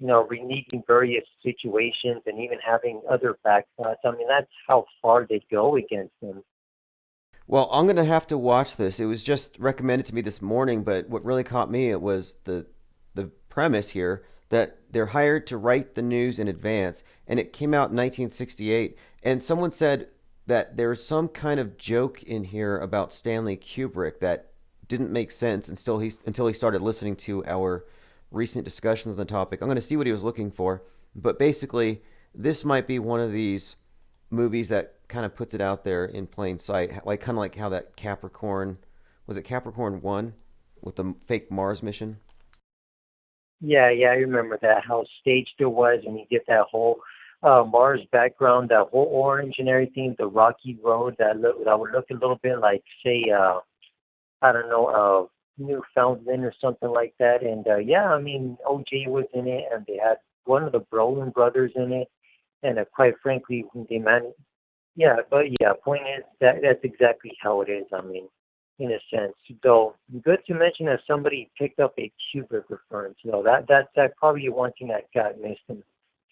reneging various situations and even having other backthoughts. I mean, that's how far they go against him. Well, I'm gonna have to watch this. It was just recommended to me this morning, but what really caught me it was the premise here that they're hired to write the news in advance, and it came out in 1968. And someone said that there's some kind of joke in here about Stanley Kubrick that didn't make sense until he started listening to our recent discussions on the topic. I'm going to see what he was looking for, but basically, this might be one of these movies that kind of puts it out there in plain sight, like kind of like how that Capricorn was it Capricorn 1 with the fake Mars mission? Yeah, yeah, I remember that, how staged it was, and you get that whole Mars background, that whole orange and everything, the rocky road that would look a little bit like, say, I don't know, Newfoundland or something like that. And yeah, I mean, OJ was in it, and they had one of the Brolin brothers in it, and quite frankly, yeah, but yeah, point is that that's exactly how it is. I mean, in a sense, though, good to mention that somebody picked up a Kubrick reference. You know, that's probably one thing that got missed in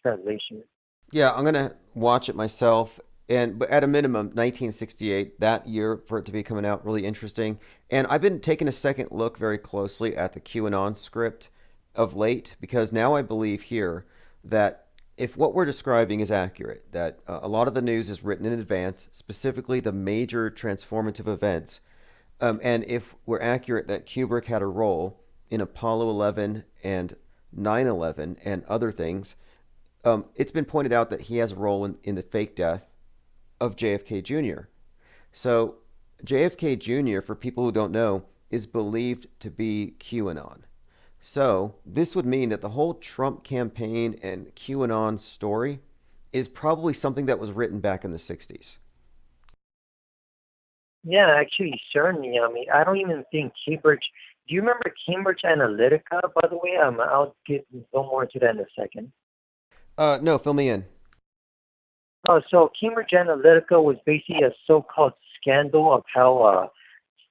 translation. Yeah, I'm gonna watch it myself, but at a minimum, 1968, that year for it to be coming out, really interesting. And I've been taking a second look very closely at the QAnon script of late because now I believe here that if what we're describing is accurate, that a lot of the news is written in advance, specifically the major transformative events, and if we're accurate that Kubrick had a role in Apollo 11 and 9/11 and other things. It's been pointed out that he has a role in the fake death of JFK Jr. So JFK Jr., for people who don't know, is believed to be QAnon. So this would mean that the whole Trump campaign and QAnon story is probably something that was written back in the 60s. Yeah, actually, certainly. I mean, I don't even think Cambridge. Do you remember Cambridge Analytica, by the way? I'll go more into that in a second. No, fill me in. So Cambridge Analytica was basically a so-called scandal of how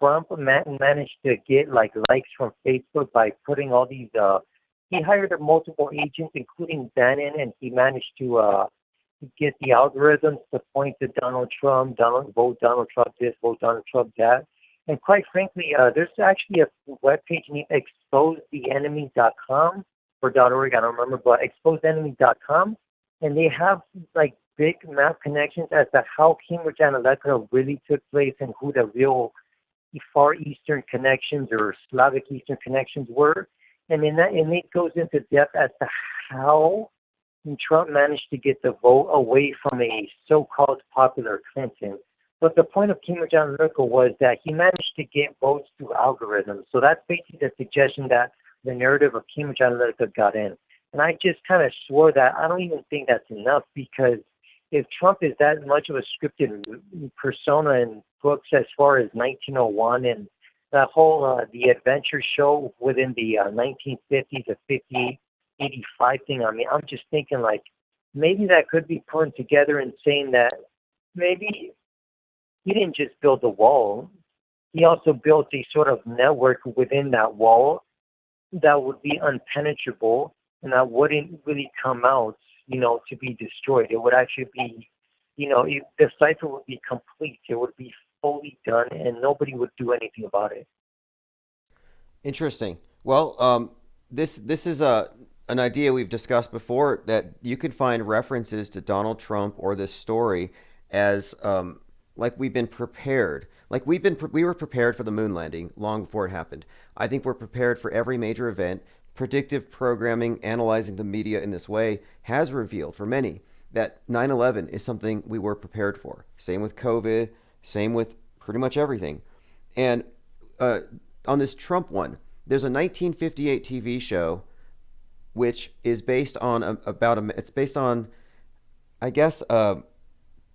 Trump managed to get like likes from Facebook by putting all these. He hired multiple agents, including Bannon, and he managed to get the algorithms to point to Donald Trump, vote Donald Trump this, vote Donald Trump that. And quite frankly, there's actually a webpage named exposetheenemy.com or .org, I don't remember, but exposetheenemy.com, and they have like big map connections as to how Cambridge Analytica really took place and who the real Far Eastern connections or Slavic Eastern connections were. And it goes into depth as to how Trump managed to get the vote away from a so-called popular Clinton. But the point of Cambridge Analytica was that he managed to get votes through algorithms. So that's basically the suggestion that the narrative of Cambridge Analytica got in. And I just kind of swore that I don't even think that's enough, because if Trump is that much of a scripted persona in books as far as 1901 and that whole the adventure show within the 1950s to 58, 85 thing, I mean, I'm just thinking like maybe that could be put together and saying that maybe he didn't just build the wall. He also built a sort of network within that wall that would be unpenetrable and that wouldn't really come out, to be destroyed. It would actually be, the cipher would be complete. It would be fully done and nobody would do anything about it. Interesting. Well, this is an idea we've discussed before, that you could find references to Donald Trump or this story as like we've been prepared. Like we were prepared for the moon landing long before it happened. I think we're prepared for every major event. Predictive programming, analyzing the media in this way, has revealed for many that 9/11 is something we were prepared for. Same with COVID, same with pretty much everything. And on this Trump one, there's a 1958 TV show which is based on it's based on, I guess,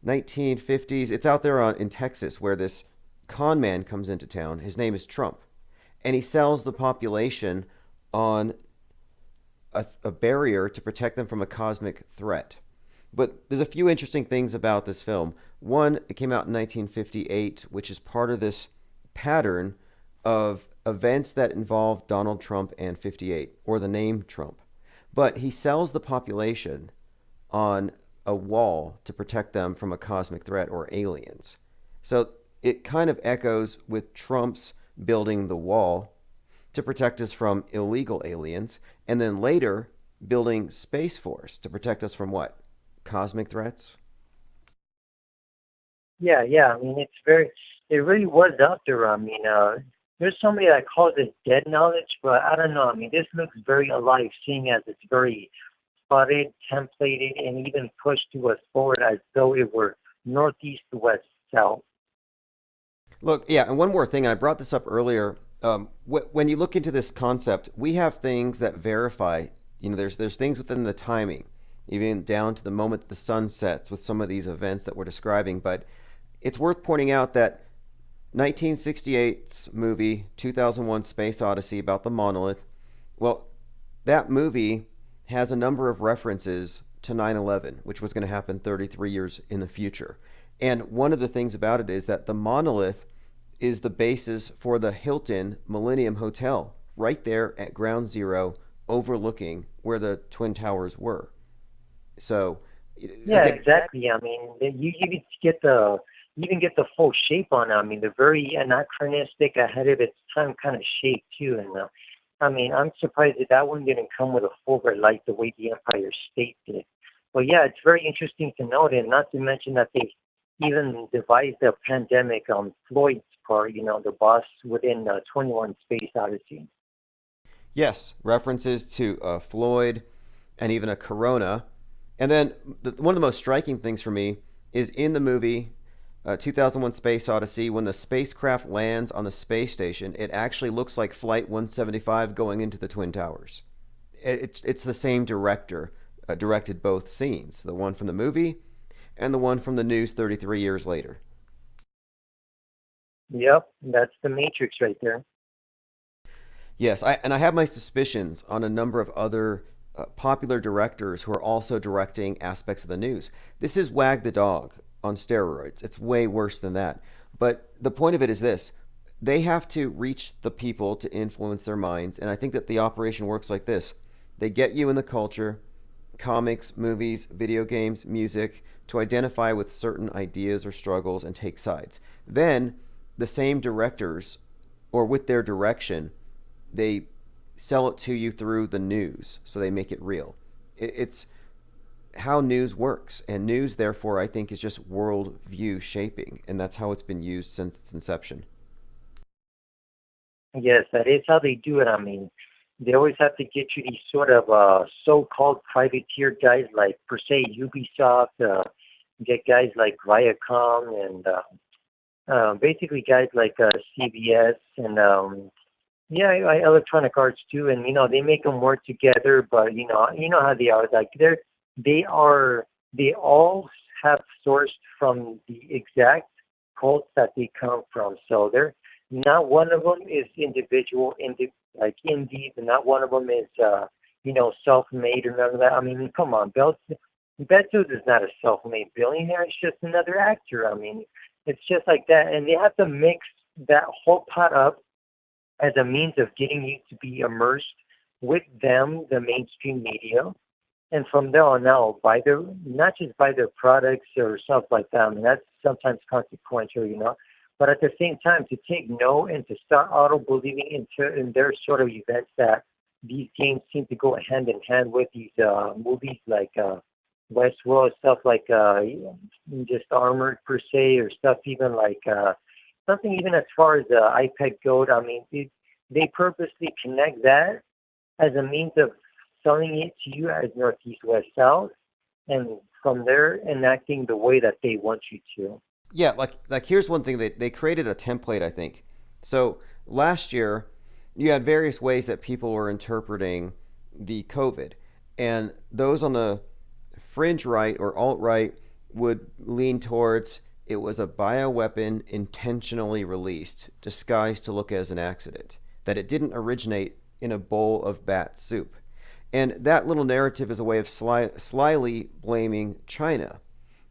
1950s. It's out there in Texas, where this con man comes into town. His name is Trump, and he sells the population on a barrier to protect them from a cosmic threat. But there's a few interesting things about this film. One, it came out in 1958, which is part of this pattern of events that involve Donald Trump and 58, or the name Trump. But he sells the population on a wall to protect them from a cosmic threat or aliens. So it kind of echoes with Trump's building the wall to protect us from illegal aliens, and then later building Space Force to protect us from what? Cosmic threats? Yeah, yeah. I mean, it really was out there. I mean, there's somebody that calls it dead knowledge, but I don't know. I mean, this looks very alive, seeing as it's very spotted, templated, and even pushed to us forward as though it were northeast, west, south. Look, yeah, and one more thing, and I brought this up earlier. When you look into this concept, we have things that verify, there's things within the timing, even down to the moment that the sun sets with some of these events that we're describing. But it's worth pointing out that 1968's movie, 2001 Space Odyssey, about the monolith, well, that movie has a number of references to 9/11, which was going to happen 33 years in the future. And one of the things about it is that the monolith is the basis for the Hilton Millennium Hotel, right there at Ground Zero, overlooking where the Twin Towers were. So, yeah, exactly. I mean, you even get the full shape on it. I mean, the very anachronistic, ahead of its time kind of shape too. And I mean, I'm surprised that one didn't come with a full red light the way the Empire State did. But yeah, it's very interesting to note, and not to mention that they even devised a pandemic on Floyd's part, the boss within 21 Space Odyssey. Yes, references to Floyd and even a corona. And then one of the most striking things for me is in the movie 2001 Space Odyssey, when the spacecraft lands on the space station, it actually looks like Flight 175 going into the Twin Towers. It's the same director directed both scenes, the one from the movie and the one from the news 33 years later. Yep, that's the Matrix right there. Yes, I have my suspicions on a number of other popular directors who are also directing aspects of the news. This is Wag the Dog on steroids. It's way worse than that. But the point of it is this. They have to reach the people to influence their minds, and I think that the operation works like this. They get you in the culture, comics, movies, video games, music, to identify with certain ideas or struggles and take sides. Then, the same directors, or with their direction, they sell it to you through the news, so they make it real. It's how news works, and news, therefore, I think is just world view shaping, and that's how it's been used since its inception. Yes, that is how they do it. I mean, they always have to get you these sort of so-called privateer guys like, per se, Ubisoft, get guys like Viacom, and basically guys like CBS, and Electronic Arts too. And they make them work together, but you know how they are. Like they all have sourced from the exact cults that they come from. So they're not one of them is individual, like indies, and not one of them is self-made or none of that. I mean, come on, Bezos is not a self-made billionaire. It's just another actor. I mean, it's just like that, and they have to mix that whole pot up as a means of getting you to be immersed with them, the mainstream media, and from there on out, not just by their products or stuff like that. I mean, that's sometimes consequential, but at the same time, to take note and to start auto-believing in their sort of events that these games seem to go hand in hand with these movies like Westworld, stuff like just Armored per se, or stuff even like something even as far as iPad Goat. I mean, they purposely connect that as a means of selling it to you as Northeast, West, South, and from there enacting the way that they want you to. Yeah, like here's one thing. They created a template, I think. So last year, you had various ways that people were interpreting the COVID, and those on the fringe right or alt-right would lean towards it was a bioweapon intentionally released, disguised to look as an accident, that it didn't originate in a bowl of bat soup. And that little narrative is a way of slyly blaming China.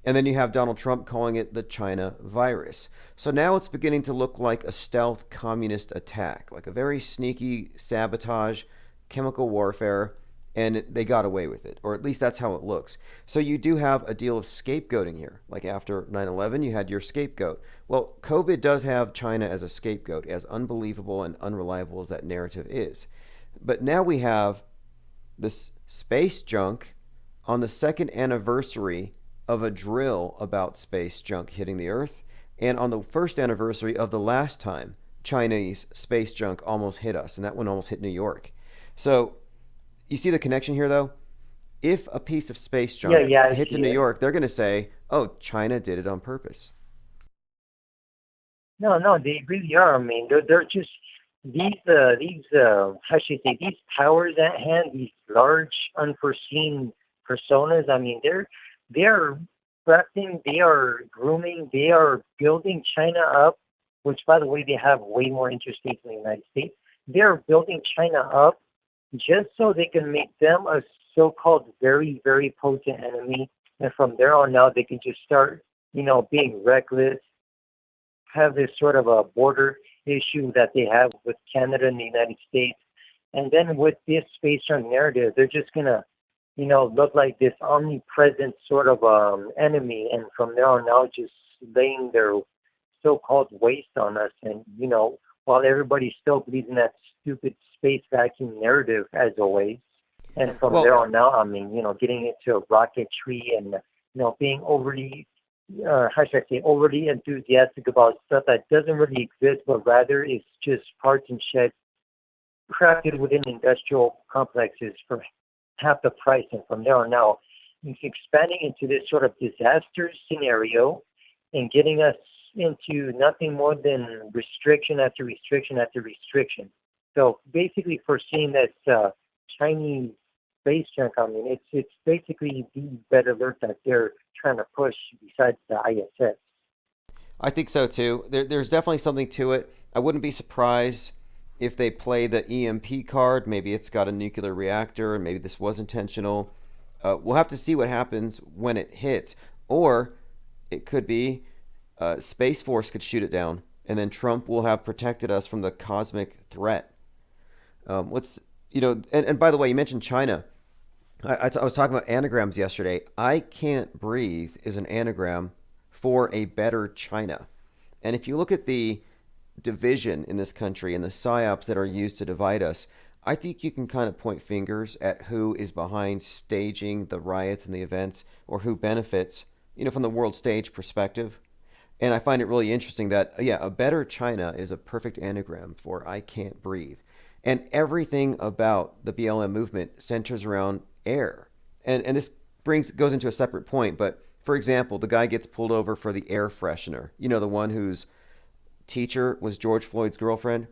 And then you have Donald Trump calling it the China virus. So now it's beginning to look like a stealth communist attack, like a very sneaky sabotage, chemical warfare. and they got away with it, or at least that's how it looks. So you do have a deal of scapegoating here. Like after 9/11, you had your scapegoat. Well, COVID does have China as a scapegoat, as unbelievable and unreliable as that narrative is. But now we have this space junk on the second anniversary of a drill about space junk hitting the Earth, and on the first anniversary of the last time Chinese space junk almost hit us, and that one almost hit New York. So you see the connection here, though? If a piece of space junk hits in New York, they're going to say, oh, China did it on purpose. No, they really are. I mean, they're just these how should I say, these powers at hand, these large unforeseen personas. I mean, they're prepping, they are grooming, they are building China up, which, by the way, they have way more interstates in the United States. They're building China up just so they can make them a so-called very, very potent enemy. And from there on out, they can just start, being reckless, have this sort of a border issue that they have with Canada and the United States. And then with this space junk narrative, they're just going to, look like this omnipresent sort of enemy. And from there on out, just laying their so-called waste on us. And, while everybody still believes in that stupid space vacuum narrative, as always. And from there on out, I mean, getting into rocketry and, being overly, overly enthusiastic about stuff that doesn't really exist, but rather is just parts and sheds crafted within industrial complexes for half the price. And from there on out, it's expanding into this sort of disaster scenario and getting us into nothing more than restriction after restriction after restriction. So basically foreseeing that Chinese space junk, I mean, it's basically the red alert that they're trying to push besides the ISS. I think so too. There's definitely something to it. I wouldn't be surprised if they play the EMP card. Maybe it's got a nuclear reactor, and maybe this was intentional. We'll have to see what happens when it hits. Or it could be Space Force could shoot it down, and then Trump will have protected us from the cosmic threat. And by the way, you mentioned China. I was talking about anagrams yesterday. I Can't Breathe is an anagram for a better China. And if you look at the division in this country and the psyops that are used to divide us, I think you can kind of point fingers at who is behind staging the riots and the events, or who benefits, from the world stage perspective. And I find it really interesting that, a better China is a perfect anagram for I Can't Breathe. And everything about the BLM movement centers around air. And this goes into a separate point, but for example, the guy gets pulled over for the air freshener. The one whose teacher was George Floyd's girlfriend.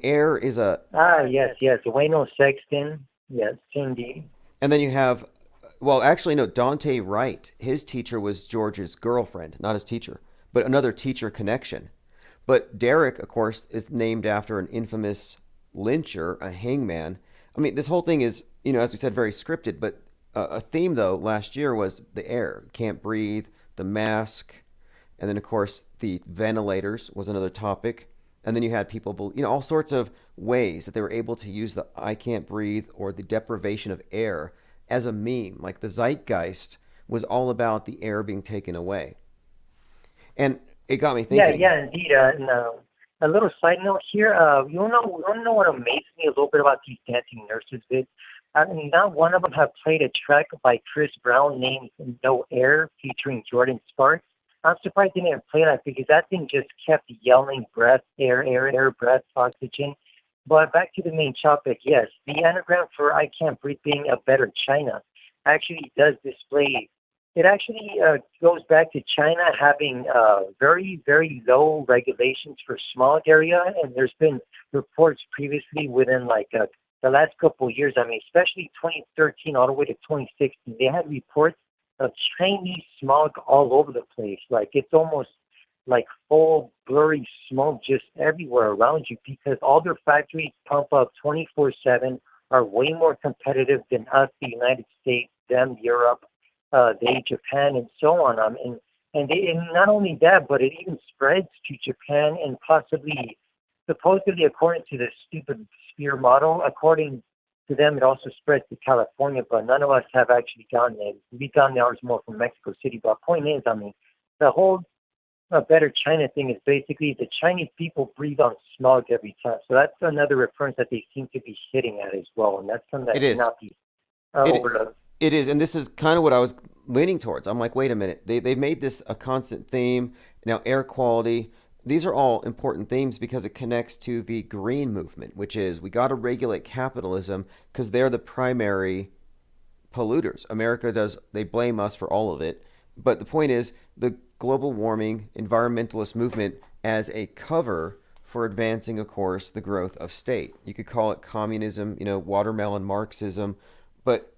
Air is a... Yes, Wayno Sexton, yes, indeed. And then you have, Dante Wright, his teacher was George's girlfriend, not his teacher, but another teacher connection. But Derek, of course, is named after an infamous lyncher, a hangman. I mean, this whole thing is, as we said, very scripted, but a theme, though, last year was the air. Can't breathe, the mask, and then, of course, the ventilators was another topic. And then you had people, all sorts of ways that they were able to use the I can't breathe or the deprivation of air as a meme. Like the zeitgeist was all about the air being taken away. And it got me thinking. Yeah, indeed. A little side note here. You want to know what amazes me a little bit about these dancing nurses vids? I mean, not one of them have played a track by Chris Brown named No Air featuring Jordan Sparks. I'm surprised they didn't play that, because that thing just kept yelling breath, air, breath, oxygen. But back to the main topic, yes, the anagram for I Can't Breathe being a better China actually does display. It actually goes back to China having very, very low regulations for smog area, and there's been reports previously within the last couple of years. I mean, especially 2013 all the way to 2016, they had reports of Chinese smog all over the place. Like it's almost like full blurry smoke just everywhere around you, because all their factories pump up 24/7, are way more competitive than us, the United States, them, Europe, Japan, and so on. And not only that, but it even spreads to Japan and supposedly, according to the stupid sphere model, according to them, it also spreads to California, but none of us have actually gone there. We've gone there ours more from Mexico City. But point is, I mean, the whole Better China thing is basically the Chinese people breathe on smog every time. So that's another reference that they seem to be hitting at as well. And that's something that It is. cannot be It, overlooked. it is, and this is kind of what I was leaning towards. I'm like, wait a minute. They've made this a constant theme. Now, air quality, these are all important themes because it connects to the green movement, which is we got to regulate capitalism because they're the primary polluters. America does, they blame us for all of it. But the point is, the global warming environmentalist movement as a cover for advancing, of course, the growth of state. You could call it communism, watermelon Marxism. But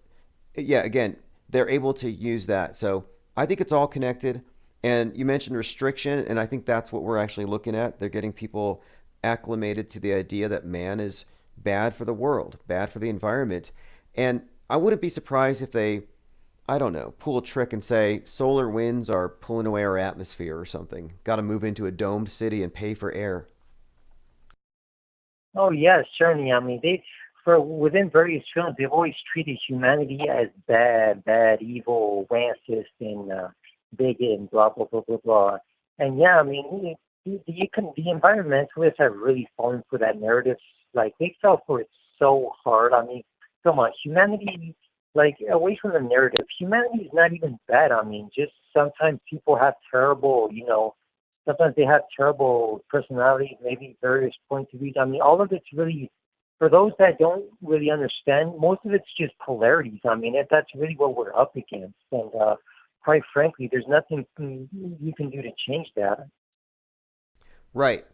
yeah, again, they're able to use that. So I think it's all connected. And you mentioned restriction, and I think that's what we're actually looking at. They're getting people acclimated to the idea that man is bad for the world, bad for the environment. And I wouldn't be surprised if they, I don't know, pull a trick and say solar winds are pulling away our atmosphere or something. Got to move into a domed city and pay for air. Oh yes, certainly. I mean, within various films, they've always treated humanity as bad, evil, racist, and bigot, and blah blah blah blah blah. And yeah, I mean, the environmentalists have really fallen for that narrative. Like they fell for it so hard. I mean, come on, humanity. Like away from the narrative, humanity is not even bad. I mean, just sometimes people have terrible, sometimes they have terrible personalities, maybe various points of view. I mean, all of it's really, for those that don't really understand, most of it's just polarities. I mean, that's really what we're up against. And quite frankly, there's nothing you can do to change that. Right.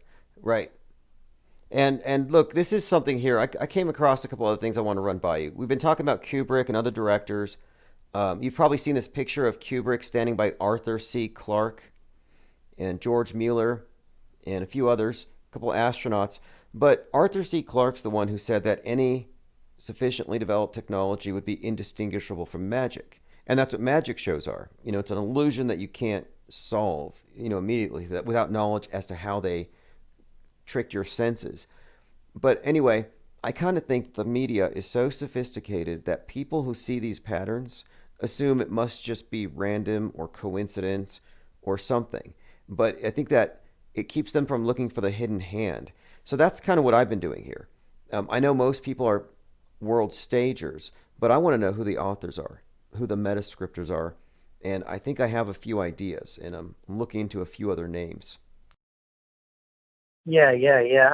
And look, this is something here. I came across a couple other things I want to run by you. We've been talking about Kubrick and other directors. You've probably seen this picture of Kubrick standing by Arthur C. Clarke and George Mueller and a few others, a couple of astronauts. But Arthur C. Clarke's the one who said that any sufficiently developed technology would be indistinguishable from magic. And that's what magic shows are. It's an illusion that you can't solve, immediately, that without knowledge as to how they trick your senses. But anyway, I kind of think the media is so sophisticated that people who see these patterns assume it must just be random or coincidence or something. But I think that it keeps them from looking for the hidden hand. So that's kind of what I've been doing here. I know most people are world stagers, but I want to know who the authors are, who the metascriptors are. And I think I have a few ideas, and I'm looking into a few other names. Yeah.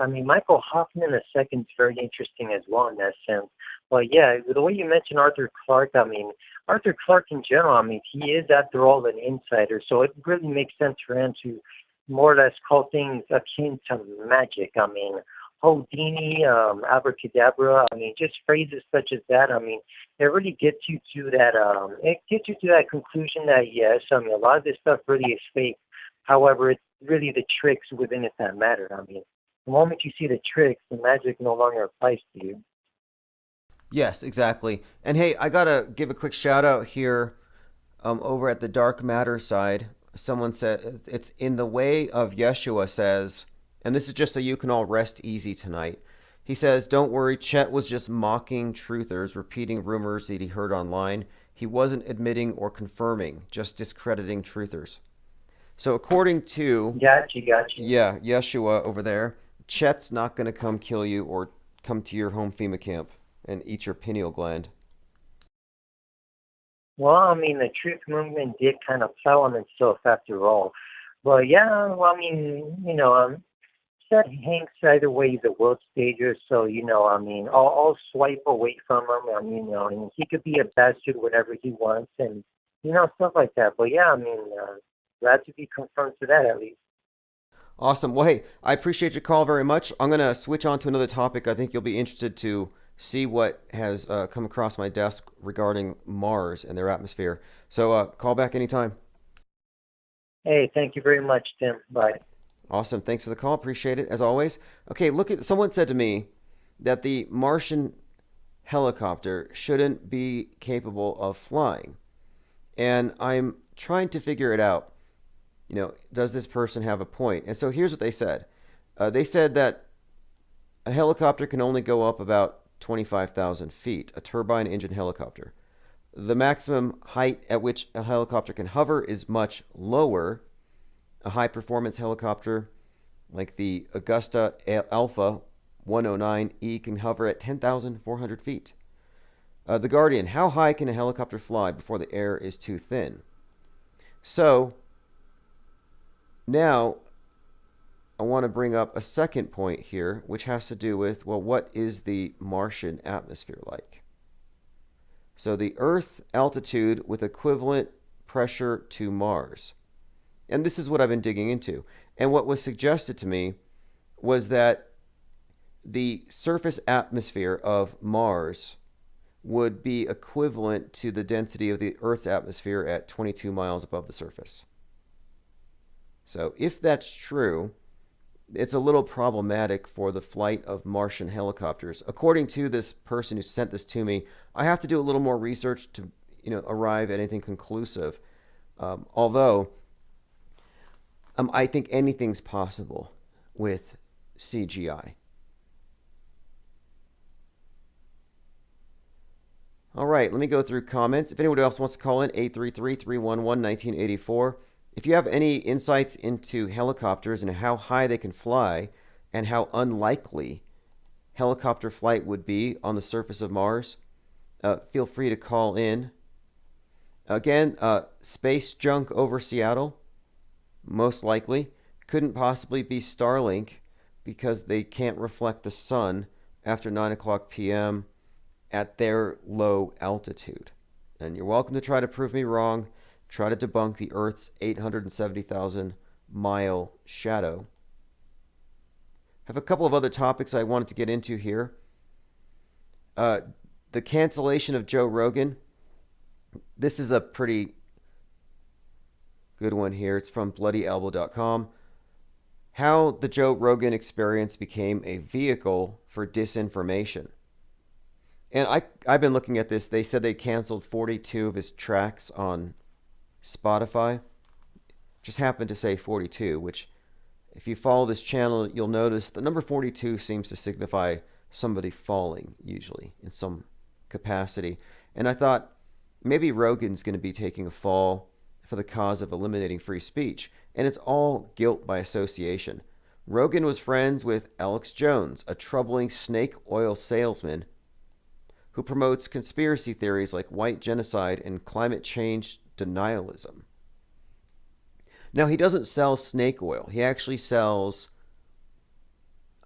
I mean, Michael Hoffman II is very interesting as well in that sense. But yeah, the way you mentioned Arthur Clarke, I mean, Arthur Clarke in general, I mean, he is after all an insider, so it really makes sense for him to more or less call things akin to magic. I mean, Houdini, abracadabra, I mean, just phrases such as that, I mean, it really gets you to that conclusion that yes, I mean, a lot of this stuff really is fake. However, it's really the tricks within it that matter. I mean, the moment you see the tricks, the magic no longer applies to you. Yes, exactly. And hey, I gotta give a quick shout out here over at the Dark Matter side. Someone said it's in the way of Yeshua says, and this is just so you can all rest easy tonight. He says, don't worry, Chet was just mocking truthers, repeating rumors that he heard online. He wasn't admitting or confirming, just discrediting truthers. So according to Gotcha. Yeah, Yeshua over there, Chet's not going to come kill you or come to your home FEMA camp and eat your pineal gland. Well, I mean, the truth movement did kind of plow on itself after all. But yeah, well, I mean, Chet Hanks either way he's a world stager, so, I mean, I'll swipe away from him. I mean, and he could be a bastard whenever he wants and, stuff like that. But yeah, I mean, glad to be confirmed to that at least. Awesome. Well, hey, I appreciate your call very much. I'm going to switch on to another topic. I think you'll be interested to see what has come across my desk regarding Mars and their atmosphere. So call back anytime. Hey, thank you very much, Tim. Bye. Awesome. Thanks for the call. Appreciate it, as always. Okay, someone said to me that the Martian helicopter shouldn't be capable of flying. And I'm trying to figure it out. Does this person have a point? And so here's what they said. They said that a helicopter can only go up about 25,000 feet, a turbine engine helicopter. The maximum height at which a helicopter can hover is much lower. A high performance helicopter like the Augusta Alpha 109E can hover at 10,400 feet. The Guardian, how high can a helicopter fly before the air is too thin? So, now I want to bring up a second point here, which has to do with, well, what is the Martian atmosphere like? So the Earth altitude with equivalent pressure to Mars. And this is what I've been digging into. And what was suggested to me was that the surface atmosphere of Mars would be equivalent to the density of the Earth's atmosphere at 22 miles above the surface. So if that's true, it's a little problematic for the flight of Martian helicopters. According to this person who sent this to me, I have to do a little more research to, arrive at anything conclusive. Although I think anything's possible with CGI. All right, let me go through comments. If anybody else wants to call in, 833-311-1984. If you have any insights into helicopters and how high they can fly and how unlikely helicopter flight would be on the surface of Mars, feel free to call in. Again, space junk over Seattle, most likely. Couldn't possibly be Starlink because they can't reflect the sun after 9 o'clock p.m. at their low altitude. And you're welcome to try to prove me wrong. Try to debunk the Earth's 870,000 mile shadow. I have a couple of other topics I wanted to get into here. The cancellation of Joe Rogan. This is a pretty good one here. It's from bloodyelbow.com. How the Joe Rogan experience became a vehicle for disinformation. And I've been looking at this. They said they canceled 42 of his tracks on Spotify. Just happened to say 42, which if you follow this channel, you'll notice the number 42 seems to signify somebody falling, usually, in some capacity. And I thought maybe Rogan's going to be taking a fall for the cause of eliminating free speech. And it's all guilt by association. Rogan was friends with Alex Jones, a troubling snake oil salesman who promotes conspiracy theories like white genocide and climate change denialism. Now, he doesn't sell snake oil. He actually sells,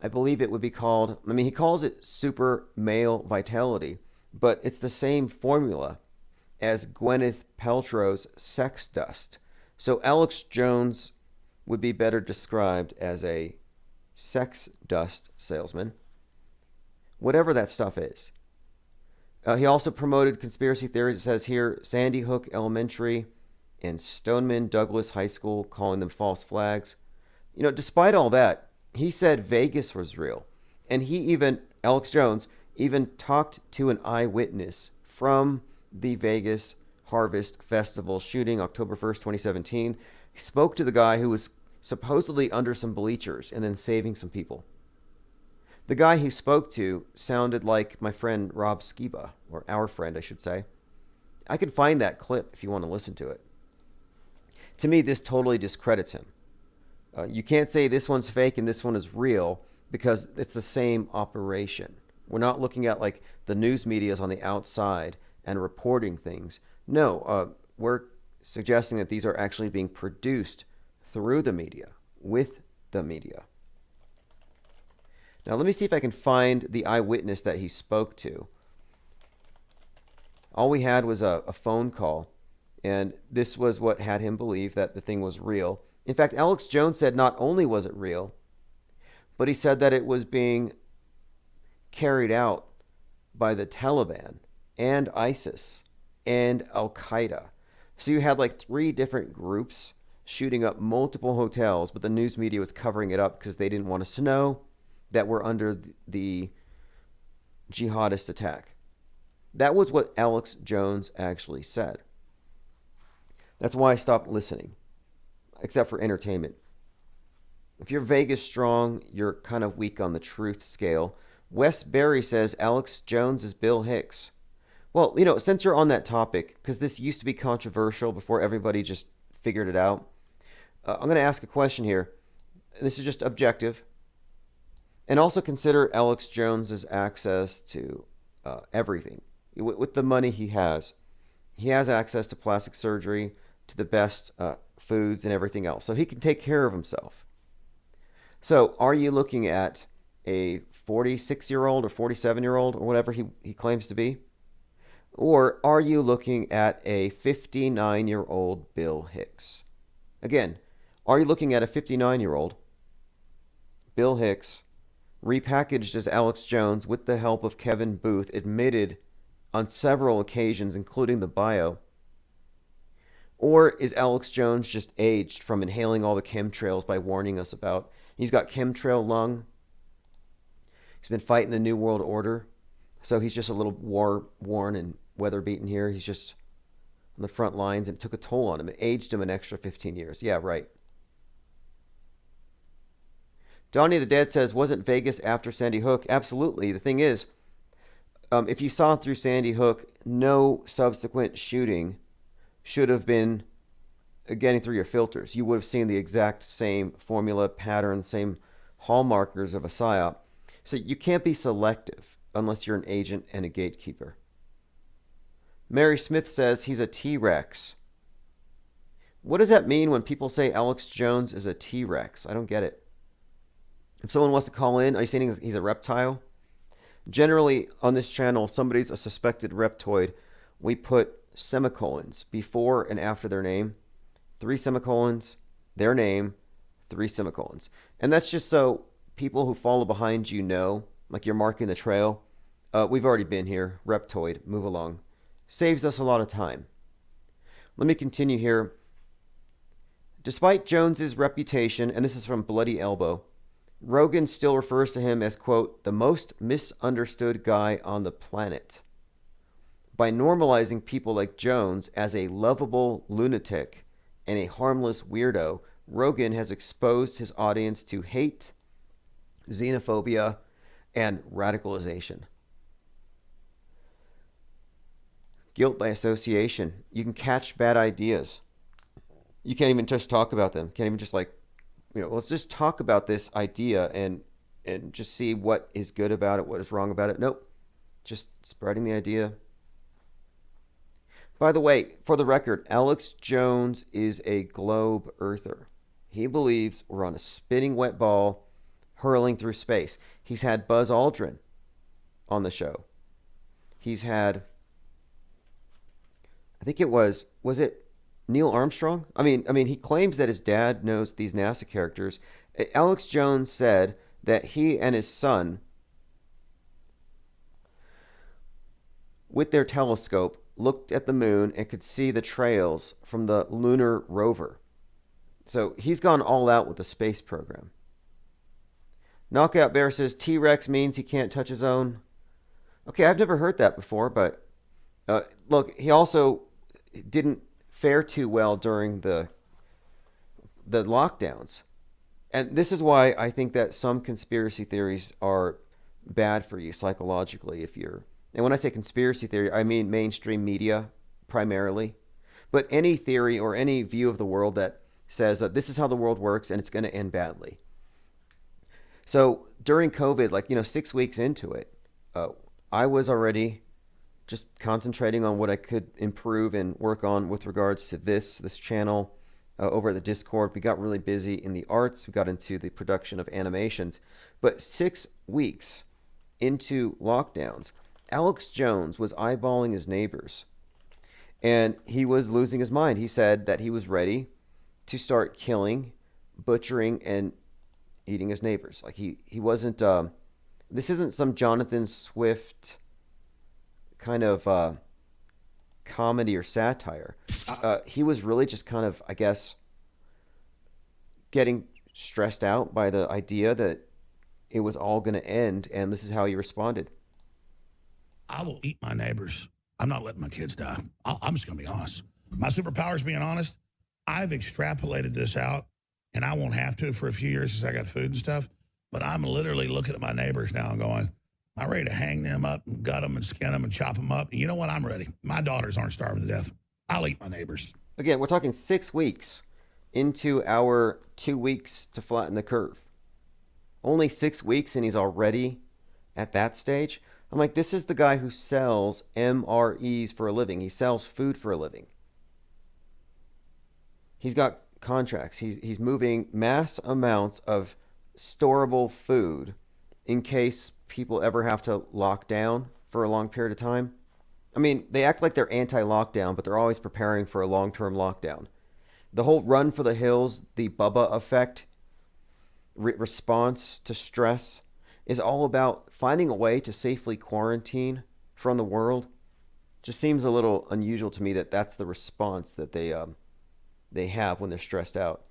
I believe it would be called, he calls it super male vitality, but it's the same formula as Gwyneth Paltrow's sex dust. So Alex Jones would be better described as a sex dust salesman, whatever that stuff is. He also promoted conspiracy theories. It says here, Sandy Hook Elementary and Stoneman Douglas High School, calling them false flags. Despite all that, he said Vegas was real. And Alex Jones, even talked to an eyewitness from the Vegas Harvest Festival shooting October 1st, 2017. He spoke to the guy who was supposedly under some bleachers and then saving some people. The guy he spoke to sounded like my friend Rob Skiba, or our friend, I should say. I could find that clip if you want to listen to it. To me, this totally discredits him. You can't say this one's fake and this one is real because it's the same operation. We're not looking at like the news media's on the outside and reporting things. No, we're suggesting that these are actually being produced through the media, with the media. Now, let me see if I can find the eyewitness that he spoke to. All we had was a phone call, and this was what had him believe that the thing was real. In fact, Alex Jones said not only was it real, but he said that it was being carried out by the Taliban and ISIS and Al-Qaeda. So you had like 3 different groups shooting up multiple hotels, but the news media was covering it up because they didn't want us to know that we're under the jihadist attack. That was what Alex Jones actually said. That's why I stopped listening, except for entertainment. If you're Vegas strong, you're kind of weak on the truth scale. Wes Berry says Alex Jones is Bill Hicks. Well, since you're on that topic, because this used to be controversial before everybody just figured it out, I'm going to ask a question here. This is just objective. And also consider Alex Jones's access to everything. With the money he has access to plastic surgery, to the best foods and everything else. So he can take care of himself. So are you looking at a 46-year-old or 47-year-old or whatever he claims to be? Or are you looking at a 59-year-old Bill Hicks? Again, are you looking at a 59-year-old Bill Hicks, repackaged as Alex Jones with the help of Kevin Booth, admitted on several occasions, including the bio? Or is Alex Jones just aged from inhaling all the chemtrails by warning us about? He's got chemtrail lung. He's been fighting the New World Order. So he's just a little worn and weather-beaten here. He's just on the front lines, and it took a toll on him. It aged him an extra 15 years. Yeah, right. Donnie the Dead says, wasn't Vegas after Sandy Hook? Absolutely. The thing is, if you saw through Sandy Hook, no subsequent shooting should have been getting through your filters. You would have seen the exact same formula, pattern, same hallmarkers of a PSYOP. So you can't be selective unless you're an agent and a gatekeeper. Mary Smith says he's a T-Rex. What does that mean when people say Alex Jones is a T-Rex? I don't get it. If someone wants to call in, are you saying he's a reptile? Generally, on this channel, somebody's a suspected reptoid. We put semicolons before and after their name. 3 semicolons, their name, 3 semicolons. And that's just so people who follow behind you know, like you're marking the trail. We've already been here. Reptoid, move along. Saves us a lot of time. Let me continue here. Despite Jones's reputation, and this is from Bloody Elbow, Rogan still refers to him as, quote, the most misunderstood guy on the planet. By normalizing people like Jones as a lovable lunatic and a harmless weirdo, Rogan has exposed his audience to hate, xenophobia, and radicalization. Guilt by association. You can catch bad ideas. You can't even just talk about them. Can't even just let's just talk about this idea and just see what is good about it, what is wrong about it. Nope. Just spreading the idea. By the way, for the record, Alex Jones is a globe earther. He believes we're on a spinning wet ball hurling through space. He's had Buzz Aldrin on the show. He's had, I think it was it Neil Armstrong? I mean, he claims that his dad knows these NASA characters. Alex Jones said that he and his son, with their telescope, looked at the moon and could see the trails from the lunar rover. So he's gone all out with the space program. Knockout Bear says T-Rex means he can't touch his own. Okay, I've never heard that before, but look, he also didn't fare too well during the lockdowns. And this is why I think that some conspiracy theories are bad for you psychologically if you're, and when I say conspiracy theory, I mean mainstream media primarily. But any theory or any view of the world that says that this is how the world works and it's going to end badly. So during COVID, 6 weeks into it, I was already just concentrating on what I could improve and work on with regards to this channel over at the Discord. We got really busy in the arts. We got into the production of animations. But 6 weeks into lockdowns, Alex Jones was eyeballing his neighbors. And he was losing his mind. He said that he was ready to start killing, butchering, and eating his neighbors. Like he wasn't, this isn't some Jonathan Swift kind of comedy or satire. He was really just kind of, I guess, getting stressed out by the idea that it was all going to end, and this is how he responded. I will eat my neighbors. I'm not letting my kids die. I'm just going to be honest. My superpower is being honest. I've extrapolated this out, and I won't have to for a few years since I got food and stuff, but I'm literally looking at my neighbors now and going, I'm ready to hang them up and gut them and skin them and chop them up. And you know what? I'm ready. My daughters aren't starving to death. I'll eat my neighbors. Again, we're talking 6 weeks into our 2 weeks to flatten the curve. Only 6 weeks and he's already at that stage. I'm like, this is the guy who sells MREs for a living. He sells food for a living. He's got contracts. He's moving mass amounts of storable food in case people ever have to lock down for a long period of time. I mean, they act like they're anti-lockdown, but they're always preparing for a long-term lockdown. The whole run for the hills, the Bubba effect, response to stress, is all about finding a way to safely quarantine from the world. Just seems a little unusual to me that that's the response that they have when they're stressed out.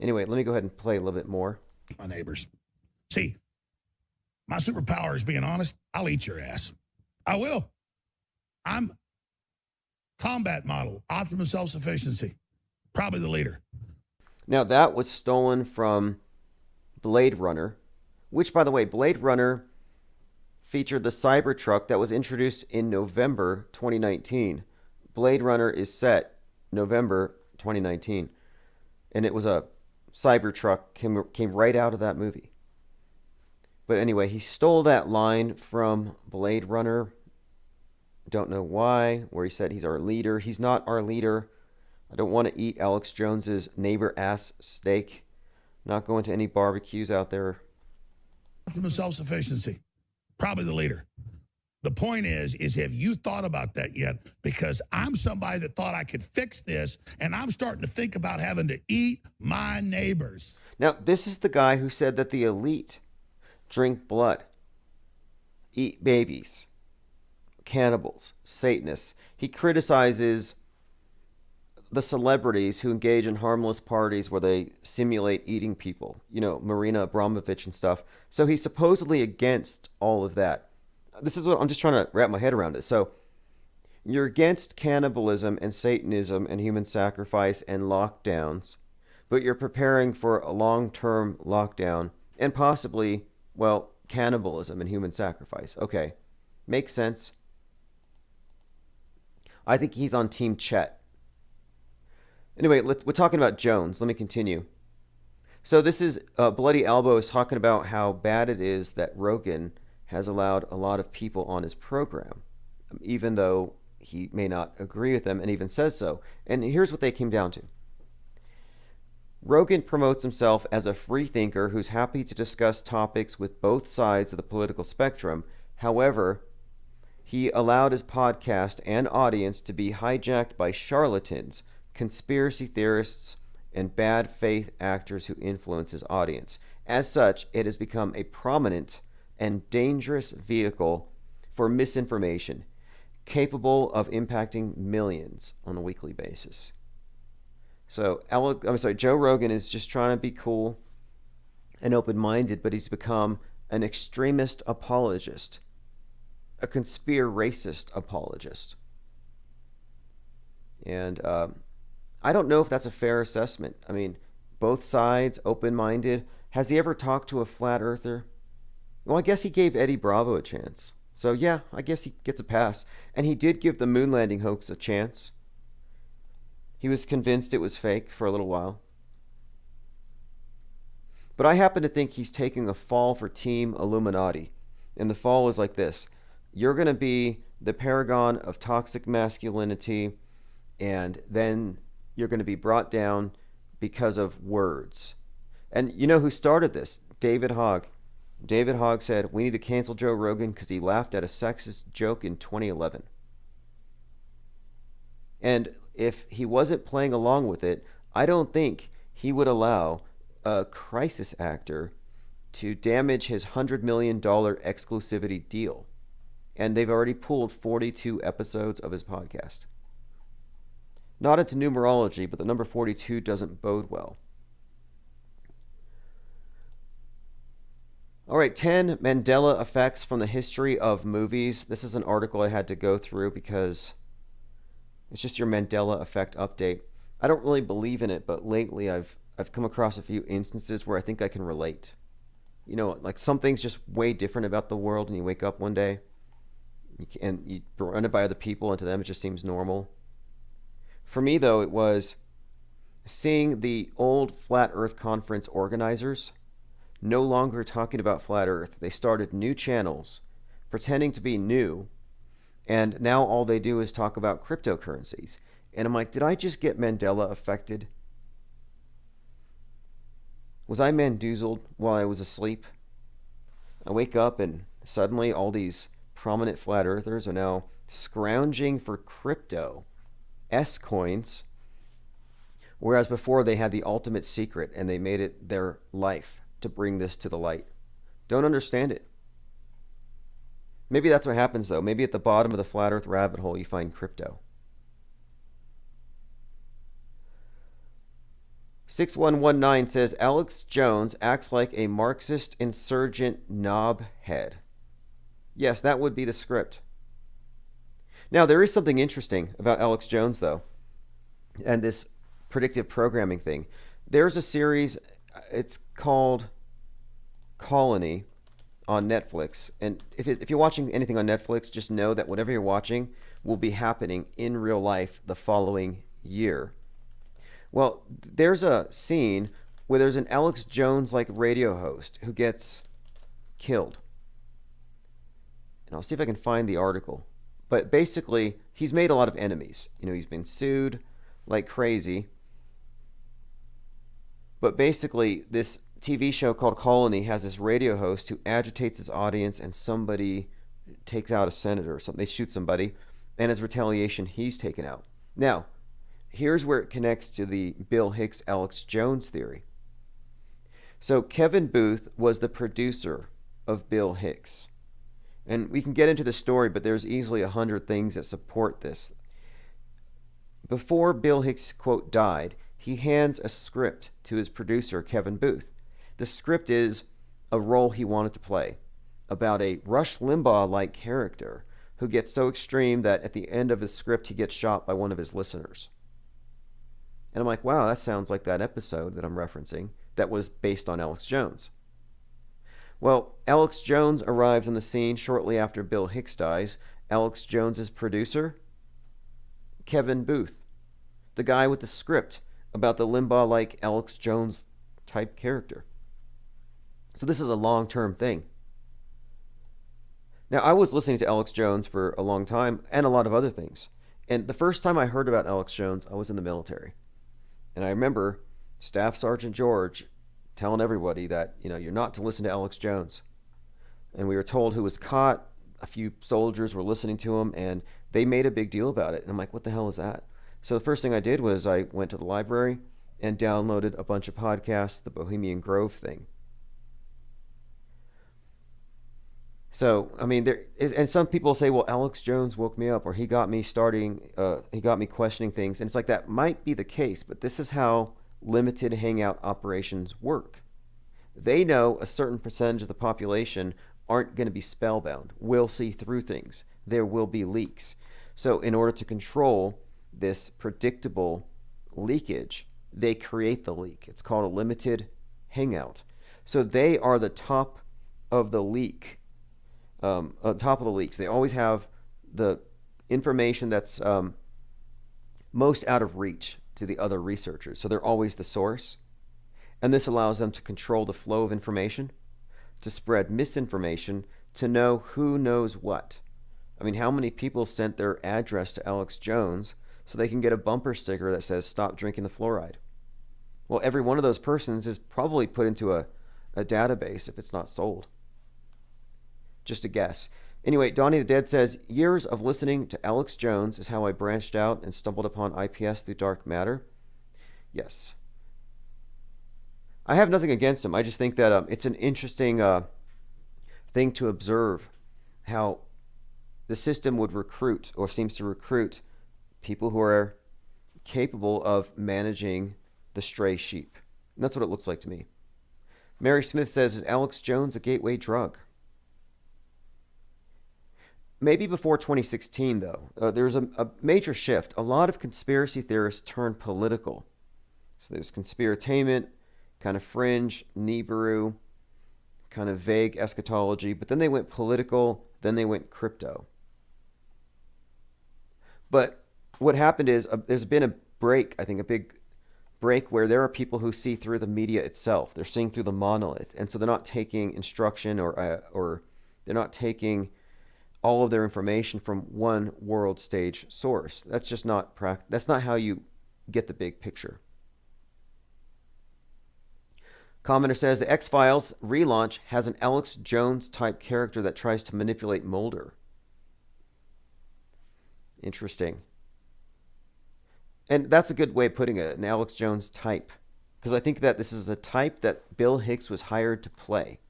Anyway, let me go ahead and play a little bit more. My neighbors. See, my superpower is being honest. I'll eat your ass. I will. I'm combat model, optimum self-sufficiency. Probably the leader. Now, that was stolen from Blade Runner, which, by the way, Blade Runner featured the Cybertruck that was introduced in November 2019. Blade Runner is set November 2019. And it was a Cybertruck, came right out of that movie. But anyway, he stole that line from Blade Runner. Don't know why, where he said he's our leader. He's not our leader. I don't want to eat Alex Jones's neighbor ass steak. Not going to any barbecues out there. Optimum self-sufficiency. Probably the leader. The point is have you thought about that yet? Because I'm somebody that thought I could fix this, and I'm starting to think about having to eat my neighbors. Now, this is the guy who said that the elite drink blood, eat babies, cannibals, Satanists. He criticizes the celebrities who engage in harmless parties where they simulate eating people. You know, Marina Abramovich and stuff. So he's supposedly against all of that. This is what I'm just trying to wrap my head around it. So you're against cannibalism and Satanism and human sacrifice and lockdowns, but you're preparing for a long-term lockdown and possibly, well, cannibalism and human sacrifice. Okay, makes sense. I think he's on Team Chet. Anyway, we're talking about Jones. Let me continue. So this is Bloody Elbow is talking about how bad it is that Rogan has allowed a lot of people on his program, even though he may not agree with them and even says so. And here's what they came down to. Rogan promotes himself as a free thinker who's happy to discuss topics with both sides of the political spectrum. However, he allowed his podcast and audience to be hijacked by charlatans, conspiracy theorists, and bad faith actors who influence his audience. As such, it has become a prominent and dangerous vehicle for misinformation, capable of impacting millions on a weekly basis. So, Joe Rogan is just trying to be cool and open-minded, but he's become an extremist apologist, a conspiracist apologist. And I don't know if that's a fair assessment. I mean, both sides, open-minded. Has he ever talked to a flat earther? Well, I guess he gave Eddie Bravo a chance. So yeah, I guess he gets a pass. And he did give the moon landing hoax a chance. He was convinced it was fake for a little while. But I happen to think he's taking a fall for Team Illuminati. And the fall is like this. You're going to be the paragon of toxic masculinity, and then you're going to be brought down because of words. And you know who started this? David Hogg. David Hogg said, we need to cancel Joe Rogan because he laughed at a sexist joke in 2011. And if he wasn't playing along with it, I don't think he would allow a crisis actor to damage his $100 million exclusivity deal. And they've already pulled 42 episodes of his podcast. Not into numerology, but the number 42 doesn't bode well. All right, 10 Mandela effects from the history of movies. This is an article I had to go through because it's just your Mandela effect update. I don't really believe in it, but lately I've come across a few instances where I think I can relate. You know, like something's just way different about the world, and you wake up one day and you run it by other people, and to them it just seems normal. For me, though, it was seeing the old Flat Earth Conference organizers no longer talking about Flat Earth. They started new channels pretending to be new, and now all they do is talk about cryptocurrencies. And I'm like, did I just get Mandela affected? Was I Mandoozled while I was asleep? I wake up and suddenly all these prominent flat earthers are now scrounging for crypto, S coins, whereas before they had the ultimate secret and they made it their life to bring this to the light. Don't understand it. Maybe that's what happens, though. Maybe at the bottom of the flat earth rabbit hole you find crypto. 6119 says Alex Jones acts like a Marxist insurgent knobhead. Yes, that would be the script. Now, there is something interesting about Alex Jones, though, and this predictive programming thing. There's a series, it's called Colony on Netflix. And if you're watching anything on Netflix, just know that whatever you're watching will be happening in real life the following year. Well, there's a scene where there's an Alex Jones-like radio host who gets killed. And I'll see if I can find the article. But basically, he's made a lot of enemies. You know, he's been sued like crazy. But basically, this TV show called Colony has this radio host who agitates his audience, and somebody takes out a senator or something. They shoot somebody, and as retaliation, he's taken out. Now, here's where it connects to the Bill Hicks, Alex Jones theory. So Kevin Booth was the producer of Bill Hicks. And we can get into the story, but there's easily 100 things that support this. Before Bill Hicks, quote, died, he hands a script to his producer, Kevin Booth. The script is a role he wanted to play about a Rush Limbaugh-like character who gets so extreme that at the end of his script, he gets shot by one of his listeners. And I'm like, wow, that sounds like that episode that I'm referencing that was based on Alex Jones. Well, Alex Jones arrives on the scene shortly after Bill Hicks dies. Alex Jones's producer, Kevin Booth, the guy with the script about the Limbaugh-like Alex Jones type character. So this is a long-term thing. Now, I was listening to Alex Jones for a long time and a lot of other things. And the first time I heard about Alex Jones, I was in the military. And I remember Staff Sergeant George telling everybody that, you know, you're not to listen to Alex Jones. And we were told who was caught. A few soldiers were listening to him, and they made a big deal about it. And I'm like, what the hell is that? So the first thing I did was I went to the library and downloaded a bunch of podcasts, the Bohemian Grove thing. So, I mean, and some people say, well, Alex Jones woke me up, or he got me questioning things. And it's like, that might be the case, but this is how limited hangout operations work. They know a certain percentage of the population aren't going to be spellbound, will see through things. There will be leaks. So in order to control this predictable leakage, they create the leak. It's called a limited hangout. So they are the top of the leak. Top of the leaks. They always have the information that's most out of reach to the other researchers. So they're always the source. And this allows them to control the flow of information, to spread misinformation, to know who knows what. I mean, how many people sent their address to Alex Jones so they can get a bumper sticker that says, stop drinking the fluoride? Well, every one of those persons is probably put into a database if it's not sold. Just a guess. Anyway, Donnie the Dead says, years of listening to Alex Jones is how I branched out and stumbled upon IPS through dark matter. Yes. I have nothing against him. I just think that it's an interesting thing to observe how the system would recruit, or seems to recruit, people who are capable of managing the stray sheep. And that's what it looks like to me. Mary Smith says, is Alex Jones a gateway drug? Maybe before 2016, though, there's a major shift. A lot of conspiracy theorists turned political. So there's conspiratainment, kind of fringe, Nibiru, kind of vague eschatology, but then they went political, then they went crypto. But what happened is there's been a break, I think a big break, where there are people who see through the media itself. They're seeing through the monolith, and so they're not taking instruction or they're not taking all of their information from one world stage source. That's just not that's not how you get the big picture. Commenter says the X-Files relaunch has an Alex Jones type character that tries to manipulate Mulder. Interesting. And that's a good way of putting it, an Alex Jones type. Because I think that this is a type that Bill Hicks was hired to play.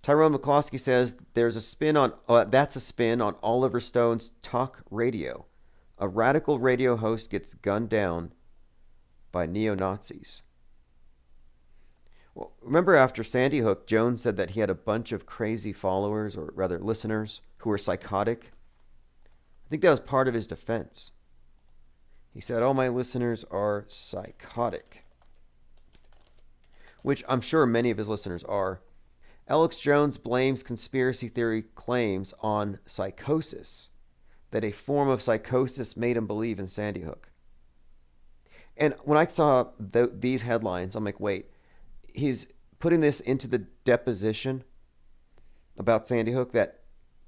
Tyrone McCloskey says there's a spin on that's a spin on Oliver Stone's talk radio. A radical radio host gets gunned down by neo-Nazis. Well, remember after Sandy Hook, Jones said that he had a bunch of crazy followers, or rather listeners, who were psychotic. I think that was part of his defense. He said, all my listeners are psychotic. Which I'm sure many of his listeners are. Alex Jones blames conspiracy theory claims on psychosis, that a form of psychosis made him believe in Sandy Hook. And when I saw these headlines, I'm like, wait, he's putting this into the deposition about Sandy Hook that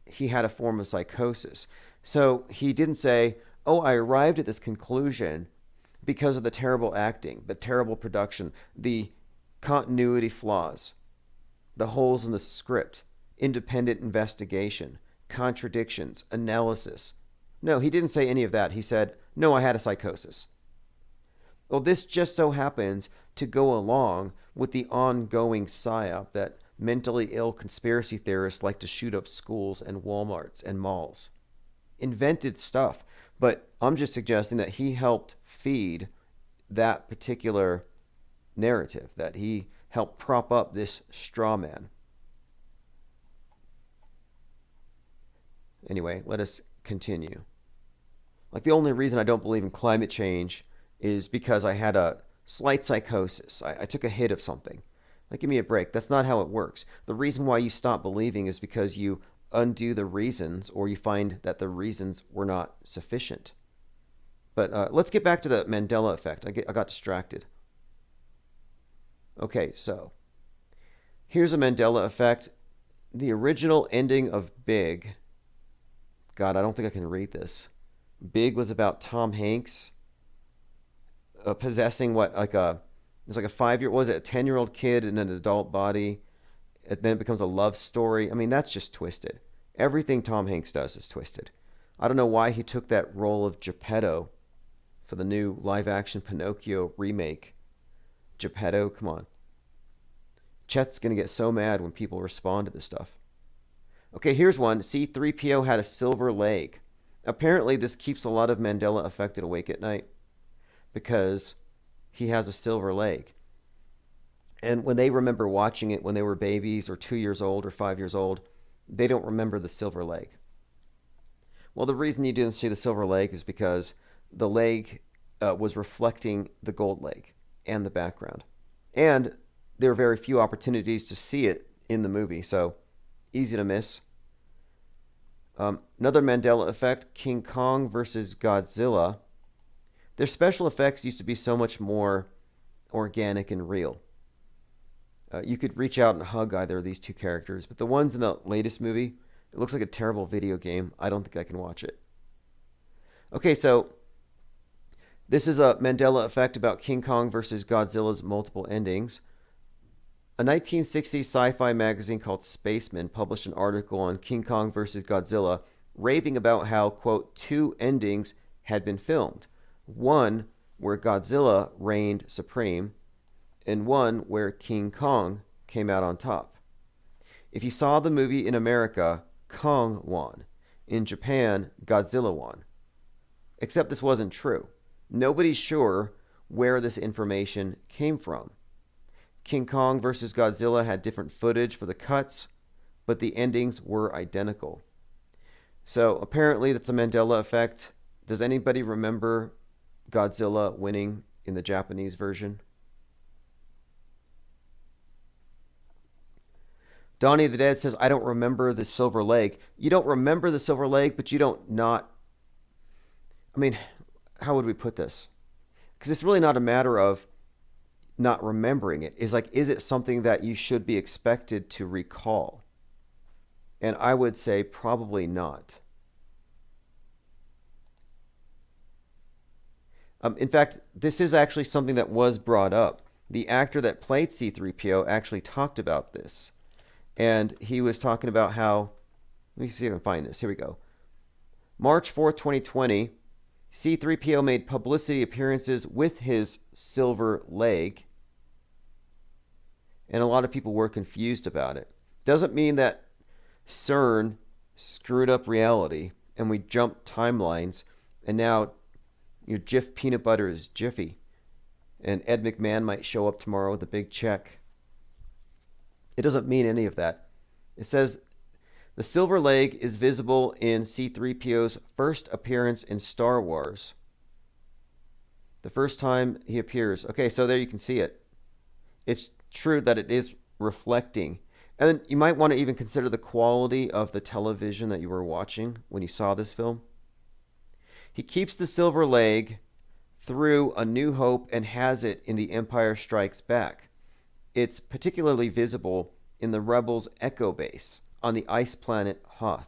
he had a form of psychosis. So he didn't say, oh, I arrived at this conclusion because of the terrible acting, the terrible production, the continuity flaws, the holes in the script, independent investigation, contradictions, analysis. No, he didn't say any of that. He said, no, I had a psychosis. Well, this just so happens to go along with the ongoing psyop that mentally ill conspiracy theorists like to shoot up schools and Walmarts and malls. Invented stuff. But I'm just suggesting that he helped feed that particular narrative, that he helped prop up this straw man. Anyway, let us continue. Like, the only reason I don't believe in climate change is because I had a slight psychosis. I took a hit of something. Like, give me a break. That's not how it works. The reason why you stop believing is because you undo the reasons, or you find that the reasons were not sufficient. But let's get back to the Mandela effect. I got distracted. Okay, so here's a Mandela effect. The original ending of Big. God, I don't think I can read this. Big was about Tom Hanks possessing it's like a 5-year-old, was it a 10-year-old kid in an adult body? And then it becomes a love story. I mean, that's just twisted. Everything Tom Hanks does is twisted. I don't know why he took that role of Geppetto for the new live-action Pinocchio remake. Geppetto, come on. Chet's going to get so mad when people respond to this stuff. Okay, here's one. C-3PO had a silver leg. Apparently, this keeps a lot of Mandela affected awake at night because he has a silver leg. And when they remember watching it when they were babies or 2 years old or 5 years old, they don't remember the silver leg. Well, the reason you didn't see the silver leg is because the leg was reflecting the gold leg and the background. And there are very few opportunities to see it in the movie, so easy to miss. Another Mandela effect, King Kong versus Godzilla. Their special effects used to be so much more organic and real. You could reach out and hug either of these two characters, but the ones in the latest movie, it looks like a terrible video game. I don't think I can watch it. Okay, so this is a Mandela effect about King Kong versus Godzilla's multiple endings. A 1960s sci-fi magazine called Spaceman published an article on King Kong versus Godzilla, raving about how, quote, 2 endings had been filmed. One where Godzilla reigned supreme, and one where King Kong came out on top. If you saw the movie in America, Kong won. In Japan, Godzilla won. Except this wasn't true. Nobody's sure where this information came from. King Kong versus Godzilla had different footage for the cuts, but the endings were identical. So apparently that's a Mandela effect. Does anybody remember Godzilla winning in the Japanese version? Donnie the Dead says, I don't remember the silver leg. You don't remember the silver leg, but you don't not... I mean, how would we put this? Because it's really not a matter of not remembering it. It's like, is it something that you should be expected to recall? And I would say probably not. In fact, this is actually something that was brought up. The actor that played C-3PO actually talked about this. And he was talking about how... Let me see if I can find this. Here we go. March 4th, 2020, C-3PO made publicity appearances with his silver leg. And a lot of people were confused about it. Doesn't mean that CERN screwed up reality and we jumped timelines and now your Jif peanut butter is Jiffy. And Ed McMahon might show up tomorrow with a big check. It doesn't mean any of that. It says the silver leg is visible in C-3PO's first appearance in Star Wars. The first time he appears. Okay, so there you can see it. It's true that it is reflecting. And then you might want to even consider the quality of the television that you were watching when you saw this film. He keeps the silver leg through A New Hope and has it in The Empire Strikes Back. It's particularly visible in the Rebels' Echo Base on the ice planet Hoth.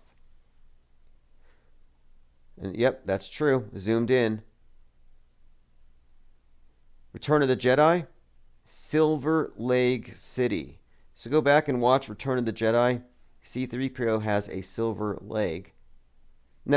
And yep, that's true. Zoomed in. Return of the Jedi, Silver Leg City. So go back and watch Return of the Jedi. C-3PO has a silver leg.